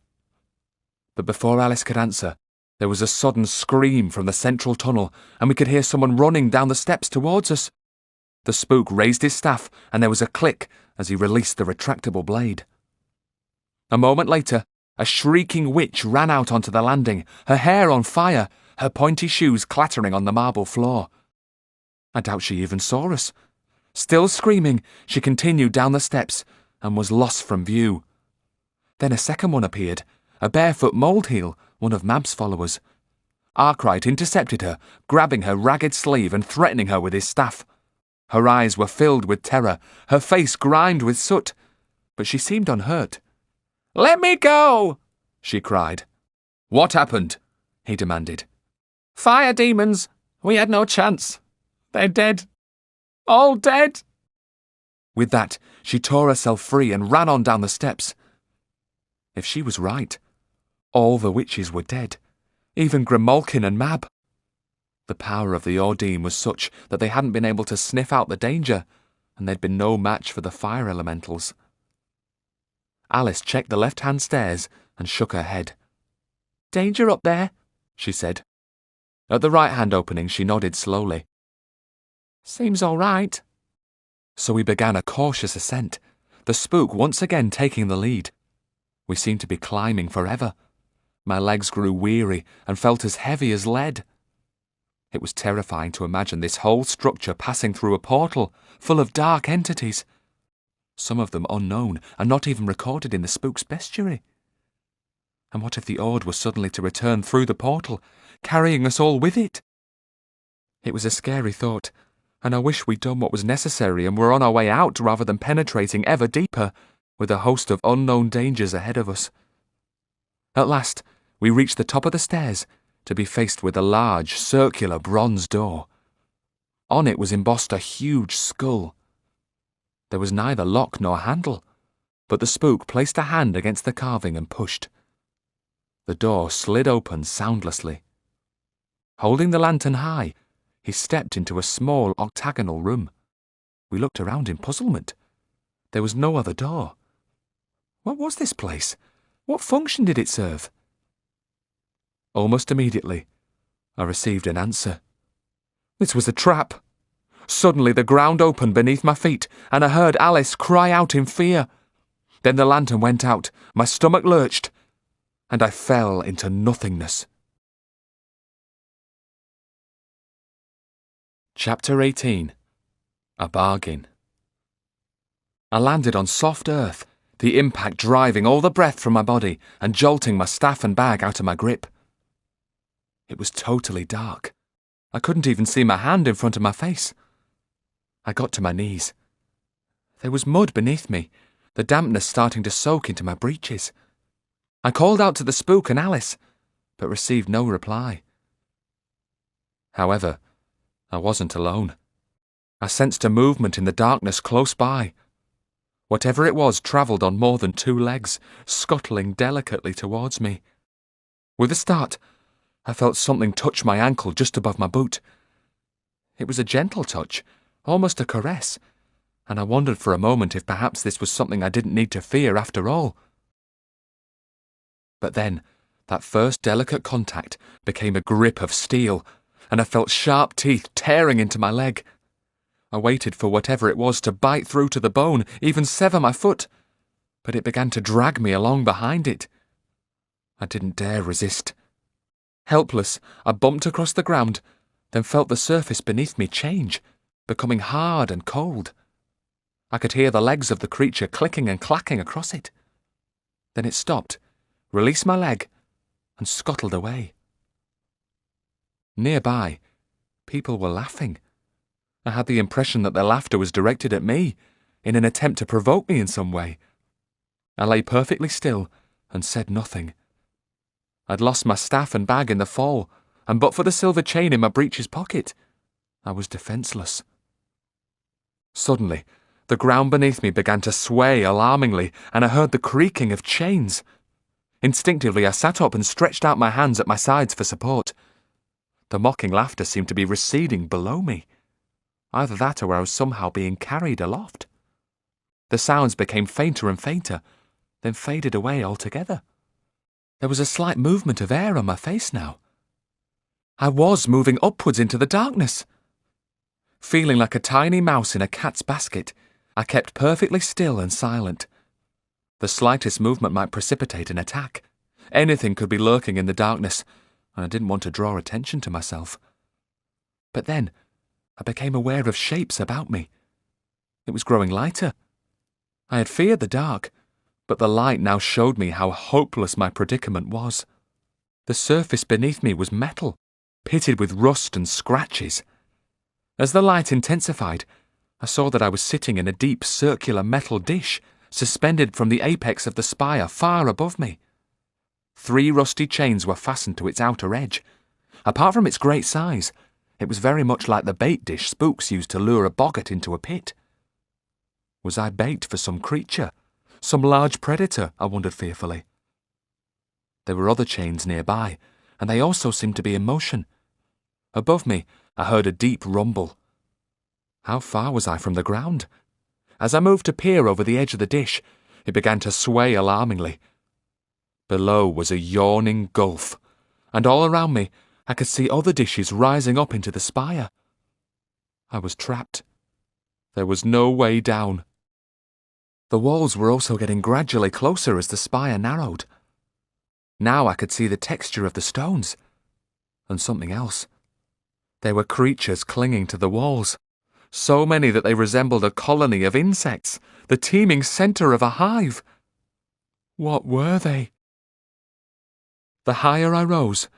But before Alice could answer, there was a sudden scream from the central tunnel, and we could hear someone running down the steps towards us. The spook raised his staff, and there was a click as he released the retractable blade. A moment later, a shrieking witch ran out onto the landing, her hair on fire, her pointy shoes clattering on the marble floor. I doubt she even saw us. Still screaming, she continued down the steps and was lost from view. Then a second one appeared, a barefoot molehill, one of Mab's followers. Arkwright intercepted her, grabbing her ragged sleeve and threatening her with his staff. Her eyes were filled with terror, her face grimed with soot, but she seemed unhurt. "Let me go!" she cried. "What happened?" he demanded. "Fire demons! We had no chance. They're dead. All dead!" With that, she tore herself free and ran on down the steps. If she was right, all the witches were dead, even Grimalkin and Mab. The power of the Ordeem was such that they hadn't been able to sniff out the danger, and they'd been no match for the fire elementals. Alice checked the left-hand stairs and shook her head. "Danger up there," she said. At the right-hand opening, she nodded slowly. "Seems all right." So we began a cautious ascent, the spook once again taking the lead. We seemed to be climbing forever. My legs grew weary and felt as heavy as lead. It was terrifying to imagine this whole structure passing through a portal full of dark entities, some of them unknown and not even recorded in the spook's bestiary. And what if the Ord was suddenly to return through the portal, carrying us all with it? It was a scary thought, and I wish we'd done what was necessary and were on our way out rather than penetrating ever deeper, with a host of unknown dangers ahead of us. At last, we reached the top of the stairs, to be faced with a large, circular bronze door. On it was embossed a huge skull. There was neither lock nor handle, but the spook placed a hand against the carving and pushed. The door slid open soundlessly. Holding the lantern high, he stepped into a small octagonal room. We looked around in puzzlement. There was no other door. What was this place? What function did it serve? Almost immediately, I received an answer. This was a trap. Suddenly the ground opened beneath my feet, and I heard Alice cry out in fear. Then the lantern went out, my stomach lurched, and I fell into nothingness. Chapter 18. A Bargain. I landed on soft earth, the impact driving all the breath from my body and jolting my staff and bag out of my grip. It was totally dark. I couldn't even see my hand in front of my face. I got to my knees. There was mud beneath me, the dampness starting to soak into my breeches. I called out to the spook and Alice, but received no reply. However, I wasn't alone. I sensed a movement in the darkness close by. Whatever it was travelled on more than 2 legs, scuttling delicately towards me. With a start, I felt something touch my ankle just above my boot. It was a gentle touch, almost a caress, and I wondered for a moment if perhaps this was something I didn't need to fear after all. But then, that first delicate contact became a grip of steel, and I felt sharp teeth tearing into my leg. I waited for whatever it was to bite through to the bone, even sever my foot, but it began to drag me along behind it. I didn't dare resist. Helpless, I bumped across the ground, then felt the surface beneath me change, becoming hard and cold. I could hear the legs of the creature clicking and clacking across it. Then it stopped, released my leg, and scuttled away. Nearby, people were laughing. I had the impression that their laughter was directed at me, in an attempt to provoke me in some way. I lay perfectly still and said nothing. I'd lost my staff and bag in the fall, and but for the silver chain in my breeches pocket, I was defenceless. Suddenly, the ground beneath me began to sway alarmingly, and I heard the creaking of chains. Instinctively, I sat up and stretched out my hands at my sides for support. The mocking laughter seemed to be receding below me. Either that or I was somehow being carried aloft. The sounds became fainter and fainter, then faded away altogether. There was a slight movement of air on my face now. I was moving upwards into the darkness. Feeling like a tiny mouse in a cat's basket, I kept perfectly still and silent. The slightest movement might precipitate an attack. Anything could be lurking in the darkness, and I didn't want to draw attention to myself. But then, I became aware of shapes about me. It was growing lighter. I had feared the dark, but the light now showed me how hopeless my predicament was. The surface beneath me was metal, pitted with rust and scratches. As the light intensified, I saw that I was sitting in a deep circular metal dish, suspended from the apex of the spire far above me. 3 rusty chains were fastened to its outer edge. Apart from its great size, it was very much like the bait dish spooks used to lure a boggart into a pit. Was I bait for some creature? Some large predator, I wondered fearfully. There were other chains nearby, and they also seemed to be in motion. Above me, I heard a deep rumble. How far was I from the ground? As I moved to peer over the edge of the dish, it began to sway alarmingly. Below was a yawning gulf, and all around me I could see other dishes rising up into the spire. I was trapped. There was no way down. The walls were also getting gradually closer as the spire narrowed. Now I could see the texture of the stones, and something else. There were creatures clinging to the walls, so many that they resembled a colony of insects, the teeming centre of a hive. What were they? The higher I rose,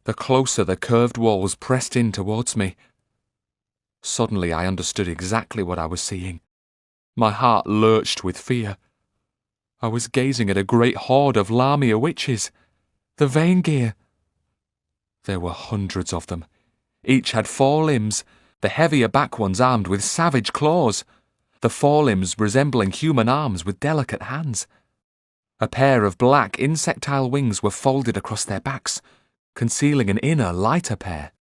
the closer the curved walls pressed in towards me. Suddenly I understood exactly what I was seeing. My heart lurched with fear. I was gazing at a great horde of Lamia witches, the Vaingeir. There were hundreds of them. Each had 4 limbs, the heavier back ones armed with savage claws, the forelimbs resembling human arms with delicate hands. A pair of black insectile wings were folded across their backs, concealing an inner, lighter pair.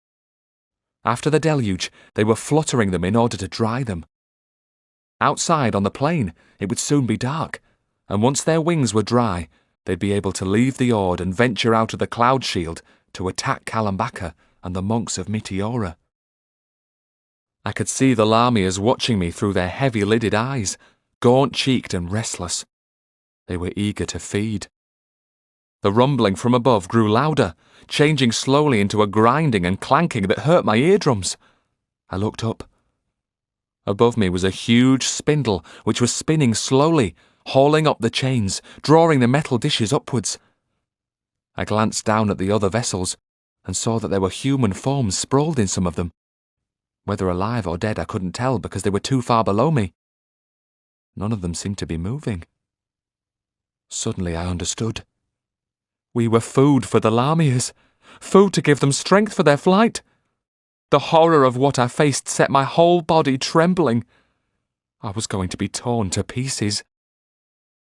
After the deluge, they were fluttering them in order to dry them. Outside on the plain, it would soon be dark, and once their wings were dry, they'd be able to leave the Ord and venture out of the cloud shield to attack Kalambaka and the monks of Meteora. I could see the Lamias watching me through their heavy-lidded eyes, gaunt-cheeked and restless. They were eager to feed. The rumbling from above grew louder, changing slowly into a grinding and clanking that hurt my eardrums. I looked up. Above me was a huge spindle which was spinning slowly, hauling up the chains, drawing the metal dishes upwards. I glanced down at the other vessels and saw that there were human forms sprawled in some of them. Whether alive or dead I couldn't tell because they were too far below me. None of them seemed to be moving. Suddenly I understood. We were food for the Lamias, food to give them strength for their flight. The horror of what I faced set my whole body trembling. I was going to be torn to pieces.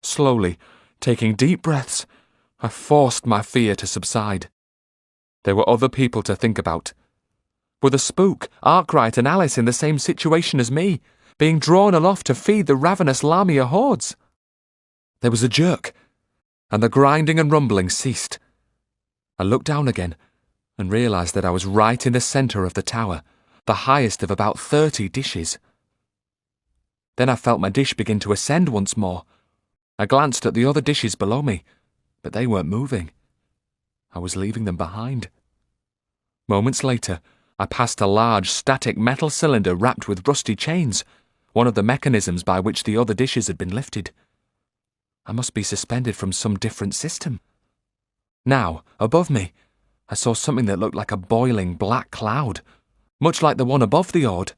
Slowly, taking deep breaths, I forced my fear to subside. There were other people to think about. Were the Spook, Arkwright and Alice in the same situation as me, being drawn aloft to feed the ravenous Lamia hordes? There was a jerk, and the grinding and rumbling ceased. I looked down again and realised that I was right in the centre of the tower, the highest of about 30 dishes. Then I felt my dish begin to ascend once more. I glanced at the other dishes below me, but they weren't moving. I was leaving them behind. Moments later, I passed a large static metal cylinder wrapped with rusty chains, one of the mechanisms by which the other dishes had been lifted. I must be suspended from some different system. Now, above me, I saw something that looked like a boiling black cloud, much like the one above the Ord,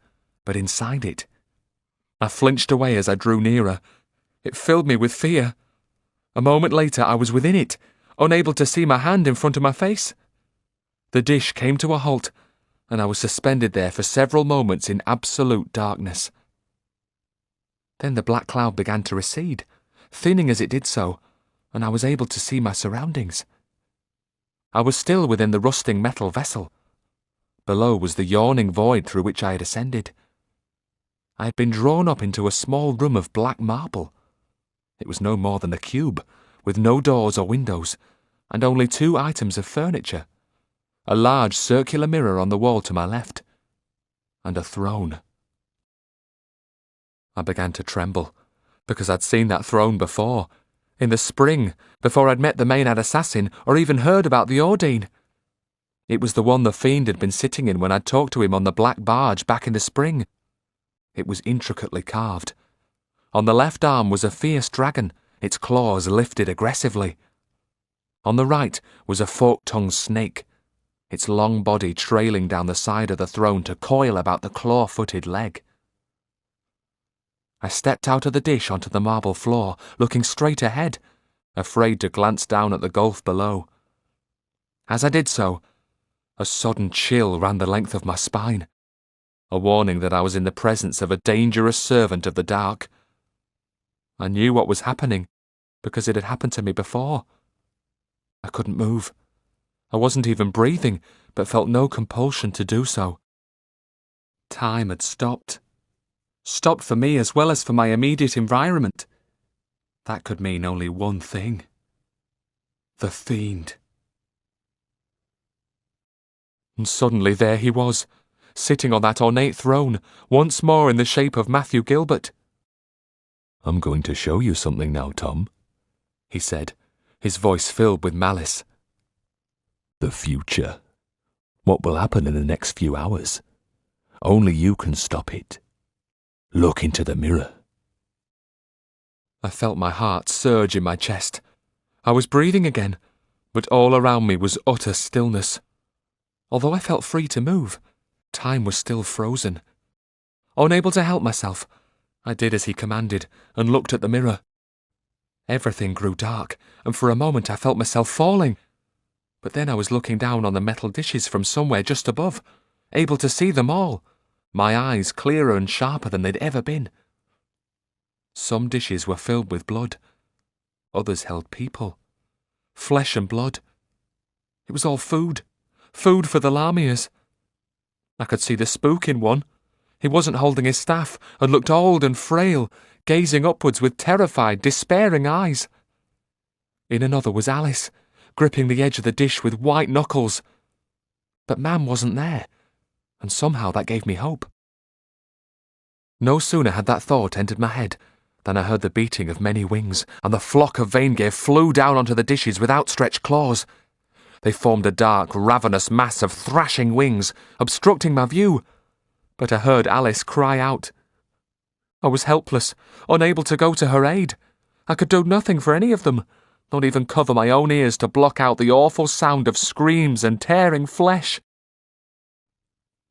but inside it. I flinched away as I drew nearer. It filled me with fear. A moment later I was within it, unable to see my hand in front of my face. The dish came to a halt, and I was suspended there for several moments in absolute darkness. Then the black cloud began to recede, thinning as it did so, and I was able to see my surroundings. I was still within the rusting metal vessel. Below was the yawning void through which I had ascended. I had been drawn up into a small room of black marble. It was no more than a cube, with no doors or windows, and only 2 items of furniture: a large circular mirror on the wall to my left, and a throne. I began to tremble, because I'd seen that throne before, in the spring, before I'd met the Maynard assassin or even heard about the Ordine. It was the one the fiend had been sitting in when I'd talked to him on the black barge back in the spring. It was intricately carved. On the left arm was a fierce dragon, its claws lifted aggressively. On the right was a fork-tongued snake, its long body trailing down the side of the throne to coil about the claw-footed leg. I stepped out of the dish onto the marble floor, looking straight ahead, afraid to glance down at the gulf below. As I did so, a sudden chill ran the length of my spine, a warning that I was in the presence of a dangerous servant of the dark. I knew what was happening, because it had happened to me before. I couldn't move. I wasn't even breathing, but felt no compulsion to do so. Time had stopped. Stopped for me as well as for my immediate environment. That could mean only one thing. The fiend. And suddenly there he was, sitting on that ornate throne, once more in the shape of Matthew Gilbert. "I'm going to show you something now, Tom," he said, his voice filled with malice. "The future. What will happen in the next few hours. Only you can stop it. Look into the mirror." I felt my heart surge in my chest. I was breathing again, but all around me was utter stillness. Although I felt free to move, time was still frozen. Unable to help myself, I did as he commanded and looked at the mirror. Everything grew dark, and for a moment I felt myself falling. But then I was looking down on the metal dishes from somewhere just above, able to see them all, my eyes clearer and sharper than they'd ever been. Some dishes were filled with blood. Others held people. Flesh and blood. It was all food. Food for the Lamias. I could see the Spook in one. He wasn't holding his staff and looked old and frail, gazing upwards with terrified, despairing eyes. In another was Alice, gripping the edge of the dish with white knuckles. But Mam wasn't there, and somehow that gave me hope. No sooner had that thought entered my head than I heard the beating of many wings, and the flock of Vaingir flew down onto the dishes with outstretched claws. They formed a dark, ravenous mass of thrashing wings, obstructing my view. But I heard Alice cry out. I was helpless, unable to go to her aid. I could do nothing for any of them, not even cover my own ears to block out the awful sound of screams and tearing flesh.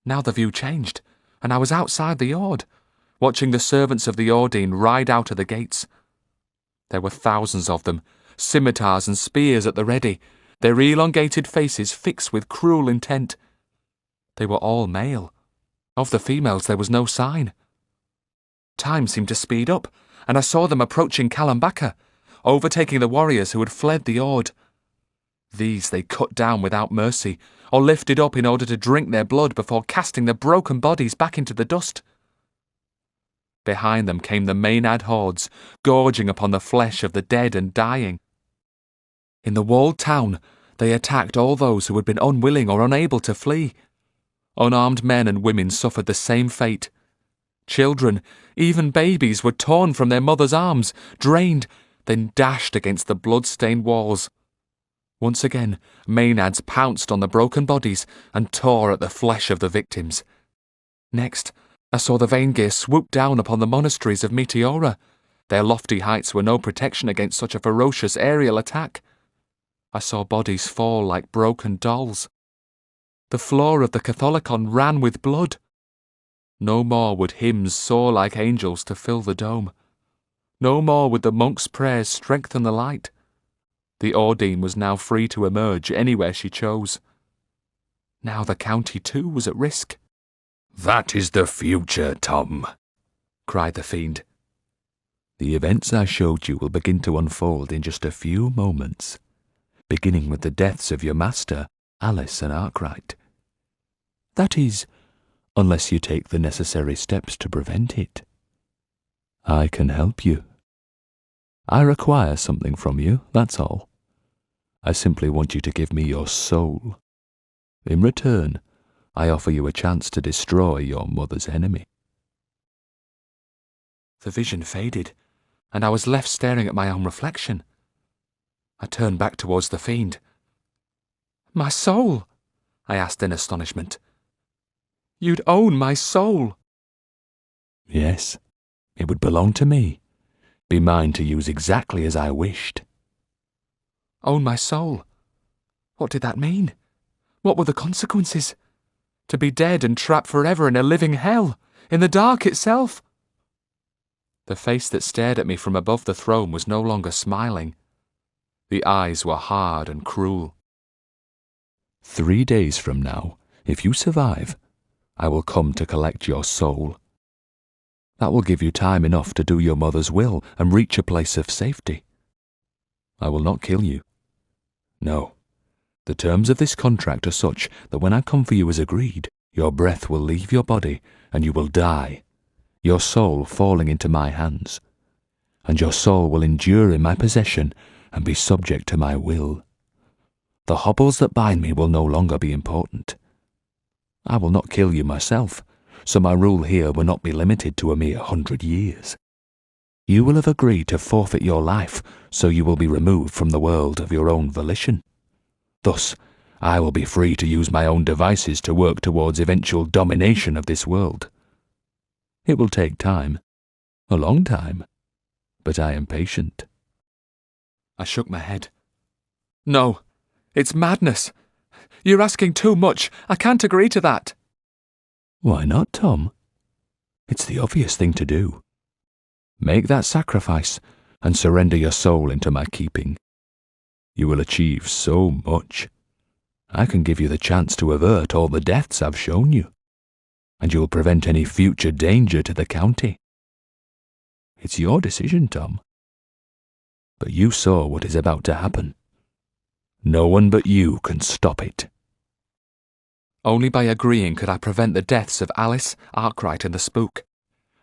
Now the view changed, and I was outside the yard, watching the servants of the Ordine ride out of the gates. There were thousands of them, scimitars and spears at the ready, their elongated faces fixed with cruel intent. They were all male. Of the females there was no sign. Time seemed to speed up, and I saw them approaching Kalambaka, overtaking the warriors who had fled the Ord. These they cut down without mercy, or lifted up in order to drink their blood before casting the broken bodies back into the dust. Behind them came the Maynard hordes, gorging upon the flesh of the dead and dying. In the walled town, they attacked all those who had been unwilling or unable to flee. Unarmed men and women suffered the same fate. Children, even babies, were torn from their mothers' arms, drained, then dashed against the blood-stained walls. Once again, Maynards pounced on the broken bodies and tore at the flesh of the victims. Next, I saw the Vaingir swoop down upon the monasteries of Meteora. Their lofty heights were no protection against such a ferocious aerial attack. I saw bodies fall like broken dolls. The floor of the Catholicon ran with blood. No more would hymns soar like angels to fill the dome. No more would the monks' prayers strengthen the light. The Ordine was now free to emerge anywhere she chose. Now the county too was at risk. "That is the future, Tom," cried the fiend. "The events I showed you will begin to unfold in just a few moments, beginning with the deaths of your master, Alice and Arkwright. That is, unless you take the necessary steps to prevent it. I can help you. I require something from you, that's all. I simply want you to give me your soul. In return, I offer you a chance to destroy your mother's enemy." The vision faded, and I was left staring at my own reflection. I turned back towards the fiend. "My soul?" I asked in astonishment. "You'd own my soul." "Yes, it would belong to me, be mine to use exactly as I wished." Own my soul? What did that mean? What were the consequences? To be dead and trapped forever in a living hell, in the dark itself? The face that stared at me from above the throne was no longer smiling. The eyes were hard and cruel. 3 days from now, if you survive, I will come to collect your soul. That will give you time enough to do your mother's will and reach a place of safety. I will not kill you. No, the terms of this contract are such that when I come for you as agreed, your breath will leave your body and you will die, your soul falling into my hands, and your soul will endure in my possession and be subject to my will. The hobbles that bind me will no longer be important. I will not kill you myself, so my rule here will not be limited to a mere 100 years. You will have agreed to forfeit your life, so you will be removed from the world of your own volition. Thus, I will be free to use my own devices to work towards eventual domination of this world. It will take time, a long time, but I am patient." I shook my head. "No, it's madness. You're asking too much. I can't agree to that." "Why not, Tom? It's the obvious thing to do. Make that sacrifice and surrender your soul into my keeping. You will achieve so much. I can give you the chance to avert all the deaths I've shown you, and you will prevent any future danger to the county. It's your decision, Tom. But you saw what is about to happen. No one but you can stop it." Only by agreeing could I prevent the deaths of Alice, Arkwright, and the Spook.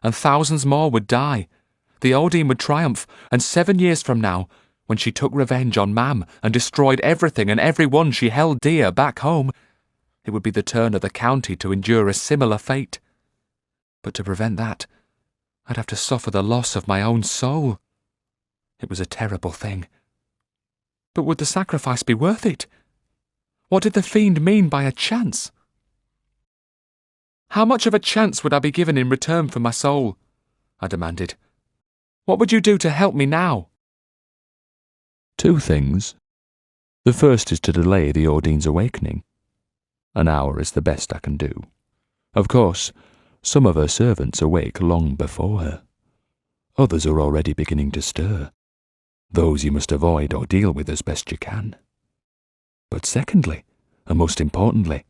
And thousands more would die. The Odin would triumph, and 7 years from now, when she took revenge on Mam and destroyed everything and everyone she held dear back home, it would be the turn of the county to endure a similar fate. But to prevent that, I'd have to suffer the loss of my own soul. It was a terrible thing. But would the sacrifice be worth it? What did the fiend mean by a chance? "How much of a chance would I be given in return for my soul?" I demanded. "What would you do to help me now?" 2 things. The first is to delay the Ordine's awakening. An hour is the best I can do. Of course, some of her servants awake long before her. Others are already beginning to stir. Those you must avoid or deal with as best you can. But secondly, and most importantly,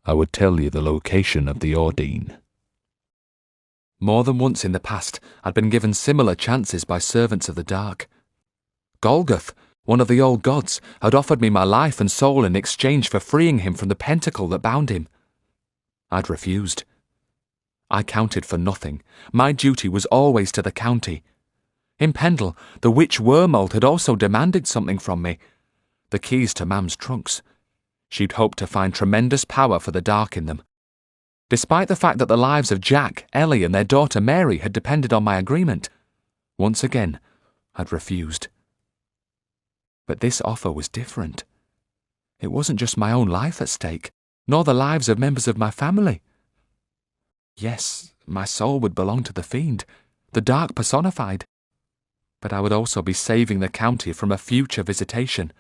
I would tell you the location of the Ordine. More than once in the past, I'd been given similar chances by servants of the dark. Golgoth, one of the old gods, had offered me my life and soul in exchange for freeing him from the pentacle that bound him. I'd refused. I counted for nothing. My duty was always to the county. In Pendle, the witch Wormold had also demanded something from me. The keys to Mam's trunks. She'd hoped to find tremendous power for the dark in them. Despite the fact that the lives of Jack, Ellie, and their daughter Mary had depended on my agreement, once again, I'd refused. But this offer was different. It wasn't just my own life at stake, nor the lives of members of my family. Yes, my soul would belong to the fiend, the dark personified. But I would also be saving the county from a future visitation.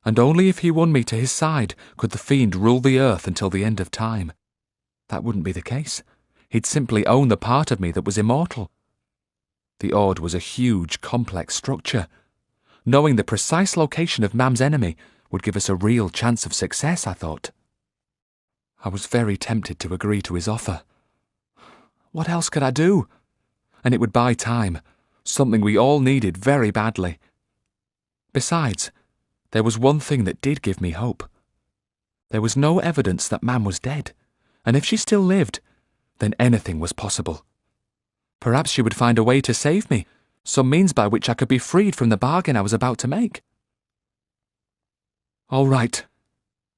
And only if he won me to his side could the fiend rule the earth until the end of time. That wouldn't be the case. He'd simply own the part of me that was immortal. The Ord was a huge, complex structure. Knowing the precise location of Mam's enemy would give us a real chance of success, I thought. I was very tempted to agree to his offer. What else could I do? And it would buy time, something we all needed very badly. Besides, there was one thing that did give me hope. There was no evidence that Mam was dead, and if she still lived, then anything was possible. Perhaps she would find a way to save me, some means by which I could be freed from the bargain I was about to make. "All right,"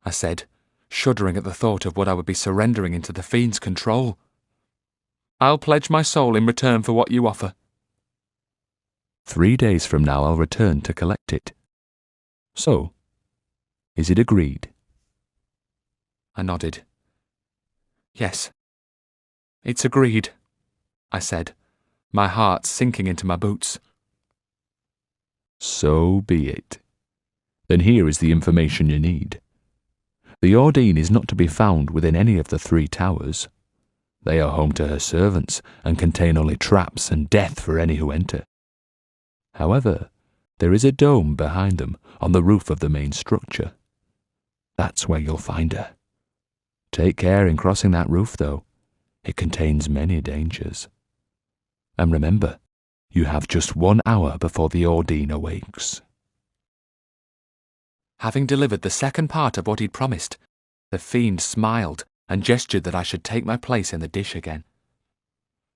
I said, shuddering at the thought of what I would be surrendering into the fiend's control. "I'll pledge my soul in return for what you offer." 3 days from now I'll return to collect it. So, is it agreed? I nodded. "Yes, it's agreed," I said, my heart sinking into my boots. So be it. Then here is the information you need. The Ordine is not to be found within any of the 3 towers. They are home to her servants and contain only traps and death for any who enter. However, there is a dome behind them on the roof of the main structure. That's where you'll find her. Take care in crossing that roof, though. It contains many dangers. And remember, you have just 1 hour before the Ordine awakes. Having delivered the second part of what he'd promised, the fiend smiled and gestured that I should take my place in the dish again.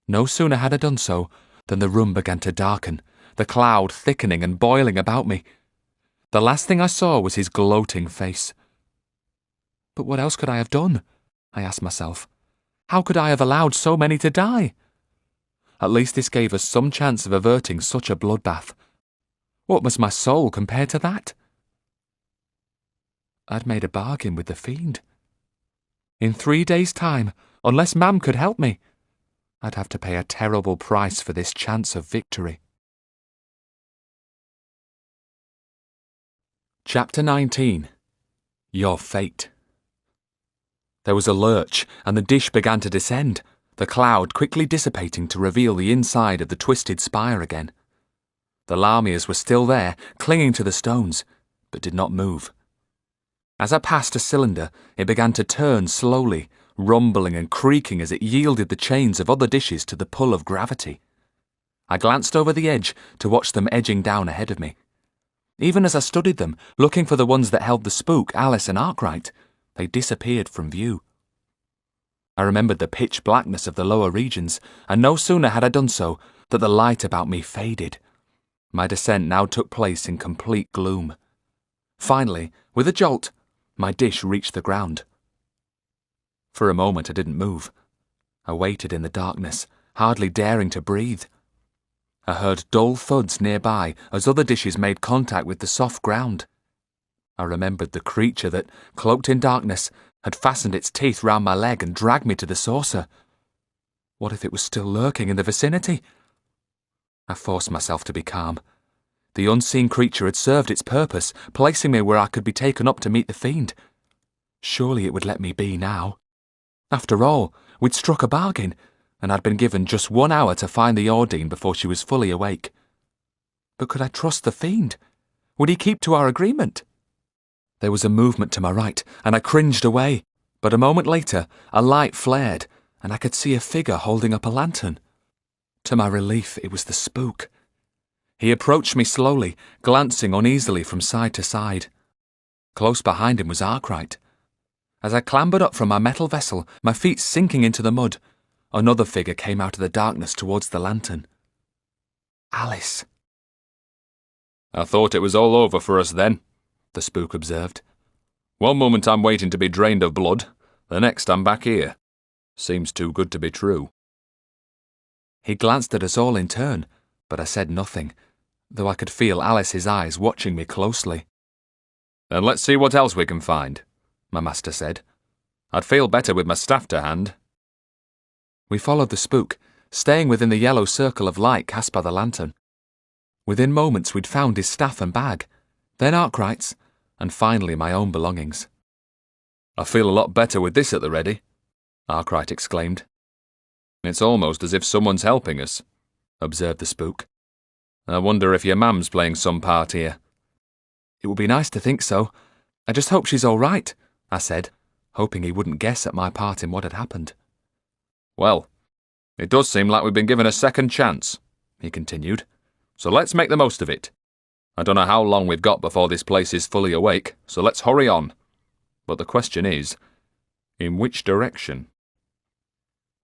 No sooner had I done so than the room began to darken, the cloud thickening and boiling about me. The last thing I saw was his gloating face. But what else could I have done? I asked myself. How could I have allowed so many to die? At least this gave us some chance of averting such a bloodbath. What was my soul compared to that? I'd made a bargain with the fiend. In 3 days' time, unless Mam could help me, I'd have to pay a terrible price for this chance of victory. Chapter 19. Your Fate. There was a lurch, and the dish began to descend, the cloud quickly dissipating to reveal the inside of the twisted spire again. The Lamias were still there, clinging to the stones, but did not move. As I passed a cylinder, it began to turn slowly, rumbling and creaking as it yielded the chains of other dishes to the pull of gravity. I glanced over the edge to watch them edging down ahead of me. Even as I studied them, looking for the ones that held the Spook, Alice and Arkwright, they disappeared from view. I remembered the pitch blackness of the lower regions, and no sooner had I done so that the light about me faded. My descent now took place in complete gloom. Finally, with a jolt, my dish reached the ground. For a moment I didn't move. I waited in the darkness, hardly daring to breathe. I heard dull thuds nearby as other dishes made contact with the soft ground. I remembered the creature that, cloaked in darkness, had fastened its teeth round my leg and dragged me to the saucer. What if it was still lurking in the vicinity? I forced myself to be calm. The unseen creature had served its purpose, placing me where I could be taken up to meet the fiend. Surely it would let me be now. After all, we'd struck a bargain, and I'd been given just 1 hour to find the Ordine before she was fully awake. But could I trust the fiend? Would he keep to our agreement? There was a movement to my right, and I cringed away. But a moment later, a light flared, and I could see a figure holding up a lantern. To my relief, it was the Spook. He approached me slowly, glancing uneasily from side to side. Close behind him was Arkwright. As I clambered up from my metal vessel, my feet sinking into the mud, another figure came out of the darkness towards the lantern. Alice. I thought it was all over for us then, the Spook observed. One moment I'm waiting to be drained of blood, the next I'm back here. Seems too good to be true. He glanced at us all in turn, but I said nothing, though I could feel Alice's eyes watching me closely. Then let's see what else we can find, my master said. I'd feel better with my staff to hand. We followed the Spook, staying within the yellow circle of light cast by the lantern. Within moments we'd found his staff and bag, then Arkwright's, and finally my own belongings. I feel a lot better with this at the ready, Arkwright exclaimed. It's almost as if someone's helping us, observed the Spook. I wonder if your mam's playing some part here. It would be nice to think so, I just hope she's all right, I said, hoping he wouldn't guess at my part in what had happened. Well, it does seem like we've been given a second chance, he continued, so let's make the most of it. I don't know how long we've got before this place is fully awake, so let's hurry on. But the question is, in which direction?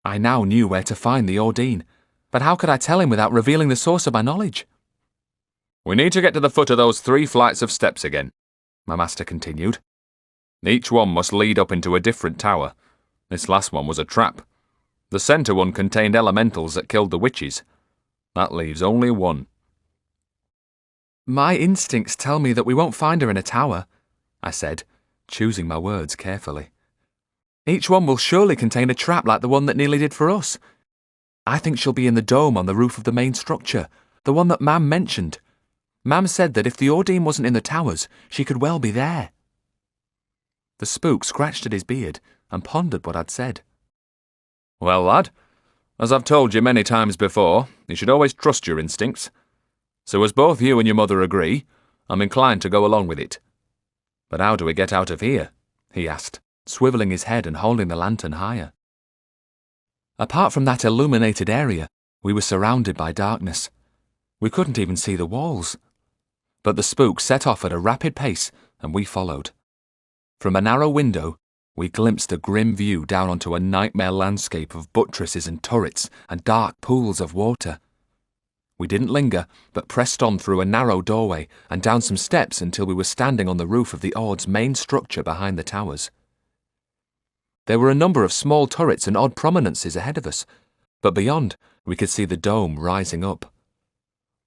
I now knew where to find the Ordine, but how could I tell him without revealing the source of my knowledge? We need to get to the foot of those 3 flights of steps again, my master continued. Each one must lead up into a different tower. This last one was a trap. The centre one contained elementals that killed the witches. That leaves only one. My instincts tell me that we won't find her in a tower, I said, choosing my words carefully. Each one will surely contain a trap like the one that nearly did for us. I think she'll be in the dome on the roof of the main structure, the one that Mam mentioned. Mam said that if the Ordine wasn't in the towers, she could well be there. The spook scratched at his beard and pondered what I'd said. Well, lad, as I've told you many times before, you should always trust your instincts. So as both you and your mother agree, I'm inclined to go along with it. But how do we get out of here? He asked, swivelling his head and holding the lantern higher. Apart from that illuminated area, we were surrounded by darkness. We couldn't even see the walls. But the spook set off at a rapid pace, and we followed. From a narrow window, we glimpsed a grim view down onto a nightmare landscape of buttresses and turrets and dark pools of water. We didn't linger, but pressed on through a narrow doorway and down some steps until we were standing on the roof of the Orde's main structure behind the towers. There were a number of small turrets and odd prominences ahead of us, but beyond we could see the dome rising up.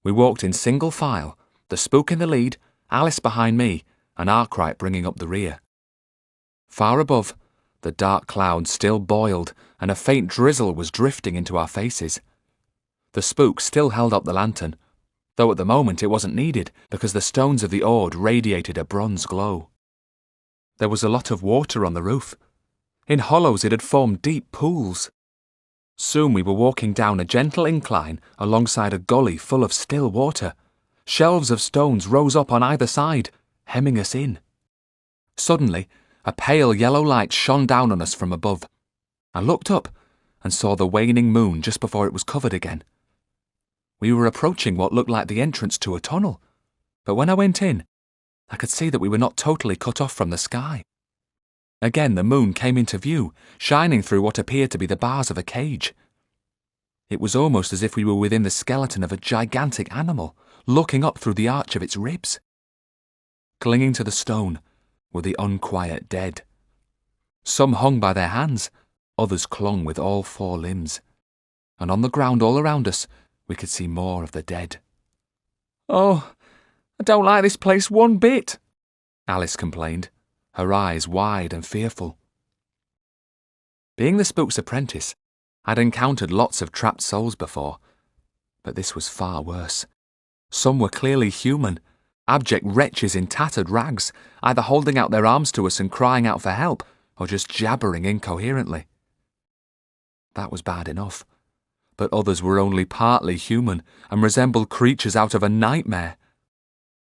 We walked in single file, the spook in the lead, Alice behind me, and Arkwright bringing up the rear. Far above, the dark clouds still boiled, and a faint drizzle was drifting into our faces. The spook still held up the lantern, though at the moment it wasn't needed because the stones of the Ord radiated a bronze glow. There was a lot of water on the roof. In hollows it had formed deep pools. Soon we were walking down a gentle incline alongside a gully full of still water. Shelves of stones rose up on either side, hemming us in. Suddenly, a pale yellow light shone down on us from above. I looked up and saw the waning moon just before it was covered again. We were approaching what looked like the entrance to a tunnel, but when I went in, I could see that we were not totally cut off from the sky. Again the moon came into view, shining through what appeared to be the bars of a cage. It was almost as if we were within the skeleton of a gigantic animal, looking up through the arch of its ribs. Clinging to the stone were the unquiet dead. Some hung by their hands, others clung with all 4 limbs. And on the ground all around us, we could see more of the dead. "Oh, I don't like this place one bit," Alice complained, her eyes wide and fearful. Being the spook's apprentice, I'd encountered lots of trapped souls before, but this was far worse. Some were clearly human, abject wretches in tattered rags, either holding out their arms to us and crying out for help, or just jabbering incoherently. That was bad enough, but others were only partly human and resembled creatures out of a nightmare.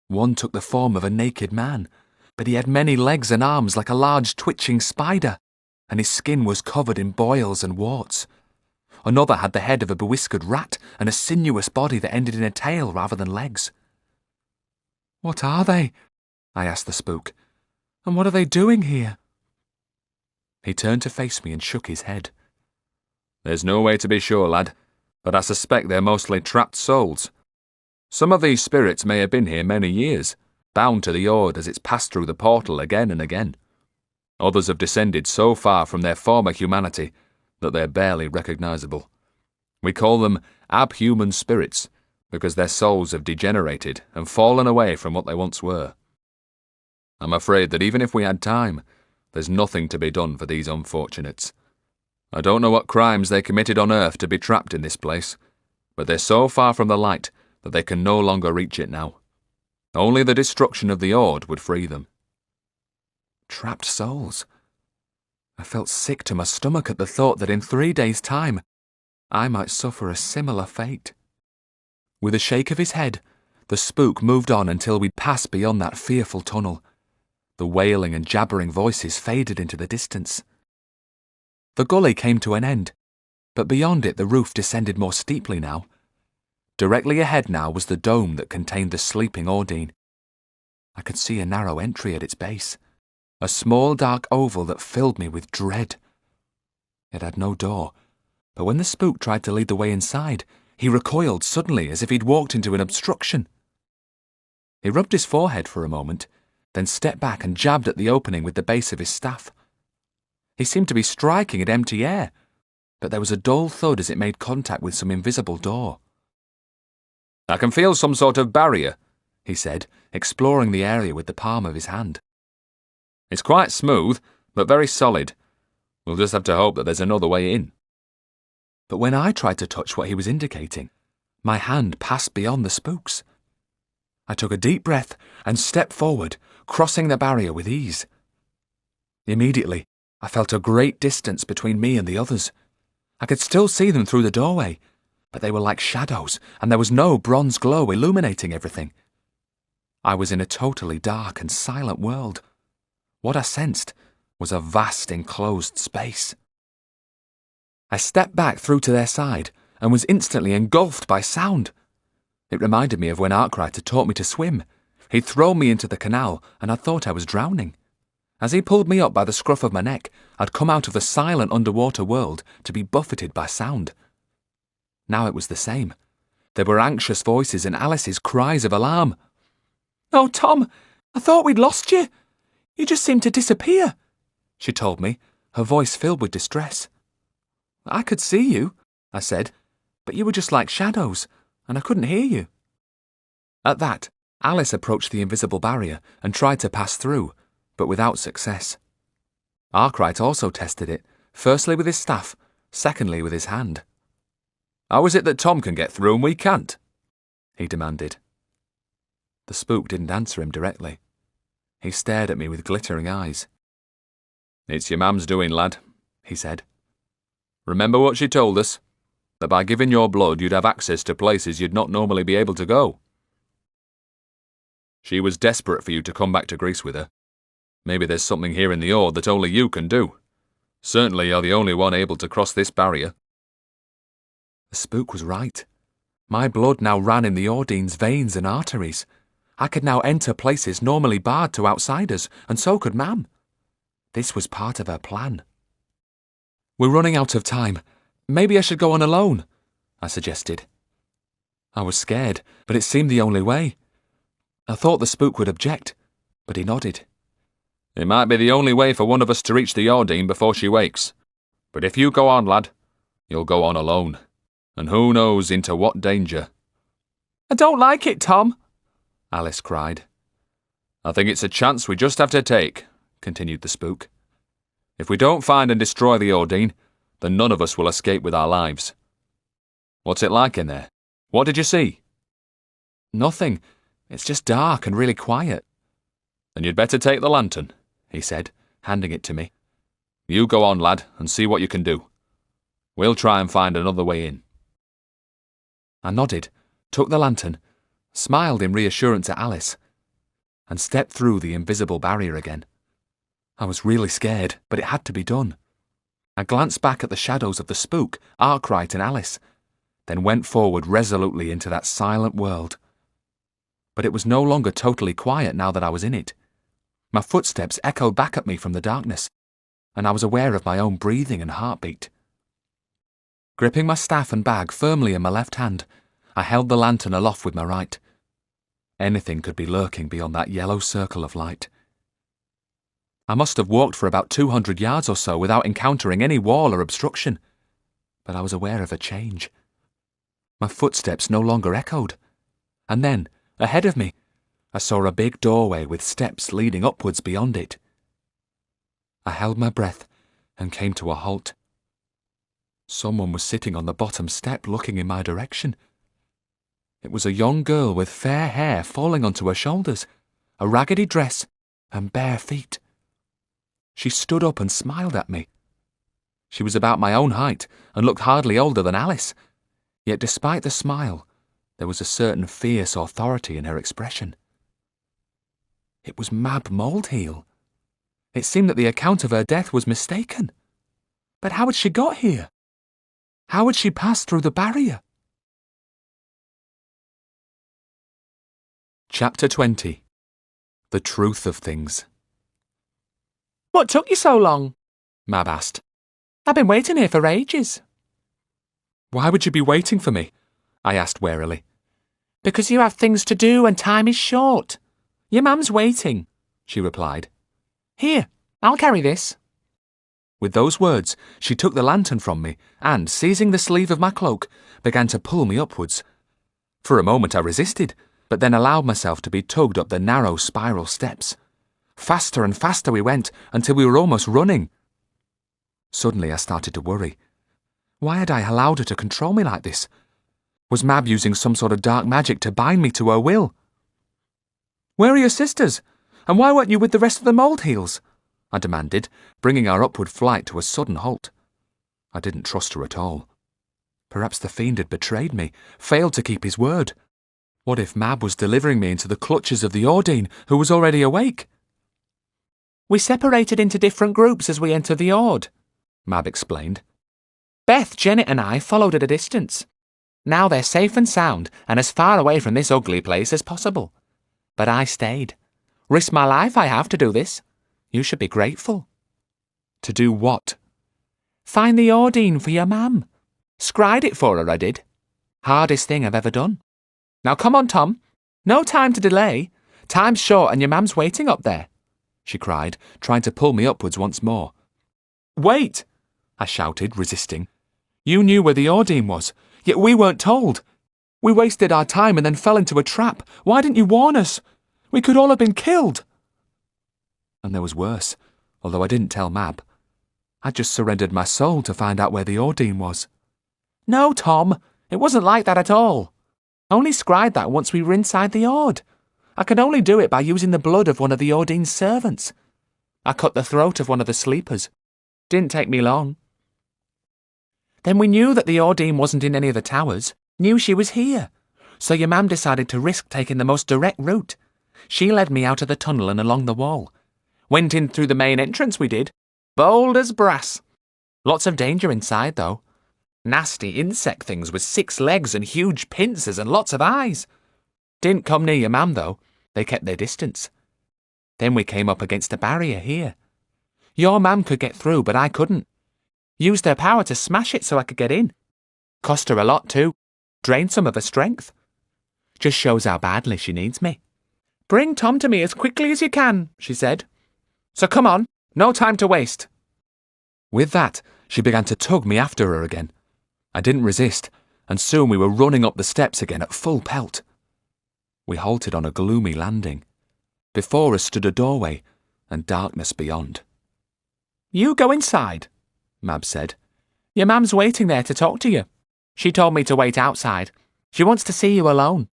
One took the form of a naked man, but he had many legs and arms like a large twitching spider, and his skin was covered in boils and warts. Another had the head of a bewhiskered rat and a sinuous body that ended in a tail rather than legs. "What are they?" I asked the spook. "And what are they doing here?" He turned to face me and shook his head. There's no way to be sure, lad, but I suspect they're mostly trapped souls. Some of these spirits may have been here many years, bound to the Ord as it's passed through the portal again and again. Others have descended so far from their former humanity that they're barely recognizable. We call them abhuman spirits because their souls have degenerated and fallen away from what they once were. I'm afraid that even if we had time, there's nothing to be done for these unfortunates. I don't know what crimes they committed on Earth to be trapped in this place, but they're so far from the light that they can no longer reach it now. Only the destruction of the Ord would free them. Trapped souls. I felt sick to my stomach at the thought that in 3 days' time, I might suffer a similar fate. With a shake of his head, the spook moved on until we'd passed beyond that fearful tunnel. The wailing and jabbering voices faded into the distance. The gully came to an end, but beyond it the roof descended more steeply now. Directly ahead now was the dome that contained the sleeping Ordine. I could see a narrow entry at its base, a small dark oval that filled me with dread. It had no door, but when the spook tried to lead the way inside, he recoiled suddenly as if he'd walked into an obstruction. He rubbed his forehead for a moment, then stepped back and jabbed at the opening with the base of his staff. He seemed to be striking at empty air, but there was a dull thud as it made contact with some invisible door. I can feel some sort of barrier, he said, exploring the area with the palm of his hand. It's quite smooth, but very solid. We'll just have to hope that there's another way in. But when I tried to touch what he was indicating, my hand passed beyond the spook's. I took a deep breath and stepped forward, crossing the barrier with ease. Immediately, I felt a great distance between me and the others. I could still see them through the doorway, but they were like shadows, and there was no bronze glow illuminating everything. I was in a totally dark and silent world. What I sensed was a vast enclosed space. I stepped back through to their side and was instantly engulfed by sound. It reminded me of when Arkwright had taught me to swim. He'd thrown me into the canal and I thought I was drowning. As he pulled me up by the scruff of my neck, I'd come out of the silent underwater world to be buffeted by sound. Now it was the same. There were anxious voices and Alice's cries of alarm. "Oh, Tom, I thought we'd lost you. You just seemed to disappear," she told me, her voice filled with distress. "I could see you," I said, "but you were just like shadows, and I couldn't hear you." At that, Alice approached the invisible barrier and tried to pass through, but without success. Arkwright also tested it, firstly with his staff, secondly with his hand. "How is it that Tom can get through and we can't?" he demanded. The spook didn't answer him directly. He stared at me with glittering eyes. "It's your mum's doing, lad," he said. Remember what she told us? That by giving your blood you'd have access to places you'd not normally be able to go. She was desperate for you to come back to Greece with her. Maybe there's something here in the Ord that only you can do. Certainly you're the only one able to cross this barrier. The spook was right. My blood now ran in the Ordine's veins and arteries. I could now enter places normally barred to outsiders, and so could Mam. This was part of her plan. "We're running out of time. Maybe I should go on alone," I suggested. I was scared, but it seemed the only way. I thought the spook would object, but he nodded. "It might be the only way for one of us to reach the Ordine before she wakes. But if you go on, lad, you'll go on alone. And who knows into what danger." "I don't like it, Tom," Alice cried. "I think it's a chance we just have to take," continued the spook. "If we don't find and destroy the Ordine, then none of us will escape with our lives. What's it like in there? What did you see?" "Nothing. It's just dark and really quiet." "Then you'd better take the lantern," he said, handing it to me. "You go on, lad, and see what you can do. We'll try and find another way in." I nodded, took the lantern, smiled in reassurance at Alice, and stepped through the invisible barrier again. I was really scared, but it had to be done. I glanced back at the shadows of the spook, Arkwright and Alice, then went forward resolutely into that silent world. But it was no longer totally quiet now that I was in it. My footsteps echoed back at me from the darkness, and I was aware of my own breathing and heartbeat. Gripping my staff and bag firmly in my left hand, I held the lantern aloft with my right. Anything could be lurking beyond that yellow circle of light. I must have walked for about 200 yards or so without encountering any wall or obstruction, but I was aware of a change. My footsteps no longer echoed, and then, ahead of me, I saw a big doorway with steps leading upwards beyond it. I held my breath and came to a halt. Someone was sitting on the bottom step looking in my direction. It was a young girl with fair hair falling onto her shoulders, a raggedy dress, and bare feet. She stood up and smiled at me. She was about my own height and looked hardly older than Alice, yet despite the smile, there was a certain fierce authority in her expression. It was Mab Moldheel. It seemed that the account of her death was mistaken. But how had she got here? How had she passed through the barrier? Chapter 20. The Truth of Things. What took you so long? Mab asked. I've been waiting here for ages. Why would you be waiting for me? I asked warily. Because you have things to do and time is short. Your mum's waiting, she replied. Here, I'll carry this. With those words, she took the lantern from me and, seizing the sleeve of my cloak, began to pull me upwards. For a moment I resisted, but then allowed myself to be tugged up the narrow spiral steps. Faster and faster we went until we were almost running. Suddenly I started to worry. Why had I allowed her to control me like this? Was Mab using some sort of dark magic to bind me to her will? Where are your sisters? And why weren't you with the rest of the Moleheels? I demanded, bringing our upward flight to a sudden halt. I didn't trust her at all. Perhaps the fiend had betrayed me, failed to keep his word. What if Mab was delivering me into the clutches of the Ordine, who was already awake? We separated into different groups as we entered the Ord, Mab explained. Beth, Janet and I followed at a distance. Now they're safe and sound and as far away from this ugly place as possible. But I stayed. Risked my life I have to do this. You should be grateful. To do what? Find the Ordine for your mam. Scried it for her, I did. Hardest thing I've ever done. Now come on, Tom. No time to delay. Time's short and your mam's waiting up there, she cried, trying to pull me upwards once more. Wait, I shouted, resisting. You knew where the Ordine was, yet we weren't told. We wasted our time and then fell into a trap. Why didn't you warn us? We could all have been killed. And there was worse, although I didn't tell Mab. I'd just surrendered my soul to find out where the Ordine was. No, Tom, it wasn't like that at all. Only scried that once we were inside the Ord. I could only do it by using the blood of one of the Ordine's servants. I cut the throat of one of the sleepers. Didn't take me long. Then we knew that the Ordine wasn't in any of the towers, knew she was here. So your mam decided to risk taking the most direct route. She led me out of the tunnel and along the wall. Went in through the main entrance we did. Bold as brass. Lots of danger inside, though. Nasty insect things with 6 legs and huge pincers and lots of eyes. Didn't come near your mam, though. They kept their distance. Then we came up against a barrier here. Your mam could get through, but I couldn't. Used her power to smash it so I could get in. Cost her a lot, too. Drained some of her strength. Just shows how badly she needs me. Bring Tom to me as quickly as you can, she said. So come on, no time to waste. With that, she began to tug me after her again. I didn't resist, and soon we were running up the steps again at full pelt. We halted on a gloomy landing. Before us stood a doorway, and darkness beyond. You go inside, Mab said. Your mam's waiting there to talk to you. She told me to wait outside. She wants to see you alone.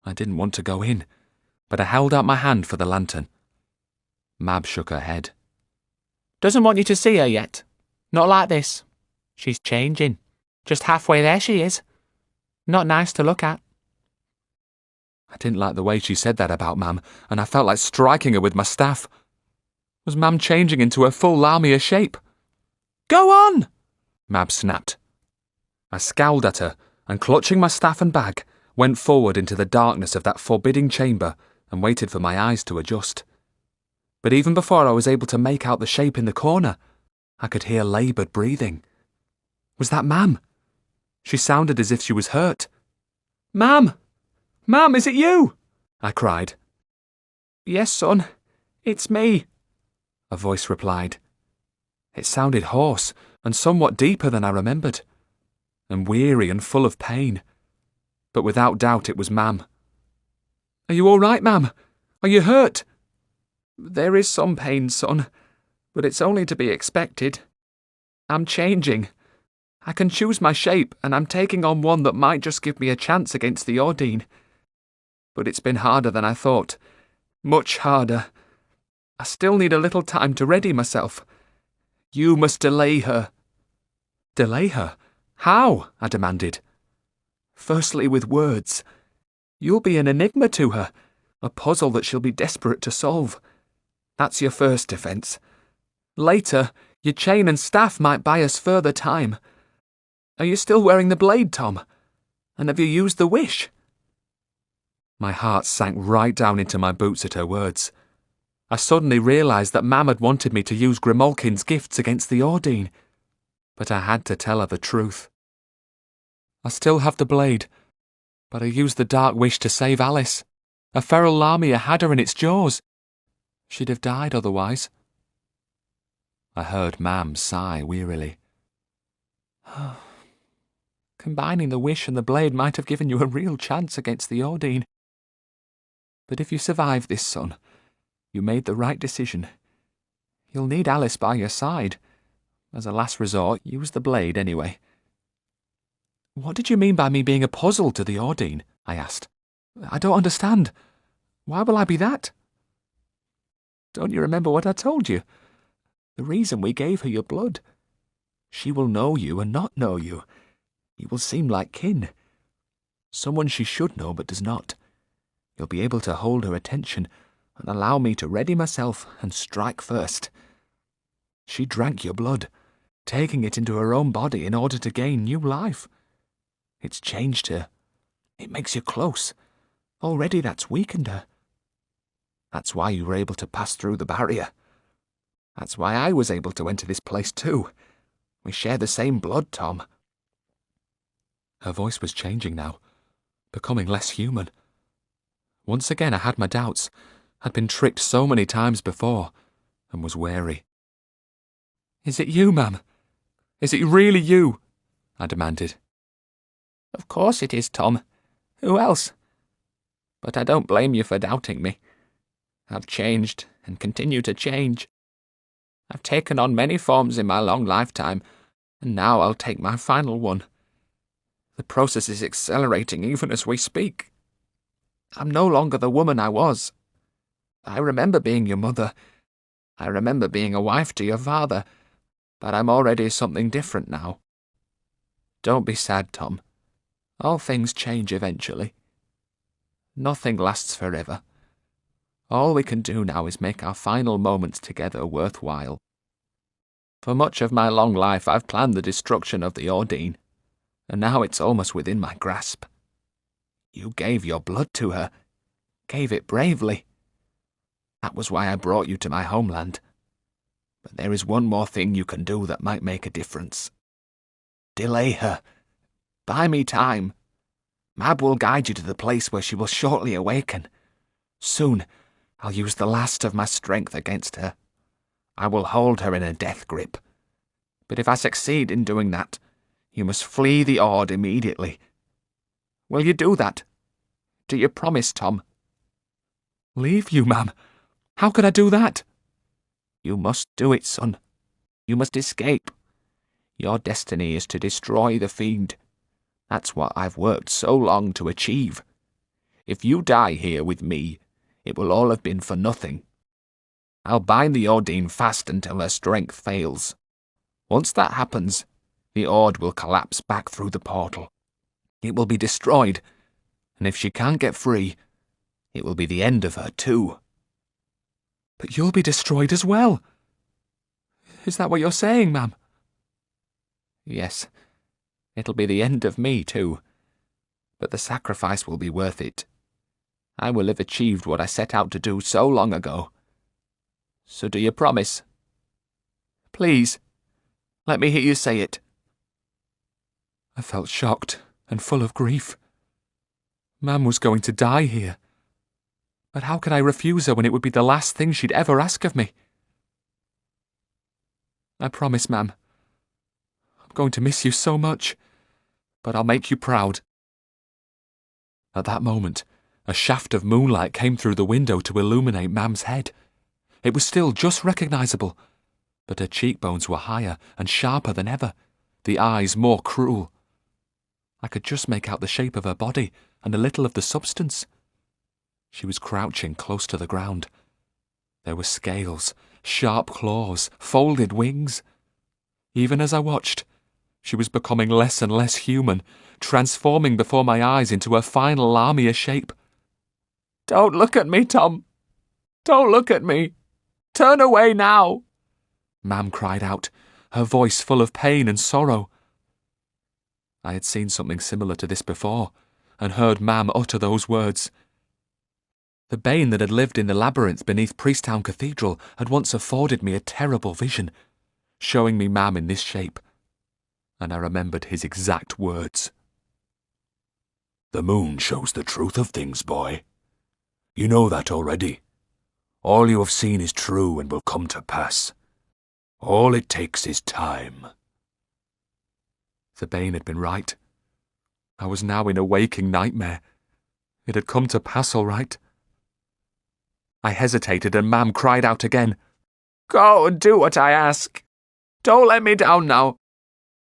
I didn't want to go in, but I held out my hand for the lantern. Mab shook her head. Doesn't want you to see her yet. Not like this. She's changing. Just halfway there she is. Not nice to look at. I didn't like the way she said that about Mam, and I felt like striking her with my staff. Was Mam changing into her full Lamia shape? Go on! Mab snapped. I scowled at her, and clutching my staff and bag, went forward into the darkness of that forbidding chamber and waited for my eyes to adjust. But even before I was able to make out the shape in the corner, I could hear laboured breathing. Was that Mam? She sounded as if she was hurt. Mam! Mam, is it you? I cried. Yes, son, it's me, a voice replied. It sounded hoarse and somewhat deeper than I remembered, and weary and full of pain. But without doubt it was Mam. Are you all right, Mam? Are you hurt? There is some pain, son, but it's only to be expected. I'm changing. I can choose my shape, and I'm taking on one that might just give me a chance against the Ordine. But it's been harder than I thought. Much harder. I still need a little time to ready myself. You must delay her. Delay her? How? I demanded. Firstly, with words. You'll be an enigma to her, a puzzle that she'll be desperate to solve. That's your first defence. Later, your chain and staff might buy us further time. Are you still wearing the blade, Tom? And have you used the wish? My heart sank right down into my boots at her words. I suddenly realised that Mam had wanted me to use Grimalkin's gifts against the Ordine. But I had to tell her the truth. I still have the blade, but I used the dark wish to save Alice. A feral lamia had her in its jaws. She'd have died otherwise. I heard Mam sigh wearily. Combining the wish and the blade might have given you a real chance against the Ordine. But if you survive this, son, you made the right decision. You'll need Alice by your side. As a last resort, use the blade anyway. What did you mean by me being a puzzle to the Ordine? I asked. I don't understand. Why will I be that? Don't you remember what I told you? The reason we gave her your blood. She will know you and not know you. You will seem like kin. Someone she should know but does not. You'll be able to hold her attention and allow me to ready myself and strike first. She drank your blood, taking it into her own body in order to gain new life. It's changed her. It makes you close. Already that's weakened her. That's why you were able to pass through the barrier. That's why I was able to enter this place too. We share the same blood, Tom. Her voice was changing now, becoming less human. Once again I had my doubts, had been tricked so many times before, and was wary. Is it you, Mam? Is it really you? I demanded. Of course it is, Tom. Who else? But I don't blame you for doubting me. I've changed and continue to change. I've taken on many forms in my long lifetime, and now I'll take my final one. The process is accelerating even as we speak. I'm no longer the woman I was. I remember being your mother. I remember being a wife to your father, but I'm already something different now. Don't be sad, Tom. All things change eventually. Nothing lasts forever. All we can do now is make our final moments together worthwhile. For much of my long life I've planned the destruction of the Ordine, and now it's almost within my grasp. You gave your blood to her, gave it bravely. That was why I brought you to my homeland. But there is one more thing you can do that might make a difference. Delay her. Buy me time. Mab will guide you to the place where she will shortly awaken. Soon, I'll use the last of my strength against her. I will hold her in a death grip. But if I succeed in doing that, you must flee the Ord immediately. Will you do that? Do you promise, Tom? Leave you, Mam? How could I do that? You must do it, son. You must escape. Your destiny is to destroy the fiend. That's what I've worked so long to achieve. If you die here with me, it will all have been for nothing. I'll bind the Ordine fast until her strength fails. Once that happens, the Ord will collapse back through the portal. It will be destroyed, and if she can't get free, it will be the end of her too. But you'll be destroyed as well. Is that what you're saying, Mam? Yes, it'll be the end of me too, but the sacrifice will be worth it. I will have achieved what I set out to do so long ago. So do you promise? Please, let me hear you say it. I felt shocked and full of grief. Mam was going to die here. But how could I refuse her when it would be the last thing she'd ever ask of me? I promise, Mam. I'm going to miss you so much, but I'll make you proud. At that moment, a shaft of moonlight came through the window to illuminate Mam's head. It was still just recognisable, but her cheekbones were higher and sharper than ever, the eyes more cruel. I could just make out the shape of her body and a little of the substance. She was crouching close to the ground. There were scales, sharp claws, folded wings. Even as I watched, she was becoming less and less human, transforming before my eyes into her final Lamia shape. Don't look at me, Tom. Don't look at me. Turn away now!" Mam cried out, her voice full of pain and sorrow. I had seen something similar to this before, and heard Mam utter those words. The Bane that had lived in the labyrinth beneath Priesttown Cathedral had once afforded me a terrible vision, showing me Mam in this shape, and I remembered his exact words. "The moon shows the truth of things, boy. You know that already. All you have seen is true and will come to pass. All it takes is time." The Bane had been right. I was now in a waking nightmare. It had come to pass all right. I hesitated, and Mam cried out again, "Go and do what I ask. Don't let me down now.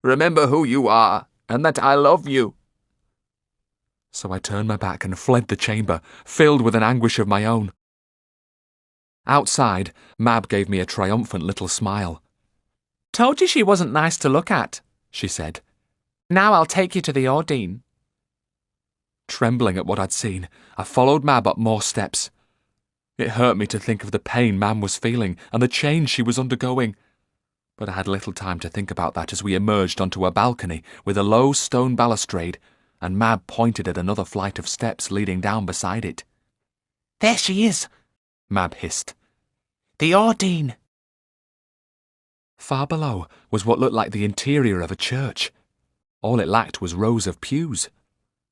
Remember who you are, and that I love you." So I turned my back and fled the chamber, filled with an anguish of my own. Outside, Mab gave me a triumphant little smile. "Told you she wasn't nice to look at," she said. "Now I'll take you to the Ordine." Trembling at what I'd seen, I followed Mab up more steps. It hurt me to think of the pain Mam was feeling and the change she was undergoing. But I had little time to think about that as we emerged onto a balcony with a low stone balustrade, and Mab pointed at another flight of steps leading down beside it. "There she is," Mab hissed. "The Ordine." Far below was what looked like the interior of a church. All it lacked was rows of pews.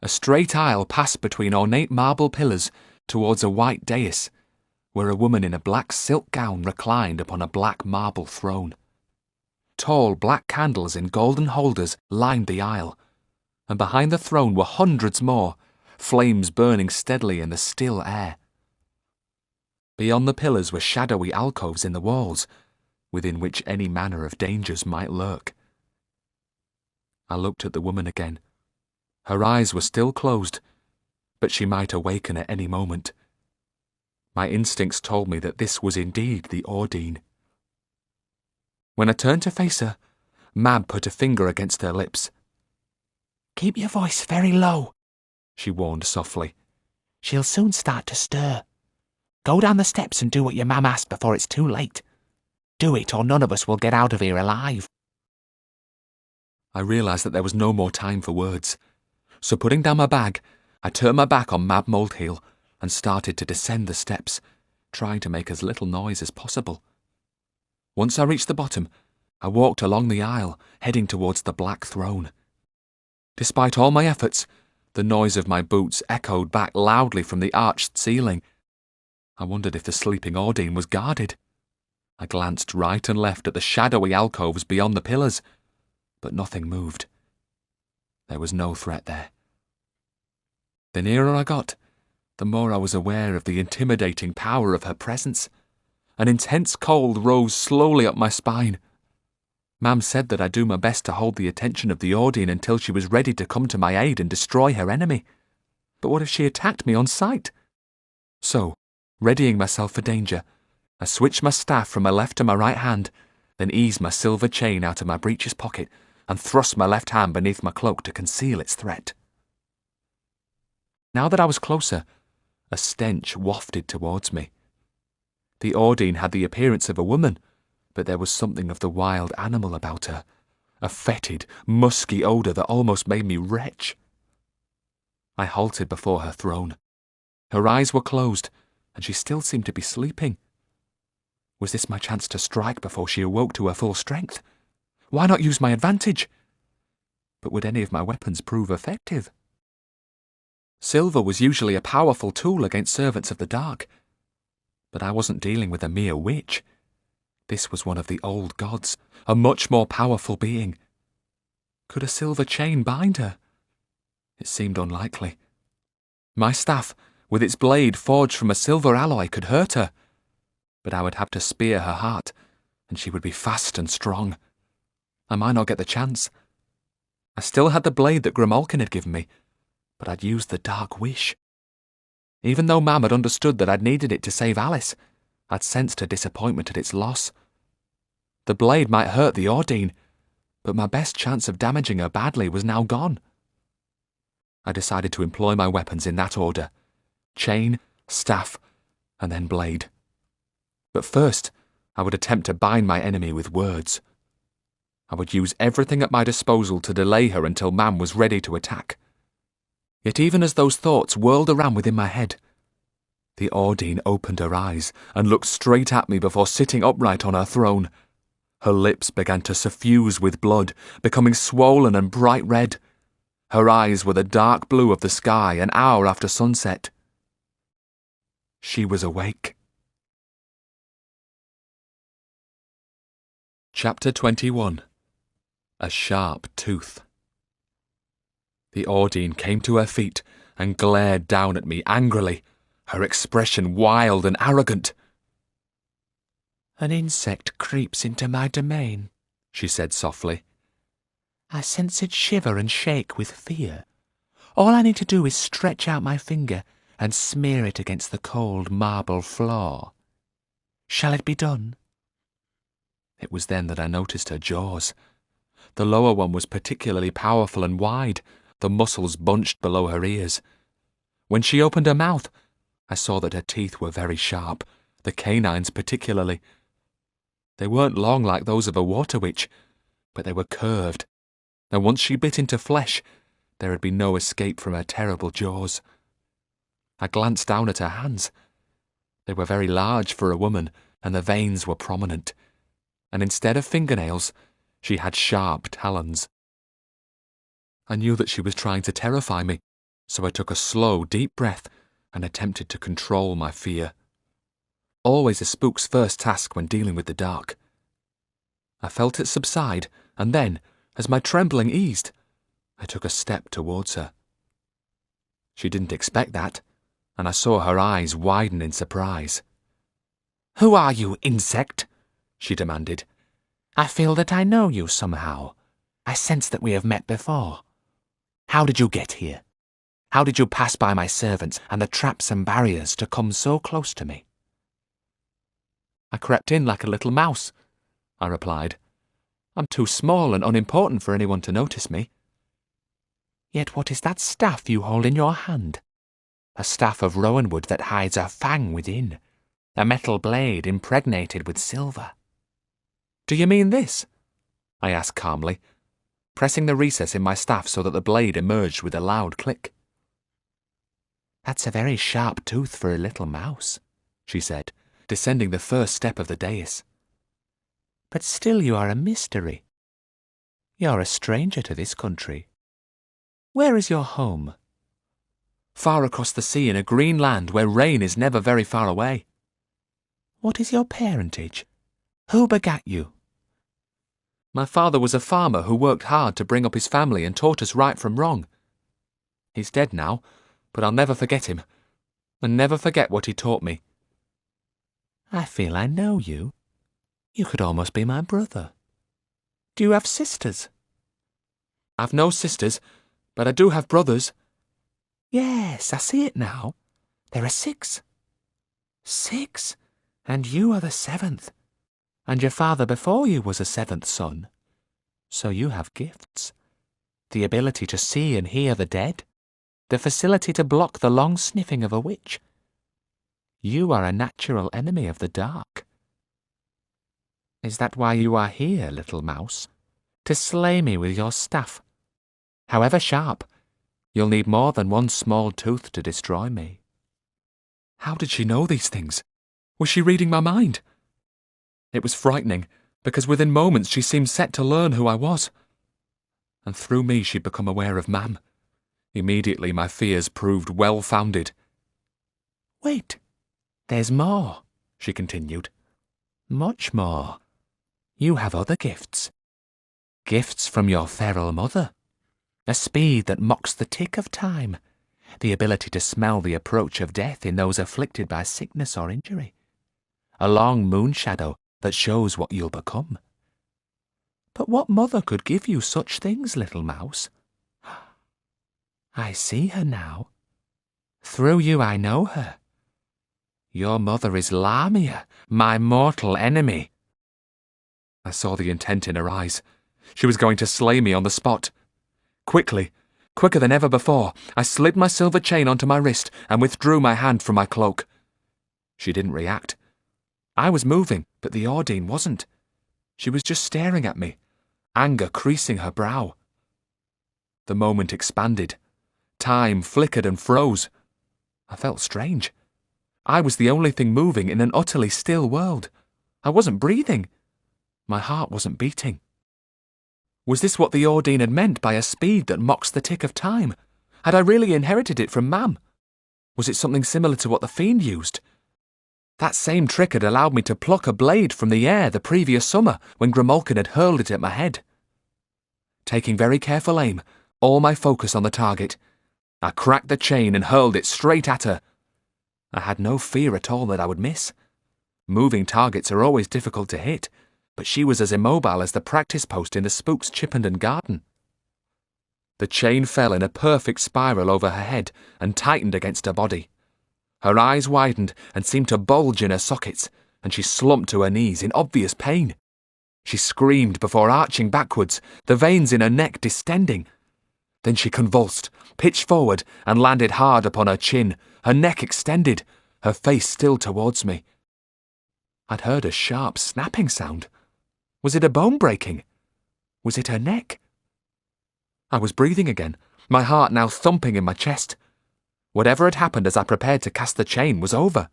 A straight aisle passed between ornate marble pillars towards a white dais, where a woman in a black silk gown reclined upon a black marble throne. Tall black candles in golden holders lined the aisle, and behind the throne were hundreds more, flames burning steadily in the still air. Beyond the pillars were shadowy alcoves in the walls, within which any manner of dangers might lurk. I looked at the woman again. Her eyes were still closed, but she might awaken at any moment. My instincts told me that this was indeed the Ordine. When I turned to face her, Mab put a finger against her lips. "Keep your voice very low," she warned softly. "She'll soon start to stir. Go down the steps and do what your mam asked before it's too late. Do it, or none of us will get out of here alive." I realised that there was no more time for words, so putting down my bag, I turned my back on Mab Moldheel and started to descend the steps, trying to make as little noise as possible. Once I reached the bottom, I walked along the aisle, heading towards the black throne. Despite all my efforts, the noise of my boots echoed back loudly from the arched ceiling. I wondered if the sleeping Ordine was guarded. I glanced right and left at the shadowy alcoves beyond the pillars, but nothing moved. There was no threat there. The nearer I got, the more I was aware of the intimidating power of her presence. An intense cold rose slowly up my spine. Mam said that I'd do my best to hold the attention of the Ordine until she was ready to come to my aid and destroy her enemy. But what if she attacked me on sight? So, readying myself for danger, I switched my staff from my left to my right hand, then eased my silver chain out of my breeches pocket and thrust my left hand beneath my cloak to conceal its threat. Now that I was closer, a stench wafted towards me. The Ordine had the appearance of a woman, but there was something of the wild animal about her, a fetid, musky odour that almost made me retch. I halted before her throne. Her eyes were closed, and she still seemed to be sleeping. Was this my chance to strike before she awoke to her full strength? Why not use my advantage? But would any of my weapons prove effective? Silver was usually a powerful tool against servants of the dark, but I wasn't dealing with a mere witch. This was one of the old gods, a much more powerful being. Could a silver chain bind her? It seemed unlikely. My staff, with its blade forged from a silver alloy, could hurt her, but I would have to spear her heart, and she would be fast and strong. I might not get the chance. I still had the blade that Grimalkin had given me, but I'd used the Dark Wish. Even though Mam had understood that I'd needed it to save Alice, I'd sensed her disappointment at its loss. The blade might hurt the Ordine, but my best chance of damaging her badly was now gone. I decided to employ my weapons in that order: chain, staff, and then blade. But first, I would attempt to bind my enemy with words. I would use everything at my disposal to delay her until Mam was ready to attack. Yet even as those thoughts whirled around within my head, the Audine opened her eyes and looked straight at me before sitting upright on her throne. Her lips began to suffuse with blood, becoming swollen and bright red. Her eyes were the dark blue of the sky an hour after sunset. She was awake. Chapter 21. A Sharp Tooth. The Audine came to her feet and glared down at me angrily, her expression wild and arrogant. "An insect creeps into my domain," she said softly. "I sense it shiver and shake with fear. All I need to do is stretch out my finger and smear it against the cold marble floor. Shall it be done?" It was then that I noticed her jaws. The lower one was particularly powerful and wide, the muscles bunched below her ears. When she opened her mouth, I saw that her teeth were very sharp, the canines particularly. They weren't long like those of a water witch, but they were curved, and once she bit into flesh, there had been no escape from her terrible jaws. I glanced down at her hands. They were very large for a woman, and the veins were prominent, and instead of fingernails, she had sharp talons. I knew that she was trying to terrify me, so I took a slow, deep breath and attempted to control my fear. Always a spook's first task when dealing with the dark. I felt it subside, and then, as my trembling eased, I took a step towards her. She didn't expect that, and I saw her eyes widen in surprise. "Who are you, insect?" she demanded. "I feel that I know you somehow. I sense that we have met before. How did you get here? How did you pass by my servants and the traps and barriers to come so close to me?" "I crept in like a little mouse," I replied. "I'm too small and unimportant for anyone to notice me." "Yet what is that staff you hold in your hand? A staff of rowan wood that hides a fang within, a metal blade impregnated with silver." "Do you mean this?" I asked calmly, pressing the recess in my staff so that the blade emerged with a loud click. "That's a very sharp tooth for a little mouse," she said, descending the first step of the dais. "But still you are a mystery. You're a stranger to this country. Where is your home?" "Far across the sea in a green land where rain is never very far away." "What is your parentage? Who begat you?" "My father was a farmer who worked hard to bring up his family and taught us right from wrong. He's dead now, but I'll never forget him, and never forget what he taught me." "I feel I know you. You could almost be my brother. Do you have sisters?" "I've no sisters, but I do have brothers." "Yes, I see it now. There are 6. 6? And you are the 7th. And your father before you was a 7th son. So you have gifts. The ability to see and hear the dead. The facility to block the long sniffing of a witch. You are a natural enemy of the dark. Is that why you are here, little mouse? To slay me with your staff? However sharp, you'll need more than one small tooth to destroy me." How did she know these things? Was she reading my mind? It was frightening, because within moments she seemed set to learn who I was. And through me she'd become aware of Mam. Immediately my fears proved well-founded. "Wait, there's more," she continued. "Much more. You have other gifts. Gifts from your feral mother. A speed that mocks the tick of time. The ability to smell the approach of death in those afflicted by sickness or injury. A long moon shadow that shows what you'll become. But what mother could give you such things, little mouse? I see her now. Through you I know her. Your mother is Lamia, my mortal enemy." I saw the intent in her eyes. She was going to slay me on the spot. Quickly, quicker than ever before, I slid my silver chain onto my wrist and withdrew my hand from my cloak. She didn't react. I was moving, but the Ordine wasn't. She was just staring at me, anger creasing her brow. The moment expanded. Time flickered and froze. I felt strange. I was the only thing moving in an utterly still world. I wasn't breathing. My heart wasn't beating. Was this what the Ordine had meant by a speed that mocks the tick of time? Had I really inherited it from Mam? Was it something similar to what the Fiend used? That same trick had allowed me to pluck a blade from the air the previous summer when Grimalkin had hurled it at my head. Taking very careful aim, all my focus on the target, I cracked the chain and hurled it straight at her. I had no fear at all that I would miss. Moving targets are always difficult to hit, but she was as immobile as the practice post in the Spook's Chippenden garden. The chain fell in a perfect spiral over her head and tightened against her body. Her eyes widened and seemed to bulge in her sockets, and she slumped to her knees in obvious pain. She screamed before arching backwards, the veins in her neck distending. Then she convulsed, pitched forward, and landed hard upon her chin, her neck extended, her face still towards me. I'd heard a sharp snapping sound. Was it a bone breaking? Was it her neck? I was breathing again, my heart now thumping in my chest. Whatever had happened as I prepared to cast the chain was over.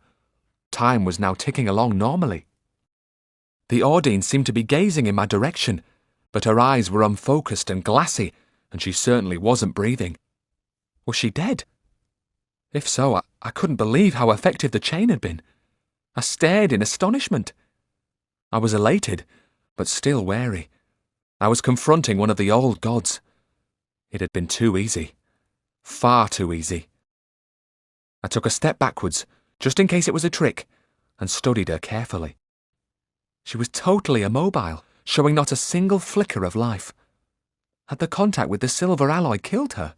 Time was now ticking along normally. The Ordine seemed to be gazing in my direction, but her eyes were unfocused and glassy, and she certainly wasn't breathing. Was she dead? If so, I couldn't believe how effective the chain had been. I stared in astonishment. I was elated, but still wary. I was confronting one of the old gods. It had been too easy. Far too easy. I took a step backwards, just in case it was a trick, and studied her carefully. She was totally immobile, showing not a single flicker of life. Had the contact with the silver alloy killed her?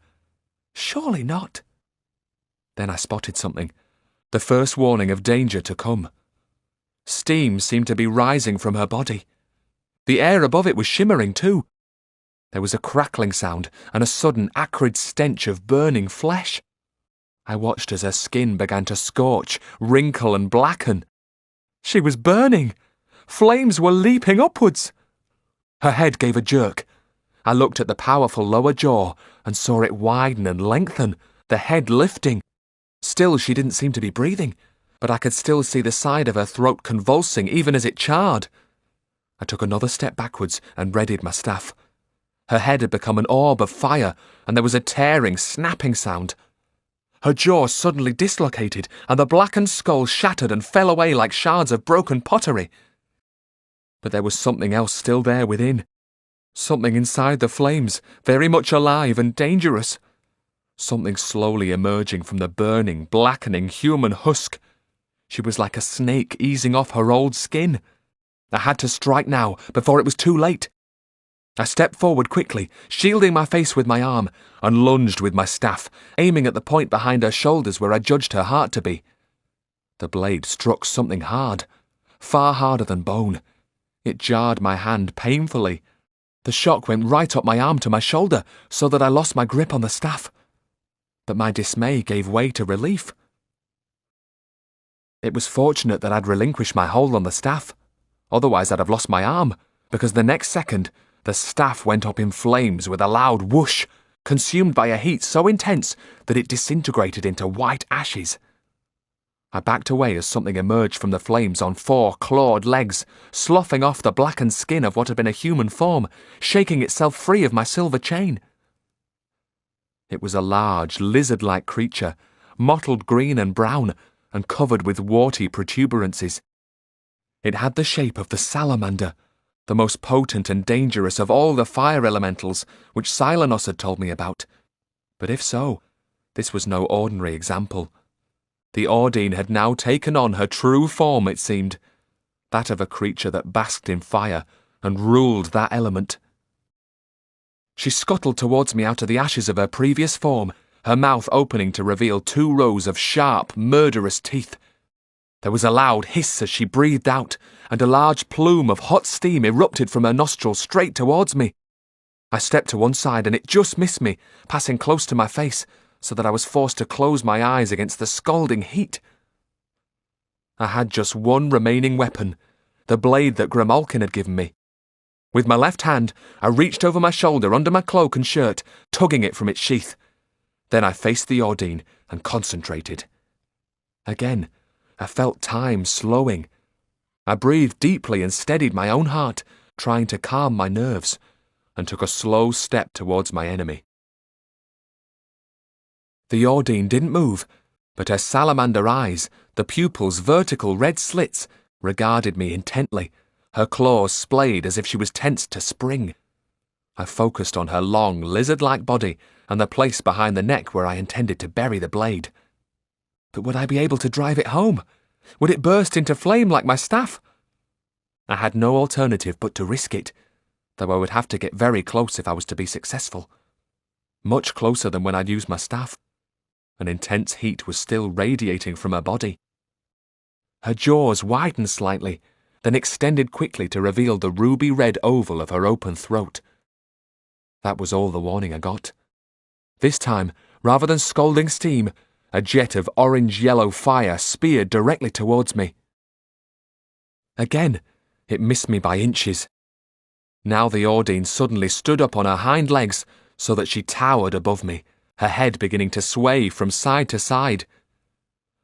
Surely not. Then I spotted something, the first warning of danger to come. Steam seemed to be rising from her body. The air above it was shimmering too. There was a crackling sound and a sudden acrid stench of burning flesh. I watched as her skin began to scorch, wrinkle and blacken. She was burning. Flames were leaping upwards. Her head gave a jerk. I looked at the powerful lower jaw and saw it widen and lengthen, the head lifting. Still, she didn't seem to be breathing, but I could still see the side of her throat convulsing even as it charred. I took another step backwards and readied my staff. Her head had become an orb of fire, and there was a tearing, snapping sound. Her jaw suddenly dislocated, and the blackened skull shattered and fell away like shards of broken pottery. But there was something else still there within. Something inside the flames, very much alive and dangerous. Something slowly emerging from the burning, blackening human husk. She was like a snake easing off her old skin. I had to strike now, before it was too late. I stepped forward quickly, shielding my face with my arm, and lunged with my staff, aiming at the point behind her shoulders where I judged her heart to be. The blade struck something hard, far harder than bone. It jarred my hand painfully. The shock went right up my arm to my shoulder, so that I lost my grip on the staff. But my dismay gave way to relief. It was fortunate that I'd relinquished my hold on the staff. Otherwise I'd have lost my arm, because the next second, the staff went up in flames with a loud whoosh, consumed by a heat so intense that it disintegrated into white ashes. I backed away as something emerged from the flames on 4 clawed legs, sloughing off the blackened skin of what had been a human form, shaking itself free of my silver chain. It was a large, lizard-like creature, mottled green and brown, and covered with warty protuberances. It had the shape of the salamander, the most potent and dangerous of all the fire elementals which Silenos had told me about. But if so, this was no ordinary example. The Ordine had now taken on her true form, it seemed, that of a creature that basked in fire and ruled that element. She scuttled towards me out of the ashes of her previous form, her mouth opening to reveal 2 rows of sharp, murderous teeth. There was a loud hiss as she breathed out, and a large plume of hot steam erupted from her nostrils straight towards me. I stepped to one side and it just missed me, passing close to my face, so that I was forced to close my eyes against the scalding heat. I had just one remaining weapon, the blade that Grimalkin had given me. With my left hand, I reached over my shoulder under my cloak and shirt, tugging it from its sheath. Then I faced the Ordine and concentrated. Again, I felt time slowing. I breathed deeply and steadied my own heart, trying to calm my nerves, and took a slow step towards my enemy. The Ordine didn't move, but her salamander eyes, the pupils vertical red slits, regarded me intently, her claws splayed as if she was tensed to spring. I focused on her long, lizard-like body and the place behind the neck where I intended to bury the blade. But would I be able to drive it home? Would it burst into flame like my staff? I had no alternative but to risk it, though I would have to get very close if I was to be successful. Much closer than when I'd used my staff. An intense heat was still radiating from her body. Her jaws widened slightly, then extended quickly to reveal the ruby-red oval of her open throat. That was all the warning I got. This time, rather than scalding steam, a jet of orange-yellow fire speared directly towards me. Again, it missed me by inches. Now the Ordine suddenly stood up on her hind legs so that she towered above me, her head beginning to sway from side to side.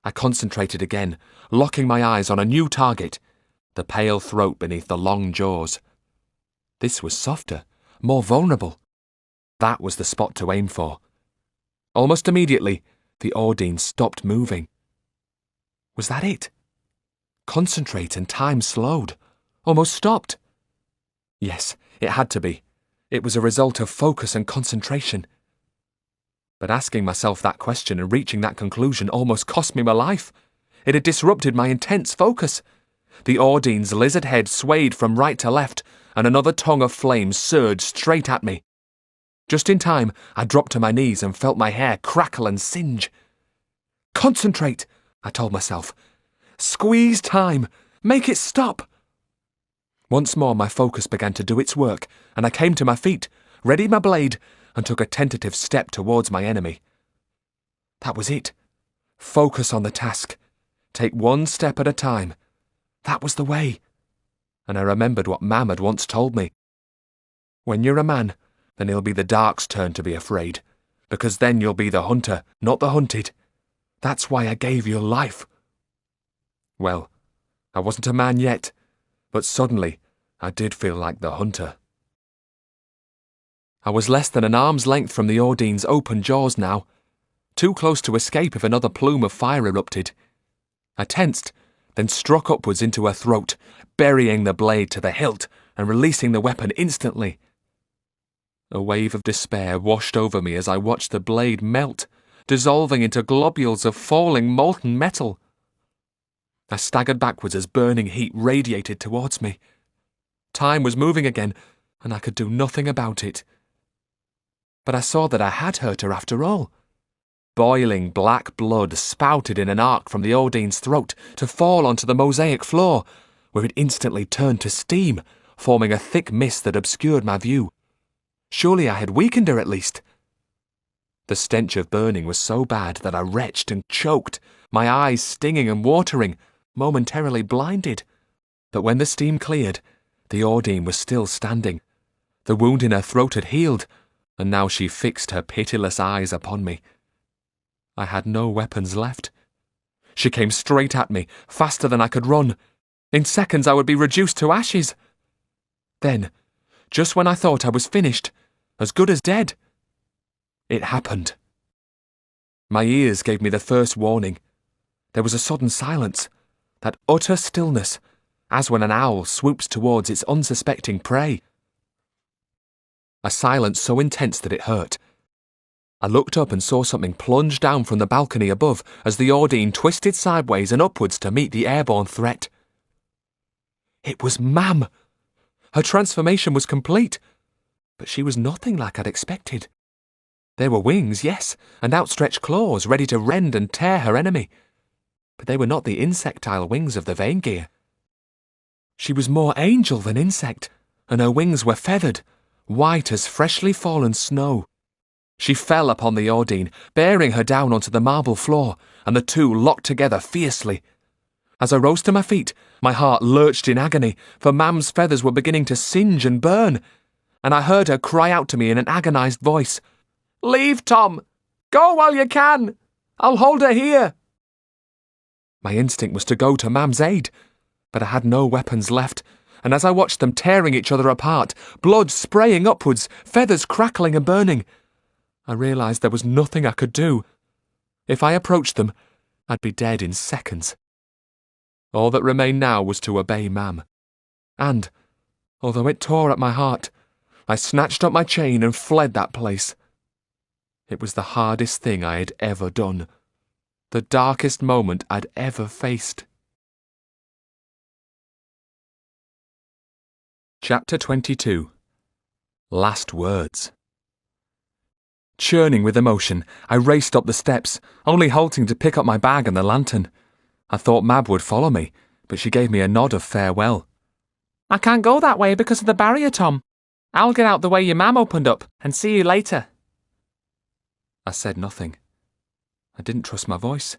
I concentrated again, locking my eyes on a new target, the pale throat beneath the long jaws. This was softer, more vulnerable. That was the spot to aim for. Almost immediately, the Ordine stopped moving. Was that it? Concentrate and time slowed, almost stopped. Yes, it had to be. It was a result of focus and concentration. But asking myself that question and reaching that conclusion almost cost me my life. It had disrupted my intense focus. The Ordine's lizard head swayed from right to left, and another tongue of flame surged straight at me. Just in time, I dropped to my knees and felt my hair crackle and singe. Concentrate, I told myself. Squeeze time. Make it stop. Once more my focus began to do its work, and I came to my feet, readied my blade, and took a tentative step towards my enemy. That was it. Focus on the task. Take one step at a time. That was the way. And I remembered what Mam had once told me. When you're a man, then it'll be the Dark's turn to be afraid, because then you'll be the hunter, not the hunted. That's why I gave you life. Well, I wasn't a man yet, but suddenly I did feel like the hunter. I was less than an arm's length from the Ordine's open jaws now, too close to escape if another plume of fire erupted. I tensed, then struck upwards into her throat, burying the blade to the hilt and releasing the weapon instantly. A wave of despair washed over me as I watched the blade melt, dissolving into globules of falling molten metal. I staggered backwards as burning heat radiated towards me. Time was moving again, and I could do nothing about it. But I saw that I had hurt her after all. Boiling black blood spouted in an arc from the Ordine's throat to fall onto the mosaic floor, where it instantly turned to steam, forming a thick mist that obscured my view. Surely I had weakened her at least. The stench of burning was so bad that I retched and choked, my eyes stinging and watering, momentarily blinded. But when the steam cleared, the Ordine was still standing. The wound in her throat had healed, and now she fixed her pitiless eyes upon me. I had no weapons left. She came straight at me, faster than I could run. In seconds I would be reduced to ashes. Then, just when I thought I was finished, as good as dead, it happened. My ears gave me the first warning. There was a sudden silence, that utter stillness, as when an owl swoops towards its unsuspecting prey. A silence so intense that it hurt. I looked up and saw something plunge down from the balcony above as the Ordine twisted sideways and upwards to meet the airborne threat. It was Mam! Her transformation was complete, but she was nothing like I'd expected. There were wings, yes, and outstretched claws ready to rend and tear her enemy, but they were not the insectile wings of the Vaingear. She was more angel than insect, and her wings were feathered, white as freshly fallen snow. She fell upon the Ordine, bearing her down onto the marble floor, and the two locked together fiercely. As I rose to my feet, my heart lurched in agony, for Mam's feathers were beginning to singe and burn, and I heard her cry out to me in an agonized voice, "Leave, Tom! Go while you can! I'll hold her here!" My instinct was to go to Mam's aid, but I had no weapons left, and as I watched them tearing each other apart, blood spraying upwards, feathers crackling and burning, I realised there was nothing I could do. If I approached them, I'd be dead in seconds. All that remained now was to obey Mam. And, although it tore at my heart, I snatched up my chain and fled that place. It was the hardest thing I had ever done, the darkest moment I'd ever faced. Chapter 22. Last Words. Churning with emotion, I raced up the steps, only halting to pick up my bag and the lantern. I thought Mab would follow me, but she gave me a nod of farewell. I can't go that way because of the barrier, Tom. I'll get out the way your mam opened up and see you later. I said nothing. I didn't trust my voice.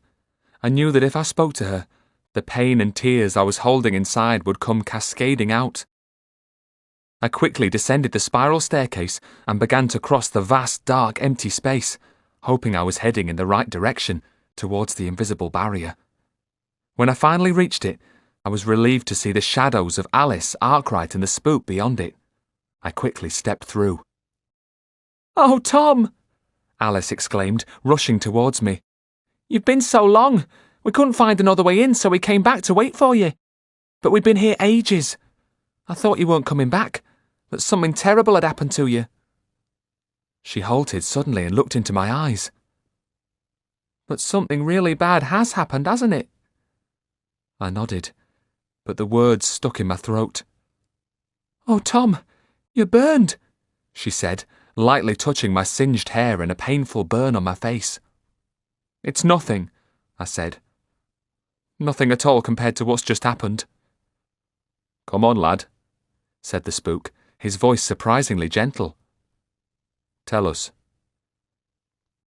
I knew that if I spoke to her, the pain and tears I was holding inside would come cascading out. I quickly descended the spiral staircase and began to cross the vast, dark, empty space, hoping I was heading in the right direction, towards the invisible barrier. When I finally reached it, I was relieved to see the shadows of Alice, Arkwright, and the Spook beyond it. I quickly stepped through. "Oh, Tom!" Alice exclaimed, rushing towards me. "You've been so long. We couldn't find another way in, so we came back to wait for you. But we've been here ages. I thought you weren't coming back, that something terrible had happened to you." She halted suddenly and looked into my eyes. "But something really bad has happened, hasn't it?" I nodded, but the words stuck in my throat. "Oh, Tom, you're burned," she said, lightly touching my singed hair and a painful burn on my face. "It's nothing," I said. "Nothing at all compared to what's just happened." "Come on, lad," said the Spook, his voice surprisingly gentle. "Tell us."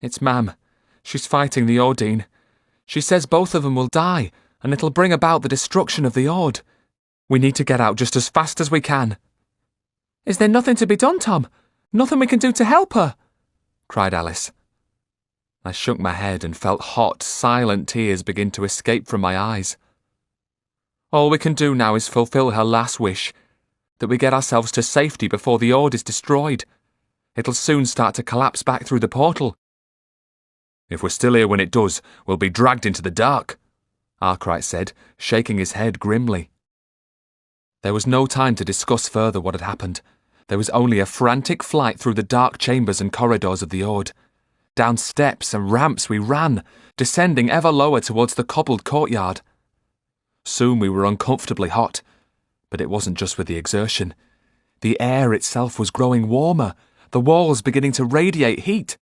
"It's Mam. She's fighting the Ordine. She says both of them will die, and it'll bring about the destruction of the Ord. We need to get out just as fast as we can." "Is there nothing to be done, Tom? Nothing we can do to help her?" cried Alice. I shook my head and felt hot, silent tears begin to escape from my eyes. "All we can do now is fulfill her last wish, that we get ourselves to safety before the Ord is destroyed. It'll soon start to collapse back through the portal." "If we're still here when it does, we'll be dragged into the dark," Arkwright said, shaking his head grimly. There was no time to discuss further what had happened. There was only a frantic flight through the dark chambers and corridors of the Ord. Down steps and ramps we ran, descending ever lower towards the cobbled courtyard. Soon we were uncomfortably hot, but it wasn't just with the exertion. The air itself was growing warmer, the walls beginning to radiate heat.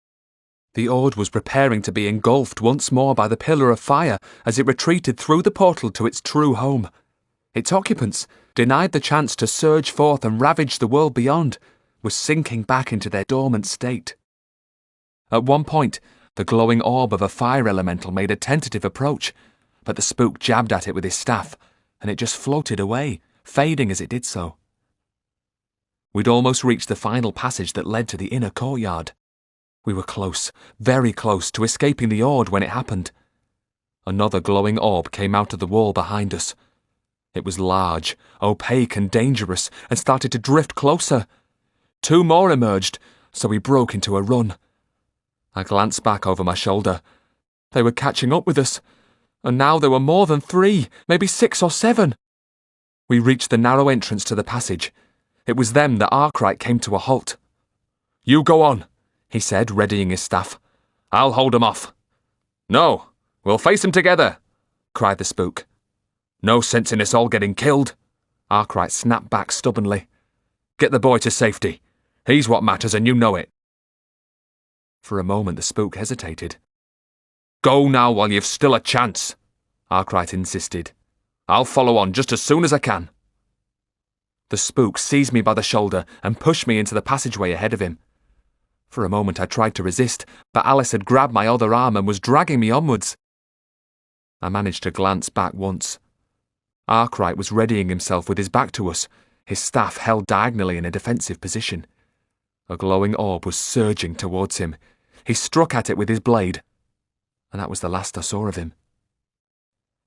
The Ord was preparing to be engulfed once more by the pillar of fire as it retreated through the portal to its true home. Its occupants, denied the chance to surge forth and ravage the world beyond, were sinking back into their dormant state. At one point, the glowing orb of a fire elemental made a tentative approach, but the Spook jabbed at it with his staff, and it just floated away, fading as it did so. We'd almost reached the final passage that led to the inner courtyard. We were close, very close, to escaping the Ord when it happened. Another glowing orb came out of the wall behind us. It was large, opaque and dangerous, and started to drift closer. 2 more emerged, so we broke into a run. I glanced back over my shoulder. They were catching up with us, and now there were more than 3, maybe 6 or 7. We reached the narrow entrance to the passage. It was then that Arkwright came to a halt. "You go on," he said, readying his staff. "I'll hold 'em off." "No, we'll face 'em together," cried the Spook. "No sense in us all getting killed," Arkwright snapped back stubbornly. "Get the boy to safety. He's what matters, and you know it." For a moment the Spook hesitated. "Go now while you've still a chance," Arkwright insisted. "I'll follow on just as soon as I can." The Spook seized me by the shoulder and pushed me into the passageway ahead of him. For a moment I tried to resist, but Alice had grabbed my other arm and was dragging me onwards. I managed to glance back once, Arkwright was readying himself with his back to us, his staff held diagonally in a defensive position. A glowing orb was surging towards him. He struck at it with his blade, and that was the last I saw of him.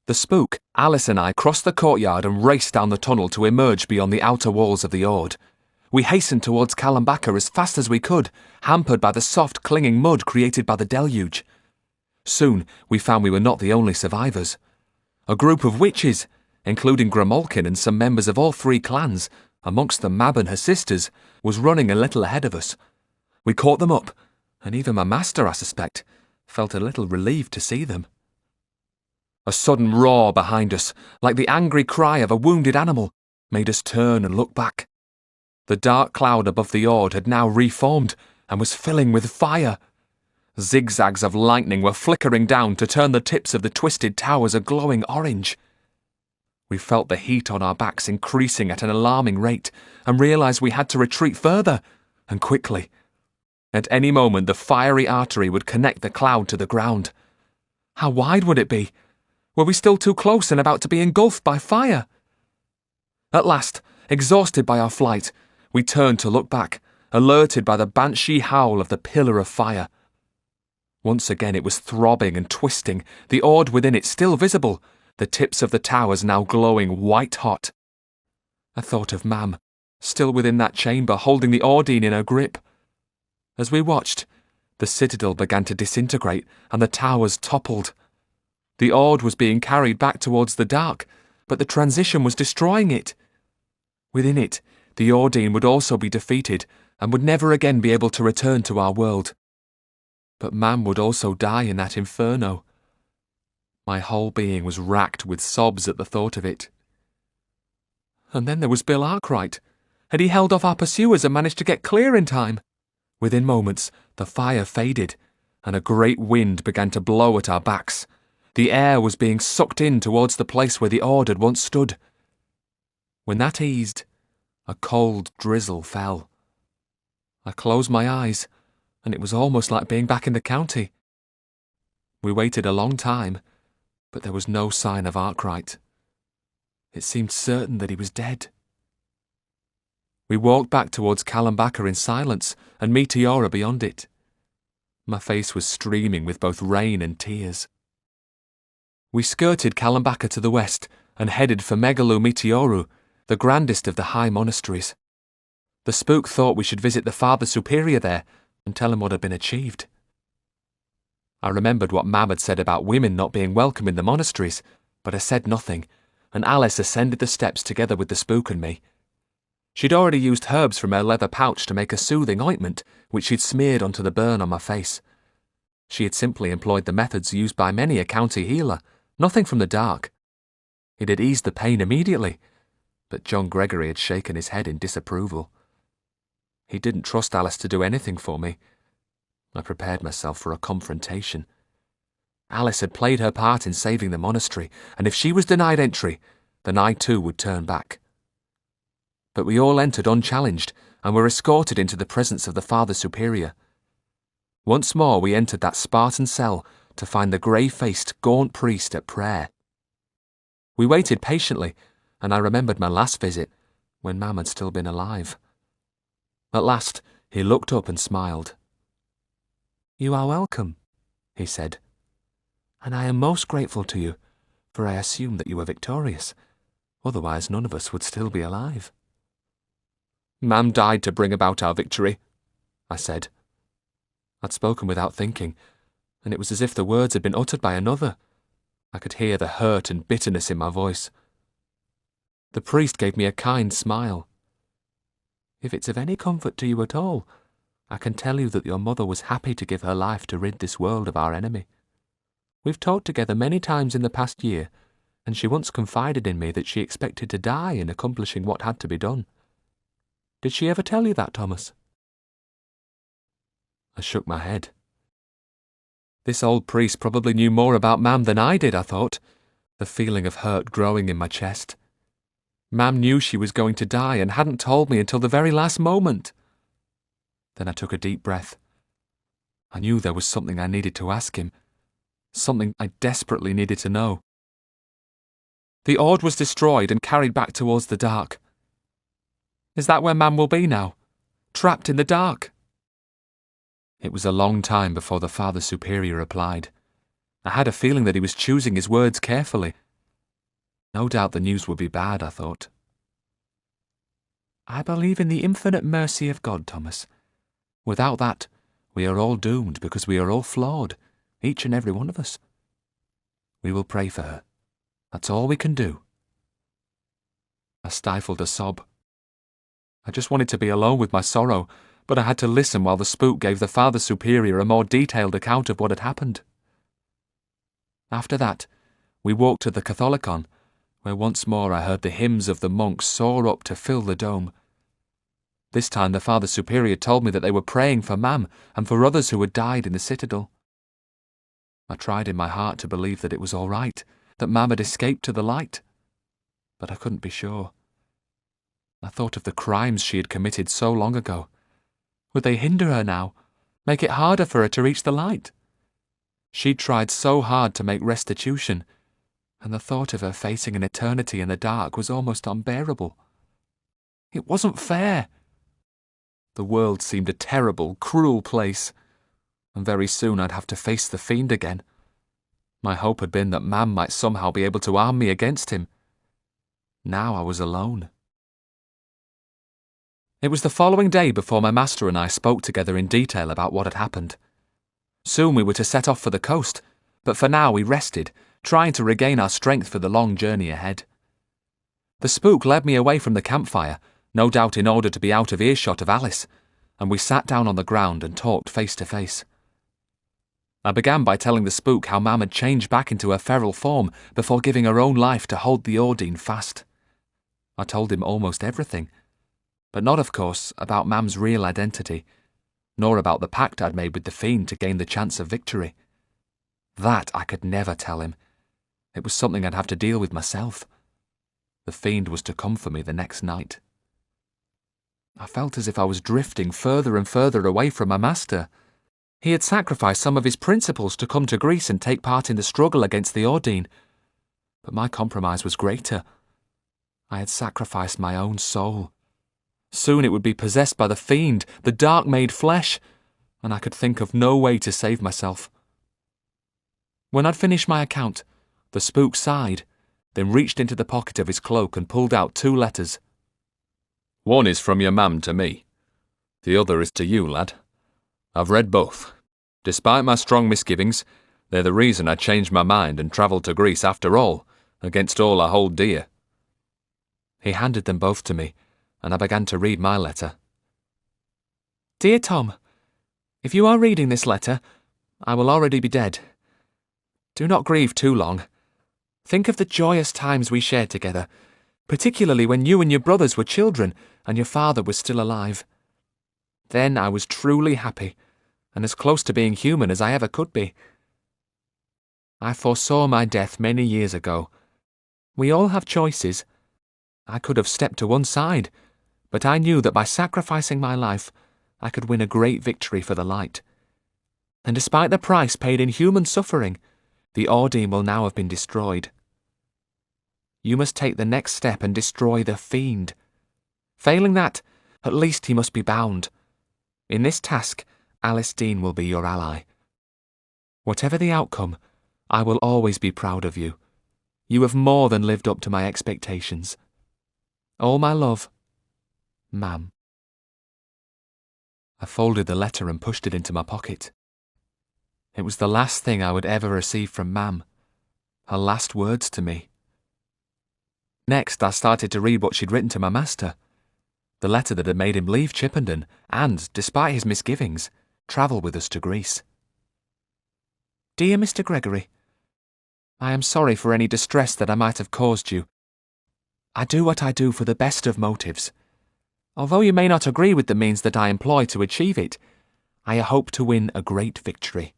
The Spook, Alice and I crossed the courtyard and raced down the tunnel to emerge beyond the outer walls of the Ord. We hastened towards Kalambaka as fast as we could, hampered by the soft, clinging mud created by the deluge. Soon we found we were not the only survivors. A group of witches, including Grimmalkin and some members of all three clans, amongst them Mab and her sisters, was running a little ahead of us. We caught them up, and even my master, I suspect, felt a little relieved to see them. A sudden roar behind us, like the angry cry of a wounded animal, made us turn and look back. The dark cloud above the Ord had now reformed and was filling with fire. Zigzags of lightning were flickering down to turn the tips of the twisted towers a glowing orange. We felt the heat on our backs increasing at an alarming rate and realised we had to retreat further, and quickly. At any moment the fiery artery would connect the cloud to the ground. How wide would it be? Were we still too close and about to be engulfed by fire? At last, exhausted by our flight, we turned to look back, alerted by the banshee howl of the pillar of fire. Once again it was throbbing and twisting, the Ord within it still visible, the tips of the towers now glowing white-hot. I thought of Mam, still within that chamber, holding the Ordine in her grip. As we watched, the citadel began to disintegrate and the towers toppled. The Ord was being carried back towards the dark, but the transition was destroying it. Within it, the Ordine would also be defeated and would never again be able to return to our world. But Mam would also die in that inferno. My whole being was racked with sobs at the thought of it. And then there was Bill Arkwright. Had he held off our pursuers and managed to get clear in time? Within moments, the fire faded, and a great wind began to blow at our backs. The air was being sucked in towards the place where the Ord had once stood. When that eased, a cold drizzle fell. I closed my eyes, and it was almost like being back in the county. We waited a long time, but there was no sign of Arkwright. It seemed certain that he was dead. We walked back towards Kalambaka in silence, and Meteora beyond it. My face was streaming with both rain and tears. We skirted Kalambaka to the west, and headed for Megalu Meteoru, the grandest of the high monasteries. The Spook thought we should visit the Father Superior there, and tell him what had been achieved. I remembered what Mam had said about women not being welcome in the monasteries, but I said nothing, and Alice ascended the steps together with the Spook and me. She'd already used herbs from her leather pouch to make a soothing ointment, which she'd smeared onto the burn on my face. She had simply employed the methods used by many a county healer, nothing from the dark. It had eased the pain immediately, but John Gregory had shaken his head in disapproval. He didn't trust Alice to do anything for me. I prepared myself for a confrontation. Alice had played her part in saving the monastery, and if she was denied entry, then I too would turn back. But we all entered unchallenged, and were escorted into the presence of the Father Superior. Once more we entered that Spartan cell to find the grey-faced, gaunt priest at prayer. We waited patiently, and I remembered my last visit, when Mam had still been alive. At last, he looked up and smiled. "You are welcome," he said, "and I am most grateful to you, for I assume that you were victorious. Otherwise none of us would still be alive." "Mam died to bring about our victory," I said. I'd spoken without thinking, and it was as if the words had been uttered by another. I could hear the hurt and bitterness in my voice. The priest gave me a kind smile. "If it's of any comfort to you at all, I can tell you that your mother was happy to give her life to rid this world of our enemy. We've talked together many times in the past year, and she once confided in me that she expected to die in accomplishing what had to be done. Did she ever tell you that, Thomas?" I shook my head. This old priest probably knew more about Mam than I did, I thought, the feeling of hurt growing in my chest. Mam knew she was going to die and hadn't told me until the very last moment. Then I took a deep breath. I knew there was something I needed to ask him, something I desperately needed to know. The Ord was destroyed and carried back towards the dark. Is that where Mam will be now? Trapped in the dark?" It was a long time before the Father Superior replied. I had a feeling that he was choosing his words carefully. No doubt the news would be bad, I thought. "I believe in the infinite mercy of God, Thomas. Without that, we are all doomed because we are all flawed, each and every one of us. We will pray for her. That's all we can do." I stifled a sob. I just wanted to be alone with my sorrow, but I had to listen while the spook gave the Father Superior a more detailed account of what had happened. After that, we walked to the Catholicon, where once more I heard the hymns of the monks soar up to fill the dome. This time the Father Superior told me that they were praying for Mam and for others who had died in the citadel. I tried in my heart to believe that it was all right, that Mam had escaped to the light, but I couldn't be sure. I thought of the crimes she had committed so long ago. Would they hinder her now, make it harder for her to reach the light? She'd tried so hard to make restitution, and the thought of her facing an eternity in the dark was almost unbearable. It wasn't fair. The world seemed a terrible, cruel place, and very soon I'd have to face the fiend again. My hope had been that Mam might somehow be able to arm me against him. Now I was alone. It was the following day before my master and I spoke together in detail about what had happened. Soon we were to set off for the coast, but for now we rested, trying to regain our strength for the long journey ahead. The spook led me away from the campfire, no doubt in order to be out of earshot of Alice, and we sat down on the ground and talked face to face. I began by telling the spook how Mam had changed back into her feral form before giving her own life to hold the Ordine fast. I told him almost everything, but not, of course, about Mam's real identity, nor about the pact I'd made with the fiend to gain the chance of victory. That I could never tell him. It was something I'd have to deal with myself. The fiend was to come for me the next night. I felt as if I was drifting further and further away from my master. He had sacrificed some of his principles to come to Greece and take part in the struggle against the Ordine, but my compromise was greater. I had sacrificed my own soul. Soon it would be possessed by the fiend, the dark-made flesh, and I could think of no way to save myself. When I'd finished my account, the spook sighed, then reached into the pocket of his cloak and pulled out 2 letters. "One is from your mam to me. The other is to you, lad. I've read both. Despite my strong misgivings, they're the reason I changed my mind and travelled to Greece after all, against all I hold dear." He handed them both to me, and I began to read my letter. "Dear Tom, if you are reading this letter, I will already be dead. Do not grieve too long. Think of the joyous times we shared together, particularly when you and your brothers were children and your father was still alive. Then I was truly happy, and as close to being human as I ever could be. I foresaw my death many years ago. We all have choices. I could have stepped to one side, but I knew that by sacrificing my life, I could win a great victory for the light. And despite the price paid in human suffering, the Ordine will now have been destroyed. You must take the next step and destroy the fiend. Failing that, at least he must be bound. In this task, Alice Dean will be your ally. Whatever the outcome, I will always be proud of you. You have more than lived up to my expectations. All my love, Mam." I folded the letter and pushed it into my pocket. It was the last thing I would ever receive from Mam, her last words to me. Next, I started to read what she'd written to my master, the letter that had made him leave Chippenden and, despite his misgivings, travel with us to Greece. "Dear Mr. Gregory, I am sorry for any distress that I might have caused you. I do what I do for the best of motives. Although you may not agree with the means that I employ to achieve it, I hope to win a great victory.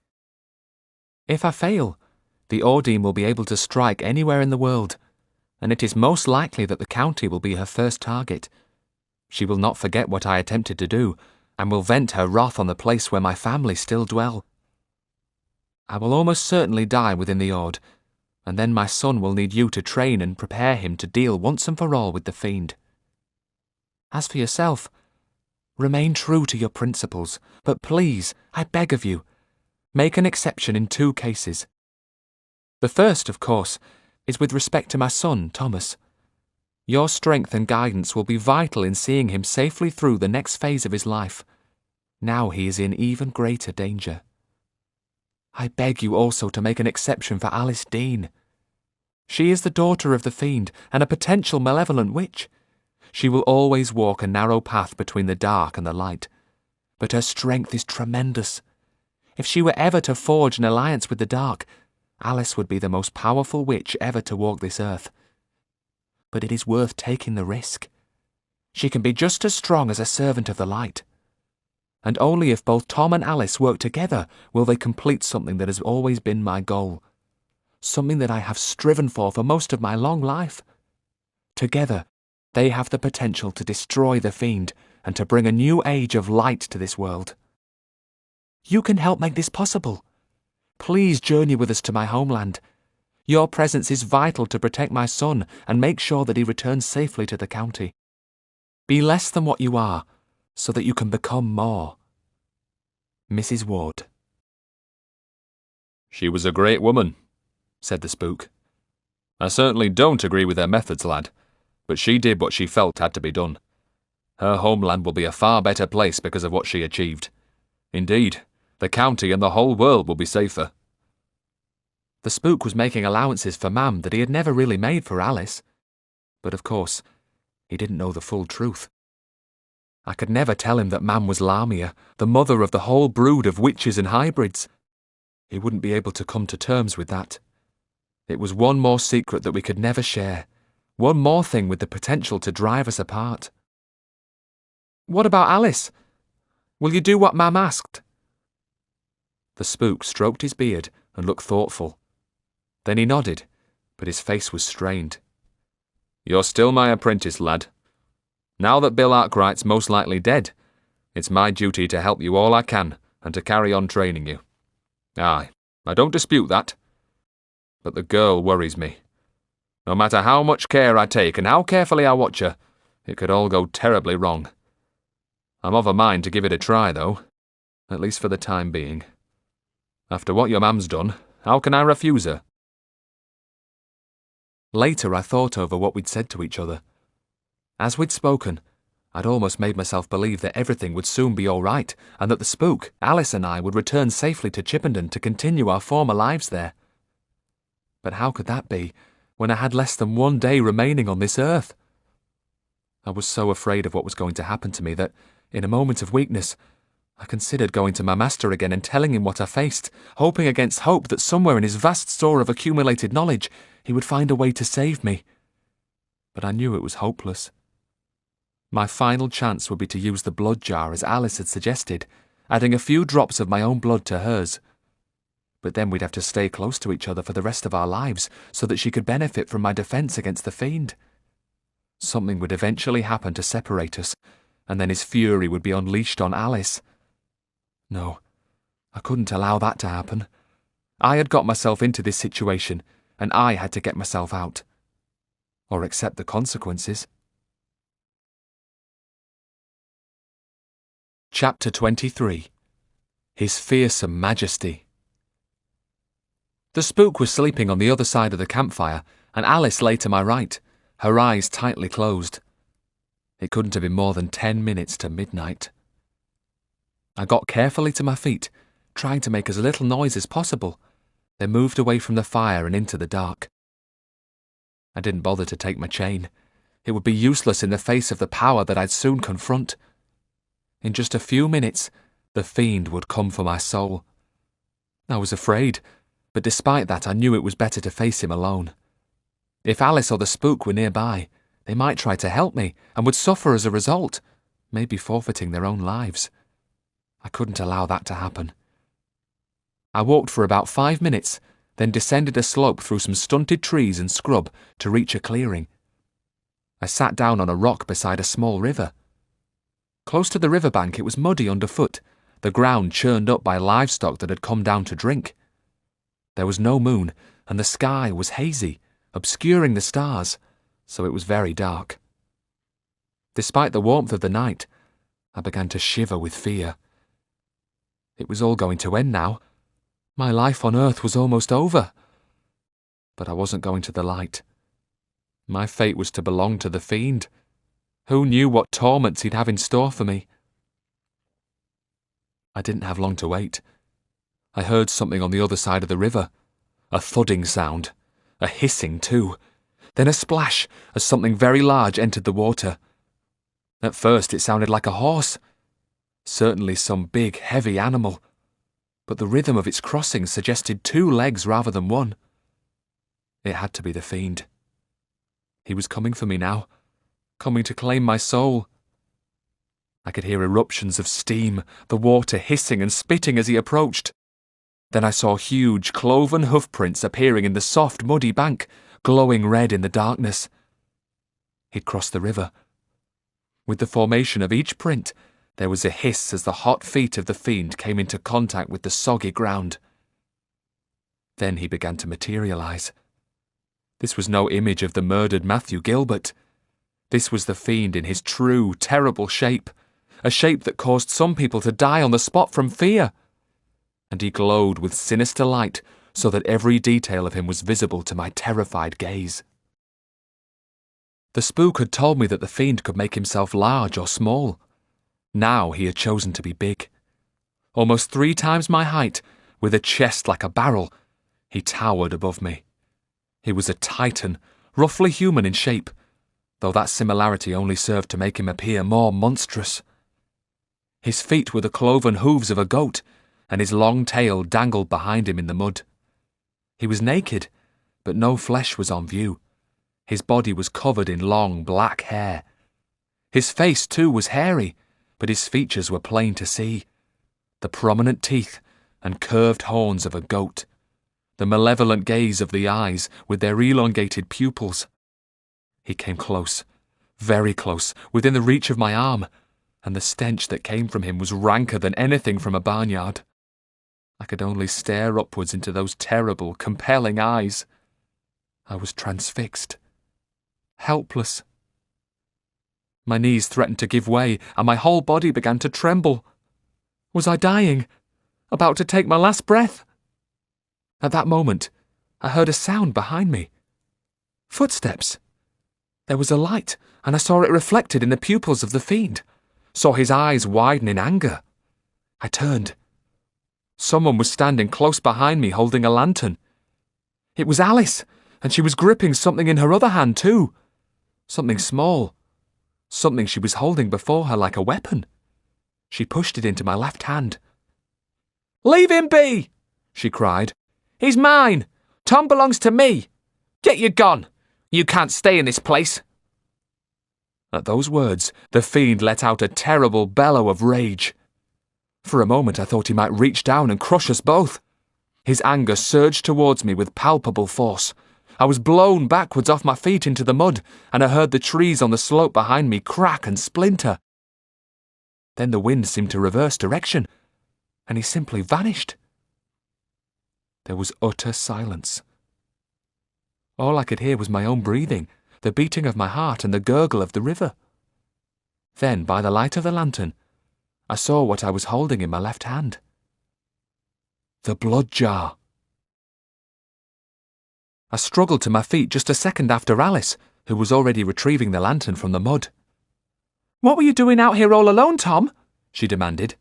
If I fail, the Ordine will be able to strike anywhere in the world, and it is most likely that the county will be her first target. She will not forget what I attempted to do, and will vent her wrath on the place where my family still dwell. I will almost certainly die within the Ord, And then my son will need you to train and prepare him to deal once and for all with the fiend. As for yourself, remain true to your principles, but please, I beg of you, make an exception in 2 cases. The first, of course, is with respect to my son, Thomas. Your strength and guidance will be vital in seeing him safely through the next phase of his life. Now he is in even greater danger. I beg you also to make an exception for Alice Dean. She is the daughter of the fiend and a potential malevolent witch. She will always walk a narrow path between the dark and the light, but her strength is tremendous. If she were ever to forge an alliance with the dark, Alice would be the most powerful witch ever to walk this earth. But it is worth taking the risk. She can be just as strong as a servant of the light. And only if both Tom and Alice work together will they complete something that has always been my goal. Something that I have striven for most of my long life. Together, they have the potential to destroy the fiend and to bring a new age of light to this world. You can help make this possible. Please journey with us to my homeland. Your presence is vital to protect my son and make sure that he returns safely to the county. Be less than what you are, so that you can become more. Mrs. Ward. She was a great woman, said the spook. I certainly don't agree with her methods, lad, but she did what she felt had to be done. Her homeland will be a far better place because of what she achieved. Indeed, the county and the whole world will be safer. The spook was making allowances for Mam that he had never really made for Alice. But of course, he didn't know the full truth. I could never tell him that Mam was Lamia, the mother of the whole brood of witches and hybrids. He wouldn't be able to come to terms with that. It was one more secret that we could never share, one more thing with the potential to drive us apart. What about Alice? Will you do what Mam asked? The spook stroked his beard and looked thoughtful. Then he nodded, but his face was strained. You're still my apprentice, lad. Now that Bill Arkwright's most likely dead, it's my duty to help you all I can and to carry on training you. Aye, I don't dispute that. But the girl worries me. No matter how much care I take and how carefully I watch her, it could all go terribly wrong. I'm of a mind to give it a try, though, at least for the time being. After what your mam's done, how can I refuse her? Later I thought over what we'd said to each other. As we'd spoken, I'd almost made myself believe that everything would soon be all right and that the spook, Alice and I, would return safely to Chippenden to continue our former lives there. But how could that be when I had less than 1 day remaining on this earth? I was so afraid of what was going to happen to me that, in a moment of weakness, I considered going to my master again and telling him what I faced, hoping against hope that somewhere in his vast store of accumulated knowledge he would find a way to save me. But I knew it was hopeless. My final chance would be to use the blood jar as Alice had suggested, adding a few drops of my own blood to hers. But then we'd have to stay close to each other for the rest of our lives so that she could benefit from my defense against the fiend. Something would eventually happen to separate us, and then his fury would be unleashed on Alice. No, I couldn't allow that to happen. I had got myself into this situation, and I had to get myself out. Or accept the consequences. Chapter 23. His Fearsome Majesty. The spook was sleeping on the other side of the campfire, and Alice lay to my right, her eyes tightly closed. It couldn't have been more than 10 minutes to midnight. I got carefully to my feet, trying to make as little noise as possible, then moved away from the fire and into the dark. I didn't bother to take my chain. It would be useless in the face of the power that I'd soon confront. In just a few minutes, the fiend would come for my soul. I was afraid, but despite that I knew it was better to face him alone. If Alice or the spook were nearby, they might try to help me and would suffer as a result, maybe forfeiting their own lives. I couldn't allow that to happen. I walked for about 5 minutes, then descended a slope through some stunted trees and scrub to reach a clearing. I sat down on a rock beside a small river. Close to the riverbank it was muddy underfoot, the ground churned up by livestock that had come down to drink. There was no moon, and the sky was hazy, obscuring the stars, so it was very dark. Despite the warmth of the night, I began to shiver with fear. It was all going to end now. My life on earth was almost over. But I wasn't going to the light. My fate was to belong to the fiend. Who knew what torments he'd have in store for me? I didn't have long to wait. I heard something on the other side of the river. A thudding sound. A hissing too. Then a splash as something very large entered the water. At first it sounded like a horse. Certainly some big, heavy animal. But the rhythm of its crossing suggested 2 legs rather than 1. It had to be the fiend. He was coming for me now. Coming to claim my soul. I could hear eruptions of steam, the water hissing and spitting as he approached. Then I saw huge, cloven hoofprints appearing in the soft, muddy bank, glowing red in the darkness. He'd crossed the river. With the formation of each print, there was a hiss as the hot feet of the fiend came into contact with the soggy ground. Then he began to materialize. This was no image of the murdered Matthew Gilbert. This was the fiend in his true, terrible shape, a shape that caused some people to die on the spot from fear. And he glowed with sinister light so that every detail of him was visible to my terrified gaze. The spook had told me that the fiend could make himself large or small. Now he had chosen to be big. Almost 3 times my height, with a chest like a barrel, he towered above me. He was a titan, roughly human in shape, though that similarity only served to make him appear more monstrous. His feet were the cloven hooves of a goat, and his long tail dangled behind him in the mud. He was naked, but no flesh was on view. His body was covered in long black hair. His face, too, was hairy, but his features were plain to see. The prominent teeth and curved horns of a goat. The malevolent gaze of the eyes with their elongated pupils. He came close, very close, within the reach of my arm, and the stench that came from him was ranker than anything from a barnyard. I could only stare upwards into those terrible, compelling eyes. I was transfixed, helpless. My knees threatened to give way, and my whole body began to tremble. Was I dying? About to take my last breath? At that moment, I heard a sound behind me. Footsteps. There was a light, and I saw it reflected in the pupils of the fiend. Saw his eyes widen in anger. I turned. Someone was standing close behind me holding a lantern. It was Alice, and she was gripping something in her other hand too. Something small. Something she was holding before her like a weapon. She pushed it into my left hand. "Leave him be!" she cried. "He's mine! Tom belongs to me! Get your gun! You can't stay in this place!" At those words, the fiend let out a terrible bellow of rage. For a moment I thought he might reach down and crush us both. His anger surged towards me with palpable force. I was blown backwards off my feet into the mud, and I heard the trees on the slope behind me crack and splinter. Then the wind seemed to reverse direction, and he simply vanished. There was utter silence. All I could hear was my own breathing, the beating of my heart and the gurgle of the river. Then, by the light of the lantern, I saw what I was holding in my left hand. The blood jar. I struggled to my feet just a second after Alice, who was already retrieving the lantern from the mud. "What were you doing out here all alone, Tom?" she demanded.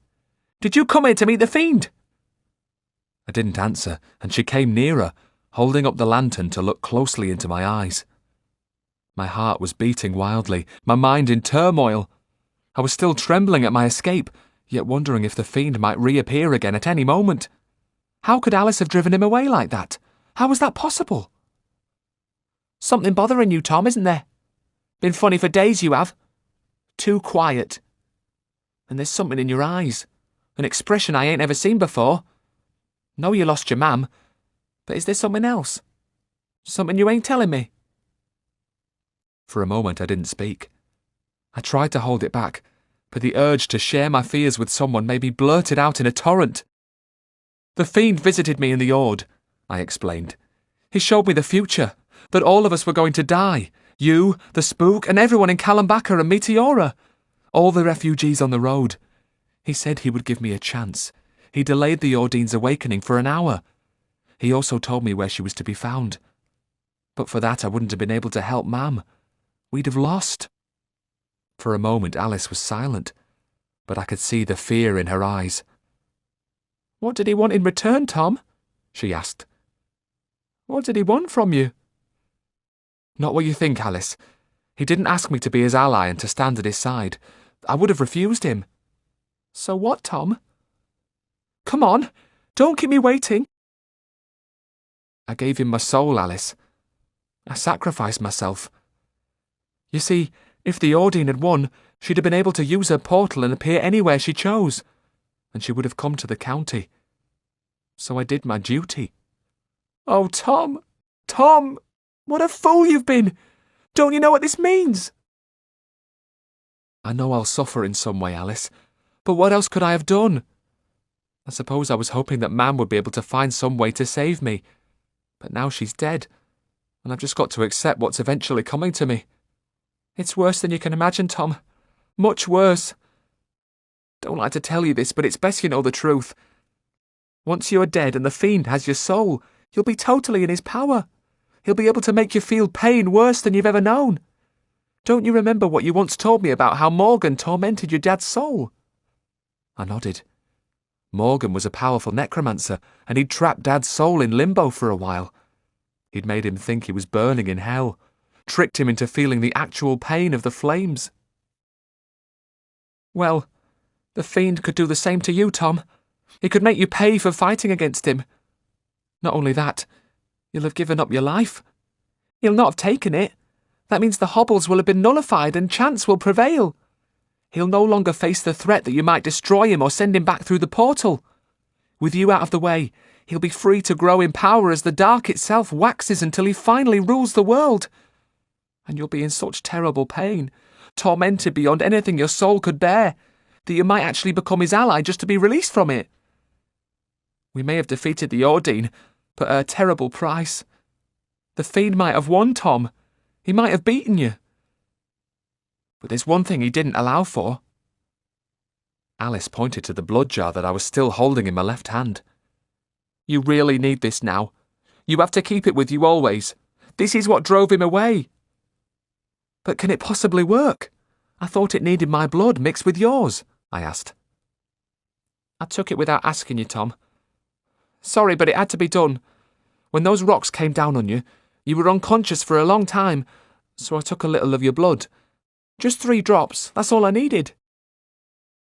"Did you come here to meet the fiend?" I didn't answer, and she came nearer, holding up the lantern to look closely into my eyes. My heart was beating wildly, my mind in turmoil. I was still trembling at my escape, yet wondering if the fiend might reappear again at any moment. How could Alice have driven him away like that? How was that possible? "Something bothering you, Tom, isn't there? Been funny for days, you have. Too quiet. And there's something in your eyes, an expression I ain't ever seen before. Know you lost your mam, but is there something else? Something you ain't telling me?" For a moment I didn't speak. I tried to hold it back, but the urge to share my fears with someone made me blurt it out in a torrent. "The fiend visited me in the Ord," I explained. He showed me the future, that all of us were going to die. You, the Spook, and everyone in Kalambaka and Meteora. All the refugees on the road. He said he would give me a chance. He delayed the Ordine's awakening for an hour. He also told me where she was to be found. But for that I wouldn't have been able to help Mam. We'd have lost. For a moment Alice was silent, but I could see the fear in her eyes. What did he want in return, Tom? She asked. What did he want from you? Not what you think, Alice. He didn't ask me to be his ally and to stand at his side. I would have refused him. So what, Tom? Come on, don't keep me waiting. I gave him my soul, Alice. I sacrificed myself. You see, if the Ordine had won, she'd have been able to use her portal and appear anywhere she chose, and she would have come to the county. So I did my duty. Oh, Tom! Tom! What a fool you've been! Don't you know what this means? I know I'll suffer in some way, Alice, but what else could I have done? I suppose I was hoping that Mam would be able to find some way to save me, but now she's dead, and I've just got to accept what's eventually coming to me. It's worse than you can imagine, Tom. Much worse. Don't like to tell you this, but it's best you know the truth. Once you are dead and the fiend has your soul, you'll be totally in his power. He'll be able to make you feel pain worse than you've ever known. Don't you remember what you once told me about how Morgan tormented your dad's soul? I nodded. Morgan was a powerful necromancer, and he'd trapped Dad's soul in limbo for a while. He'd made him think he was burning in hell, tricked him into feeling the actual pain of the flames. Well, the fiend could do the same to you, Tom. He could make you pay for fighting against him. Not only that, you'll have given up your life. He'll not have taken it. That means the hobbles will have been nullified and chance will prevail. He'll no longer face the threat that you might destroy him or send him back through the portal. With you out of the way, he'll be free to grow in power as the dark itself waxes until he finally rules the world. And you'll be in such terrible pain, tormented beyond anything your soul could bear, that you might actually become his ally just to be released from it. We may have defeated the Ordine, but at a terrible price. The fiend might have won, Tom. He might have beaten you. But there's one thing he didn't allow for. Alice pointed to the blood jar that I was still holding in my left hand. You really need this now. You have to keep it with you always. This is what drove him away. But can it possibly work? I thought it needed my blood mixed with yours, I asked. I took it without asking you, Tom. Sorry, but it had to be done. When those rocks came down on you, you were unconscious for a long time, so I took a little of your blood. Just 3 drops, that's all I needed.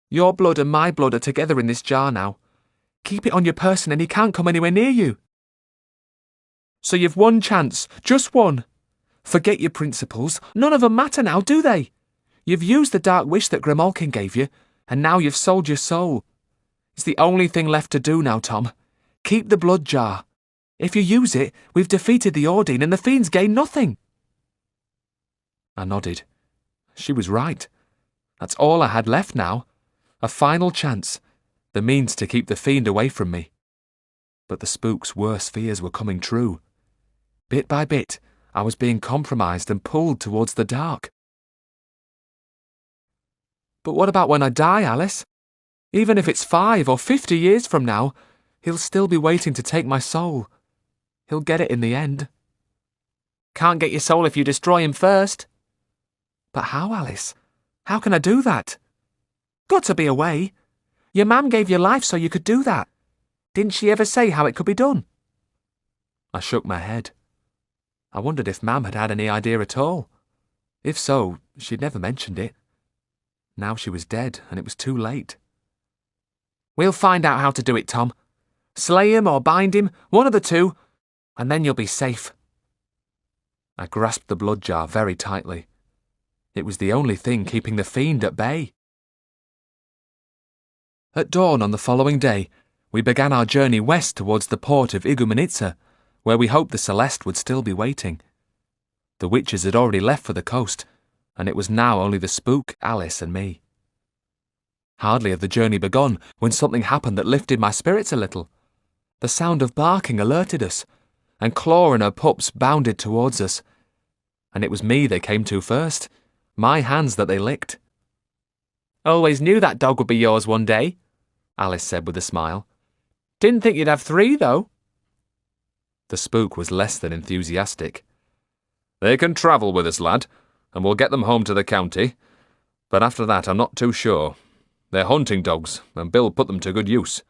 Your blood and my blood are together in this jar now. Keep it on your person and he can't come anywhere near you. So you've one chance, just one. Forget your principles, none of them matter now, do they? You've used the dark wish that Grimalkin gave you, and now you've sold your soul. It's the only thing left to do now, Tom. Keep the blood jar. If you use it, we've defeated the Ordine and the fiends gain nothing. I nodded. She was right. That's all I had left now. A final chance. The means to keep the fiend away from me. But the Spook's worst fears were coming true. Bit by bit, I was being compromised and pulled towards the dark. But what about when I die, Alice? Even if it's 5 or 50 years from now, he'll still be waiting to take my soul. He'll get it in the end. Can't get your soul if you destroy him first. But how, Alice? How can I do that? Got to be a way. Your mam gave you life so you could do that. Didn't she ever say how it could be done? I shook my head. I wondered if Mam had had any idea at all. If so, she'd never mentioned it. Now she was dead, and it was too late. We'll find out how to do it, Tom. Slay him or bind him, one of the two, and then you'll be safe. I grasped the blood jar very tightly. It was the only thing keeping the fiend at bay. At dawn on the following day, we began our journey west towards the port of Igumenitsa, where we hoped the Celeste would still be waiting. The witches had already left for the coast, and it was now only the Spook, Alice, and me. Hardly had the journey begun when something happened that lifted my spirits a little. The sound of barking alerted us, and Claw and her pups bounded towards us. And it was me they came to first, my hands that they licked. "Always knew that dog would be yours one day," Alice said with a smile. "Didn't think you'd have 3, though." The Spook was less than enthusiastic. "They can travel with us, lad, and we'll get them home to the county. But after that, I'm not too sure. They're hunting dogs, and Bill put them to good use.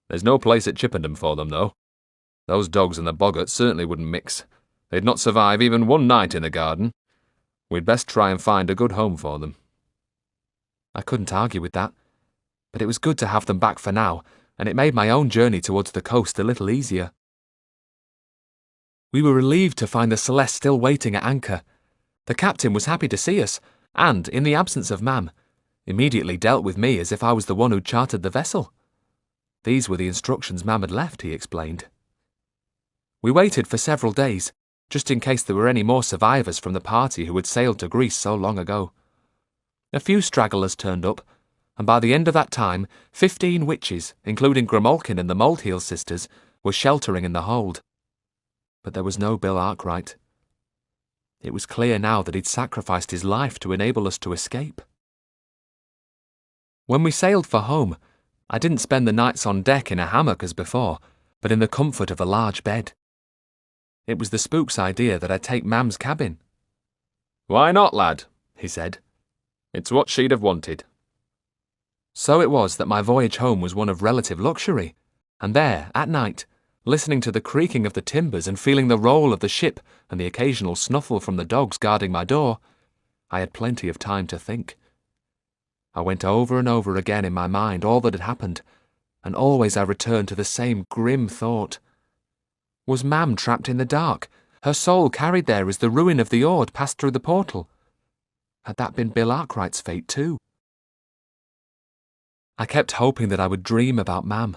There's no place at Chippenden for them, though. Those dogs and the boggart certainly wouldn't mix. They'd not survive even one night in the garden. We'd best try and find a good home for them." I couldn't argue with that, but it was good to have them back for now, and it made my own journey towards the coast a little easier. We were relieved to find the Celeste still waiting at anchor. The captain was happy to see us, and, in the absence of Mam, immediately dealt with me as if I was the one who'd chartered the vessel. These were the instructions Mam had left, he explained. We waited for several days, just in case there were any more survivors from the party who had sailed to Greece so long ago. A few stragglers turned up, and by the end of that time, 15 witches, including Grimalkin and the Moldheel sisters, were sheltering in the hold. But there was no Bill Arkwright. It was clear now that he'd sacrificed his life to enable us to escape. When we sailed for home, I didn't spend the nights on deck in a hammock as before, but in the comfort of a large bed. It was the Spook's idea that I take Mam's cabin. "Why not, lad?" he said. "It's what she'd have wanted." So it was that my voyage home was one of relative luxury, and there, at night, listening to the creaking of the timbers and feeling the roll of the ship and the occasional snuffle from the dogs guarding my door, I had plenty of time to think. I went over and over again in my mind all that had happened, and always I returned to the same grim thought. Was Mam trapped in the dark, her soul carried there as the ruin of the Ord passed through the portal? Had that been Bill Arkwright's fate too? I kept hoping that I would dream about Mam.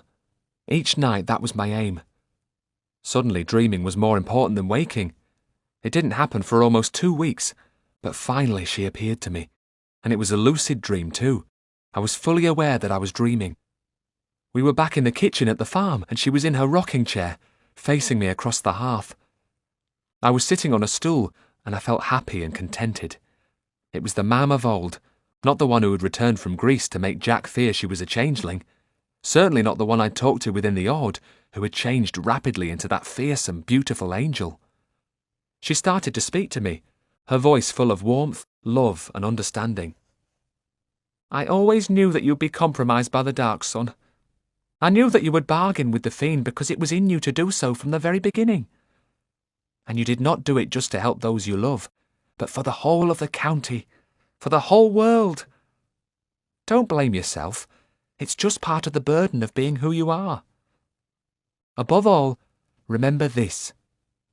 Each night that was my aim. Suddenly dreaming was more important than waking. It didn't happen for almost 2 weeks, but finally she appeared to me, and it was a lucid dream too. I was fully aware that I was dreaming. We were back in the kitchen at the farm, and she was in her rocking chair, facing me across the hearth. I was sitting on a stool, and I felt happy and contented. It was the Mam of old, not the one who had returned from Greece to make Jack fear she was a changeling. Certainly not the one I'd talked to within the Ord, who had changed rapidly into that fearsome, beautiful angel. She started to speak to me, her voice full of warmth, love, and understanding. "I always knew that you'd be compromised by the dark, son. I knew that you would bargain with the fiend because it was in you to do so from the very beginning. And you did not do it just to help those you love, but for the whole of the county, for the whole world. Don't blame yourself. It's just part of the burden of being who you are. Above all, remember this,"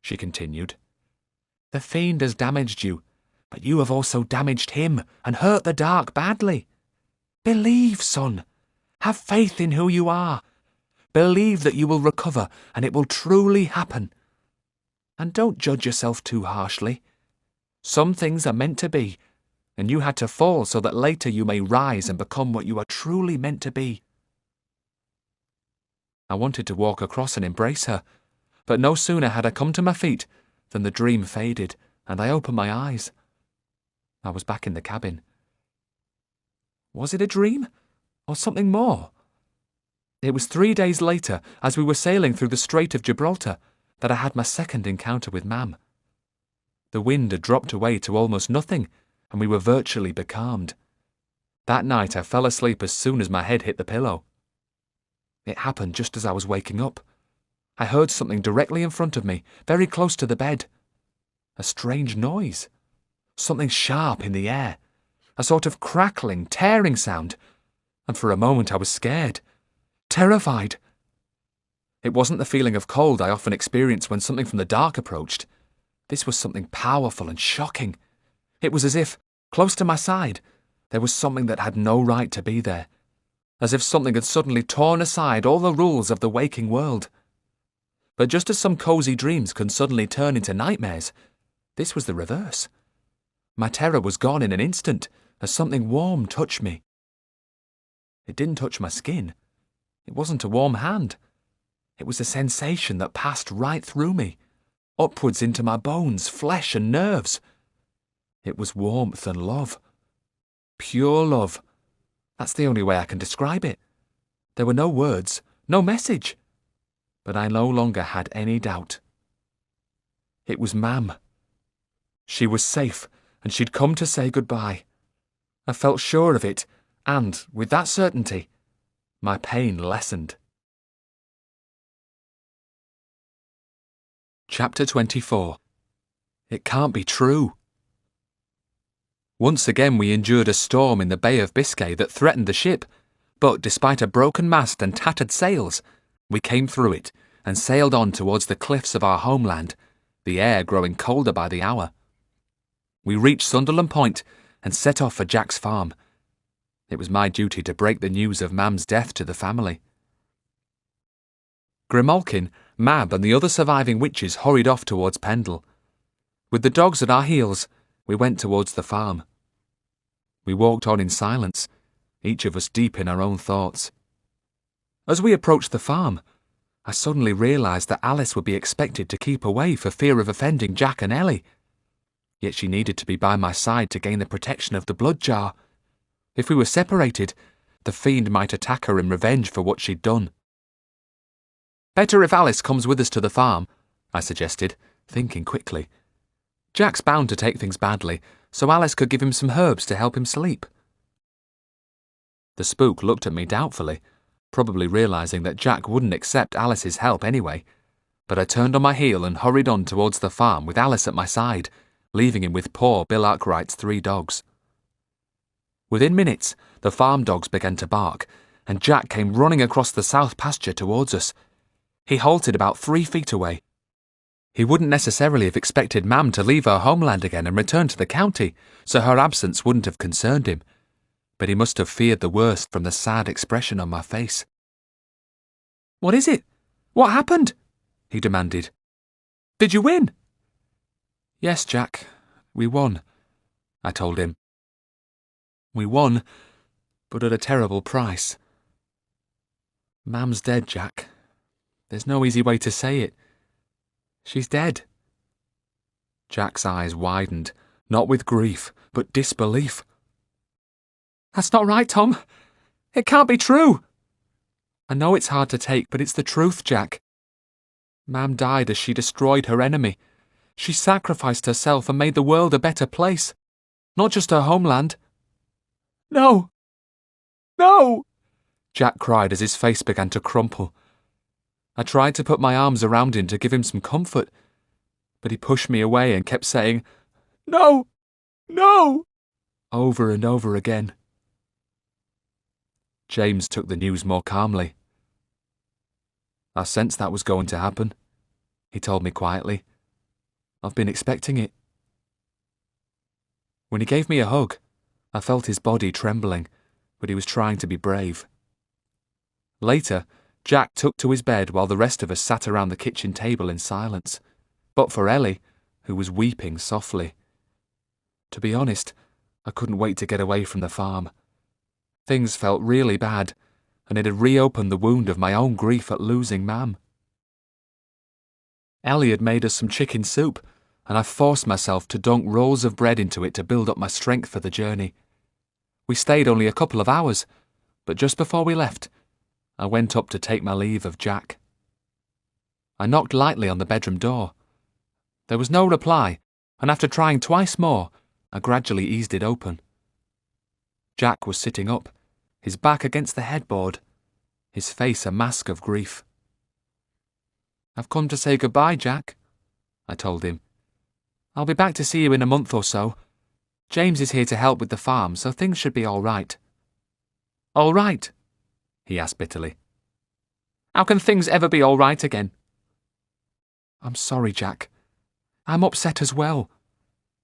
she continued. "The fiend has damaged you, but you have also damaged him and hurt the dark badly. Believe, son. Have faith in who you are. Believe that you will recover and it will truly happen. And don't judge yourself too harshly. Some things are meant to be, and you had to fall so that later you may rise and become what you are truly meant to be." I wanted to walk across and embrace her, but no sooner had I come to my feet than the dream faded, and I opened my eyes. I was back in the cabin. Was it a dream? Or something more? It was 3 days later, as we were sailing through the Strait of Gibraltar, that I had my second encounter with Mam. The wind had dropped away to almost nothing, and we were virtually becalmed. That night I fell asleep as soon as my head hit the pillow. It happened just as I was waking up. I heard something directly in front of me, very close to the bed. A strange noise. Something sharp in the air. A sort of crackling, tearing sound. And for a moment I was scared. Terrified. It wasn't the feeling of cold I often experience when something from the dark approached. This was something powerful and shocking. It was as if, close to my side, there was something that had no right to be there. As if something had suddenly torn aside all the rules of the waking world. But just as some cosy dreams can suddenly turn into nightmares, this was the reverse. My terror was gone in an instant, as something warm touched me. It didn't touch my skin. It wasn't a warm hand. It was a sensation that passed right through me, upwards into my bones, flesh and nerves. It was warmth and love. Pure love. That's the only way I can describe it. There were no words, no message. But I no longer had any doubt. It was Mam. She was safe, and she'd come to say goodbye. I felt sure of it, and, with that certainty, my pain lessened. Chapter 24. It can't be true. Once again we endured a storm in the Bay of Biscay that threatened the ship, but despite a broken mast and tattered sails, we came through it and sailed on towards the cliffs of our homeland, the air growing colder by the hour. We reached Sunderland Point and set off for Jack's farm. It was my duty to break the news of Mam's death to the family. Grimalkin, Mab and the other surviving witches hurried off towards Pendle. With the dogs at our heels, we went towards the farm. We walked on in silence, each of us deep in our own thoughts. As we approached the farm, I suddenly realised that Alice would be expected to keep away for fear of offending Jack and Ellie. Yet she needed to be by my side to gain the protection of the blood jar. If we were separated, the fiend might attack her in revenge for what she'd done. "Better if Alice comes with us to the farm," I suggested, thinking quickly. Jack's bound to take things badly, so Alice could give him some herbs to help him sleep. The spook looked at me doubtfully, probably realising that Jack wouldn't accept Alice's help anyway, but I turned on my heel and hurried on towards the farm with Alice at my side, leaving him with poor Bill Arkwright's 3 dogs. Within minutes, the farm dogs began to bark, and Jack came running across the south pasture towards us. He halted about 3 feet away. He wouldn't necessarily have expected Mam to leave her homeland again and return to the county, so her absence wouldn't have concerned him, but he must have feared the worst from the sad expression on my face. "What is it? What happened?" he demanded. "Did you win?" "Yes, Jack, we won," I told him. "We won, but at a terrible price. Mam's dead, Jack. There's no easy way to say it. She's dead." Jack's eyes widened, not with grief, but disbelief. "That's not right, Tom. It can't be true." "I know it's hard to take, but it's the truth, Jack. Mam died as she destroyed her enemy. She sacrificed herself and made the world a better place, not just her homeland." "No! No!" Jack cried as his face began to crumple. I tried to put my arms around him to give him some comfort, but he pushed me away and kept saying, "No! No!" over and over again. James took the news more calmly. "I sensed that was going to happen," he told me quietly. "I've been expecting it." When he gave me a hug, I felt his body trembling, but he was trying to be brave. Later, Jack took to his bed while the rest of us sat around the kitchen table in silence, but for Ellie, who was weeping softly. To be honest, I couldn't wait to get away from the farm. Things felt really bad, and it had reopened the wound of my own grief at losing Mam. Ellie had made us some chicken soup, and I forced myself to dunk rolls of bread into it to build up my strength for the journey. We stayed only a couple of hours, but just before we left, I went up to take my leave of Jack. I knocked lightly on the bedroom door. There was no reply, and after trying twice more, I gradually eased it open. Jack was sitting up, his back against the headboard, his face a mask of grief. "I've come to say goodbye, Jack," I told him. "I'll be back to see you in a month or so. James is here to help with the farm, so things should be all right." "All right?" he asked bitterly. "How can things ever be all right again?" "I'm sorry, Jack. I'm upset as well.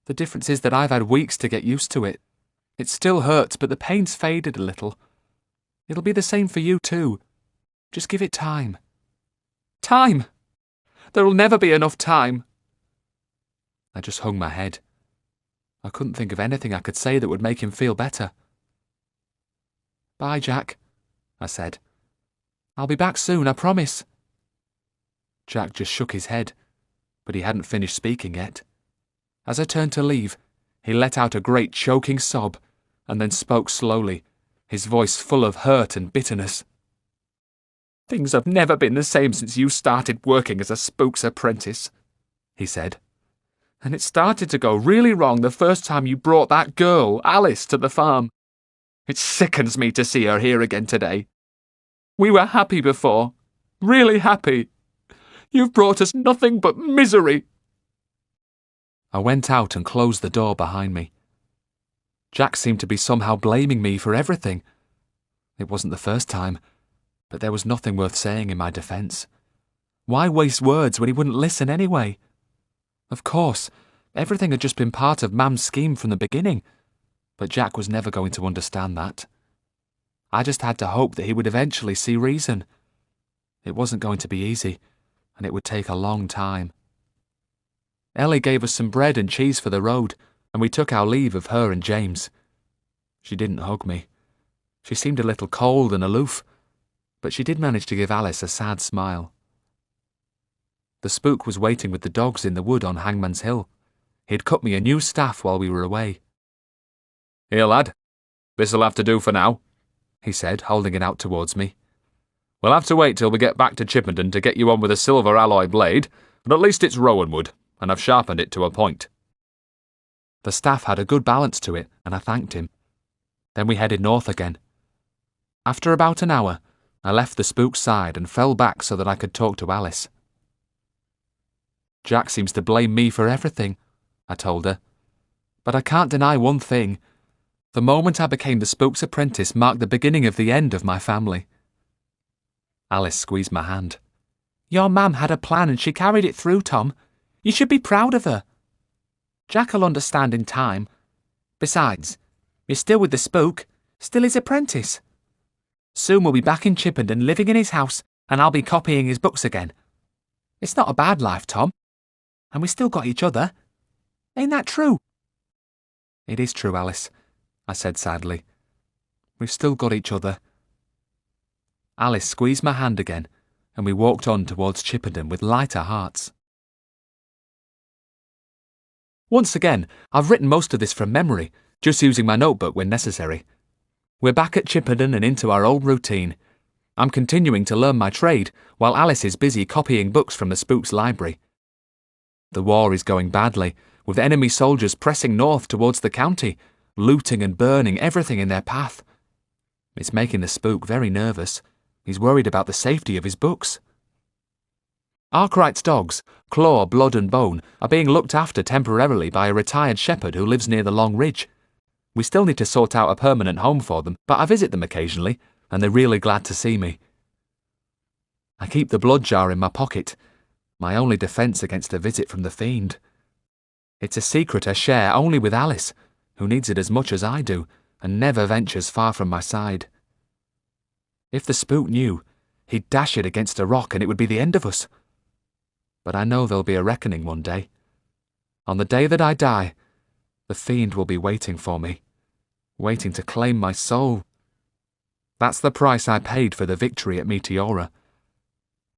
The difference is that I've had weeks to get used to it. It still hurts, but the pain's faded a little. It'll be the same for you too. Just give it time." "Time? There'll never be enough time." I just hung my head. I couldn't think of anything I could say that would make him feel better. "Bye, Jack," I said. "I'll be back soon, I promise." Jack just shook his head. But he hadn't finished speaking yet. As I turned to leave, he let out a great choking sob and then spoke slowly, his voice full of hurt and bitterness. "Things have never been the same since you started working as a Spook's apprentice," he said. "And it started to go really wrong the first time you brought that girl, Alice, to the farm. It sickens me to see her here again today. We were happy before, really happy. You've brought us nothing but misery." I went out and closed the door behind me. Jack seemed to be somehow blaming me for everything. It wasn't the first time, but there was nothing worth saying in my defence. Why waste words when he wouldn't listen anyway? Of course, everything had just been part of Mam's scheme from the beginning, but Jack was never going to understand that. I just had to hope that he would eventually see reason. It wasn't going to be easy, and it would take a long time. Ellie gave us some bread and cheese for the road, and we took our leave of her and James. She didn't hug me. She seemed a little cold and aloof, but she did manage to give Alice a sad smile. The Spook was waiting with the dogs in the wood on Hangman's Hill. He'd cut me a new staff while we were away. "Here, lad. This'll have to do for now," he said, holding it out towards me. "We'll have to wait till we get back to Chippenden to get you on with a silver alloy blade, but at least it's rowan wood, and I've sharpened it to a point." The staff had a good balance to it, and I thanked him. Then we headed north again. After about an hour, I left the Spook's side and fell back so that I could talk to Alice. "Jack seems to blame me for everything," I told her. "But I can't deny one thing. The moment I became the Spook's apprentice marked the beginning of the end of my family." Alice squeezed my hand. "Your Mam had a plan and she carried it through, Tom. You should be proud of her. Jack'll understand in time. Besides, you're still with the Spook, still his apprentice. Soon we'll be back in Chippenden living in his house, and I'll be copying his books again. It's not a bad life, Tom. And we still got each other. Ain't that true?" "It is true, Alice," I said sadly. "We've still got each other." Alice squeezed my hand again, and we walked on towards Chippenden with lighter hearts. Once again, I've written most of this from memory, just using my notebook when necessary. We're back at Chippenden and into our old routine. I'm continuing to learn my trade, while Alice is busy copying books from the Spook's library. The war is going badly, with enemy soldiers pressing north towards the county, looting and burning everything in their path. It's making the Spook very nervous. He's worried about the safety of his books. Arkwright's dogs, Claw, Blood and Bone, are being looked after temporarily by a retired shepherd who lives near the Long Ridge. We still need to sort out a permanent home for them, but I visit them occasionally, and they're really glad to see me. I keep the blood jar in my pocket, my only defence against a visit from the fiend. It's a secret I share only with Alice, who needs it as much as I do, and never ventures far from my side. If the Spook knew, he'd dash it against a rock and it would be the end of us. But I know there'll be a reckoning one day. On the day that I die, the fiend will be waiting for me, waiting to claim my soul. That's the price I paid for the victory at Meteora.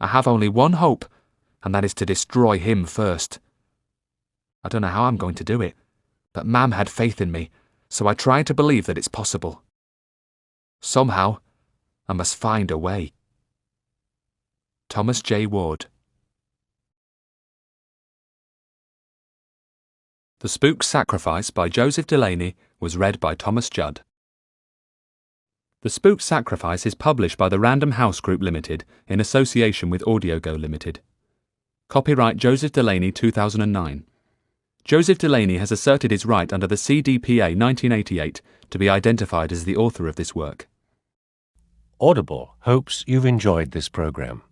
I have only one hope, and that is to destroy him first. I don't know how I'm going to do it, but Mam had faith in me, so I try to believe that it's possible. Somehow, I must find a way. Thomas J. Ward. The Spook's Sacrifice by Joseph Delaney was read by Thomas Judd. The Spook's Sacrifice is published by the Random House Group Limited in association with Audiogo Limited. Copyright Joseph Delaney 2009. Joseph Delaney has asserted his right under the CDPA 1988 to be identified as the author of this work. Audible hopes you've enjoyed this program.